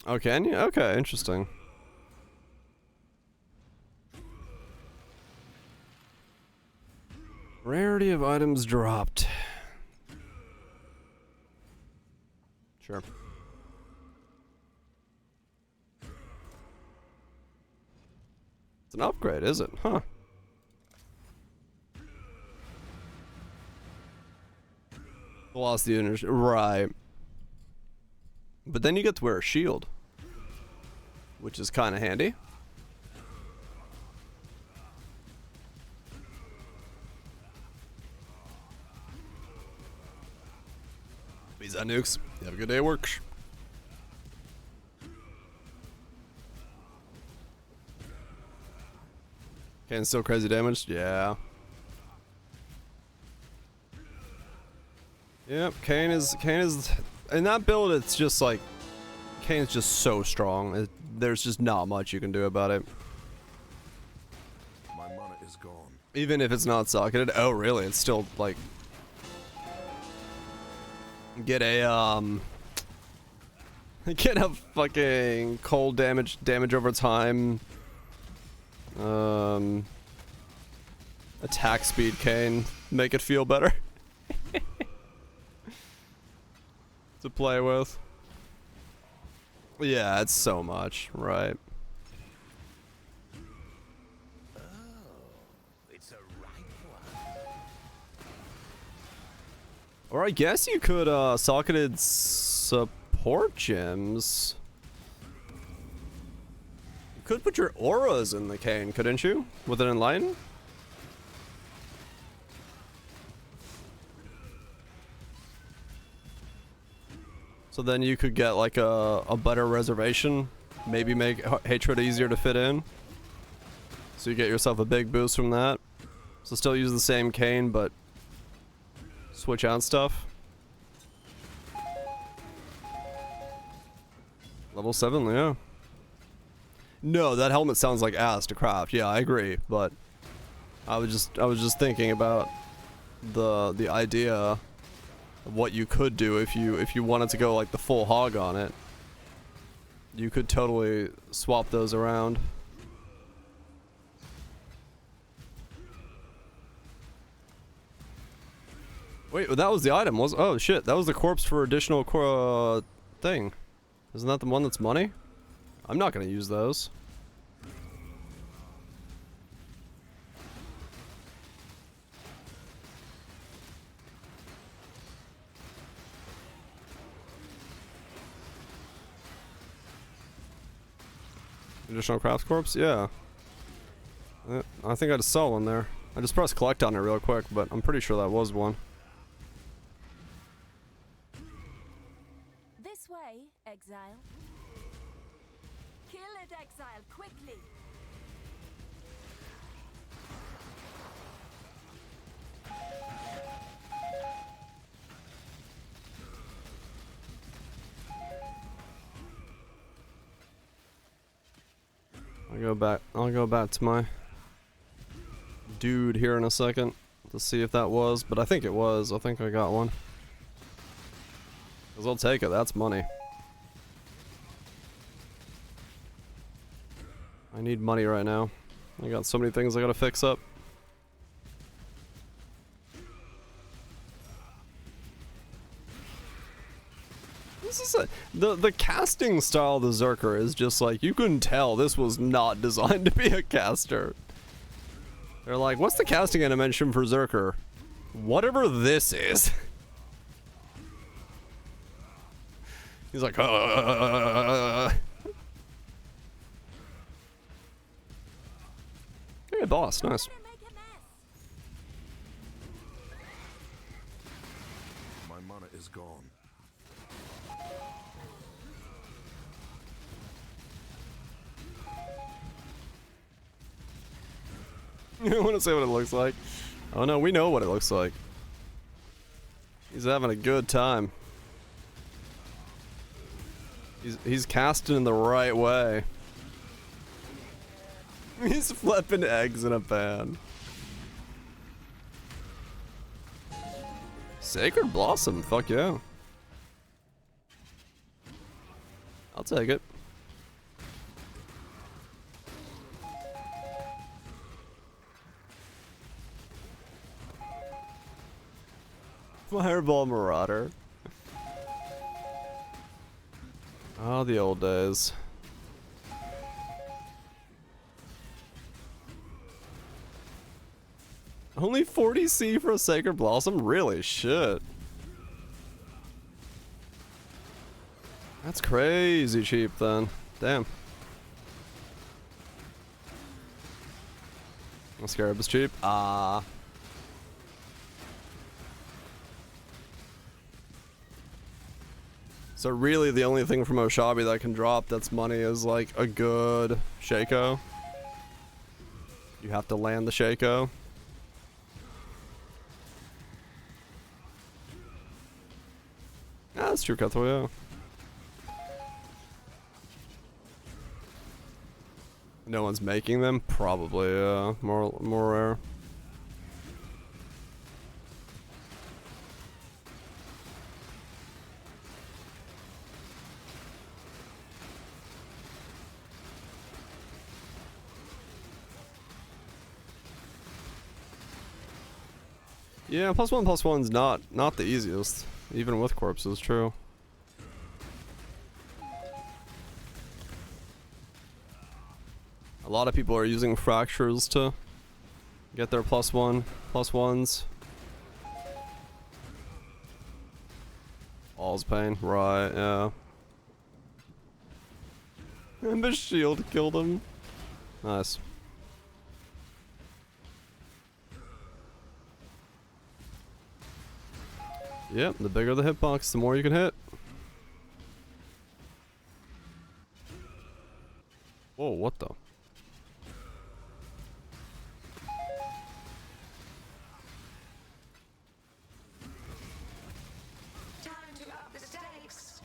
Oh, can you? Okay, interesting. Rarity of items dropped. Sure. It's an upgrade, is it? Huh. Velocity energy. Right. But then you get to wear a shield, which is kind of handy. Peace out, nukes. You have a good day at work. Kane's still crazy damaged? Yeah. Yep, Kane is, in that build it's just like, Kane's just so strong. There's just not much you can do about it. My mana is gone. Even if it's not socketed. Oh really, it's still like, get a fucking cold damage over time. Attack speed Kane, make it feel better. To play with. Yeah, it's so much, right? Oh, it's a ripe one. Or I guess you could socketed support gems. You could put your auras in the Kane, couldn't you? With an enlighten? So then you could get like a better reservation. Maybe make Hatred easier to fit in. So you get yourself a big boost from that. So still use the same Kane, but switch out stuff. Level 7, yeah. No, that helmet sounds like ass to craft. Yeah, I agree, but I was just thinking about the idea of what you could do if you wanted to go like the full hog on it. You could totally swap those around. Wait, that was the item, was? Oh shit, that was the corpse for additional thing. Isn't that the one that's money? I'm not gonna use those. Additional craft corpse? Yeah. I think I just saw one there. I just pressed collect on it real quick, but I'm pretty sure that was one. This way, exile. Kill it, exile, quickly. I'll go back to my dude here in a second to see if that was, but I think it was. I think I got one. 'Cause I'll take it, that's money. I need money right now. I got so many things I gotta fix up. This is the casting style of the Zerker is just like, you couldn't tell this was not designed to be a caster. They're like, what's the casting animation for Zerker? Whatever this is. He's like, Hey, boss, nice. My mana is gone. I want to say what it looks like. Oh no, we know what it looks like. He's having a good time. He's casting in the right way. He's flipping eggs in a pan. Sacred Blossom, fuck yeah. I'll take it. Fireball Marauder. Oh, the old days. Only 40C for a Sacred Blossom? Really? Shit. That's crazy cheap then. Damn. Scarab is cheap. Ah. So really the only thing from Oshabi that can drop that's money is like a good Shaco. You have to land the Shaco. Ah, that's true, Cutthroat, yeah. No one's making them? Probably, yeah. More rare. Yeah, +1/+1's not the easiest, even with corpses, true. A lot of people are using fractures to get their +1/+1s. All's pain, right, yeah. And the shield killed him. Nice. Yep, the bigger the hitbox, the more you can hit. Whoa, what the? Time to up the stakes.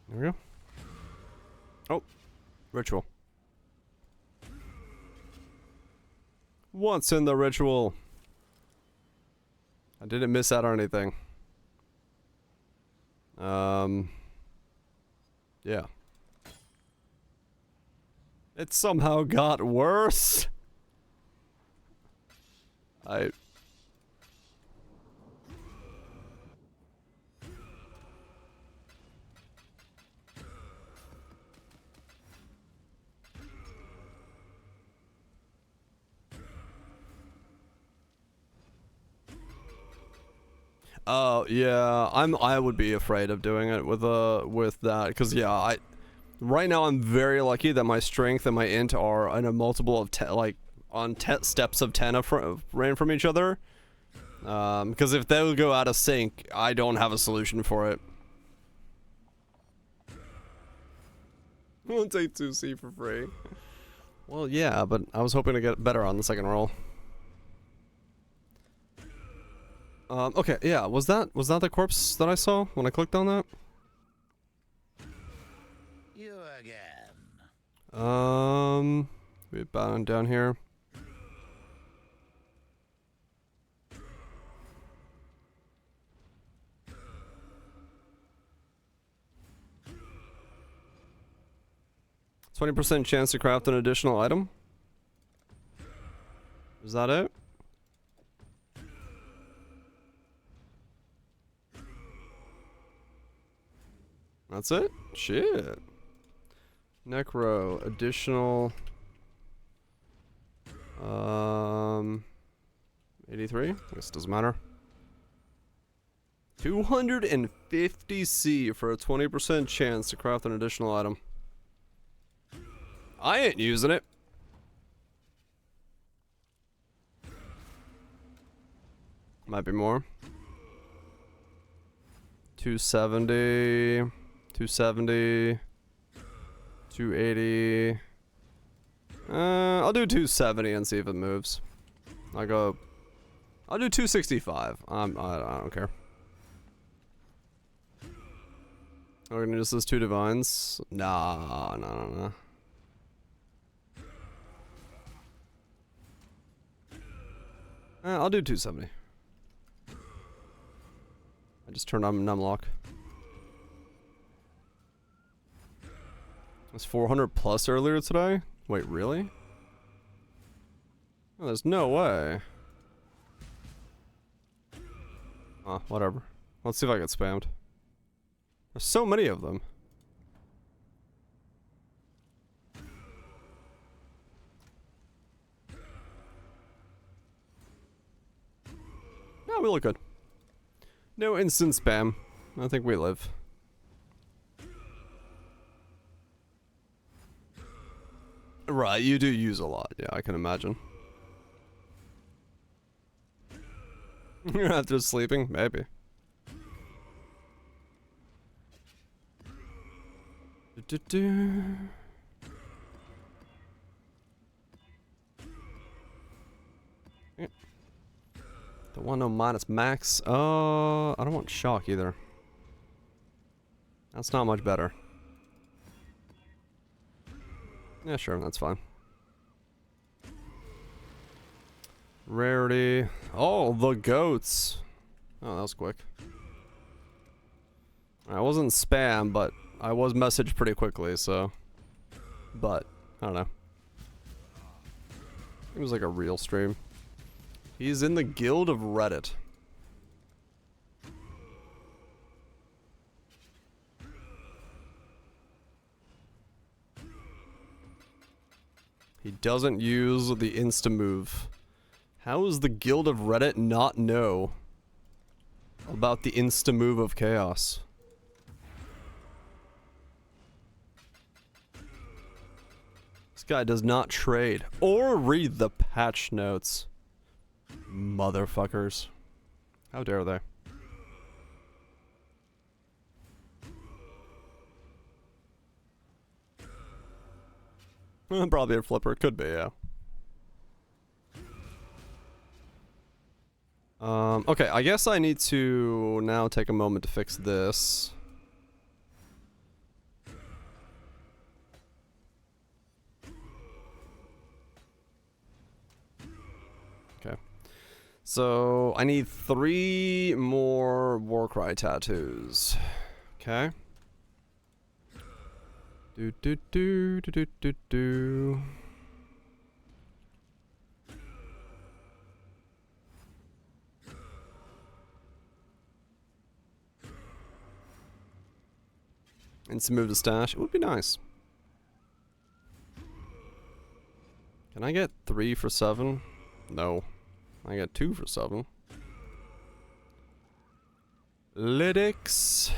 There we go. Oh, ritual. Once in the ritual. I didn't miss out on anything. Yeah. It somehow got worse. Oh yeah, I would be afraid of doing it with that, because yeah, right now I'm very lucky that my strength and my int are in a multiple of 10, like on steps of 10 ran from each other. Because if they would go out of sync, I don't have a solution for it. We'll take 2C for free. Well, yeah, but I was hoping to get better on the second roll. Okay, yeah, was that the corpse that I saw when I clicked on that? You again. We bound down here. %20 chance to craft an additional item. Is that it? That's it? Shit. Necro, additional. 83? I guess it doesn't matter. 250C for a 20% chance to craft an additional item. I ain't using it. Might be more. 270. 270. 280. I'll do 270 and see if it moves. I'll do 265. I don't care. We're gonna use those 2 divines. Nah, no. I'll do 270. I just turned on numlock. It was 400 plus earlier today? Wait, really? Oh, there's no way. Oh, whatever. Let's see if I get spammed. There's so many of them. No, we look good. No instant spam. I think we live. Right, you do use a lot. Yeah, I can imagine. After sleeping? Maybe. Yeah. Don't want no minus max. I don't want shock either. That's not much better. Yeah, sure, that's fine. Rarity. Oh, the goats. Oh, that was quick. I wasn't spam, but I was messaged pretty quickly, so. But, I don't know. It was like a real stream. He's in the guild of Reddit. He doesn't use the insta-move. How does the guild of Reddit not know about the insta-move of chaos? This guy does not trade or read the patch notes. Motherfuckers. How dare they? Probably a flipper. Could be, yeah. Okay, I guess I need to now take a moment to fix this. Okay. So, I need 3 more Warcry tattoos. Okay. Do. And to move the stash, it would be nice. Can I get 3 for 7? No. I get 2 for 7. Lytics.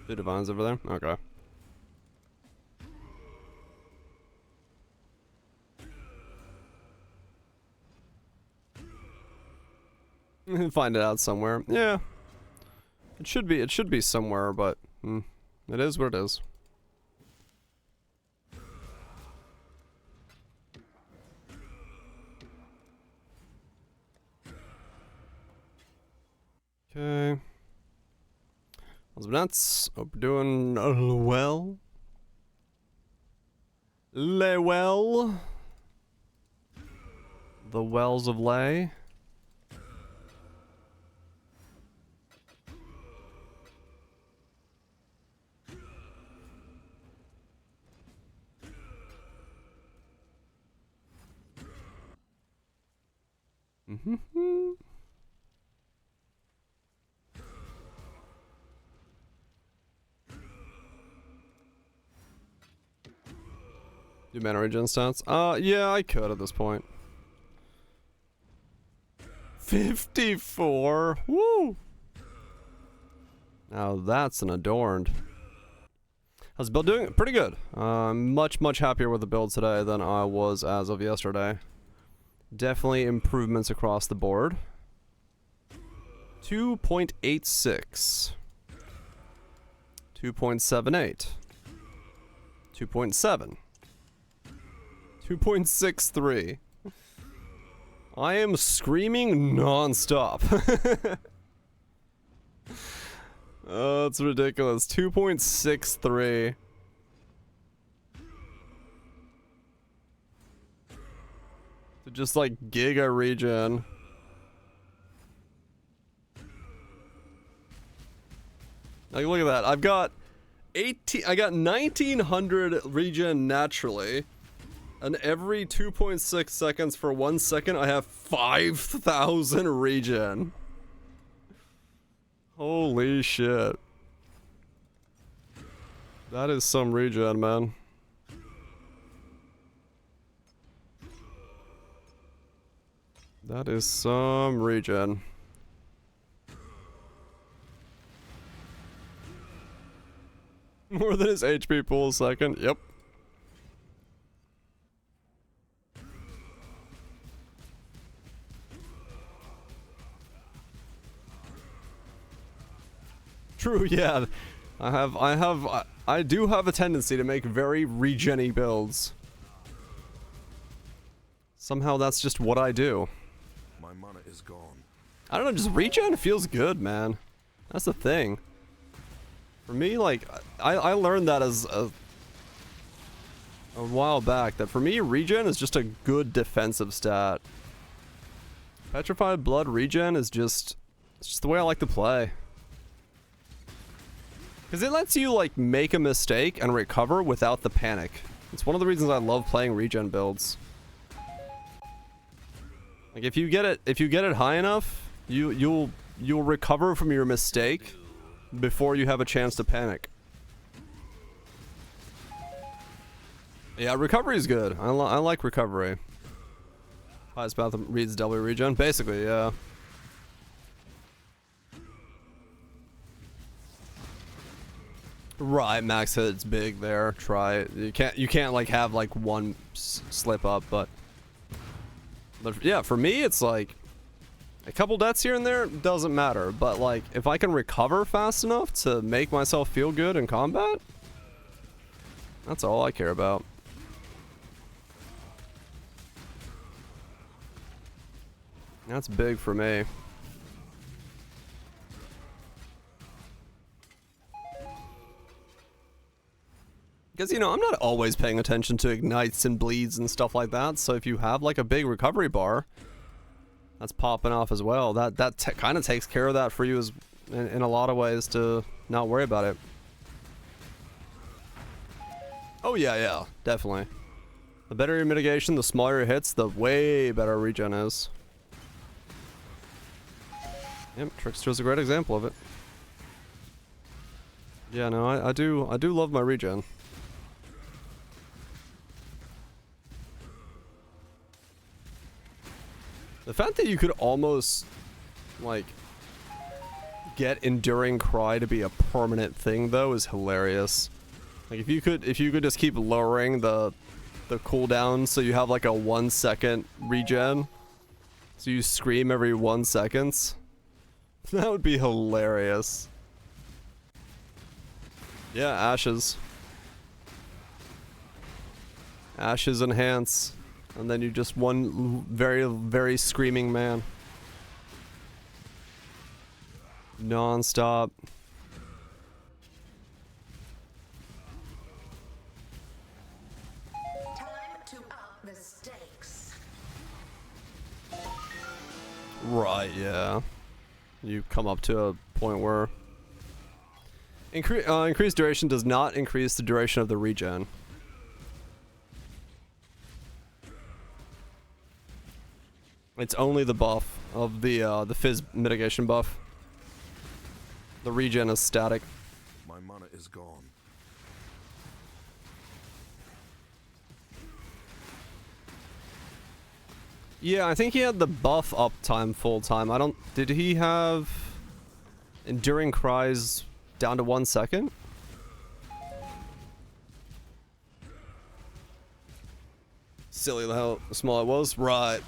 The divines over there? Okay. Find it out somewhere. Yeah. It should be somewhere, but it is what it is. Okay. Those nuts. Hope you're doing well. Lay well. The wells of lay. Do mana regen stats? Yeah, I could at this point. 54. Woo! Now that's an adorned. How's the build doing? Pretty good. I'm much happier with the build today than I was as of yesterday. Definitely improvements across the board. 2.86. 2.78. 2.7. 2.63. I am screaming non-stop. Oh, it's ridiculous. 2.63. Just like giga regen. Like, look at that. I've got 1900 regen naturally. And every 2.6 seconds for 1 second, I have 5,000 regen. Holy shit. That is some regen, man. That is some regen. More than his HP pool a second. Yep. True, yeah. I do have a tendency to make very regen-y builds. Somehow that's just what I do. My mana is gone. I don't know, just regen feels good, man. That's the thing. For me, like, I learned that as a while back, that for me, regen is just a good defensive stat. Petrified Blood regen is it's just the way I like to play. Because it lets you, like, make a mistake and recover without the panic. It's one of the reasons I love playing regen builds. Like, if you get it high enough, you'll recover from your mistake before you have a chance to panic. Yeah, recovery is good. I like recovery. Highest path reads W regen. Basically, yeah. Right, max hit's big there. Try it. You can't like have like one slip up, but yeah, for me it's like a couple deaths here and there doesn't matter, but like if I can recover fast enough to make myself feel good in combat, that's all I care about. That's big for me. Because, you know, I'm not always paying attention to ignites and bleeds and stuff like that, so if you have, like, a big recovery bar that's popping off as well, that kind of takes care of that for you as, in a lot of ways to not worry about it. Oh, yeah, definitely. The better your mitigation, the smaller your hits, the way better regen is. Yep, Trickster's a great example of it. Yeah, no, I do love my regen. The fact that you could almost, like, get Enduring Cry to be a permanent thing, though, is hilarious. Like, if you could just keep lowering the cooldown so you have, like, a 1 second regen, so you scream every 1 second, that would be hilarious. Yeah, Ashes. Ashes enhance. And then you just one very, very screaming man. Non-stop. Time to up the stakes. Right, yeah. You come up to a point where increased duration does not increase the duration of the regen. It's only the buff of the fizz mitigation buff. The regen is static. My mana is gone. Yeah, I think he had the buff uptime full time. I don't. Did he have enduring cries down to 1 second? Silly how small it was. Right.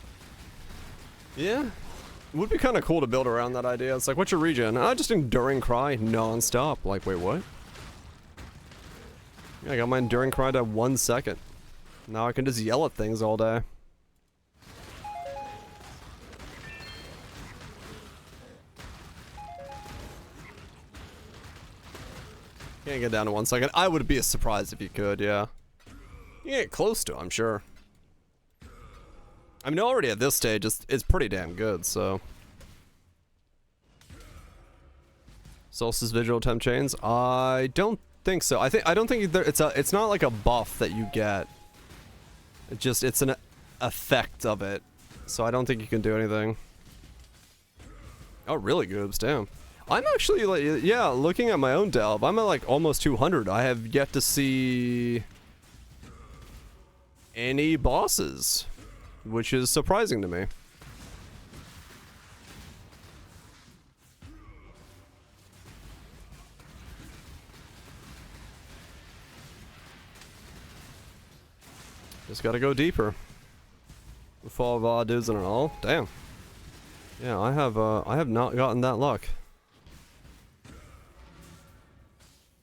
Yeah. It would be kind of cool to build around that idea. It's like, what's your regen? Just enduring cry non-stop. Like, wait, what? Yeah, I got my enduring cry to 1 second. Now I can just yell at things all day. Can't get down to 1 second. I would be surprised if you could, yeah. You get close to it, I'm sure. I mean, already at this stage, it's pretty damn good, so. Solstice Visual Temp Chains? I don't think so. I don't think it's not like a buff that you get. It's an effect of it. So I don't think you can do anything. Oh, really, Goobs, damn. I'm actually, like, yeah, looking at my own delve, I'm at like almost 200. I have yet to see any bosses, which is surprising to me. Just gotta go deeper. With all VODs and all. Damn. Yeah, I have not gotten that luck.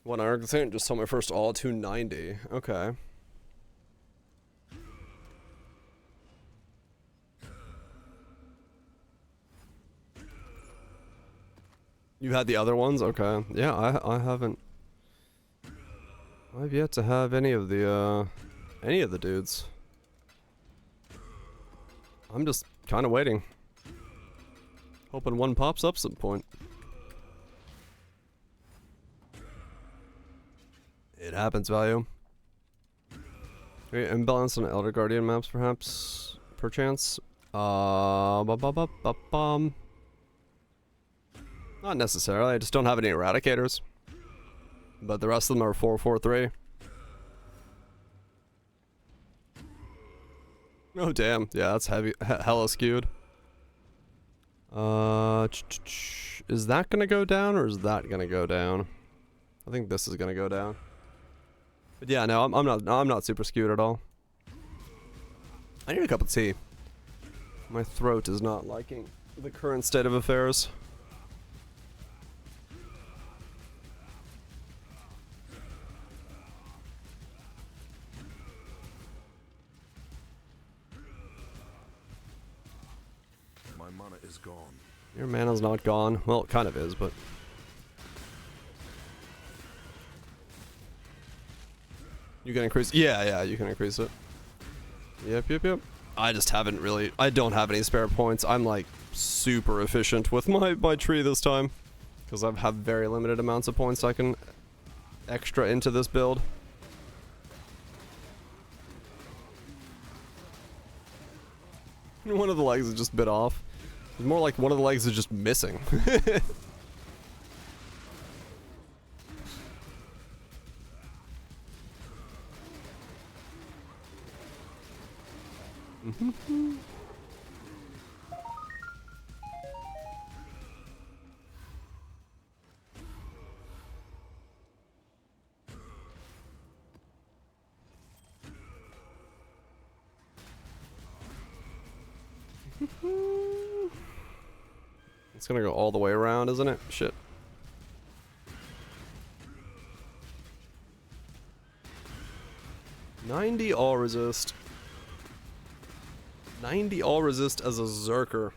What I just saw my first all 290. Okay. You had the other ones? Okay. Yeah, I haven't. I've yet to have any of the dudes. I'm just kind of waiting. Hoping one pops up some point. It happens, value. Okay, imbalance on Elder Guardian maps, perhaps? Perchance? Not necessarily, I just don't have any Eradicators. But the rest of them are 4-4-3. Oh damn, yeah, that's heavy, hella skewed. Is that gonna go down, or is that gonna go down? I think this is gonna go down. But yeah, no, I'm not super skewed at all. I need a cup of tea. My throat is not liking the current state of affairs. My mana is gone. Your mana's not gone. Well, it kind of is, but... You can increase... Yeah, you can increase it. Yep. I just haven't really... I don't have any spare points. I'm, like, super efficient with my tree this time. Because I have very limited amounts of points I can extra into this build. One of the legs is just bit off. It's more like one of the legs is just missing. It's gonna go all the way around, isn't it? Shit. $90 all resist. 90 all resist as a Zerker.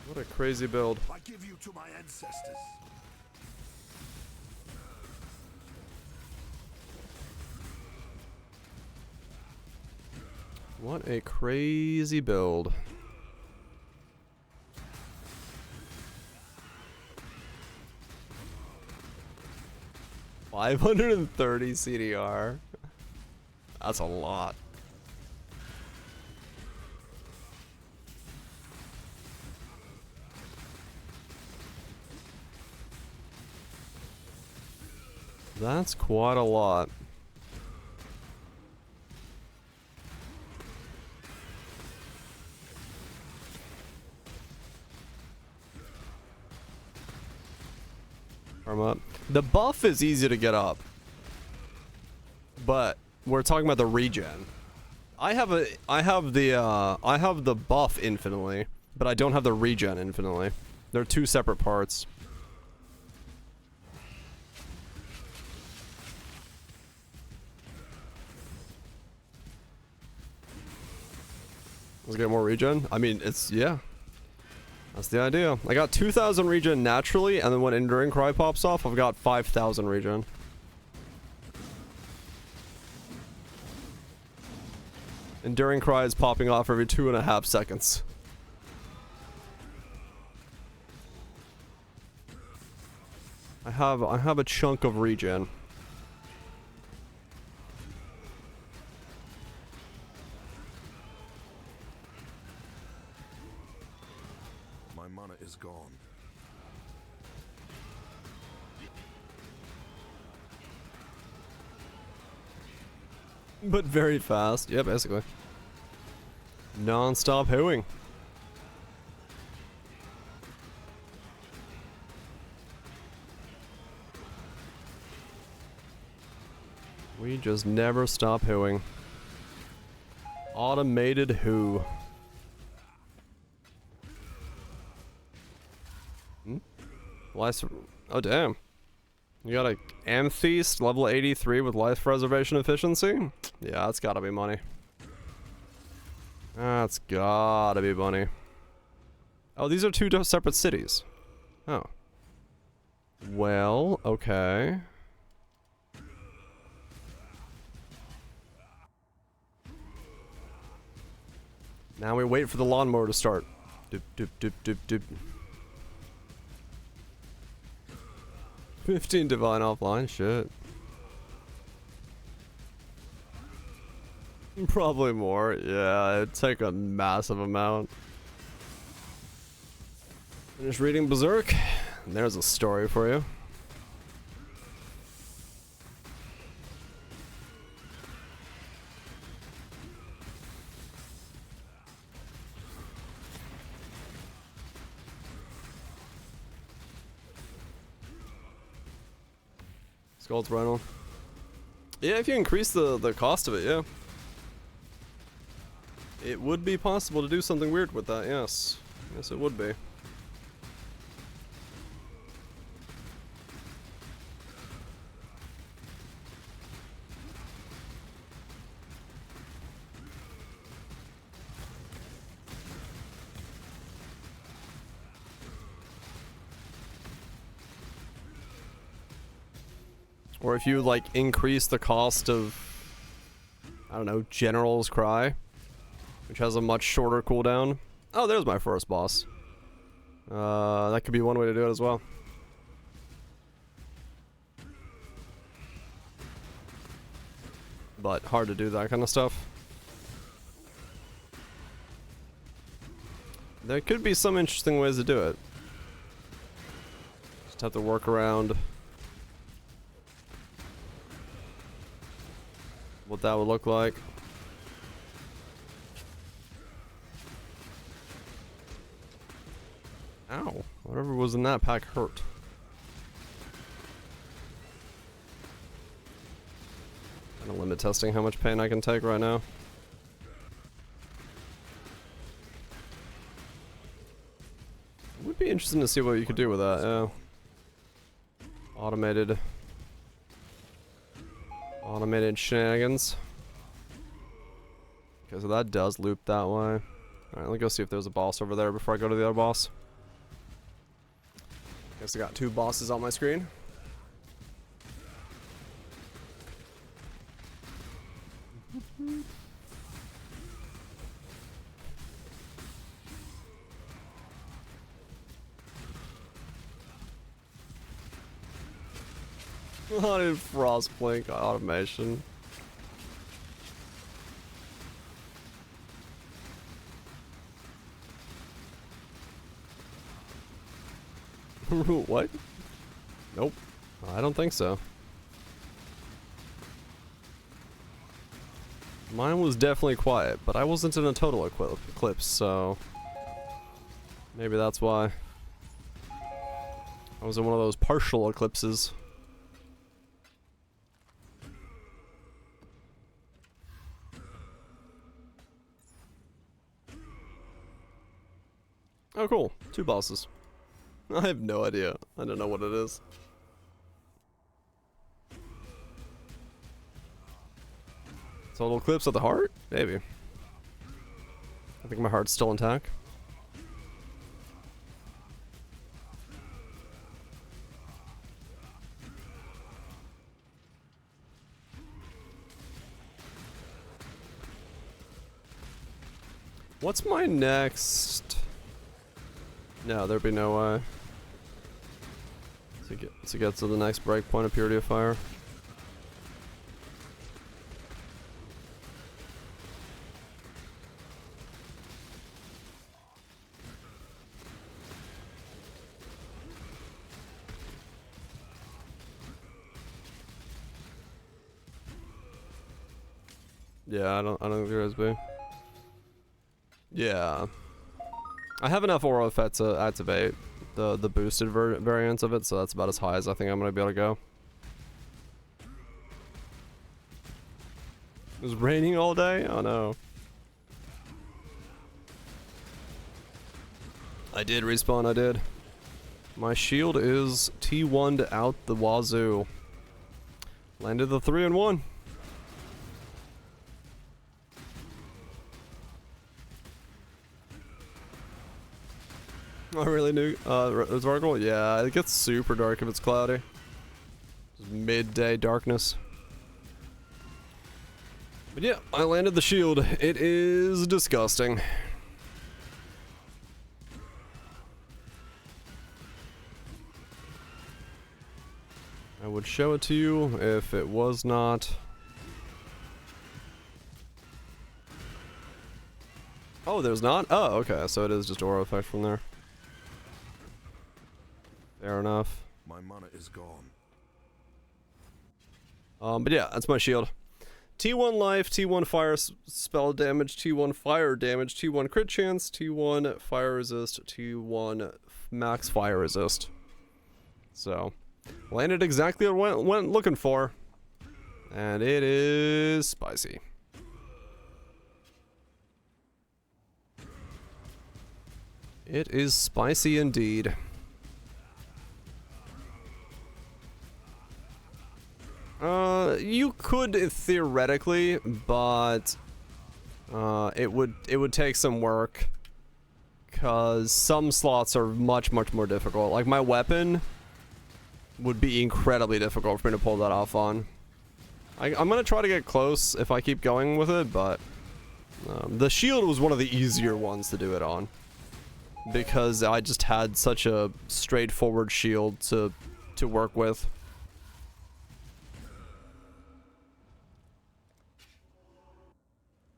What a crazy build. I give you to my ancestors. What a crazy build. $530 CDR. That's a lot. That's quite a lot. Farm up. The buff is easy to get up. But we're talking about the regen. I have the buff infinitely, but I don't have the regen infinitely. They're two separate parts. Let's get more regen. I mean, yeah. That's the idea. I got 2,000 regen naturally, and then when Enduring Cry pops off, I've got 5,000 regen. Enduring Cry is popping off every 2.5 seconds. I have a chunk of regen. My mana is gone. But very fast. Yeah, basically. Non-stop hooing. We just never stop hooing. Automated who. Oh damn. You got a Amethyst level 83 with life preservation efficiency? Yeah, that's gotta be money. That's gotta be money. Oh, these are two separate cities. Oh. Well, okay. Now we wait for the lawnmower to start. Doop, doop, doop, doop, doop. 15 divine offline, shit. Probably more, yeah, it'd take a massive amount. Finish reading Berserk, and there's a story for you. Skull's Rhino. Yeah, if you increase the cost of it, yeah. It would be possible to do something weird with that, yes. Yes, it would be. Or if you, like, increase the cost of, I don't know, General's Cry, which has a much shorter cooldown. Oh, there's my first boss. That could be one way to do it as well. But hard to do that kind of stuff. There could be some interesting ways to do it. Just have to work around what that would look like. Ow. Whatever was in that pack hurt. Kind of limit testing how much pain I can take right now. It would be interesting to see what you could do with that, yeah. Automated shenanigans. Okay, so that does loop that way. Alright, let me go see if there's a boss over there before I go to the other boss. Guess I got two bosses on my screen. Haunted Frostblink automation. What? Nope. I don't think so. Mine was definitely quiet, but I wasn't in a total eclipse, so maybe that's why. I was in one of those partial eclipses. Oh, cool. 2 bosses. I have no idea. I don't know what it is. Total eclipse of the heart? Maybe. I think my heart's still intact. What's my next? No, there'd be no way. To get to the next breakpoint of Purity of Fire. Yeah, I don't think there is be. Yeah. I have enough aura effect to activate the boosted variants of it, so that's about as high as I think I'm gonna be able to go. It was raining all day? Oh no. I did respawn, I did. My shield is T1'd out the wazoo. Landed the 3-in-1. Oh, really new? Zargle? Yeah, it gets super dark if it's cloudy. Just midday darkness. But yeah, I landed the shield. It is disgusting. I would show it to you if it was not. Oh, there's not? Oh, okay, so it is just aura effect from there. Fair enough. My mana is gone. But yeah, that's my shield. T1 life, T1 fire spell damage, T1 fire damage, T1 crit chance, T1 fire resist, T1 max fire resist. So, landed exactly what I went looking for. And it is spicy. It is spicy indeed. You could theoretically, but it would take some work, cause some slots are much more difficult. Like my weapon would be incredibly difficult for me to pull that off on. I'm gonna try to get close if I keep going with it, but the shield was one of the easier ones to do it on, because I just had such a straightforward shield to work with.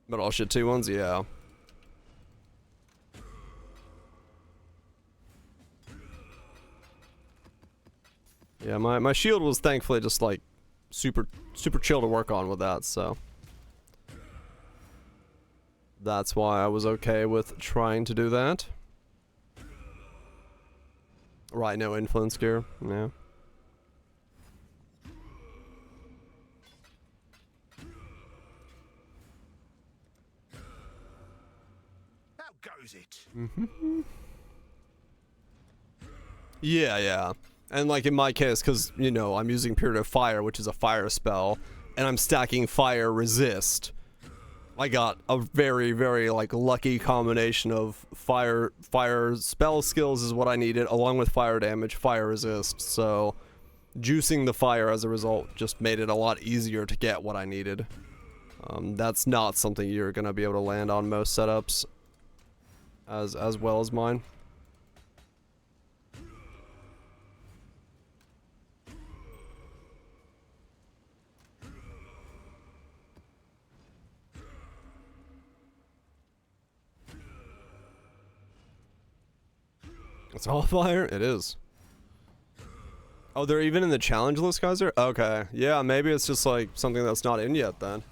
But all shit T1s, yeah. Yeah, my shield was thankfully just like super chill to work on with that, so that's why I was okay with trying to do that. Right, no influence gear, yeah. Mm-hmm. Yeah. And like in my case, because, you know, I'm using Period of Fire, which is a fire spell, and I'm stacking fire resist. I got a very like lucky combination of fire spell skills is what I needed, along with fire damage, fire resist. So juicing the fire as a result just made it a lot easier to get what I needed. That's not something you're gonna be able to land on most setups as well as mine. It's all fire? It is. Oh, they're even in the challenge list, Kaiser? Okay. Yeah, maybe it's just like something that's not in yet then.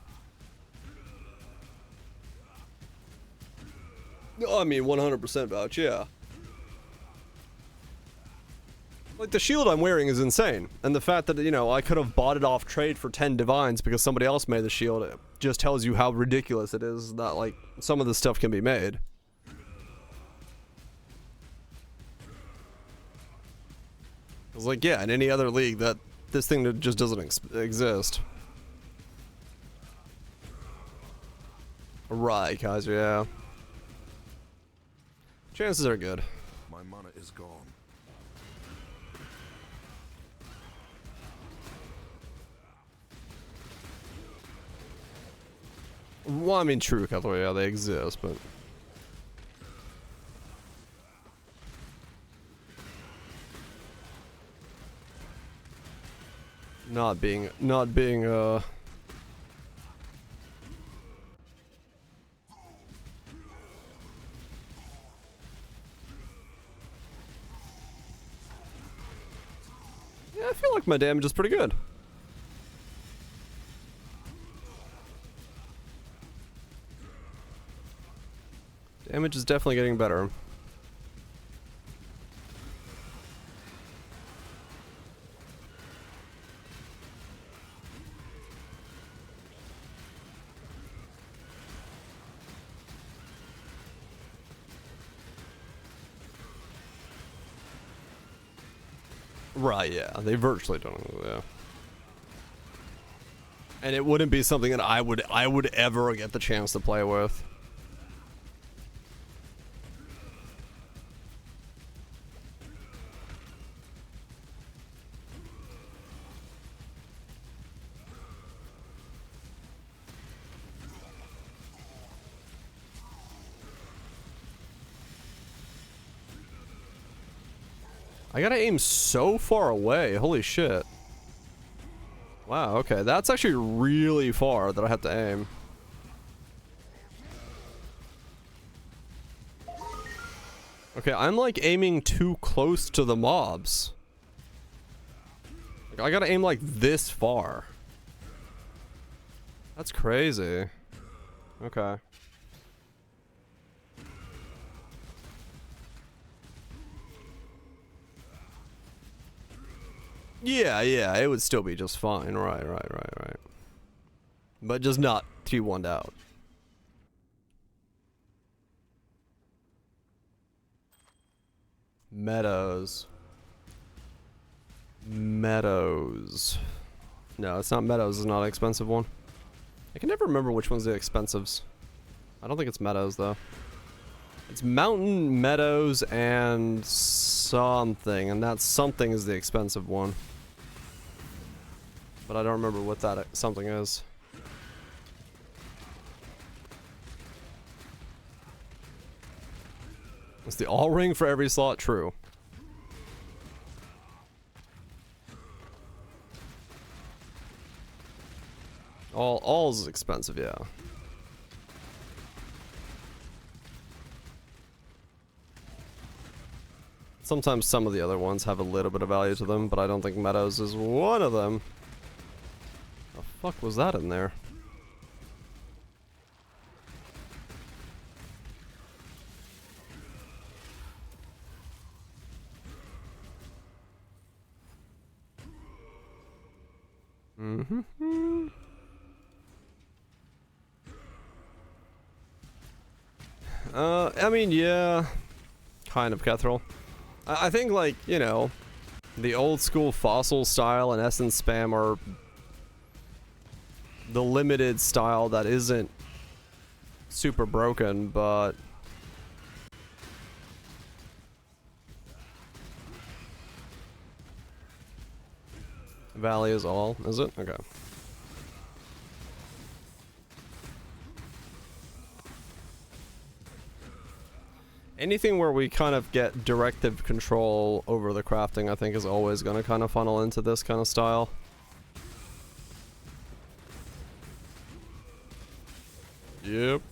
I mean, 100% vouch, yeah. Like, the shield I'm wearing is insane. And the fact that, you know, I could have bought it off trade for 10 divines because somebody else made the shield, it just tells you how ridiculous it is that, like, some of this stuff can be made. It's like, yeah, in any other league, that this thing that just doesn't exist. Right, Kaiser, yeah. Chances are good. My mana is gone. Well, I mean, true, Kaiser, yeah, they exist, but... Not being, Yeah, I feel like my damage is pretty good. Damage is definitely getting better. Right, yeah. They virtually don't, yeah. And it wouldn't be something that I would ever get the chance to play with. I gotta aim so far away. Holy shit. Wow, okay. That's actually really far that I have to aim. Okay, I'm like aiming too close to the mobs. Like, I gotta aim like this far. That's crazy. Okay. Yeah, yeah, it would still be just fine. Right. But just not T1'd out. Meadows. Meadows. No, it's not Meadows. It's not an expensive one. I can never remember which one's the expensives. I don't think it's Meadows, though. It's Mountain, Meadows, and something. And that something is the expensive one. But I don't remember what that something is. It's the all ring for every slot, true. All's is expensive, yeah. Sometimes some of the other ones have a little bit of value to them, but I don't think Meadows is one of them. The fuck was that in there? Mm-hmm. I mean, yeah, kind of, Kethril. I think, like, you know, the old school fossil style and essence spam are the limited style that isn't super broken, but Valley is all, is it? Okay. Anything where we kind of get directive control over the crafting, I think, is always going to kind of funnel into this kind of style. Yep.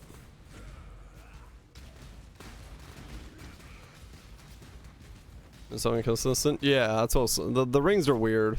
Is something consistent? Yeah, that's also the rings are weird.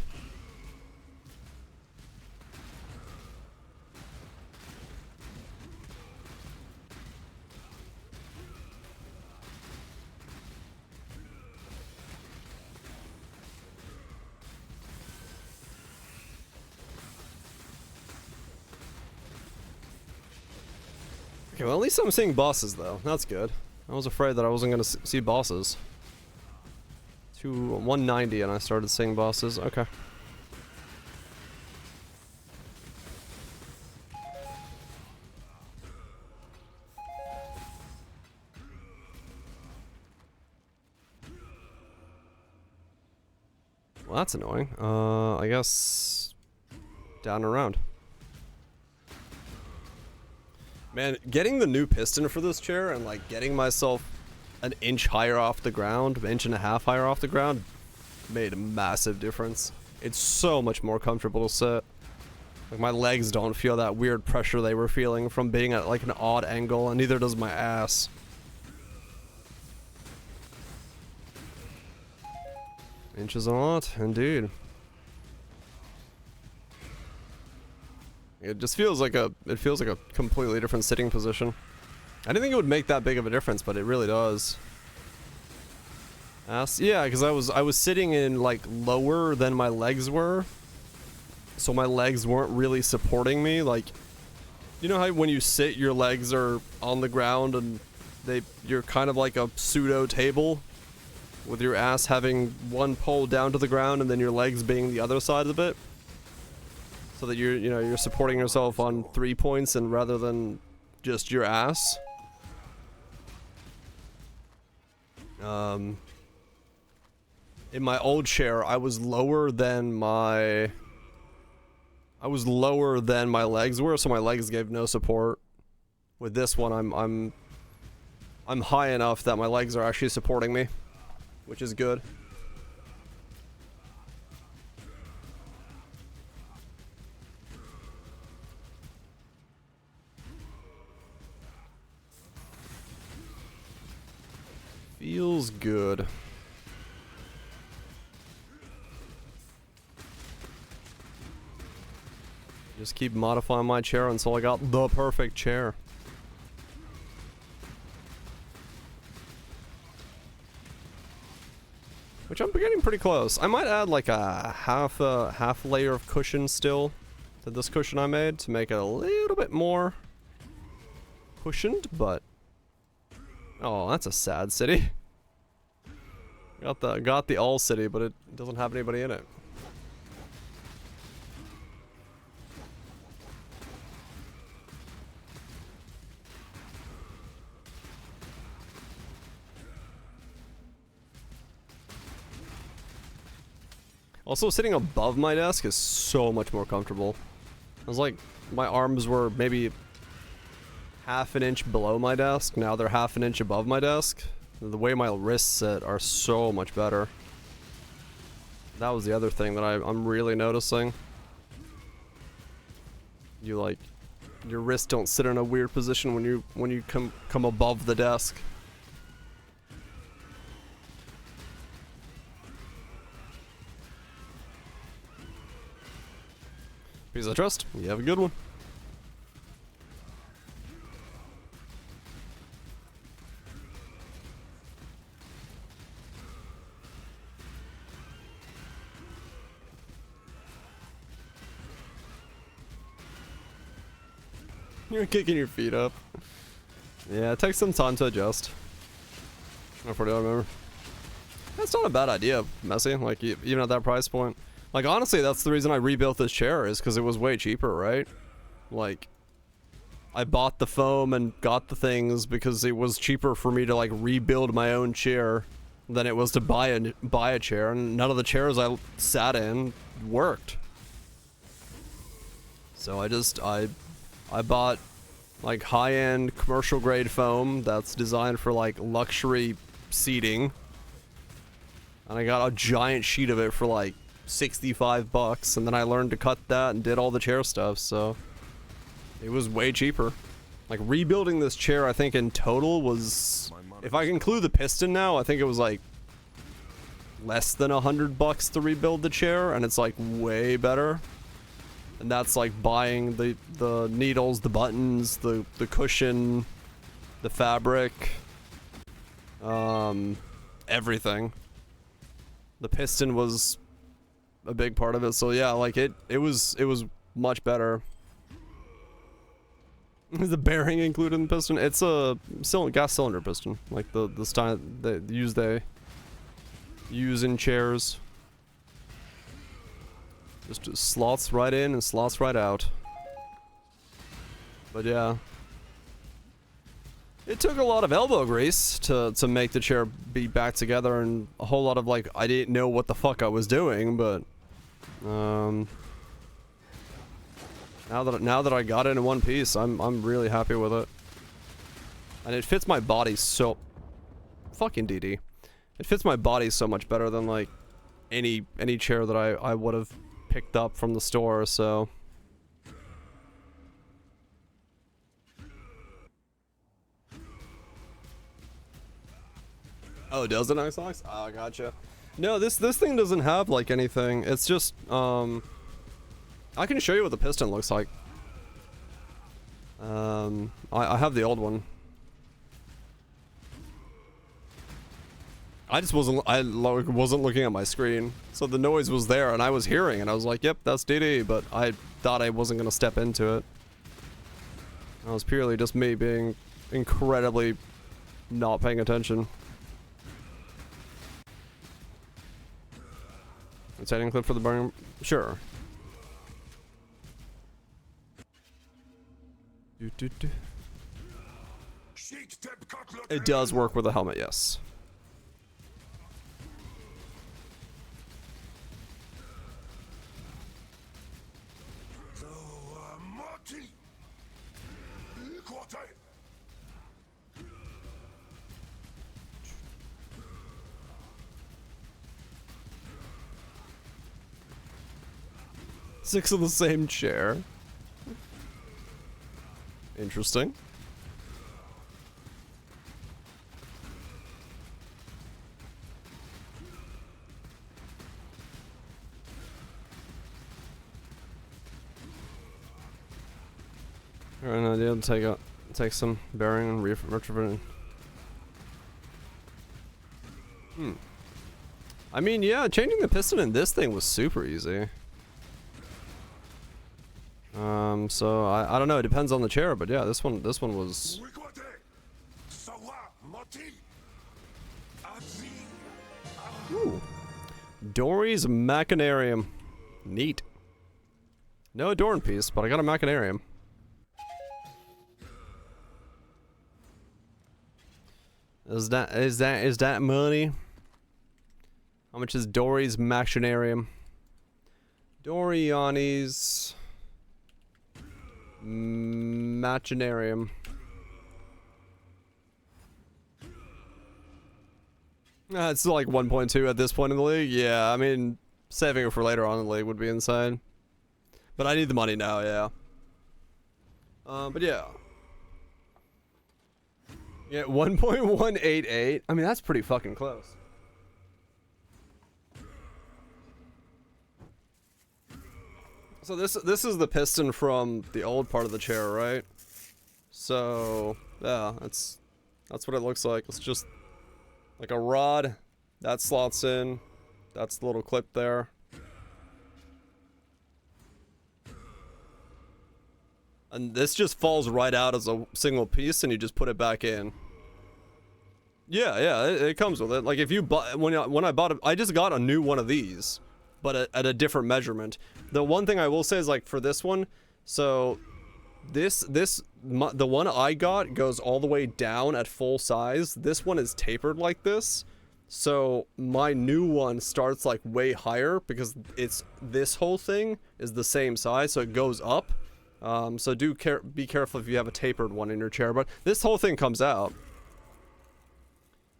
Okay, well at least I'm seeing bosses though. That's good. I was afraid that I wasn't gonna see bosses. 190 and I started seeing bosses. Okay. Well, that's annoying. I guess down and around. Man, getting the new piston for this chair and like getting myself an inch higher off the ground, an inch and a half higher off the ground, made a massive difference. It's so much more comfortable to sit. Like my legs don't feel that weird pressure they were feeling from being at like an odd angle, and neither does my ass. Inches a lot, indeed. It just feels like a completely different sitting position. I didn't think it would make that big of a difference, but it really does. Yeah, because I was sitting in like lower than my legs were, so my legs weren't really supporting me. Like, you know how when you sit, your legs are on the ground and you're kind of like a pseudo table, with your ass having one pole down to the ground and then your legs being the other side of it. So that you're supporting yourself on 3 points and rather than just your ass. In my old chair, I was lower than my legs were, so my legs gave no support. With this one, I'm high enough that my legs are actually supporting me, which is good. Feels good. Just keep modifying my chair until I got the perfect chair. Which I'm getting pretty close. I might add like a half layer of cushion still to this cushion I made to make it a little bit more cushioned, but oh, that's a sad city. Got the all city, but it doesn't have anybody in it. Also, sitting above my desk is so much more comfortable. I was like, my arms were maybe half an inch below my desk. Now they're half an inch above my desk. The way my wrists sit are so much better. That was the other thing that I'm really noticing. Your wrists don't sit in a weird position when you come above the desk. Piece of trust. You have a good one. You're kicking your feet up. Yeah, it takes some time to adjust. How far do I remember? That's not a bad idea, Messy. Like, even at that price point. Like, honestly, that's the reason I rebuilt this chair, is because it was way cheaper, right? Like, I bought the foam and got the things because it was cheaper for me to, like, rebuild my own chair than it was to buy a chair, and none of the chairs I sat in worked. So I bought, like, high-end commercial-grade foam that's designed for, like, luxury seating. And I got a giant sheet of it for, like, $65, and then I learned to cut that and did all the chair stuff, so it was way cheaper. Like, rebuilding this chair, I think in total was, if I include the piston now, I think it was like less than $100 to rebuild the chair, and it's like way better. And that's like buying the needles, the buttons, the cushion, the fabric, everything. The piston was a big part of it, so yeah, like it was much better. Is the bearing included in the piston? It's a gas cylinder piston, like the style they use in chairs. Just slots right in and slots right out. But yeah, it took a lot of elbow grease to make the chair be back together, and a whole lot of like I didn't know what the fuck I was doing, but now that I got it in one piece, I'm really happy with it. And it fits my body so fucking DD. It fits my body so much better than like any chair that I would have picked up from the store, so oh, does it Xbox? Oh, gotcha. No, this thing doesn't have like anything. It's just I can show you what the piston looks like. I have the old one. I just wasn't looking at my screen, so the noise was there and I was hearing, and I was like, "Yep, that's DD," but I thought I wasn't gonna step into it. That was purely just me being incredibly not paying attention. Setting clip for the burning, sure. It does work with a helmet, yes. Six of the same chair. Interesting. Alright, an idea to take some bearing and retrofit. I mean, yeah, changing the piston in this thing was super easy. So I don't know, it depends on the chair, but yeah, this one was. Ooh. Dory's Machinarium. Neat. No adorn piece, but I got a Machinarium. Is that money? How much is Dory's Machinarium? Doriani's Machinarium. It's like 1.2 at this point in the league. Yeah, I mean, saving it for later on in the league would be insane. But I need the money now, yeah. But yeah. Yeah, 1.188. I mean, that's pretty fucking close. So this is the piston from the old part of the chair, right? So yeah, that's what it looks like. It's just like a rod that slots in. That's the little clip there. And this just falls right out as a single piece, and you just put it back in. Yeah, it comes with it. Like if you bought when I bought it, I just got a new one of these, but at a different measurement. The one thing I will say is like for this one, so the one I got goes all the way down at full size. This one is tapered like this. So my new one starts like way higher because this whole thing is the same size, so it goes up. So be careful if you have a tapered one in your chair, but this whole thing comes out.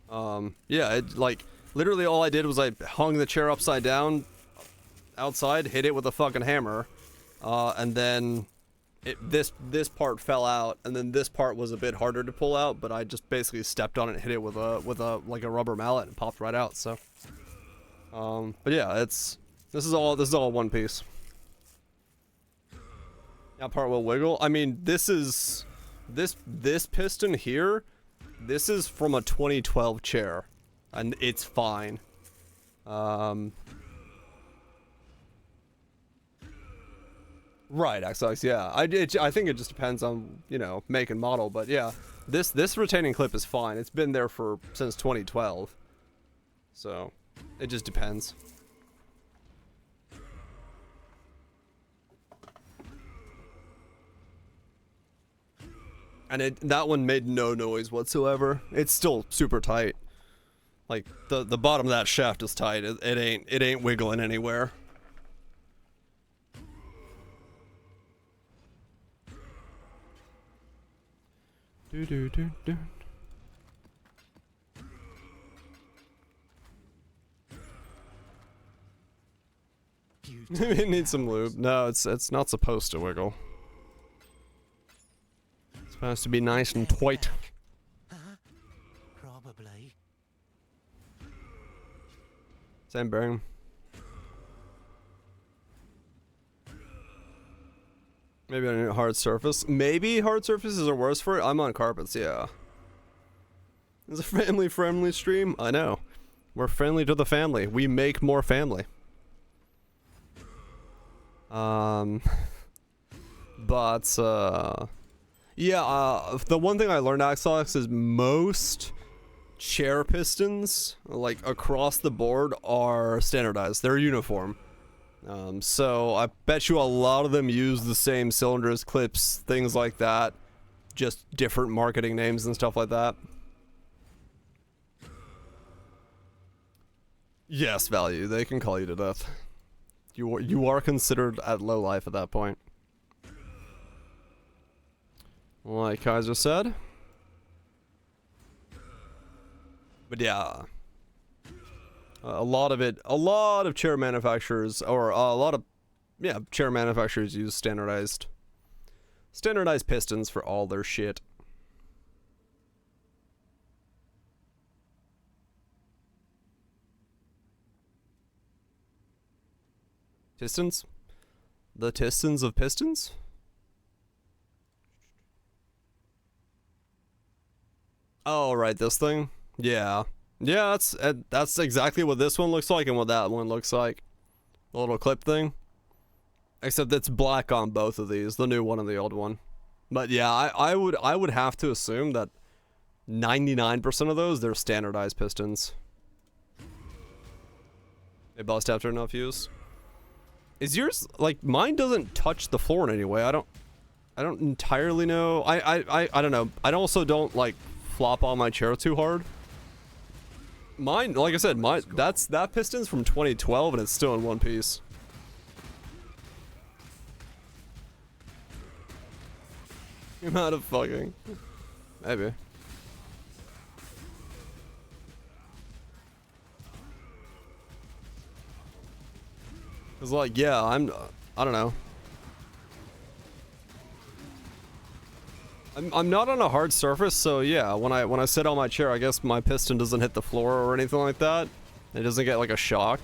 Yeah, it like literally all I did was I hung the chair upside down outside, hit it with a fucking hammer, and then this part fell out, and then this part was a bit harder to pull out, but I just basically stepped on it and hit it with a like a rubber mallet and popped right out. So but yeah, this is all one piece. That part will wiggle. I mean, this piston here, this is from a 2012 chair, and it's fine. Right, XX, yeah. I think it just depends on, you know, make and model, but yeah. This retaining clip is fine. It's been there since 2012. So, it just depends. And that one made no noise whatsoever. It's still super tight. Like the bottom of that shaft is tight. It ain't wiggling anywhere. Do do do do. It needs some lube. No, it's not supposed to wiggle. It's supposed to be nice and tight. Probably. Same bearing. Maybe on a hard surface. Maybe hard surfaces are worse for it. I'm on carpets, yeah. It's a family-friendly stream. I know. We're friendly to the family. We make more family. But, yeah, the one thing I learned, Axox, is most chair pistons, like, across the board are standardized. They're uniform. So I bet you a lot of them use the same cylinders, clips, things like that. Just different marketing names and stuff like that. Yes, value. They can call you to death. You are considered at low life at that point. Like Kaiser said. But yeah. A lot of chair manufacturers, or a lot of, yeah, chair manufacturers use standardized pistons for all their shit. Pistons? The Tistons of Pistons? Oh, right, this thing? Yeah. Yeah, that's exactly what this one looks like and what that one looks like. The little clip thing. Except it's black on both of these, the new one and the old one. But yeah, I would have to assume that 99% of those, they're standardized pistons. They bust after enough use. Is yours, like, mine doesn't touch the floor in any way. I don't entirely know. I don't know. I also don't, like, flop on my chair too hard. Mine, like I said, that piston's from 2012 and it's still in one piece. The amount of fucking, maybe. Cause like, yeah, I don't know. I'm not on a hard surface, so yeah, when I sit on my chair, I guess my piston doesn't hit the floor or anything like that. It doesn't get like a shock.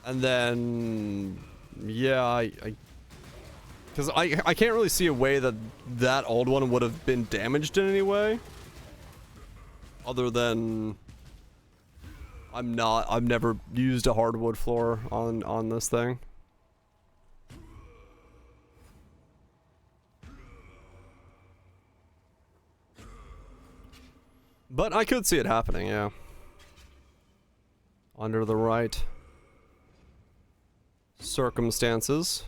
And then, yeah, because I can't really see a way that old one would have been damaged in any way. Other than, I've never used a hardwood floor on this thing. But I could see it happening, yeah. Under the right circumstances.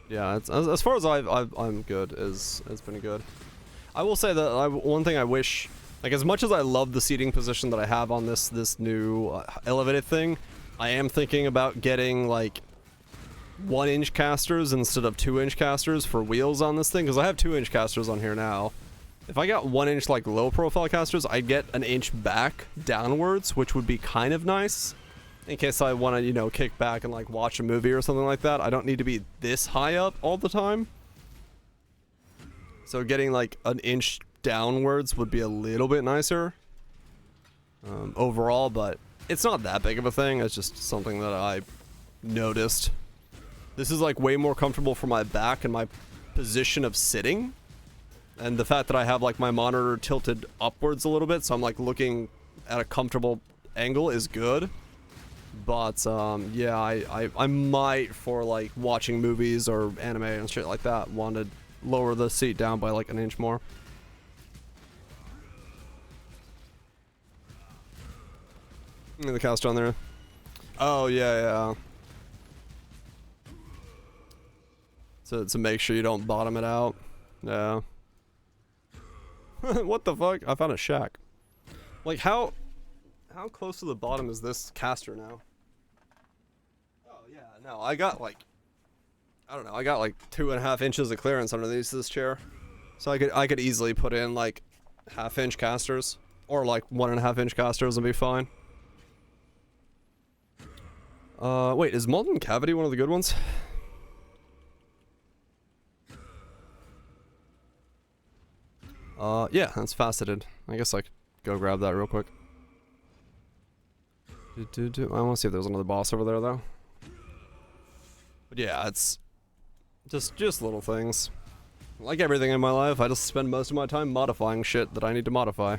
Yeah, it's, as far as I'm good, it's been good. I will say that one thing I wish, like, as much as I love the seating position that I have on this new elevated thing, I am thinking about getting like 1-inch casters instead of 2-inch casters for wheels on this thing, because I have 2-inch casters on here now. If I got 1-inch like low profile casters, I'd get an inch back downwards, which would be kind of nice. In case I want to, you know, kick back and like watch a movie or something like that. I don't need to be this high up all the time. So getting like an inch downwards would be a little bit nicer overall, but it's not that big of a thing. It's just something that I noticed. This is like way more comfortable for my back and my position of sitting. And the fact that I have like my monitor tilted upwards a little bit, so I'm like looking at a comfortable angle is good. But yeah, I might, for like watching movies or anime and shit like that, want to lower the seat down by like an inch more. The cast on there. Oh yeah, yeah. To make sure you don't bottom it out. Yeah. What the fuck? I found a shack. Like how close to the bottom is this caster now? Oh yeah, no, I got like, I don't know, I got like 2.5 inches of clearance underneath this chair, so I could easily put in like 1/2 inch casters or like 1.5 inch casters and be fine. Wait, is Molten Cavity one of the good ones? Yeah, that's faceted. I guess I could go grab that real quick. I want to see if there's another boss over there though. But yeah, it's just little things. Like everything in my life, I just spend most of my time modifying shit that I need to modify.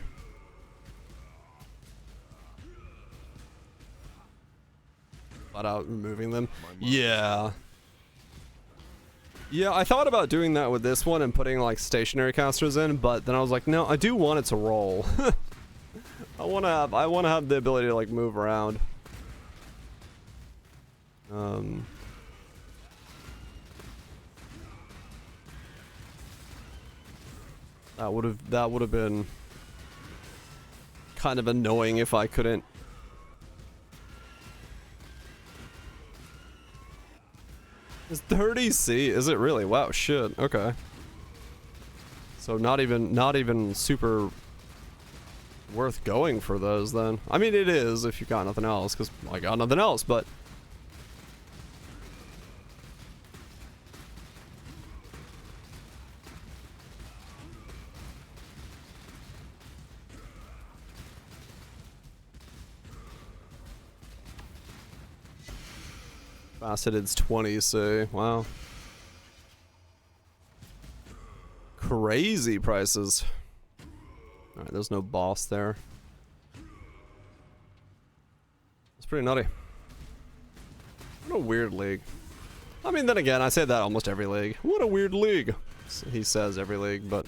Flat out removing them. Yeah. Yeah, I thought about doing that with this one and putting like stationary casters in, but then I was like, no, I do want it to roll. I wanna have the ability to like move around. That would have been kind of annoying if I couldn't. It's 30C, is it really? Wow, shit. Okay. So not even super worth going for those then. I mean, it is if you got nothing else, because I got nothing else, but Faceted's 20C. Wow. Crazy prices. Alright, there's no boss there. It's pretty nutty. What a weird league. I mean, then again, I say that almost every league. What a weird league. He says every league, but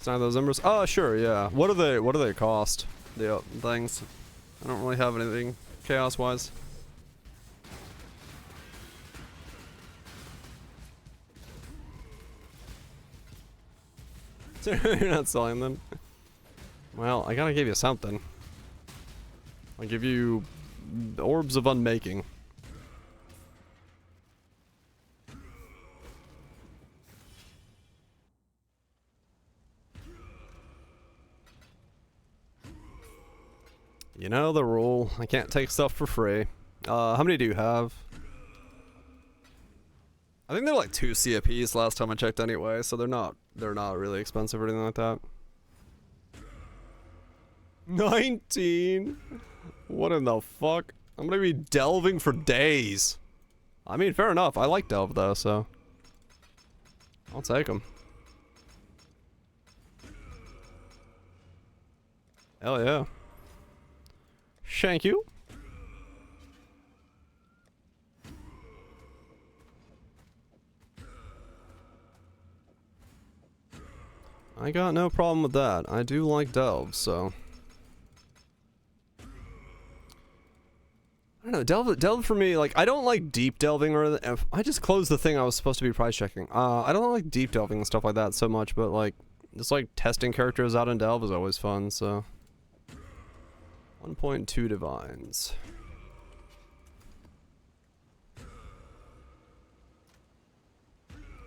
sign those embers. Oh, sure, yeah. What do they cost? The things. I don't really have anything chaos wise. You're not selling them. Well, I gotta give you something. I'll give you orbs of unmaking. You know the rule. I can't take stuff for free. How many do you have? I think they're like 2C a piece last time I checked anyway, so they're not really expensive or anything like that. 19? What in the fuck? I'm gonna be delving for days. I mean, fair enough. I like delve though, so I'll take them. Hell yeah. Thank you. I got no problem with that. I do like delves, so I don't know, delve for me, like, I don't like deep delving or I just closed the thing I was supposed to be price checking. I don't like deep delving and stuff like that so much, but like, just like testing characters out in delve is always fun, so 1.2 divines.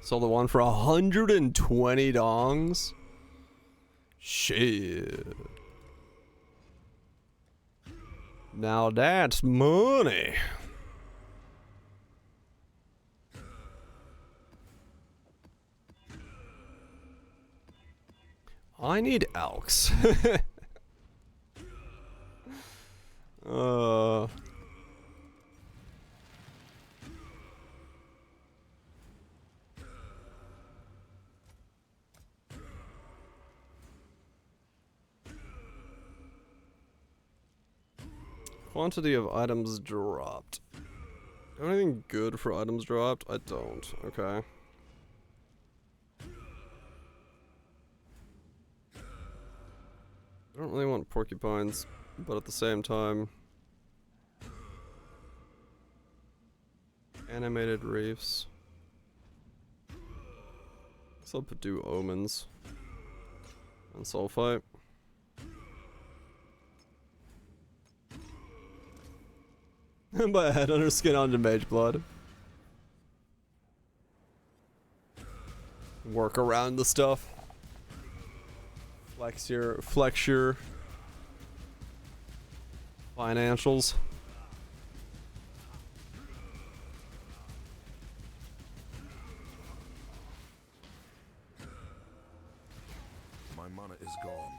Sold the one for 120 dongs? Shit. Now that's money. I need Alks. Quantity of items dropped. Do I have anything good for items dropped? I don't. Okay. I don't really want porcupines, but at the same time... Animated reefs. Guess I'll do omens. And sulfite. By a headhunter skin onto mage blood. Work around the stuff. Flex your financials. My mana is gone.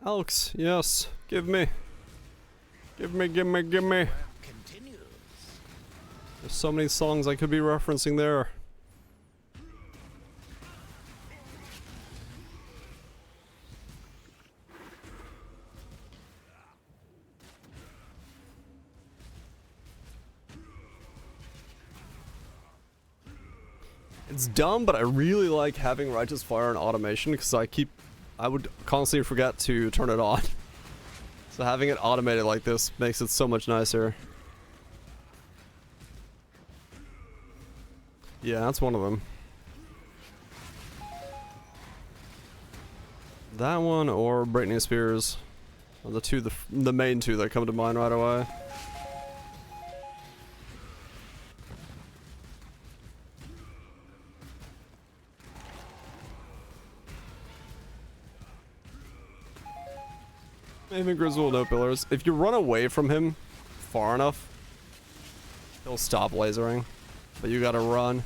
Alex, yes, give me. Give me. There's so many songs I could be referencing there. It's dumb, but I really like having Righteous Fire and automation because I would constantly forget to turn it on. So having it automated like this makes it so much nicer. Yeah, that's one of them. That one or Britney Spears are the main two that come to mind right away. Even Grizzle, no pillars. If you run away from him far enough, he'll stop lasering. But you gotta run.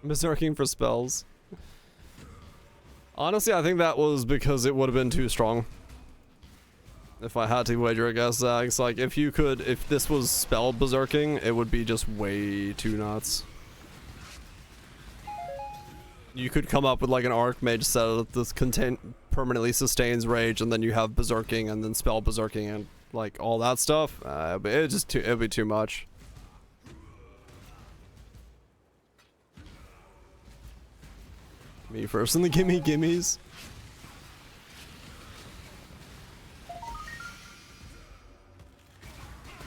Berserking for spells. Honestly, I think that was because it would have been too strong. If I had to wager, I guess, Zags, like, if this was spell berserking, it would be just way too nuts. You could come up with, like, an Archmage set that permanently sustains rage, and then you have berserking, and then spell berserking, and, like, all that stuff. It'd be too much. Me first in the gimmies.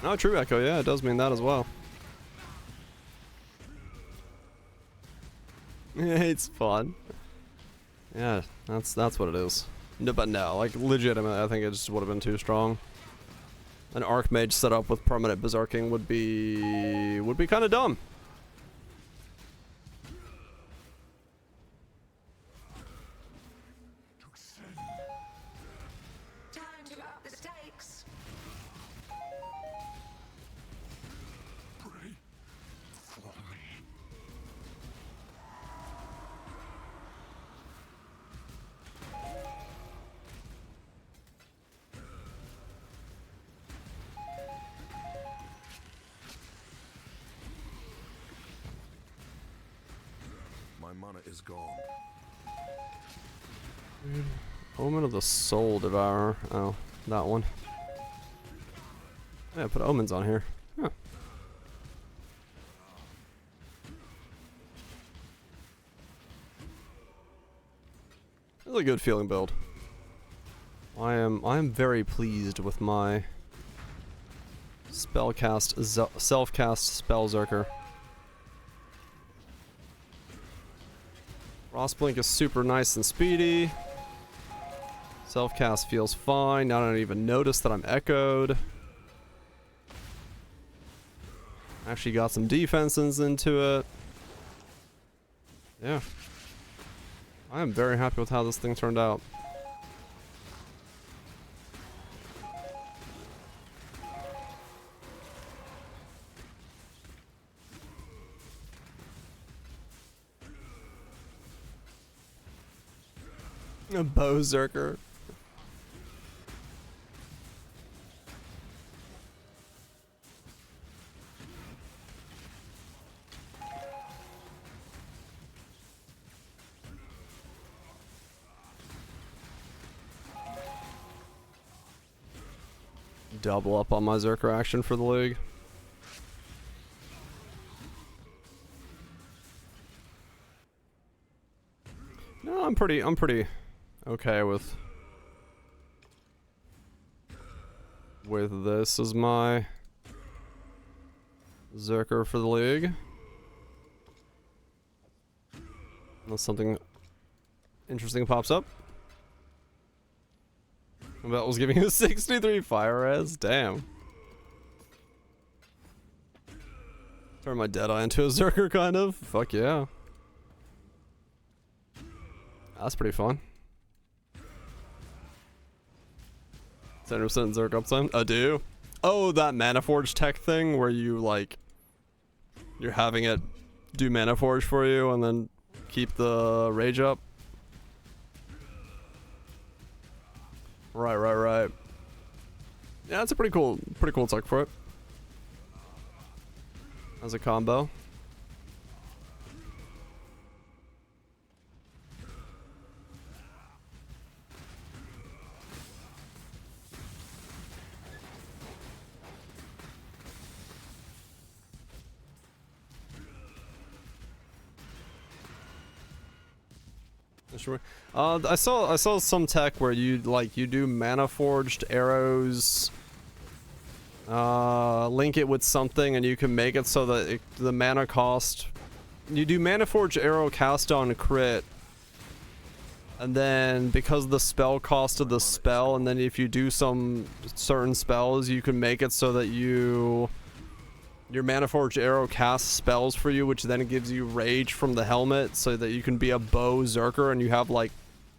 Oh, true echo, yeah, it does mean that as well. It's fun. Yeah, that's what it is. No, but no, like legitimately, I think it just would have been too strong. An Archmage set up with permanent berserking would be kind of dumb. Time to up the stakes. Pray for me. My mana is gone. Omen of the Soul Devourer. Oh, that one. Yeah, put omens on here. Huh. This is a good feeling build. I am very pleased with my self-cast spell Zerker. Frostblink is super nice and speedy. Self-cast feels fine. I don't even notice that I'm echoed. Actually got some defenses into it. Yeah. I am very happy with how this thing turned out. A berserker. Double up on my Zerker action for the league. No, I'm pretty okay with this as my Zerker for the league. Unless something interesting pops up. That was giving you 63 fire res. Damn. Turn my Deadeye into a Zerker, kind of. Fuck yeah. That's pretty fun. 10% Zerk uptime. I do. Oh, that Mana Forge tech thing where you like, you're having it do Mana Forge for you and then keep the rage up. Right. Yeah, it's a pretty cool tech for it. As a combo. Sure. I saw some tech where you do mana forged arrows, link it with something, and you can make it so that the mana cost. You do mana forged arrow cast on crit, and then because of the spell cost of the spell, and then if you do some certain spells, you can make it so that your Mana Forged Arrow casts spells for you, which then gives you rage from the helmet, so that you can be a bow Zerker and you have like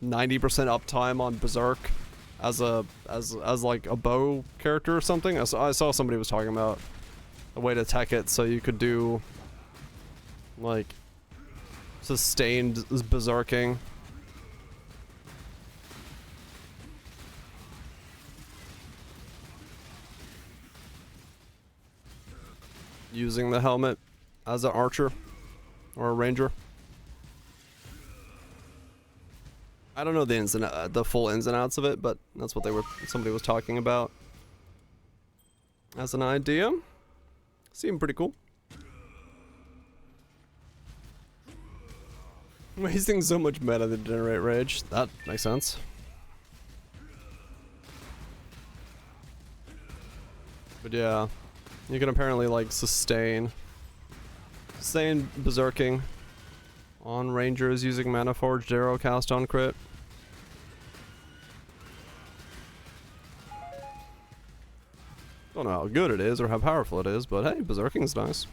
90% uptime on Berserk as like a bow character or something. I saw somebody was talking about a way to tech it so you could do like sustained berserking. Using the helmet as an archer or a ranger. I don't know the full ins and outs of it, but that's what somebody was talking about as an idea. Seemed pretty cool. Wasting so much mana to generate rage. That makes sense. But yeah. You can apparently like sustain berserking on rangers using Mana Forged Arrow cast on crit. Don't know how good it is or how powerful it is, but hey, berserking's nice.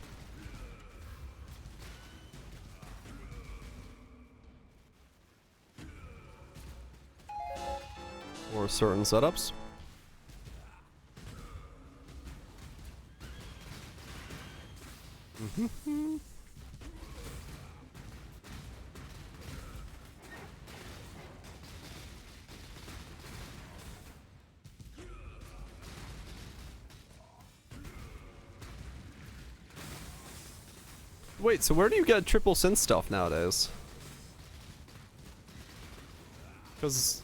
Or certain setups. Wait, so where do you get triple synth stuff nowadays? Because,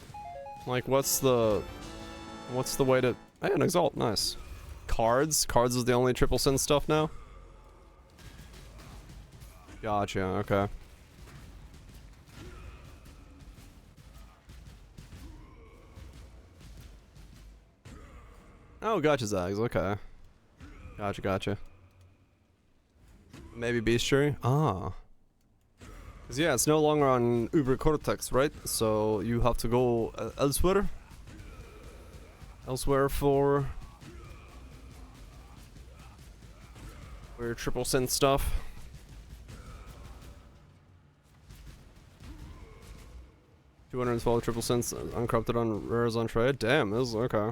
like, what's the way to... Hey, an Exalt, nice. Cards? Cards is the only triple synth stuff now? Gotcha, okay. Oh, gotcha, Zags, okay. Gotcha. Maybe Bestiary? Ah. Because yeah, it's no longer on Uber Cortex, right? So you have to go elsewhere. Elsewhere for your triple synth stuff. $212 triple synths uncorrupted on rares on trade. Damn, this is okay.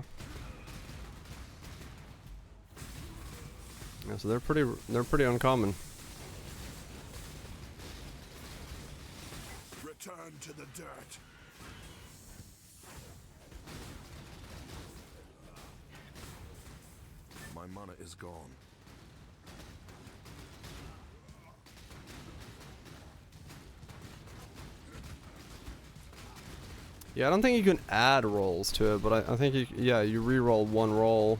Yeah, so they're pretty uncommon. Return to the dirt. My mana is gone. Yeah, I don't think you can add rolls to it, but I think you, yeah, you re-roll one roll,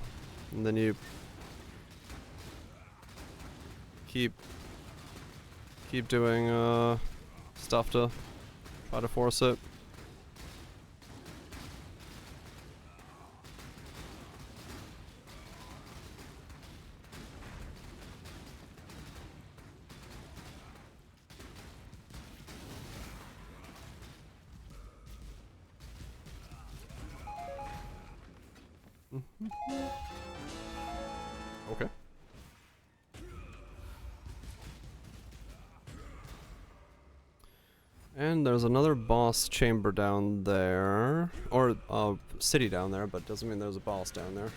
and then you keep doing stuff to try to force it. Okay. And there's another boss chamber down there, or city down there, but doesn't mean there's a boss down there.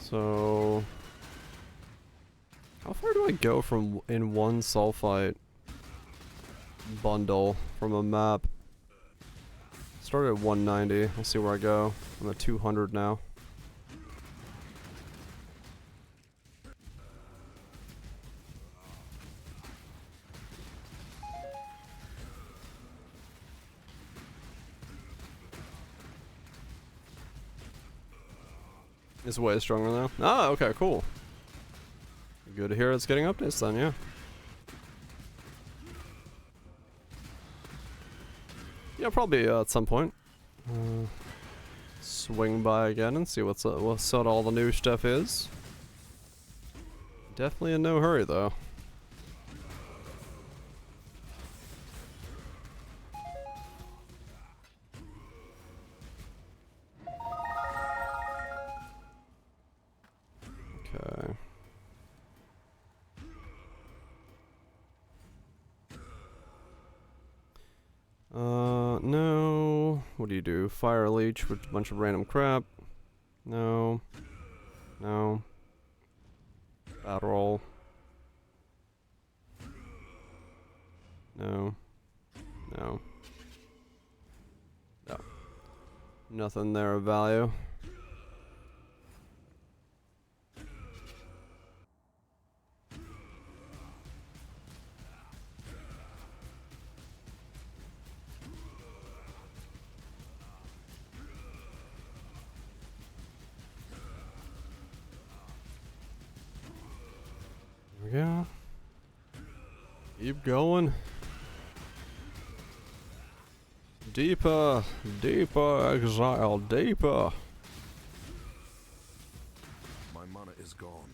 So, how far do I go from in one sulfite bundle from a map? Started at 190. We'll see where I go. I'm at 200 now. It's way stronger now. Ah, okay, cool. Good to hear it's getting updates then, yeah. Yeah, probably at some point. Swing by again and see what's what all the new stuff is. Definitely in no hurry though. Okay. No. What do you do? Fire leech with a bunch of random crap. No. No. Battle roll. No. No. No. Nothing there of value. There we go. Keep going. Deeper, deeper, exile, deeper. My mana is gone.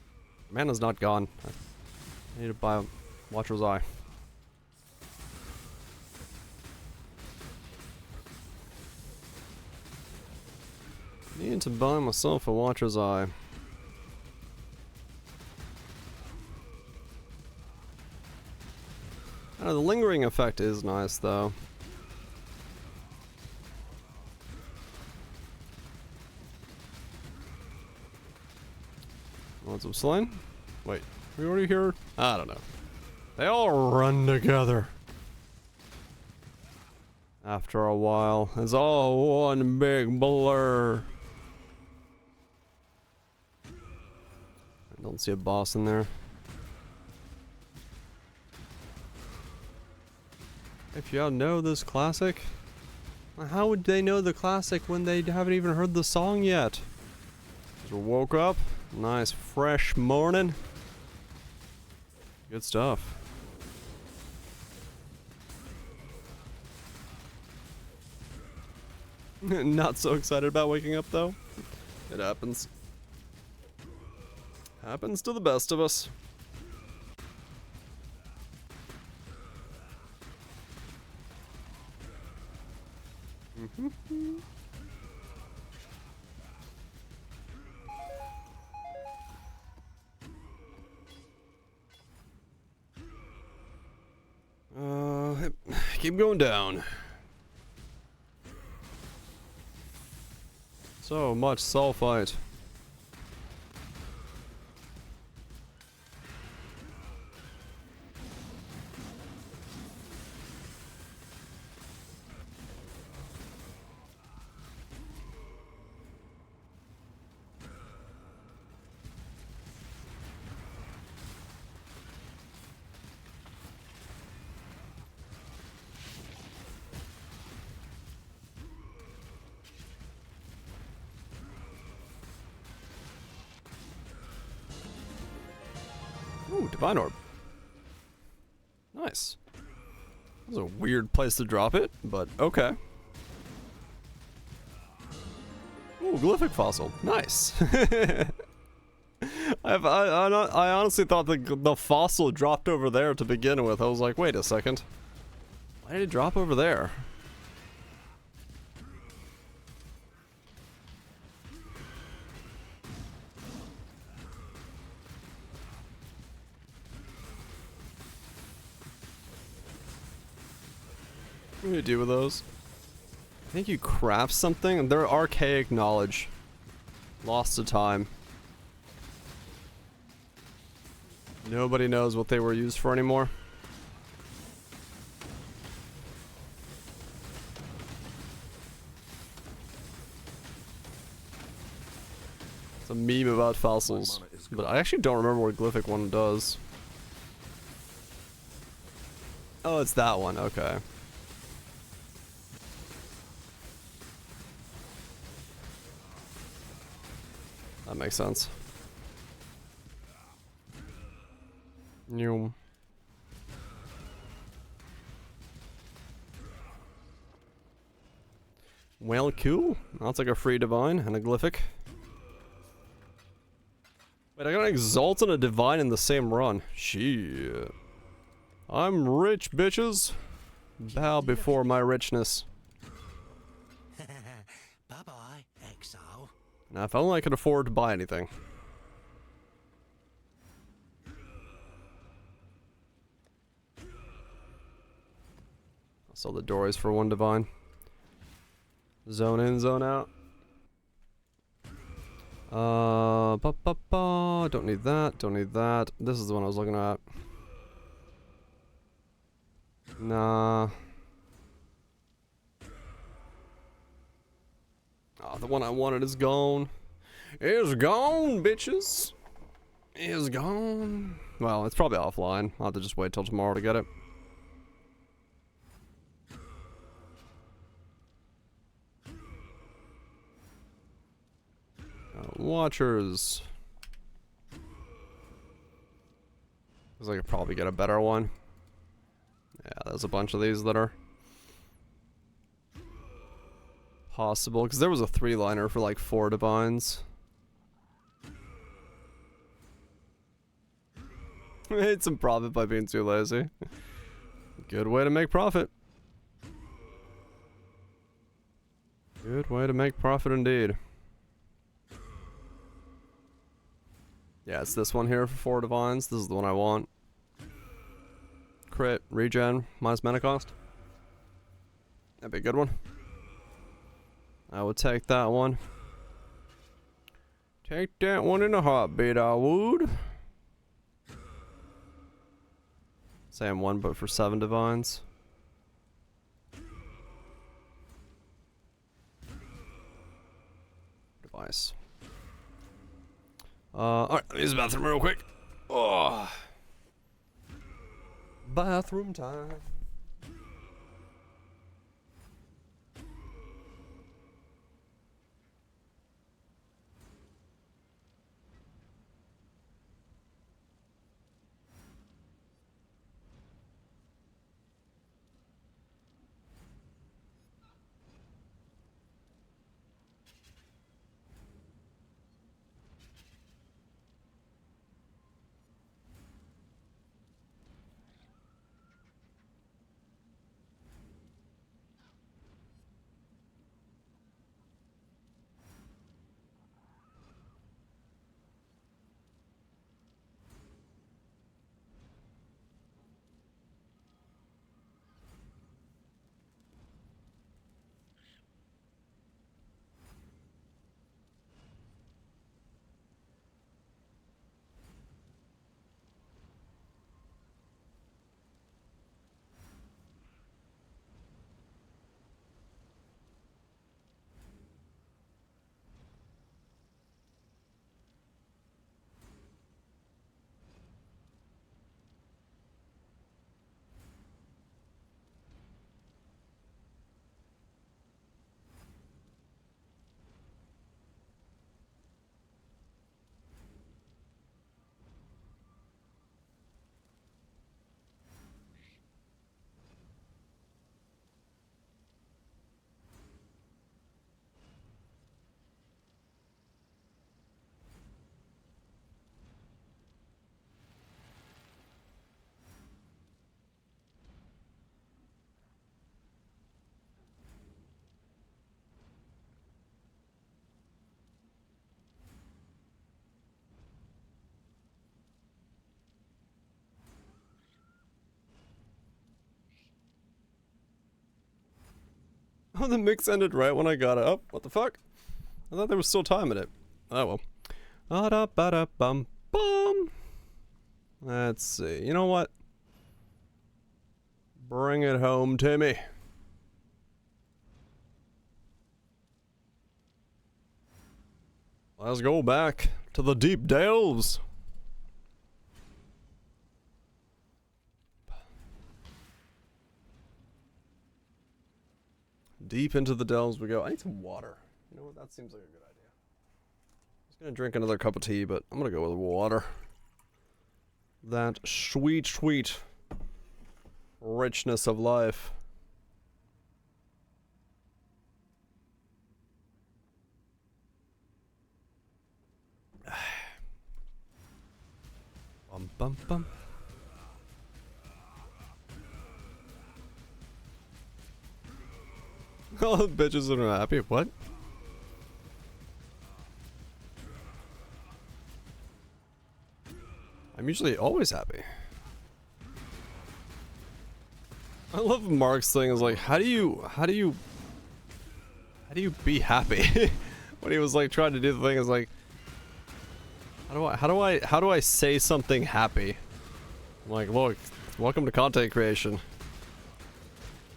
Mana's not gone. I need to buy a Watcher's Eye. Need to buy myself a Watcher's Eye. The lingering effect is nice though. Want some slain? Wait, are we already here? I don't know. They all run together. After a while, it's all one big blur. I don't see a boss in there. If y'all know this classic, how would they know the classic when they haven't even heard the song yet? Just woke up, nice fresh morning. Good stuff. Not so excited about waking up though. It happens. Happens to the best of us. Keep going down. So much sulfite. Ooh, Divine Orb. Nice. That was a weird place to drop it, but okay. Ooh, Glyphic Fossil. Nice. I honestly thought the fossil dropped over there to begin with. I was like, wait a second. Why did it drop over there? What do you do with those? I think you craft something. They're archaic knowledge. Lost to time. Nobody knows what they were used for anymore. It's a meme about fossils. But I actually don't remember what Glyphic one does. Oh, it's that one. Okay. That makes sense. New. Well, cool. That's like a free divine and a glyphic. Wait, I got an exalt and a divine in the same run. Shit. I'm rich, bitches. Bow before my richness. Bye-bye, exile. Now, if only I could afford to buy anything. I'll sell the doors for one divine. Zone in, zone out. Don't need that, don't need that. This is the one I was looking at. Nah. Oh, the one I wanted is gone. Is gone, bitches. Is gone. Well, it's probably offline. I'll have to just wait till tomorrow to get it. Watchers. Cause I could probably get a better one. Yeah, there's a bunch of these that are possible. Because there was a 3-liner for like 4 divines. Made some profit by being too lazy. Good way to make profit. Good way to make profit indeed. Yeah, it's this one here for 4 divines. This is the one I want. Crit, regen, minus mana cost. That'd be a good one. I would take that one. Take that one in a heartbeat, I would. Same one, but for 7 divines. Device. Alright, let me use the bathroom real quick. Oh. Bathroom time. Oh, the mix ended right when I got up. What the fuck? I thought there was still time in it. Oh well. Ba-da-ba-da-bum-bum. Let's see. You know what? Bring it home, Timmy. Let's go back to the deep delves. Deep into the delves we go. I need some water. You know what? That seems like a good idea. I was gonna drink another cup of tea, but I'm gonna go with water. That sweet, sweet richness of life. Bum bum bum. All the bitches are happy. What? I'm usually always happy. I love Mark's thing is like, how do you be happy? When he was like trying to do the thing, is like, how do I say something happy? I'm like, look, welcome to content creation.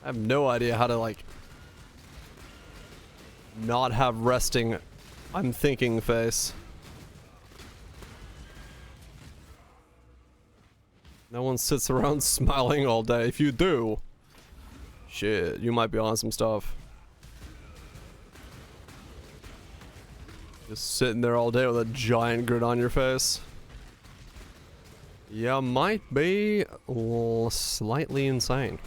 I have no idea how to like not have resting I'm thinking face. No one sits around smiling all day. If you do, shit, you might be on some stuff. Just sitting there all day with a giant grin on your face. Yeah, might be slightly insane.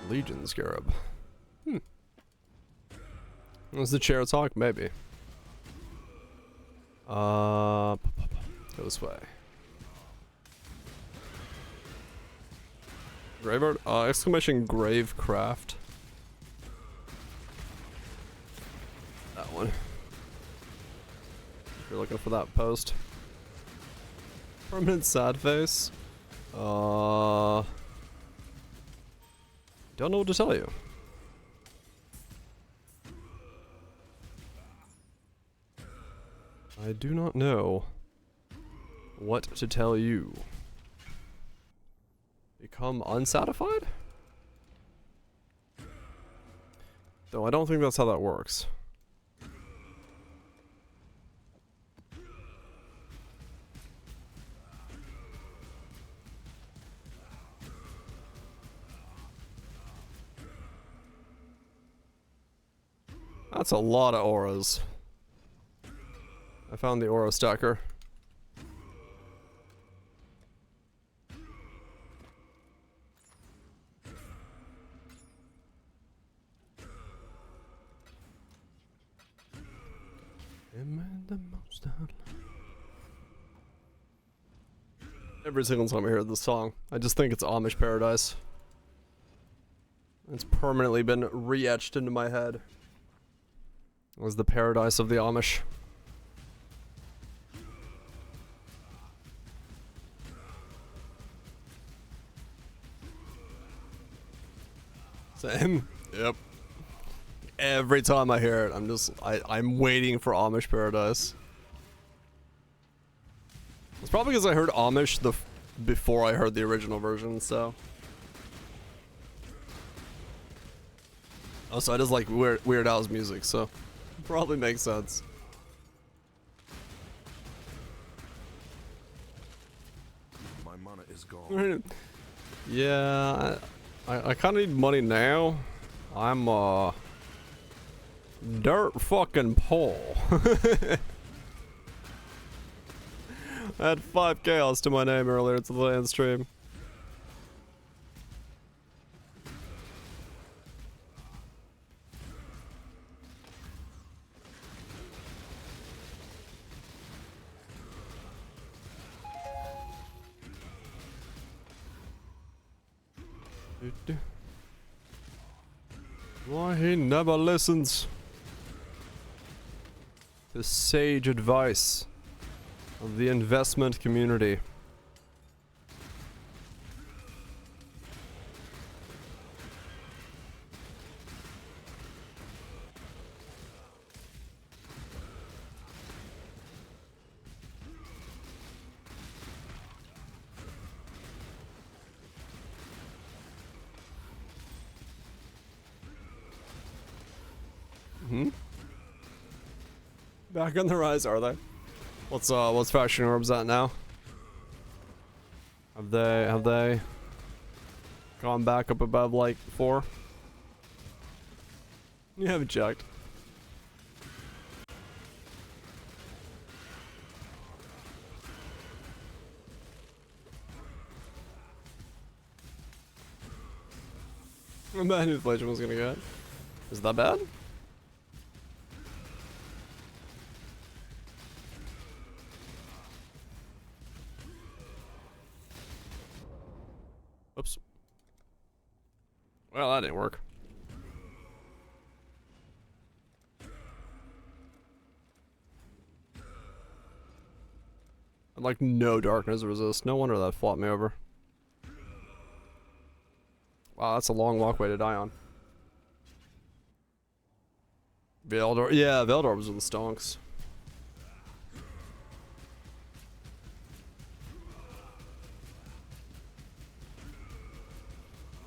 Legion Scarab. Was the chair talk? Maybe. Go this way. Graveyard? Exclamation Gravecraft. That one. If you're looking for that post. Permanent sad face. Don't know what to tell you. I do not know what to tell you. Become unsatisfied? Though I don't think that's how that works. That's a lot of auras. I found the aura stacker. Every single time I hear this song, I just think it's Amish Paradise. It's permanently been re-etched into my head. It was the paradise of the Amish. Same. Yep. Every time I hear it, I'm waiting for Amish Paradise. It's probably because I heard Amish before I heard the original version, so. Also, I just like Weird Al's music, so probably makes sense. My mana is gone. Yeah, I kind of need money now. I'm dirt fucking poor. I had 5 chaos to my name earlier to the land stream. Why he never listens to sage advice. of the investment community. Back on the rise, are they? What's faction orbs at now? Have they gone back up above like 4? You haven't checked. I'm mad inflation was gonna get. Is that bad? Oops. Well, that didn't work. I'd like no darkness resist. No wonder that flopped me over. Wow, that's a long walkway to die on. Veiled yeah, Veiled Orbs are the stonks.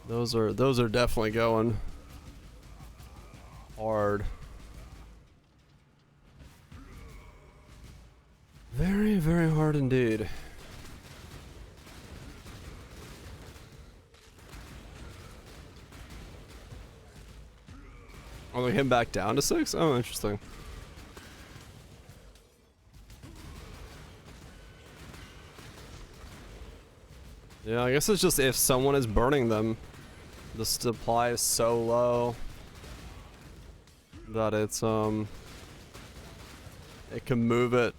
Those are definitely going hard. Very, very hard indeed. Oh, they him back down to 6? Oh, interesting. Yeah, I guess it's just if someone is burning them, the supply is so low that it's it can move it.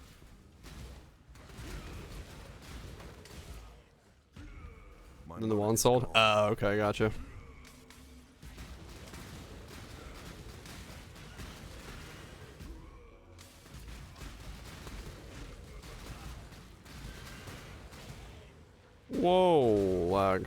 And the one sold? Oh, okay, gotcha. Whoa, lag.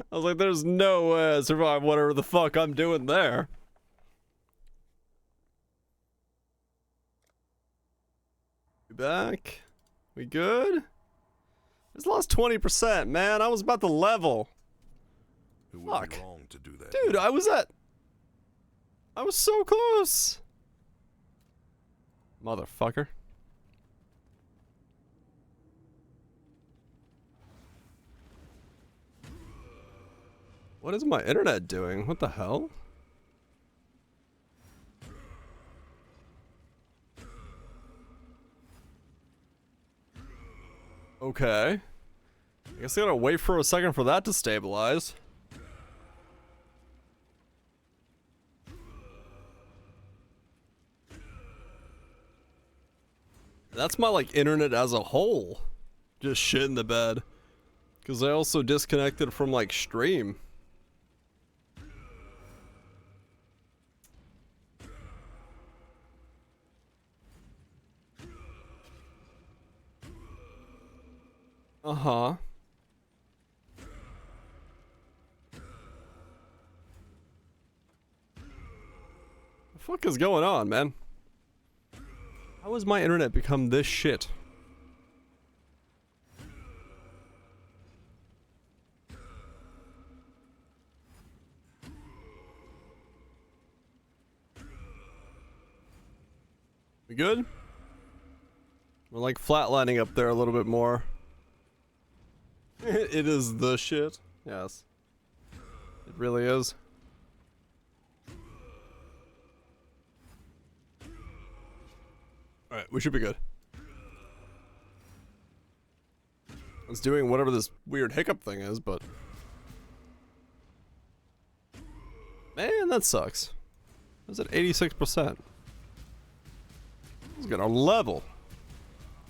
I was like, there's no way I survive whatever the fuck I'm doing there. We back? We good? It's lost 20%, man. I was about to level. It would be wrong to do that. Dude, I was so close. Motherfucker. What is my internet doing? What the hell? Okay. I guess I gotta wait for a second for that to stabilize. That's my, like, internet as a whole. Just shit in the bed. Because I also disconnected from, like, stream. Uh-huh. The fuck is going on, man? How has my internet become this shit? We good? We're like flatlining up there a little bit more. It is the shit. Yes. It really is. Alright, we should be good. It's doing whatever this weird hiccup thing is, but... Man, that sucks. It was at 86%. It's gonna level.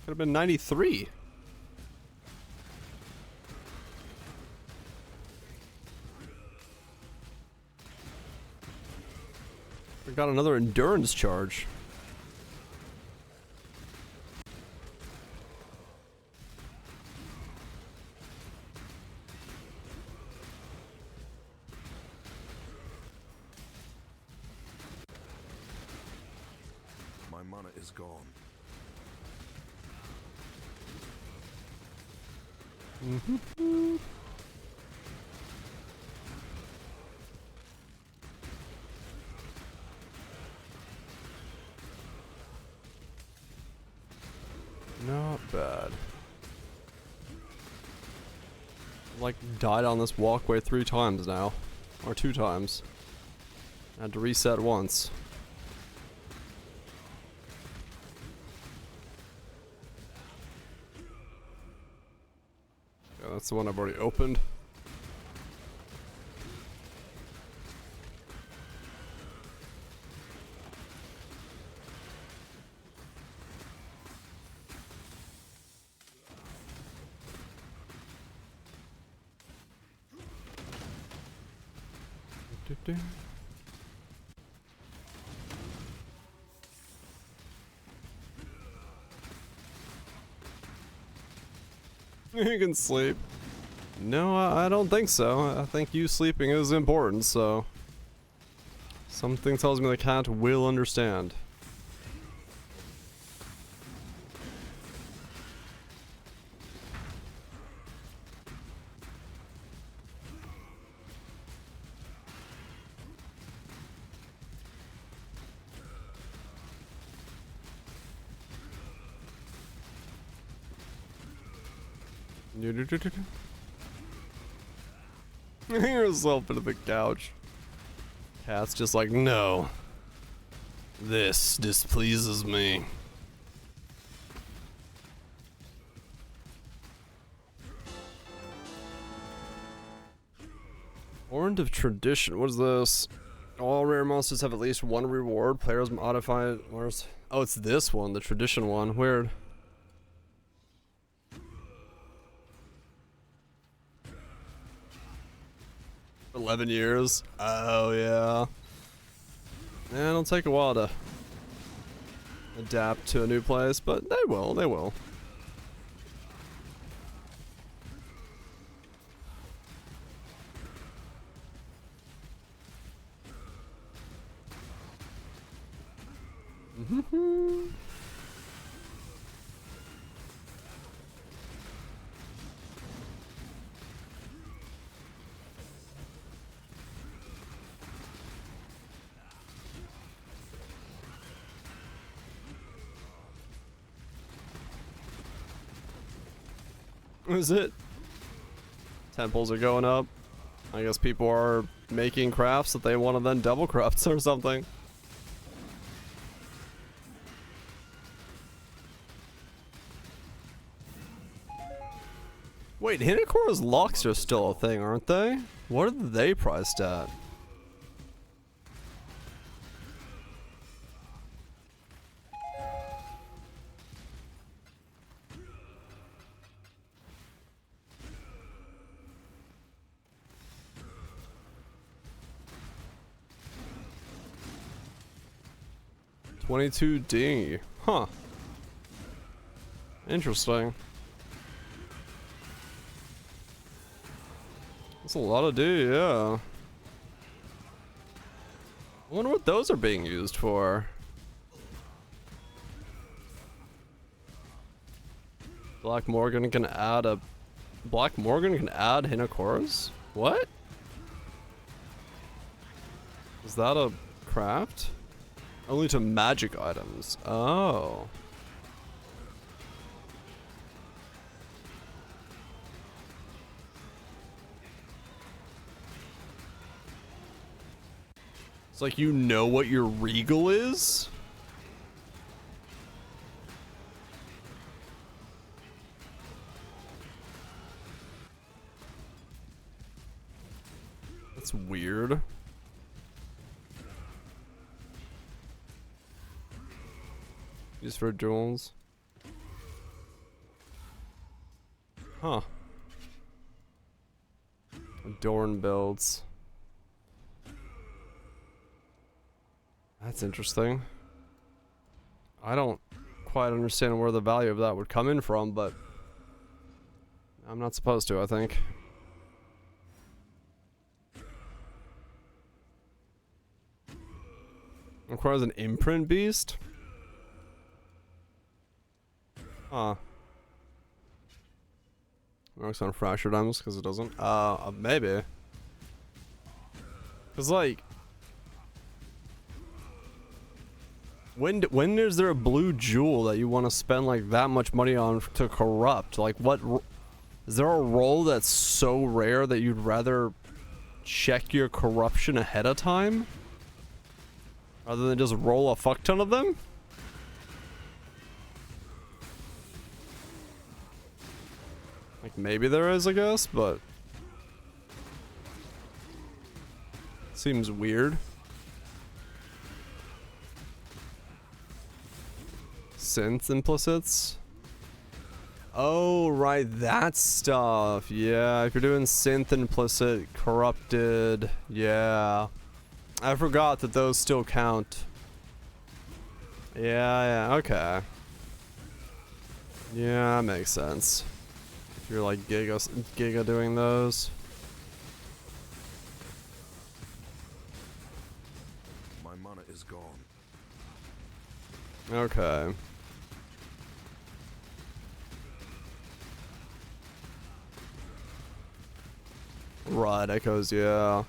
Could have been 93. We got another endurance charge. My mana is gone. Not bad. Like, died on this walkway 3 times now. Or 2 times. Had to reset once. Yeah, that's the one I've already opened. You can sleep. No, I don't think so. I think you sleeping is important, so... Something tells me the cat will understand. Hang yourself into the couch. Cat's just like, no. This displeases me. Horn of Tradition. What is this? All rare monsters have at least one reward. Players modify it. Where's... Oh, it's this one, the tradition one. Weird. $11 years. Oh yeah. Yeah, it'll take a while to adapt to a new place, but they will. They will. Is it? Temples are going up. I guess people are making crafts that they want to then double craft or something. Wait, Hinakora's locks are still a thing, aren't they? What are they priced at? $22D. Huh. Interesting. That's a lot of D, yeah. I wonder what those are being used for. Black Morgan can add Hinakoras? What? Is that a craft? Only to magic items. Oh. It's like you know what your regal is? Just for jewels. Huh. Adorn builds. That's interesting. I don't quite understand where the value of that would come in from, but I'm not supposed to, I think. Requires an imprint beast? Huh. Works on fractured items because it doesn't. Maybe. Cause like, when is there a blue jewel that you want to spend like that much money on to corrupt? Like, what? Is there a role that's so rare that you'd rather check your corruption ahead of time rather than just roll a fuck ton of them? Like, maybe there is, I guess, but seems weird. Synth implicits? Oh, right, that stuff. Yeah, if you're doing synth implicit, corrupted, yeah. I forgot that those still count. Yeah, okay. Yeah, that makes sense. If you're like Giga doing those. My mana is gone. Okay. Right, echoes, yeah.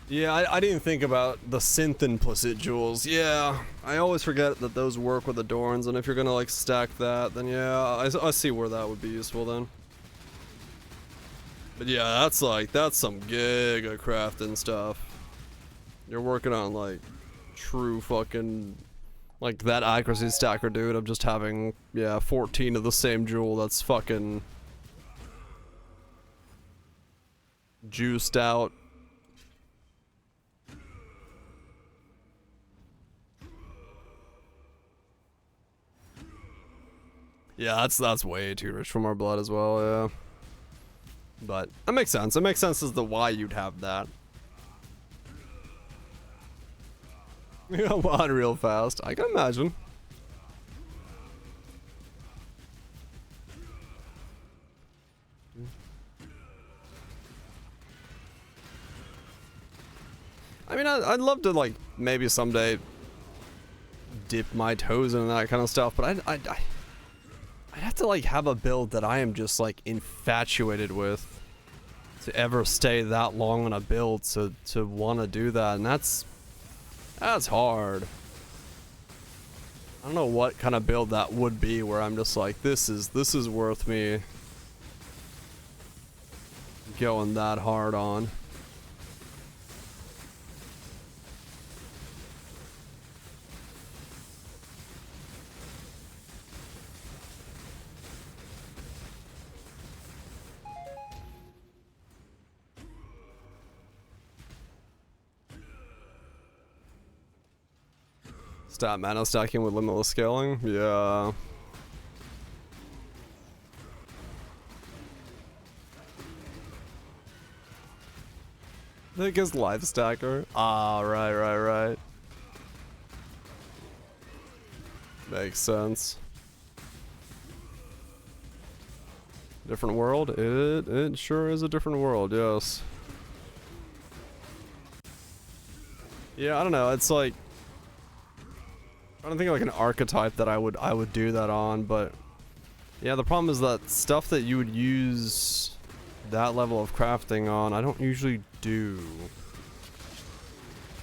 Yeah, I didn't think about the synth implicit jewels. Yeah, I always forget that those work with adorns, and if you're gonna like stack that, then yeah, I see where that would be useful then. But yeah, that's some giga crafting stuff. You're working on like true fucking, like that accuracy stacker dude of just having, yeah, 14 of the same jewel that's fucking juiced out. Yeah, that's way too rich for more blood as well, yeah. But that makes sense. It makes sense as to why you'd have that. You know, on real fast. I can imagine. I mean, I'd love to, like, maybe someday dip my toes into that kind of stuff, but I'd have to, like, have a build that I am just, like, infatuated with to ever stay that long on a build to want to do that, and that's hard. I don't know what kind of build that would be where I'm just like, this is worth me going that hard on. Stop mana stacking with limitless scaling? Yeah. I think it's life stacker. Ah, right. Makes sense. Different world? It sure is a different world, yes. Yeah, I don't know, it's like, I don't think of like an archetype that I would do that on, but yeah, the problem is that stuff that you would use that level of crafting on, I don't usually do.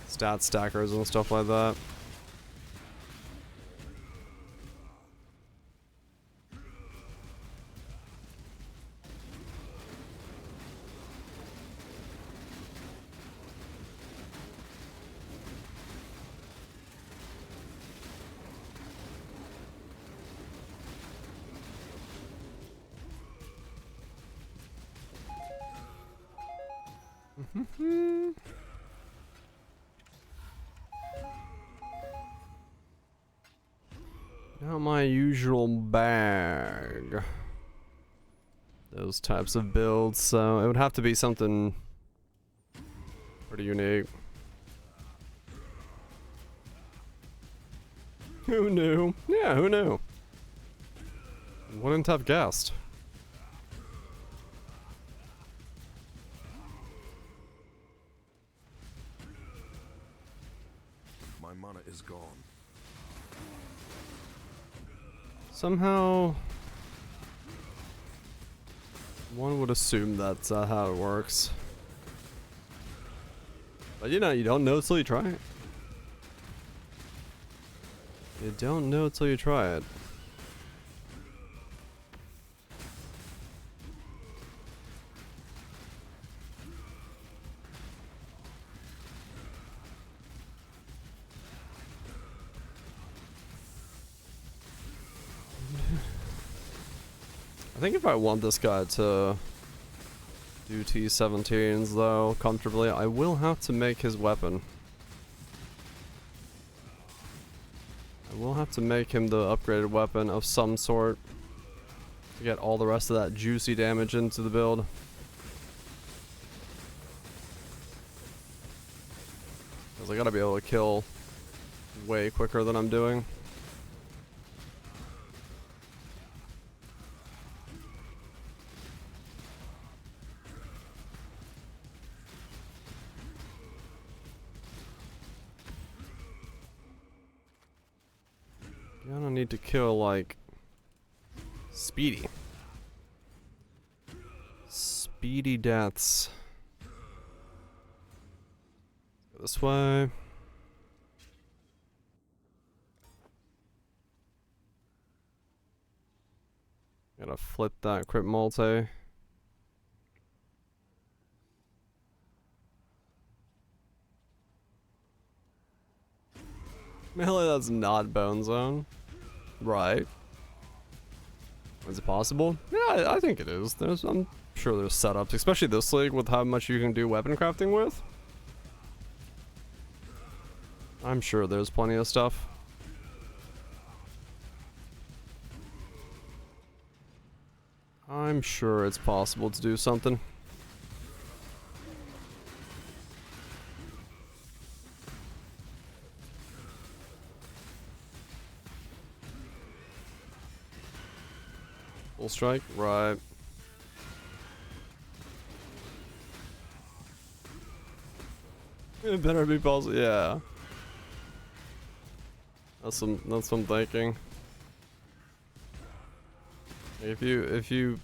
Stat stackers and stuff like that. Not my usual bag. Those types of builds, so it would have to be something pretty unique. Who knew? Yeah, who knew? Wouldn't have guessed. My mana is gone. Somehow, one would assume that's how it works. But you know, you don't know till you try it. You don't know till you try it. I think if I want this guy to do T17s though comfortably, I will have to make his weapon. I will have to make him the upgraded weapon of some sort to get all the rest of that juicy damage into the build. Because I gotta be able to kill way quicker than I'm doing. Gonna need to kill, like, Speedy. Speedy deaths. Go this way. Gotta flip that crit multi. Melee, that's not Bone Zone. Right. Is it possible? Yeah, I think it is. I'm sure there's setups, especially this league with how much you can do weapon crafting with. I'm sure there's plenty of stuff. I'm sure it's possible to do something. Full strike, right. It better be possible, yeah. That's what I'm thinking. If you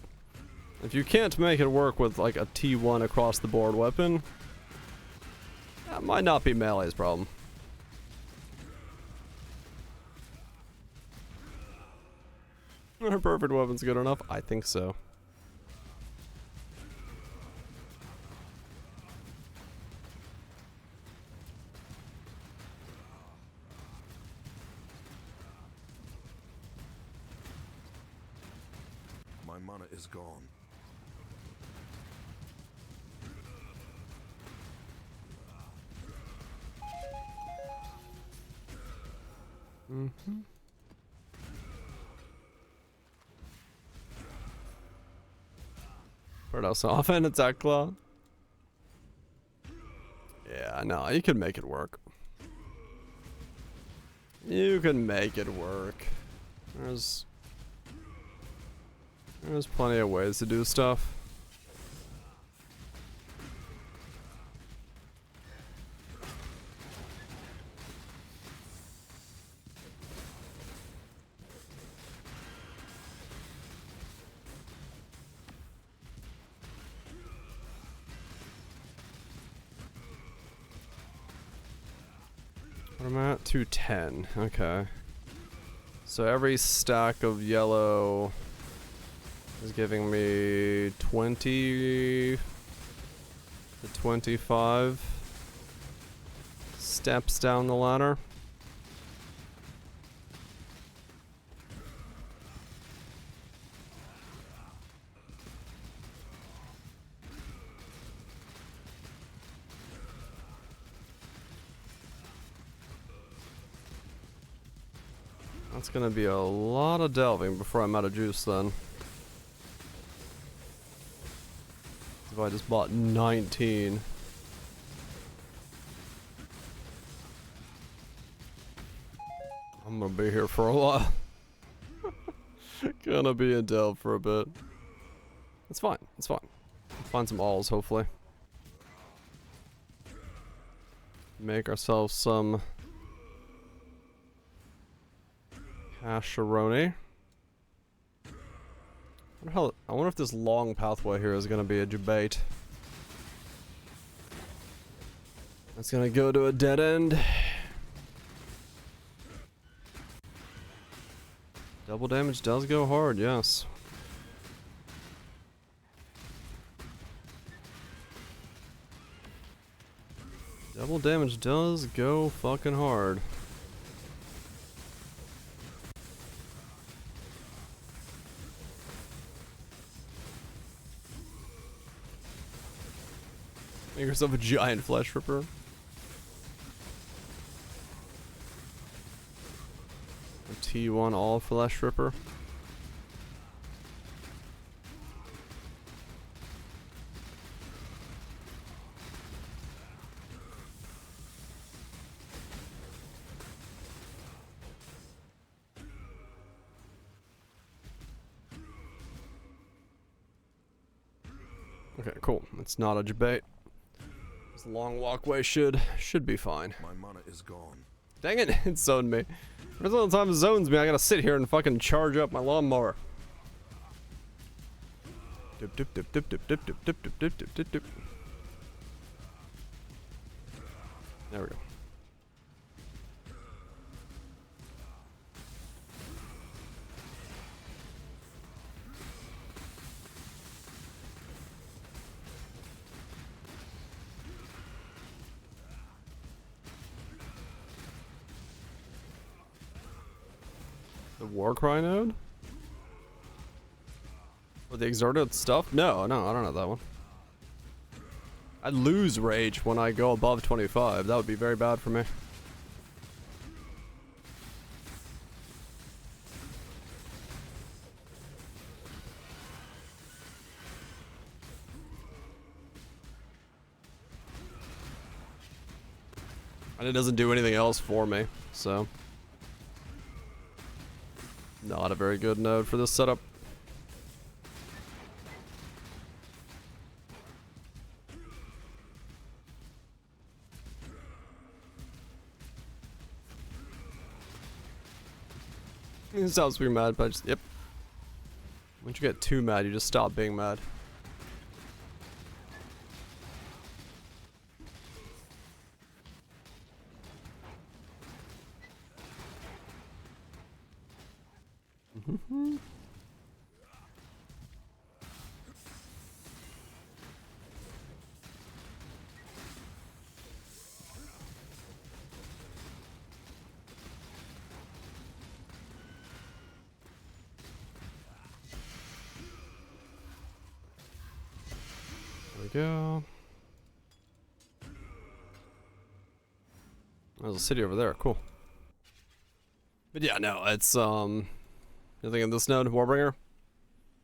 can't make it work with like a T1 across the board weapon, that might not be Melee's problem. Our perfect weapon's good enough? I think so. My mana is gone. Mm-hmm. Where else? Offhand attack claw? Yeah, no, you can make it work. You can make it work. There's plenty of ways to do stuff. What am I at? 210. Okay. So every stack of yellow is giving me 20 to 25 steps down the ladder. That's gonna be a lot of delving before I'm out of juice then. If I just bought 19. I'm gonna be here for a while. Gonna be in delve for a bit. It's fine, it's fine. Find some alls, hopefully. Make ourselves some casheroni. I wonder if this long pathway here is gonna be a debate. It's gonna go to a dead end. Double damage does go hard, yes. Double damage does go fucking hard. Make yourself a giant flesh ripper. A T1 all flesh ripper. Okay, cool. It's not a debate. This long walkway should be fine. My mana is gone. Dang it, it zoned me. Every single time it zones me, I gotta sit here and fucking charge up my lawnmower. Dip dip dip dip dip dip dip dip dip dip dip dip dip. There we go. The Warcry node? Or the exerted stuff? No, I don't have that one. I'd lose rage when I go above 25. That would be very bad for me. And it doesn't do anything else for me, so. Not a very good node for this setup. It sounds pretty mad, but I just, yep. Once you get too mad, you just stop being mad. There we go. There's a city over there, cool. But yeah, no, it's nothing in this node, Warbringer.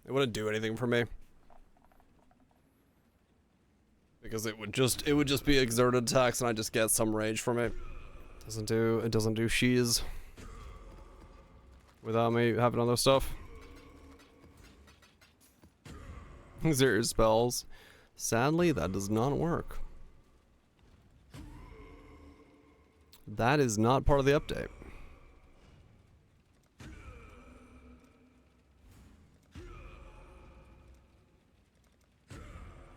It wouldn't do anything for me. Because it would just be exerted attacks and I just get some rage from it. It doesn't do shees without me having other stuff. These are your spells. Sadly, that does not work. That is not part of the update.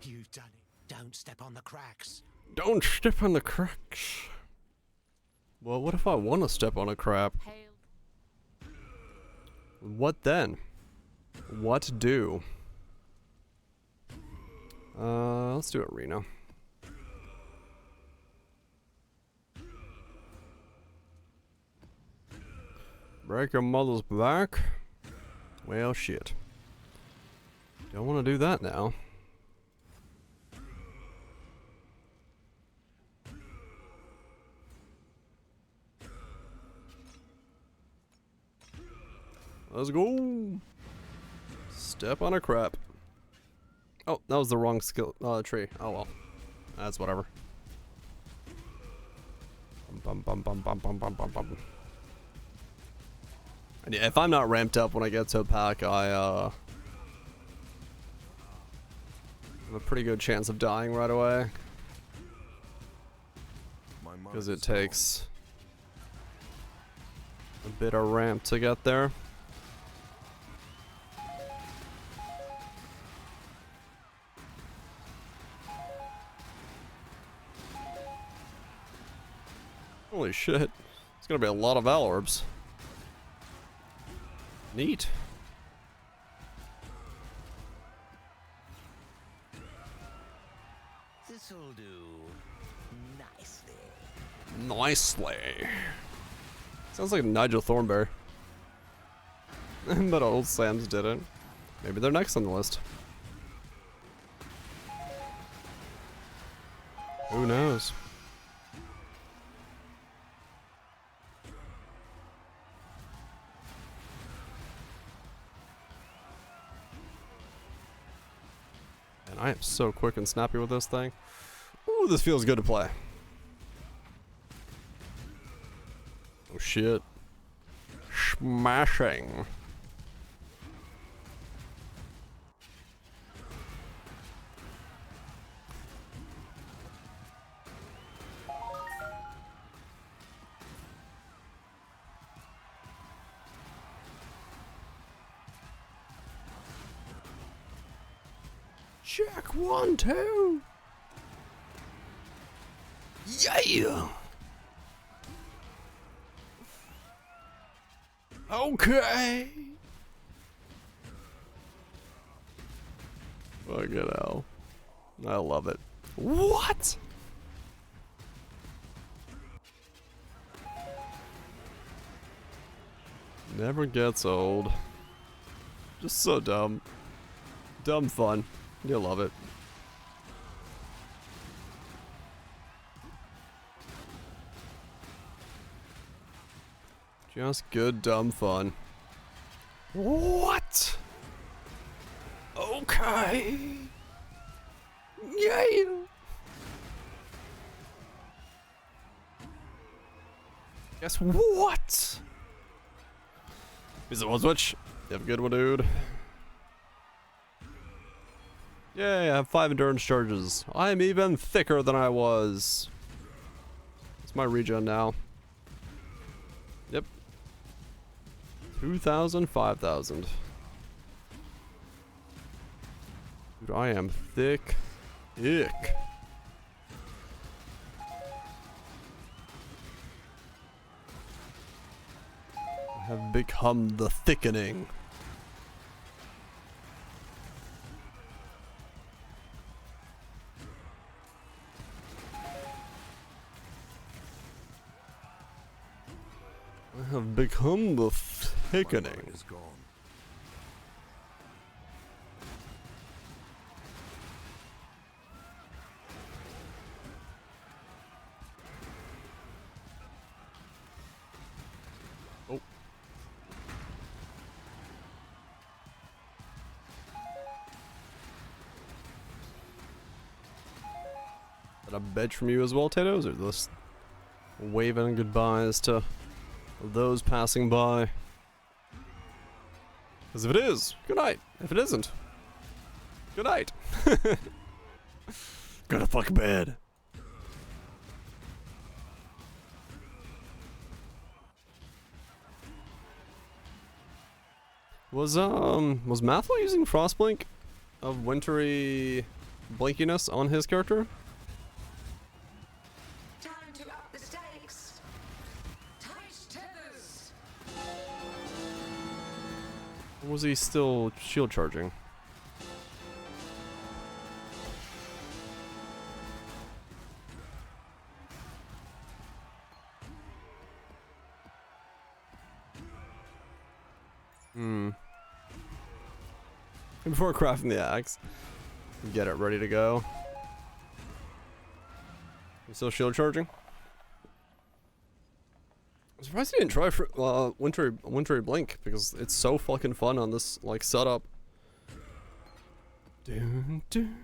You've done it. Don't step on the cracks. Don't step on the cracks. Well, what if I want to step on a crap? Hail. What then? What do? Let's do arena. Break your mother's back? Well, shit. Don't want to do that now. Let's go. Step on a crap. Oh, that was the wrong skill tree. Oh well. That's whatever. Bum, bum, bum, bum, bum, bum, bum, bum. And yeah, if I'm not ramped up when I get to a pack, I have a pretty good chance of dying right away. Because it takes a bit of ramp to get there. Holy shit. It's gonna be a lot of Val orbs. Neat. This'll do nicely. Nicely. Sounds like Nigel Thornberry. But old Sam's didn't. Maybe they're next on the list. Who knows? And I am so quick and snappy with this thing. Ooh, this feels good to play. Oh shit. Smashing. Check 1, 2. Yeah. Okay. Fucking hell. I love it. What? Never gets old. Just so dumb. Dumb fun. You'll love it. Just good dumb fun. What? Okay. Yeah. Guess what? Is it one switch? You have a good one, dude. Yay, I have 5 endurance charges. I'm even thicker than I was. It's my regen now. Yep. 2,000, 5,000. Dude, I am thick. Ick. I have become the thickening. I have become the thickening. Is gone. Oh. Got a badge from you as well, Tatos, or just waving goodbyes to those passing by? Because if it is, good night. If it isn't, good night. Go to fuck bed. Was Mathwell using Frostblink of wintry blinkiness on his character? Time to up the stakes. Tight tethers. Or was he still shield charging? Before crafting the axe, get it ready to go. You still shield charging? I'm surprised he didn't try for Wintry Blink because it's so fucking fun on this like setup. Dun, dun.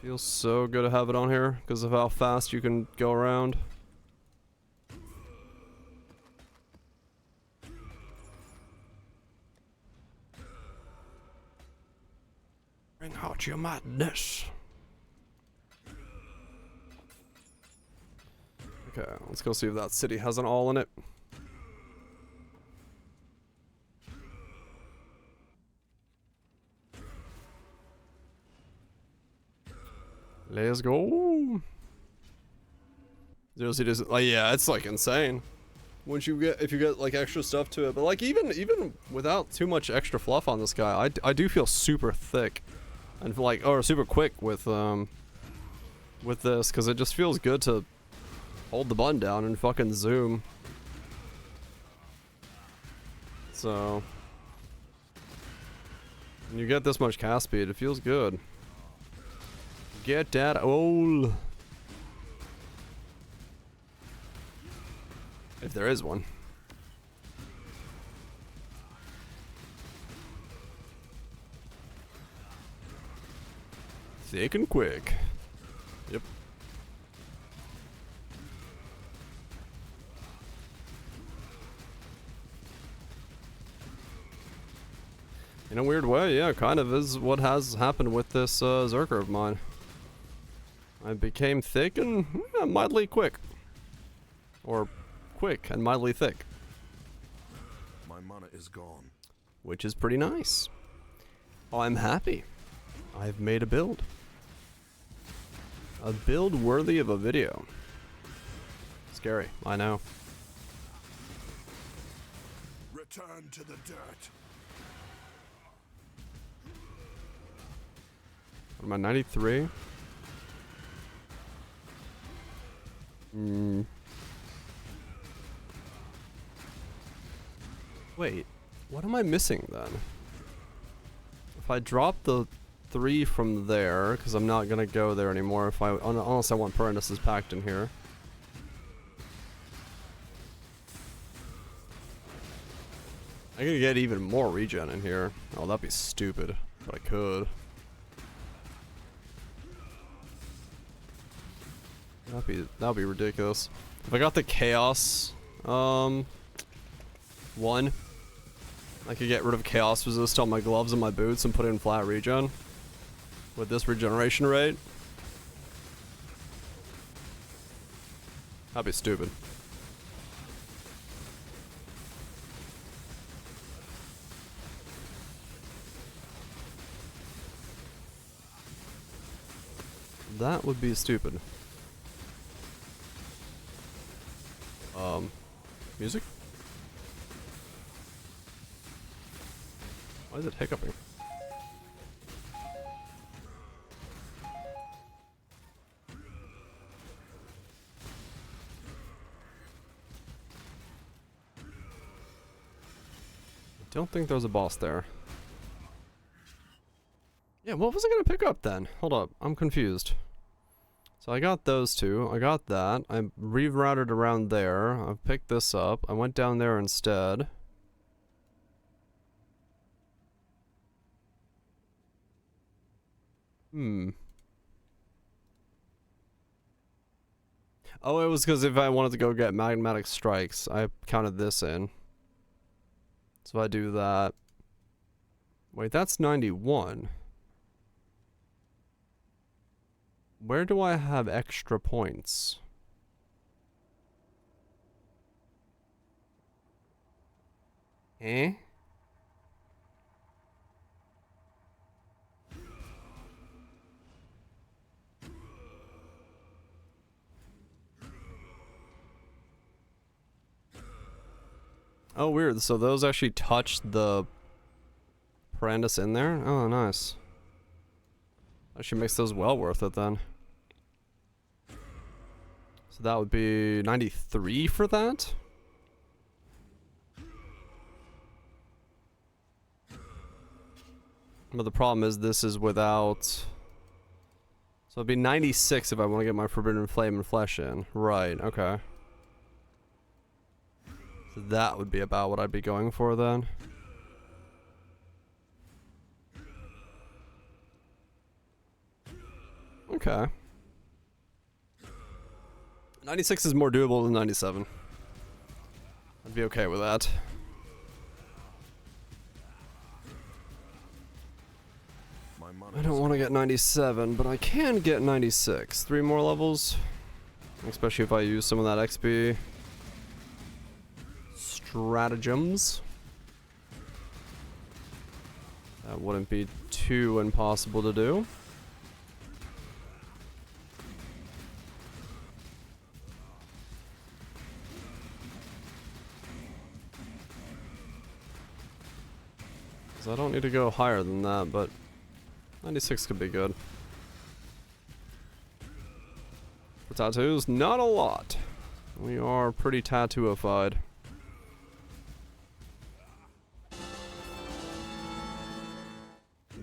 Feels so good to have it on here because of how fast you can go around. Bring out your madness. Okay, let's go see if that city has an all in it. Let's go. Zero City doesn't. Like, yeah, it's like insane. Once you get, if you get like extra stuff to it, but like even without too much extra fluff on this guy, I do feel super thick, and like or super quick with this because it just feels good to hold the button down and fucking zoom. So when you get this much cast speed, it feels good. Get that old. If there is one. Thick and quick. Yep. In a weird way, yeah, kind of is what has happened with this Zerker of mine. I became thick and mildly quick. Or quick and mildly thick. My mana is gone. Which is pretty nice. I'm happy. I've made a build. A build worthy of a video. Scary, I know. Return to the dirt. What am I, 93? Wait, what am I missing then? If I drop the 3 from there, because I'm not gonna go there anymore if I unless I want Parentis packed in here. I'm gonna get even more regen in here. Oh, that'd be stupid, but I could. That'd be ridiculous. If I got the chaos, 1, I could get rid of chaos resist on my gloves and my boots and put in flat regen with this regeneration rate. That'd be stupid. That would be stupid. Music? Why is it hiccuping? I don't think there's a boss there. Yeah, what was I gonna pick up then? Hold up, I'm confused. So I got those two, I got that, I rerouted around there, I picked this up, I went down there instead. Oh, it was because if I wanted to go get magmatic strikes, I counted this in. So I do that. Wait, that's 91. Where do I have extra points? Eh? Oh, weird. So those actually touched the Parandus in there? Oh, nice. Actually makes those well worth it then. So that would be 93 for that? But the problem is this is without... So it'd be 96 if I want to get my Forbidden Flame and Flesh in. Right, okay. So that would be about what I'd be going for then. Okay. 96 is more doable than 97. I'd be okay with that. I don't want to get 97, but I can get 96. 3 more levels. Especially if I use some of that XP. Stratagems. That wouldn't be too impossible to do. I don't need to go higher than that, but 96 could be good. For tattoos, not a lot. We are pretty tattooified.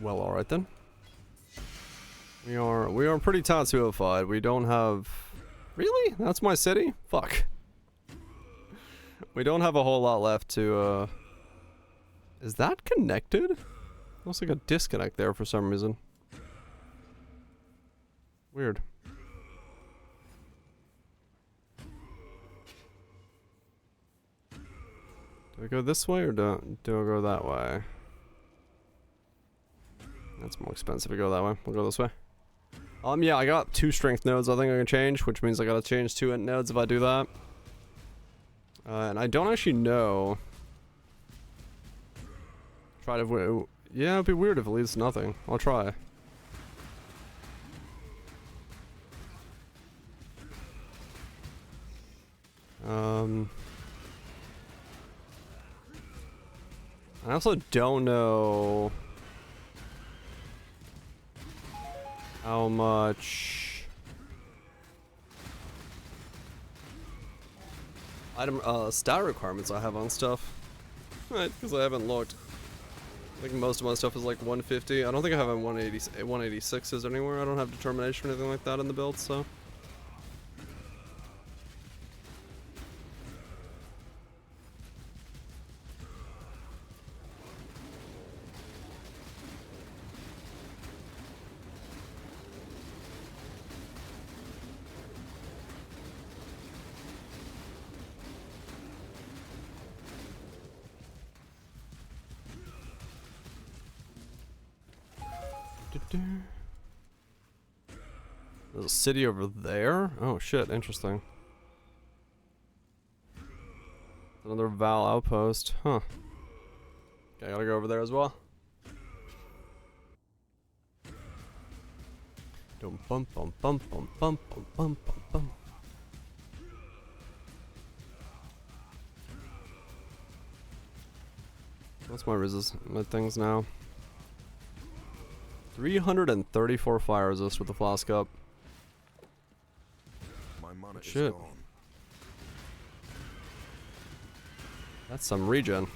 Well, alright then. We are pretty tattooified. We don't have... Really? That's my city? Fuck. We don't have a whole lot left to, Is that connected? Looks like a disconnect there for some reason. Weird. Do I go this way or do I go that way? That's more expensive to go that way. We'll go this way. Yeah, I got 2 strength nodes I think I can change, which means I gotta change 2 int nodes if I do that. And I don't actually know. Try to... Yeah, it'd be weird if it leads to nothing. I'll try. I also don't know how much item stat requirements I have on stuff. Right, because I haven't looked. I think most of my stuff is like 150. I don't think I have a 186s anywhere. I don't have determination or anything like that in the build, so. There's a city over there? Oh shit, interesting. Another Val outpost, huh. Okay, I gotta go over there as well. Dum bum bum bum bum bum bum bum bum bum. What's my things now? 334 fire resist with the flask up. My mana is Shit. gone. That's some regen.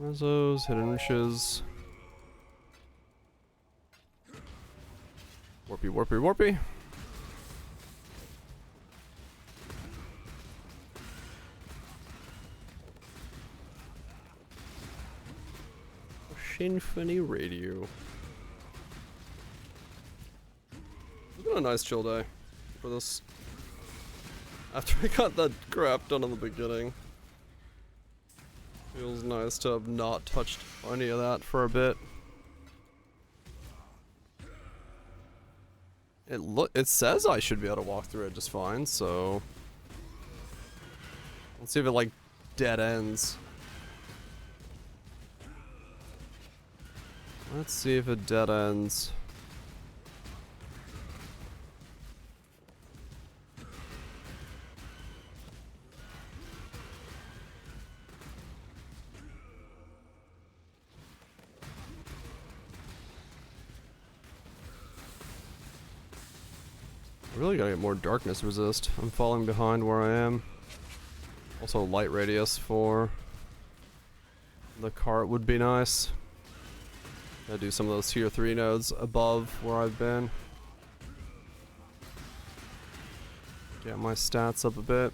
Rezos, hidden riches. Warpy, warpy, warpy. Symphony radio. It's been a nice chill day for this. After I got that crap done in the beginning. Feels nice to have not touched any of that for a bit. It says I should be able to walk through it just fine, so let's see if it like dead ends. Let's see if it dead ends. I really gotta get more darkness resist. I'm falling behind where I am. Also light radius for the cart would be nice. Gotta do some of those tier 3 nodes above where I've been. Get my stats up a bit.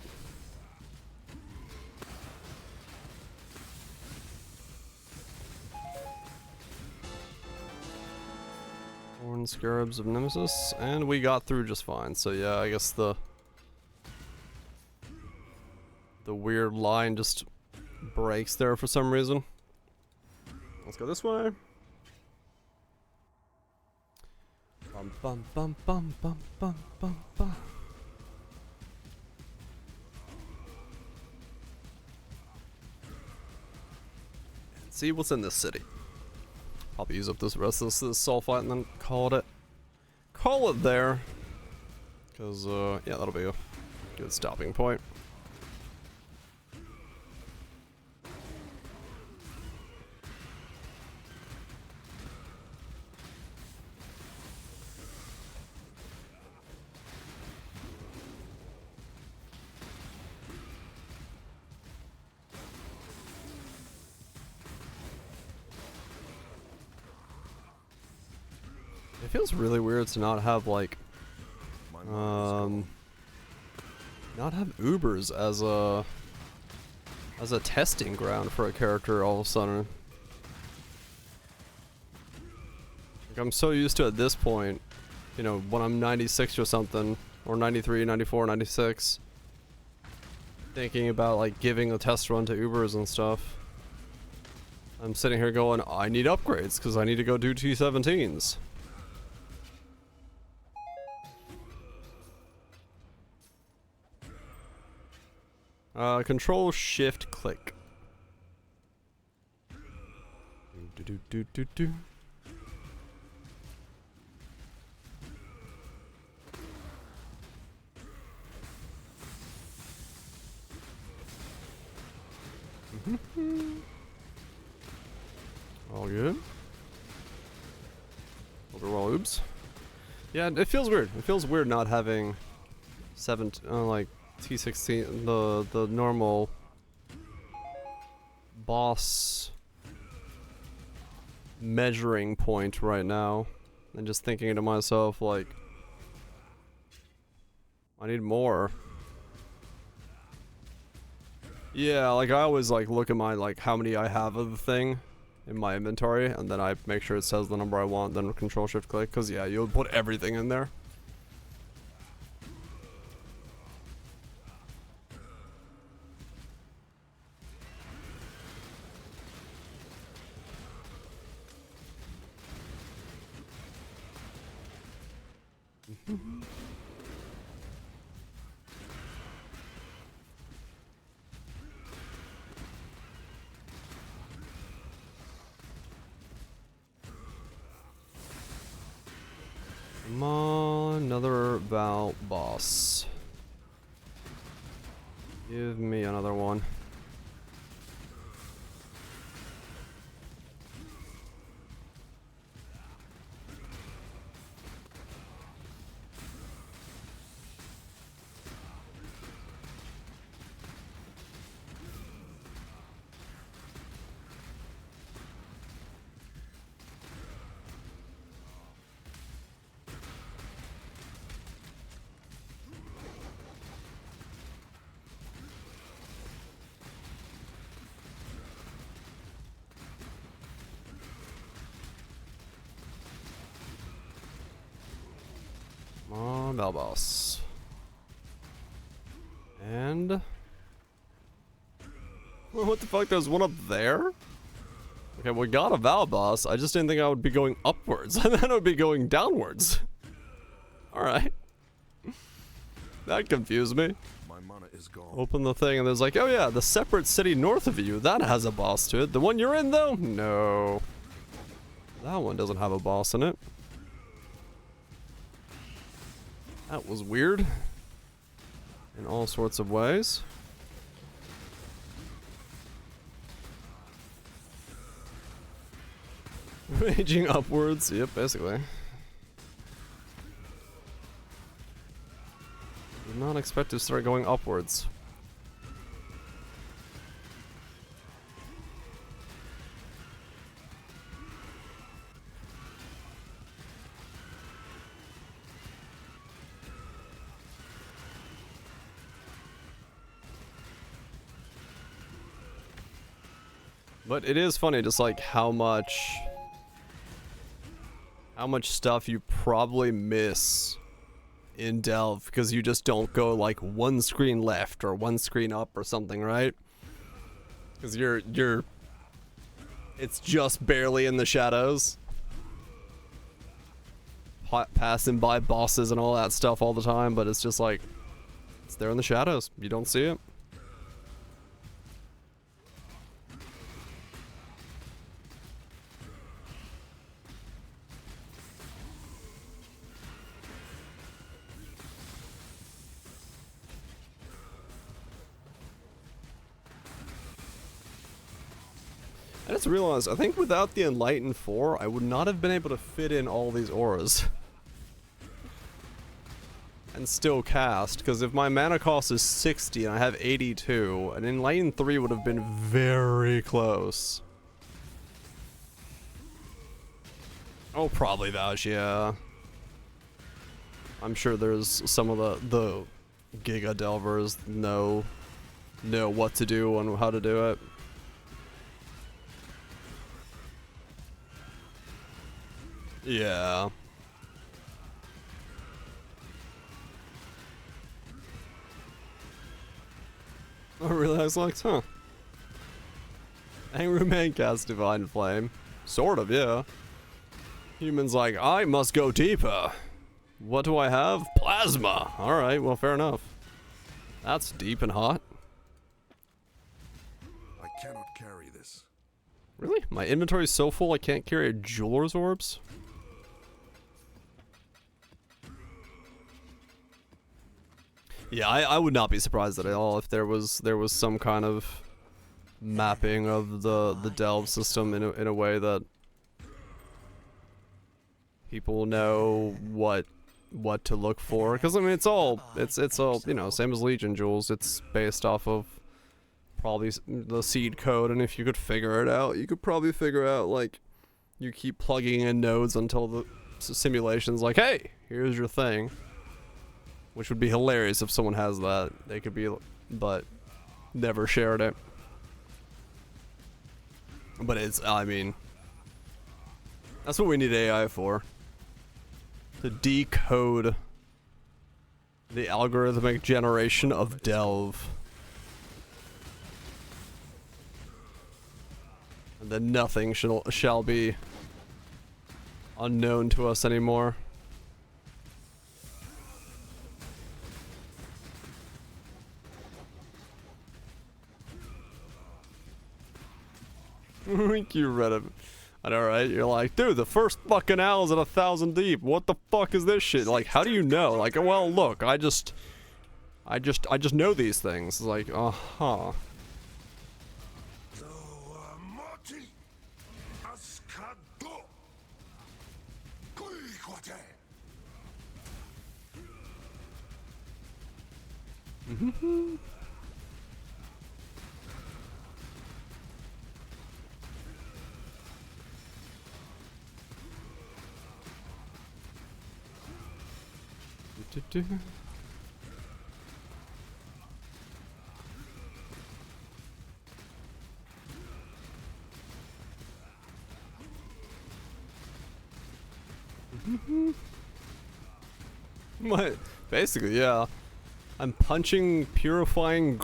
Horn Scarabs of Nemesis, and we got through just fine. So yeah, I guess the weird line just breaks there for some reason. Let's go this way. Bum bum bum bum bum bum bum bum. See what's in this city. Probably use up this rest of this sulfite and then call it there. Cause yeah, that'll be a good stopping point. It feels really weird to not have like not have Ubers as a testing ground for a character all of a sudden. Like, I'm so used to at this point, you know, when I'm 96 or something, or 93, 94, 96, thinking about like giving a test run to Ubers and stuff. I'm sitting here going, I need upgrades because I need to go do T17s. Control Shift Click. Do do do do do. All good. Overall, oops. Yeah, it feels weird. It feels weird not having like T16, the normal boss measuring point right now, and just thinking to myself like, I need more. Yeah, like I always like look at my like how many I have of the thing in my inventory, and then I make sure it says the number I want, then Control Shift Click, because yeah, you'll put everything in there. Come on, another Val boss. Give me another one. Come on, Val boss. And what the fuck? There's one up there? Okay, we got a Val boss. I just didn't think I would be going upwards. I thought I would be going downwards. Alright. That confused me. My mana is gone. Open the thing and there's like, oh yeah, the separate city north of you, that has a boss to it. The one you're in though? No. That one doesn't have a boss in it. That was weird. In all sorts of ways. Raging upwards, yep, basically. not expect to start going upwards. But it is funny just like how much stuff you probably miss in Delve because you just don't go like one screen left or one screen up or something, right? Because it's just barely in the shadows. Passing by bosses and all that stuff all the time, but it's just like, it's there in the shadows. You don't see it. I just realized, I think without the Enlightened 4, I would not have been able to fit in all these auras. And still cast, because if my mana cost is 60 and I have 82, an Enlightened 3 would have been very close. Oh, probably Vouch, yeah. I'm sure there's some of the Giga Delvers know what to do and how to do it. Yeah. Oh really? I was like, huh. Angry Man casts Divine Flame. Sort of, yeah. Human's like, I must go deeper. What do I have? Plasma! Alright, well fair enough. That's deep and hot. I cannot carry this. Really? My inventory is so full I can't carry Jeweler's Orbs? Yeah, I would not be surprised at all if there was some kind of mapping of the delve system in a way that people know what to look for. Because I mean, it's all you know, same as Legion jewels. It's based off of probably the seed code, and if you could figure it out, you could probably figure out like you keep plugging in nodes until the simulation's like, hey, here's your thing. Which would be hilarious if someone has that. They could be, but never shared it. But it's, I mean, that's what we need AI for. To decode the algorithmic generation of Delve. And then nothing shall be unknown to us anymore. You read it. I know, right? You're like, dude, the first fucking owl is at 1,000 deep. What the fuck is this shit? Like, how do you know? Like, well, look, I just know these things. It's like, uh-huh. Mm-hmm. What? Basically, yeah. I'm punching purifying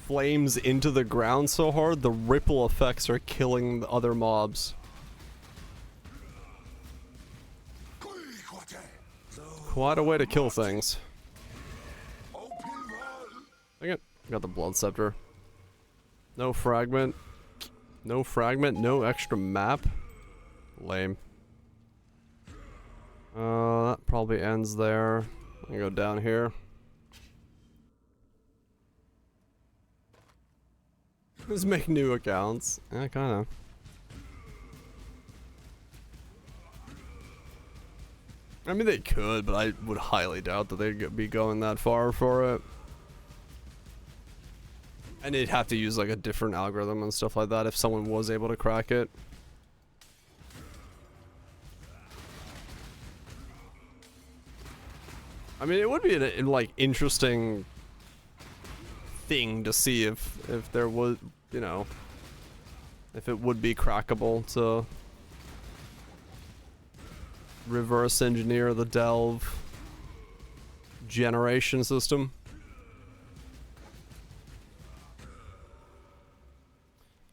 flames into the ground so hard, the ripple effects are killing the other mobs. Quite a way to kill things. I got the Blood Scepter. No fragment. No fragment, no extra map. Lame. That probably ends there. I go down here. Just make new accounts. Yeah, kinda. I mean, they could, but I would highly doubt that they'd be going that far for it. And they'd have to use like a different algorithm and stuff like that if someone was able to crack it. I mean, it would be an like interesting thing to see if there was, you know, if it would be crackable to reverse engineer the Delve generation system.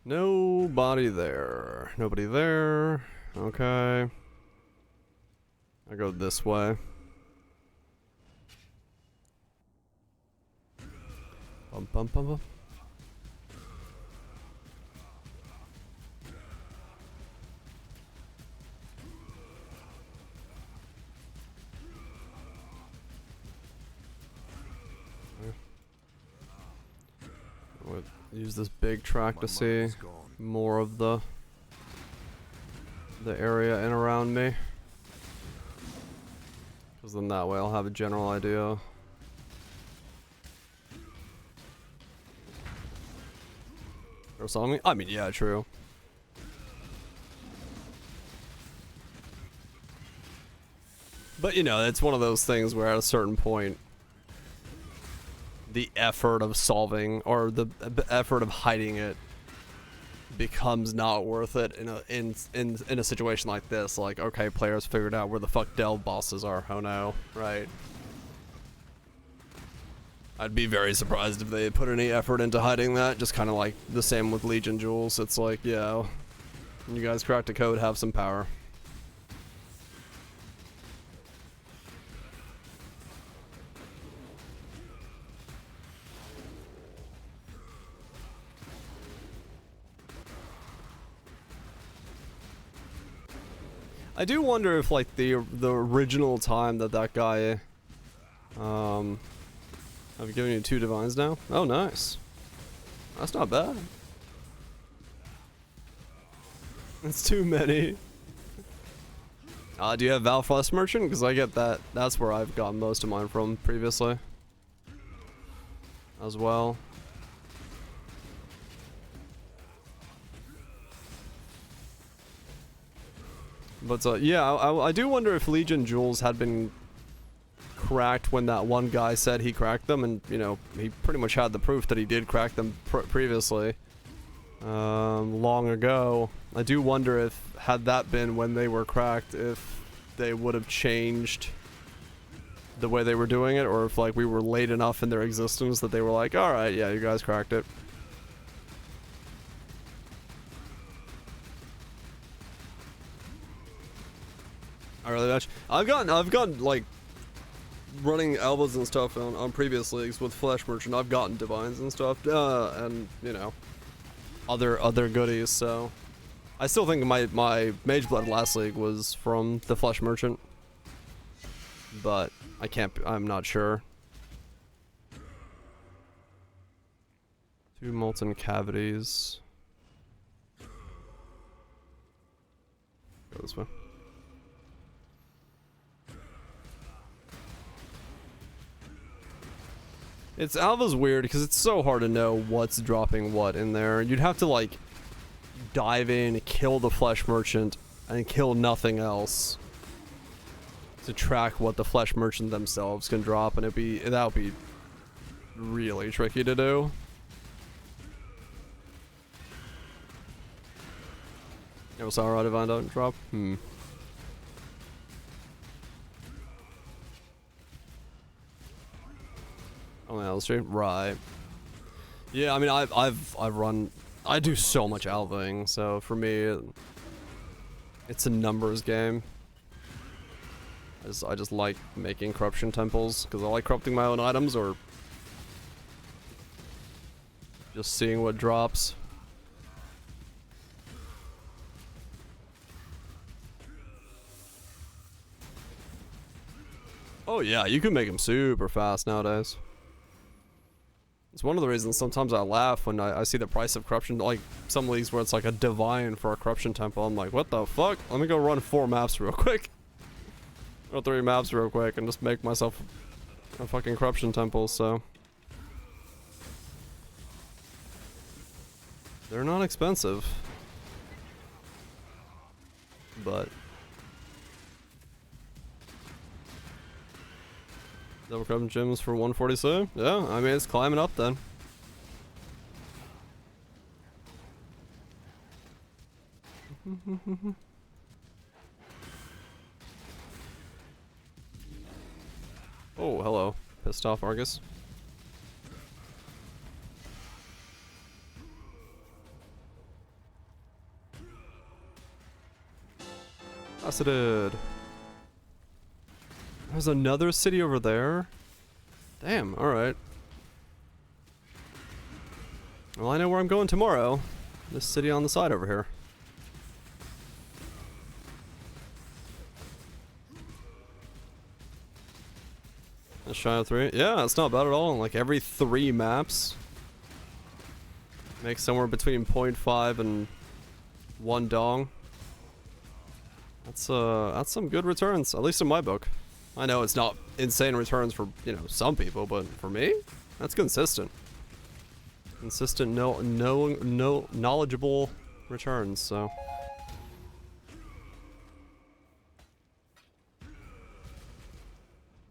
Nobody there. Nobody there. Okay. I go this way. Bum bum bum bum. We'll use this big track to see more of the area in around me, because then that way I'll have a general idea. Or something. I mean, yeah, true. But you know, it's one of those things where at a certain point, the effort of solving or the effort of hiding it becomes not worth it in a situation like this. Like, okay, players figured out where the fuck Delve bosses are. Oh no, right? I'd be very surprised if they put any effort into hiding that. Just kind of like the same with Legion Jewels. It's like, yeah, you guys cracked a code, have some power. I do wonder if like the original time that guy, I've given you 2 divines now. Oh, nice. That's not bad. It's too many. Do you have Val Flesh Merchant? Because I get that. That's where I've gotten most of mine from previously. As well. But yeah, I do wonder if Legion Jewels had been cracked when that one guy said he cracked them, and you know, he pretty much had the proof that he did crack them previously, long ago. I do wonder if, had that been when they were cracked, if they would have changed the way they were doing it, or if like we were late enough in their existence that they were like, all right, yeah, you guys cracked it. I really much. I've gotten like running albas and stuff on previous leagues with Flesh Merchant. I've gotten divines and stuff, and you know, other goodies. So I still think my Mage Blood last league was from the Flesh Merchant, but I'm not sure. 2 molten cavities. Go this way. It's Alva's weird because it's so hard to know what's dropping what in there. You'd have to like dive in, kill the Flesh Merchant, and kill nothing else to track what the Flesh Merchant themselves can drop, and that would be really tricky to do. Never saw a divine don't drop. On L Street, right? Yeah, I mean, I do so much alvaing, so for me, it's a numbers game. I just like making corruption temples because I like corrupting my own items or just seeing what drops. Oh yeah, you can make them super fast nowadays. It's one of the reasons sometimes I laugh when I see the price of corruption, like some leagues where it's like a divine for a corruption temple. I'm like, what the fuck? Let me go run 4 maps real quick. Go 3 maps real quick and just make myself a fucking corruption temple, so. They're not expensive. But. Double corruption gems for 147? Yeah, I mean, it's climbing up then. Oh, hello. Pissed off Argus. Faceted. There's another city over there? Damn, alright. Well, I know where I'm going tomorrow. This city on the side over here. A shy of 3? Yeah, it's not bad at all. Like every 3 maps makes somewhere between 0.5 and 1 dong. That's some good returns, at least in my book. I know it's not insane returns for, you know, some people, but for me, that's consistent. Consistent, knowledgeable returns, so.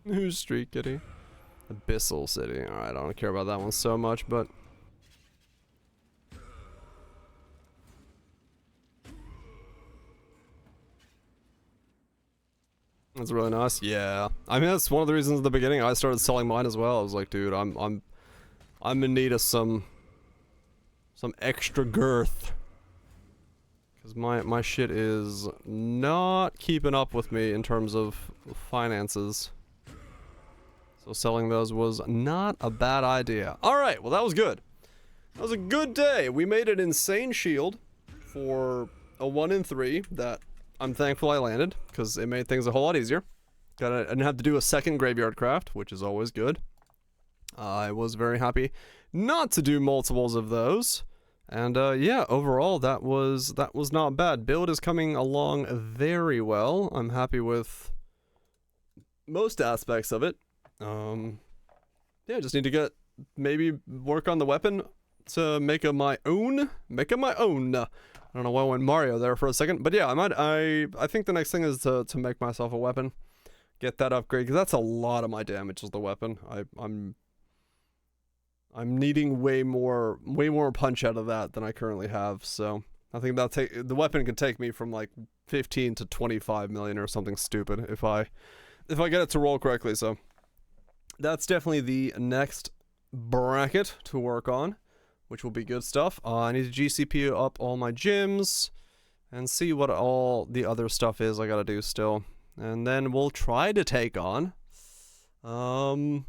Who's Street Kitty? Abyssal City. Alright, I don't care about that one so much, but. That's really nice. Yeah. I mean, that's one of the reasons at the beginning I started selling mine as well. I was like, dude, I'm in need of some extra girth. Cause my shit is not keeping up with me in terms of finances. So selling those was not a bad idea. Alright, well that was good. That was a good day. We made an insane shield for a 1 in 3 that I'm thankful I landed, because it made things a whole lot easier. I didn't have to do a second graveyard craft, which is always good. I was very happy not to do multiples of those. And yeah, overall that was not bad. Build is coming along very well. I'm happy with most aspects of it. Yeah, just need to maybe work on the weapon to make it my own. I don't know why I went Mario there for a second, but yeah, I think the next thing is to make myself a weapon, get that upgrade, because that's a lot of my damage is the weapon. I'm needing way more punch out of that than I currently have, so I think the weapon could take me from like 15 to 25 million or something stupid if I get it to roll correctly. So that's definitely the next bracket to work on, which will be good stuff. I need to GCP up all my gyms and see what all the other stuff is I gotta do still. And then we'll try to take on some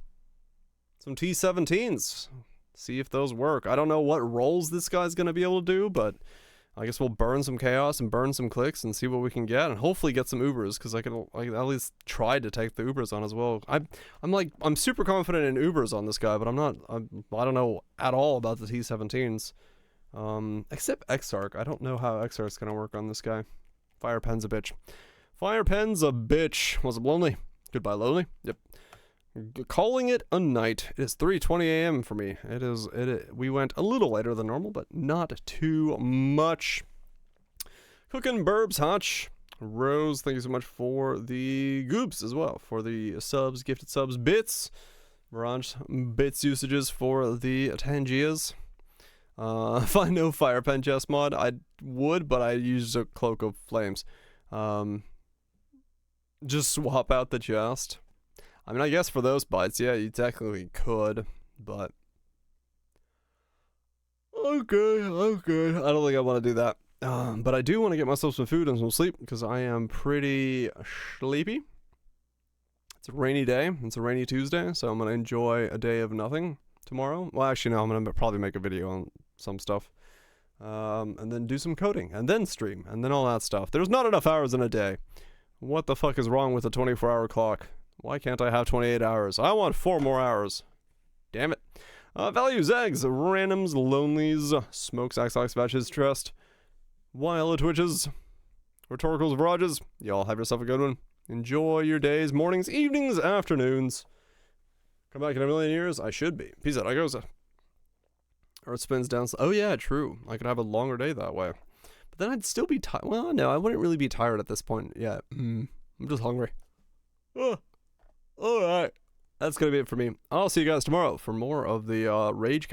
T17s. See if those work. I don't know what roles this guy's gonna be able to do, but I guess we'll burn some chaos and burn some clicks and see what we can get, and hopefully get some Ubers, because I can at least try to take the Ubers on as well. I'm super confident in Ubers on this guy, but I don't know at all about the T17s. Except Exarch. I don't know how Exarch's gonna work on this guy. Fire Pen's a bitch. Fire Pen's a bitch. Was it lonely? Goodbye, lonely. Yep. Calling it a night. It is 3:20 a.m. for me. We went a little later than normal, but not too much. Cooking Burbs Hotch. Rose, thank you so much for the goops as well, for the subs, gifted subs, bits. Mirage bits usages for the Tangias. If I know Fire Pen chest mod, I would, but I use a Cloak of Flames. Just swap out the chest. I mean, I guess for those bites, yeah, you technically could, but okay. I don't think I want to do that. But I do want to get myself some food and some sleep, because I am pretty sleepy. It's a rainy day. It's a rainy Tuesday, so I'm going to enjoy a day of nothing tomorrow. Well, actually, no, I'm going to probably make a video on some stuff. And then do some coding, and then stream, and then all that stuff. There's not enough hours in a day. What the fuck is wrong with a 24-hour clock? Why can't I have 28 hours? I want 4 more hours. Damn it. Values, eggs, randoms, lonelies, smokes, axox, batches, trust, wild twitches, rhetoricals, virages. Y'all have yourself a good one. Enjoy your days, mornings, evenings, afternoons. Come back in a million years? I should be. Peace out. I goes. Earth spins down. Oh, yeah, true. I could have a longer day that way. But then I'd still be tired. Well, no, I wouldn't really be tired at this point yet. I'm just hungry. All right. That's going to be it for me. I'll see you guys tomorrow for more of the Rage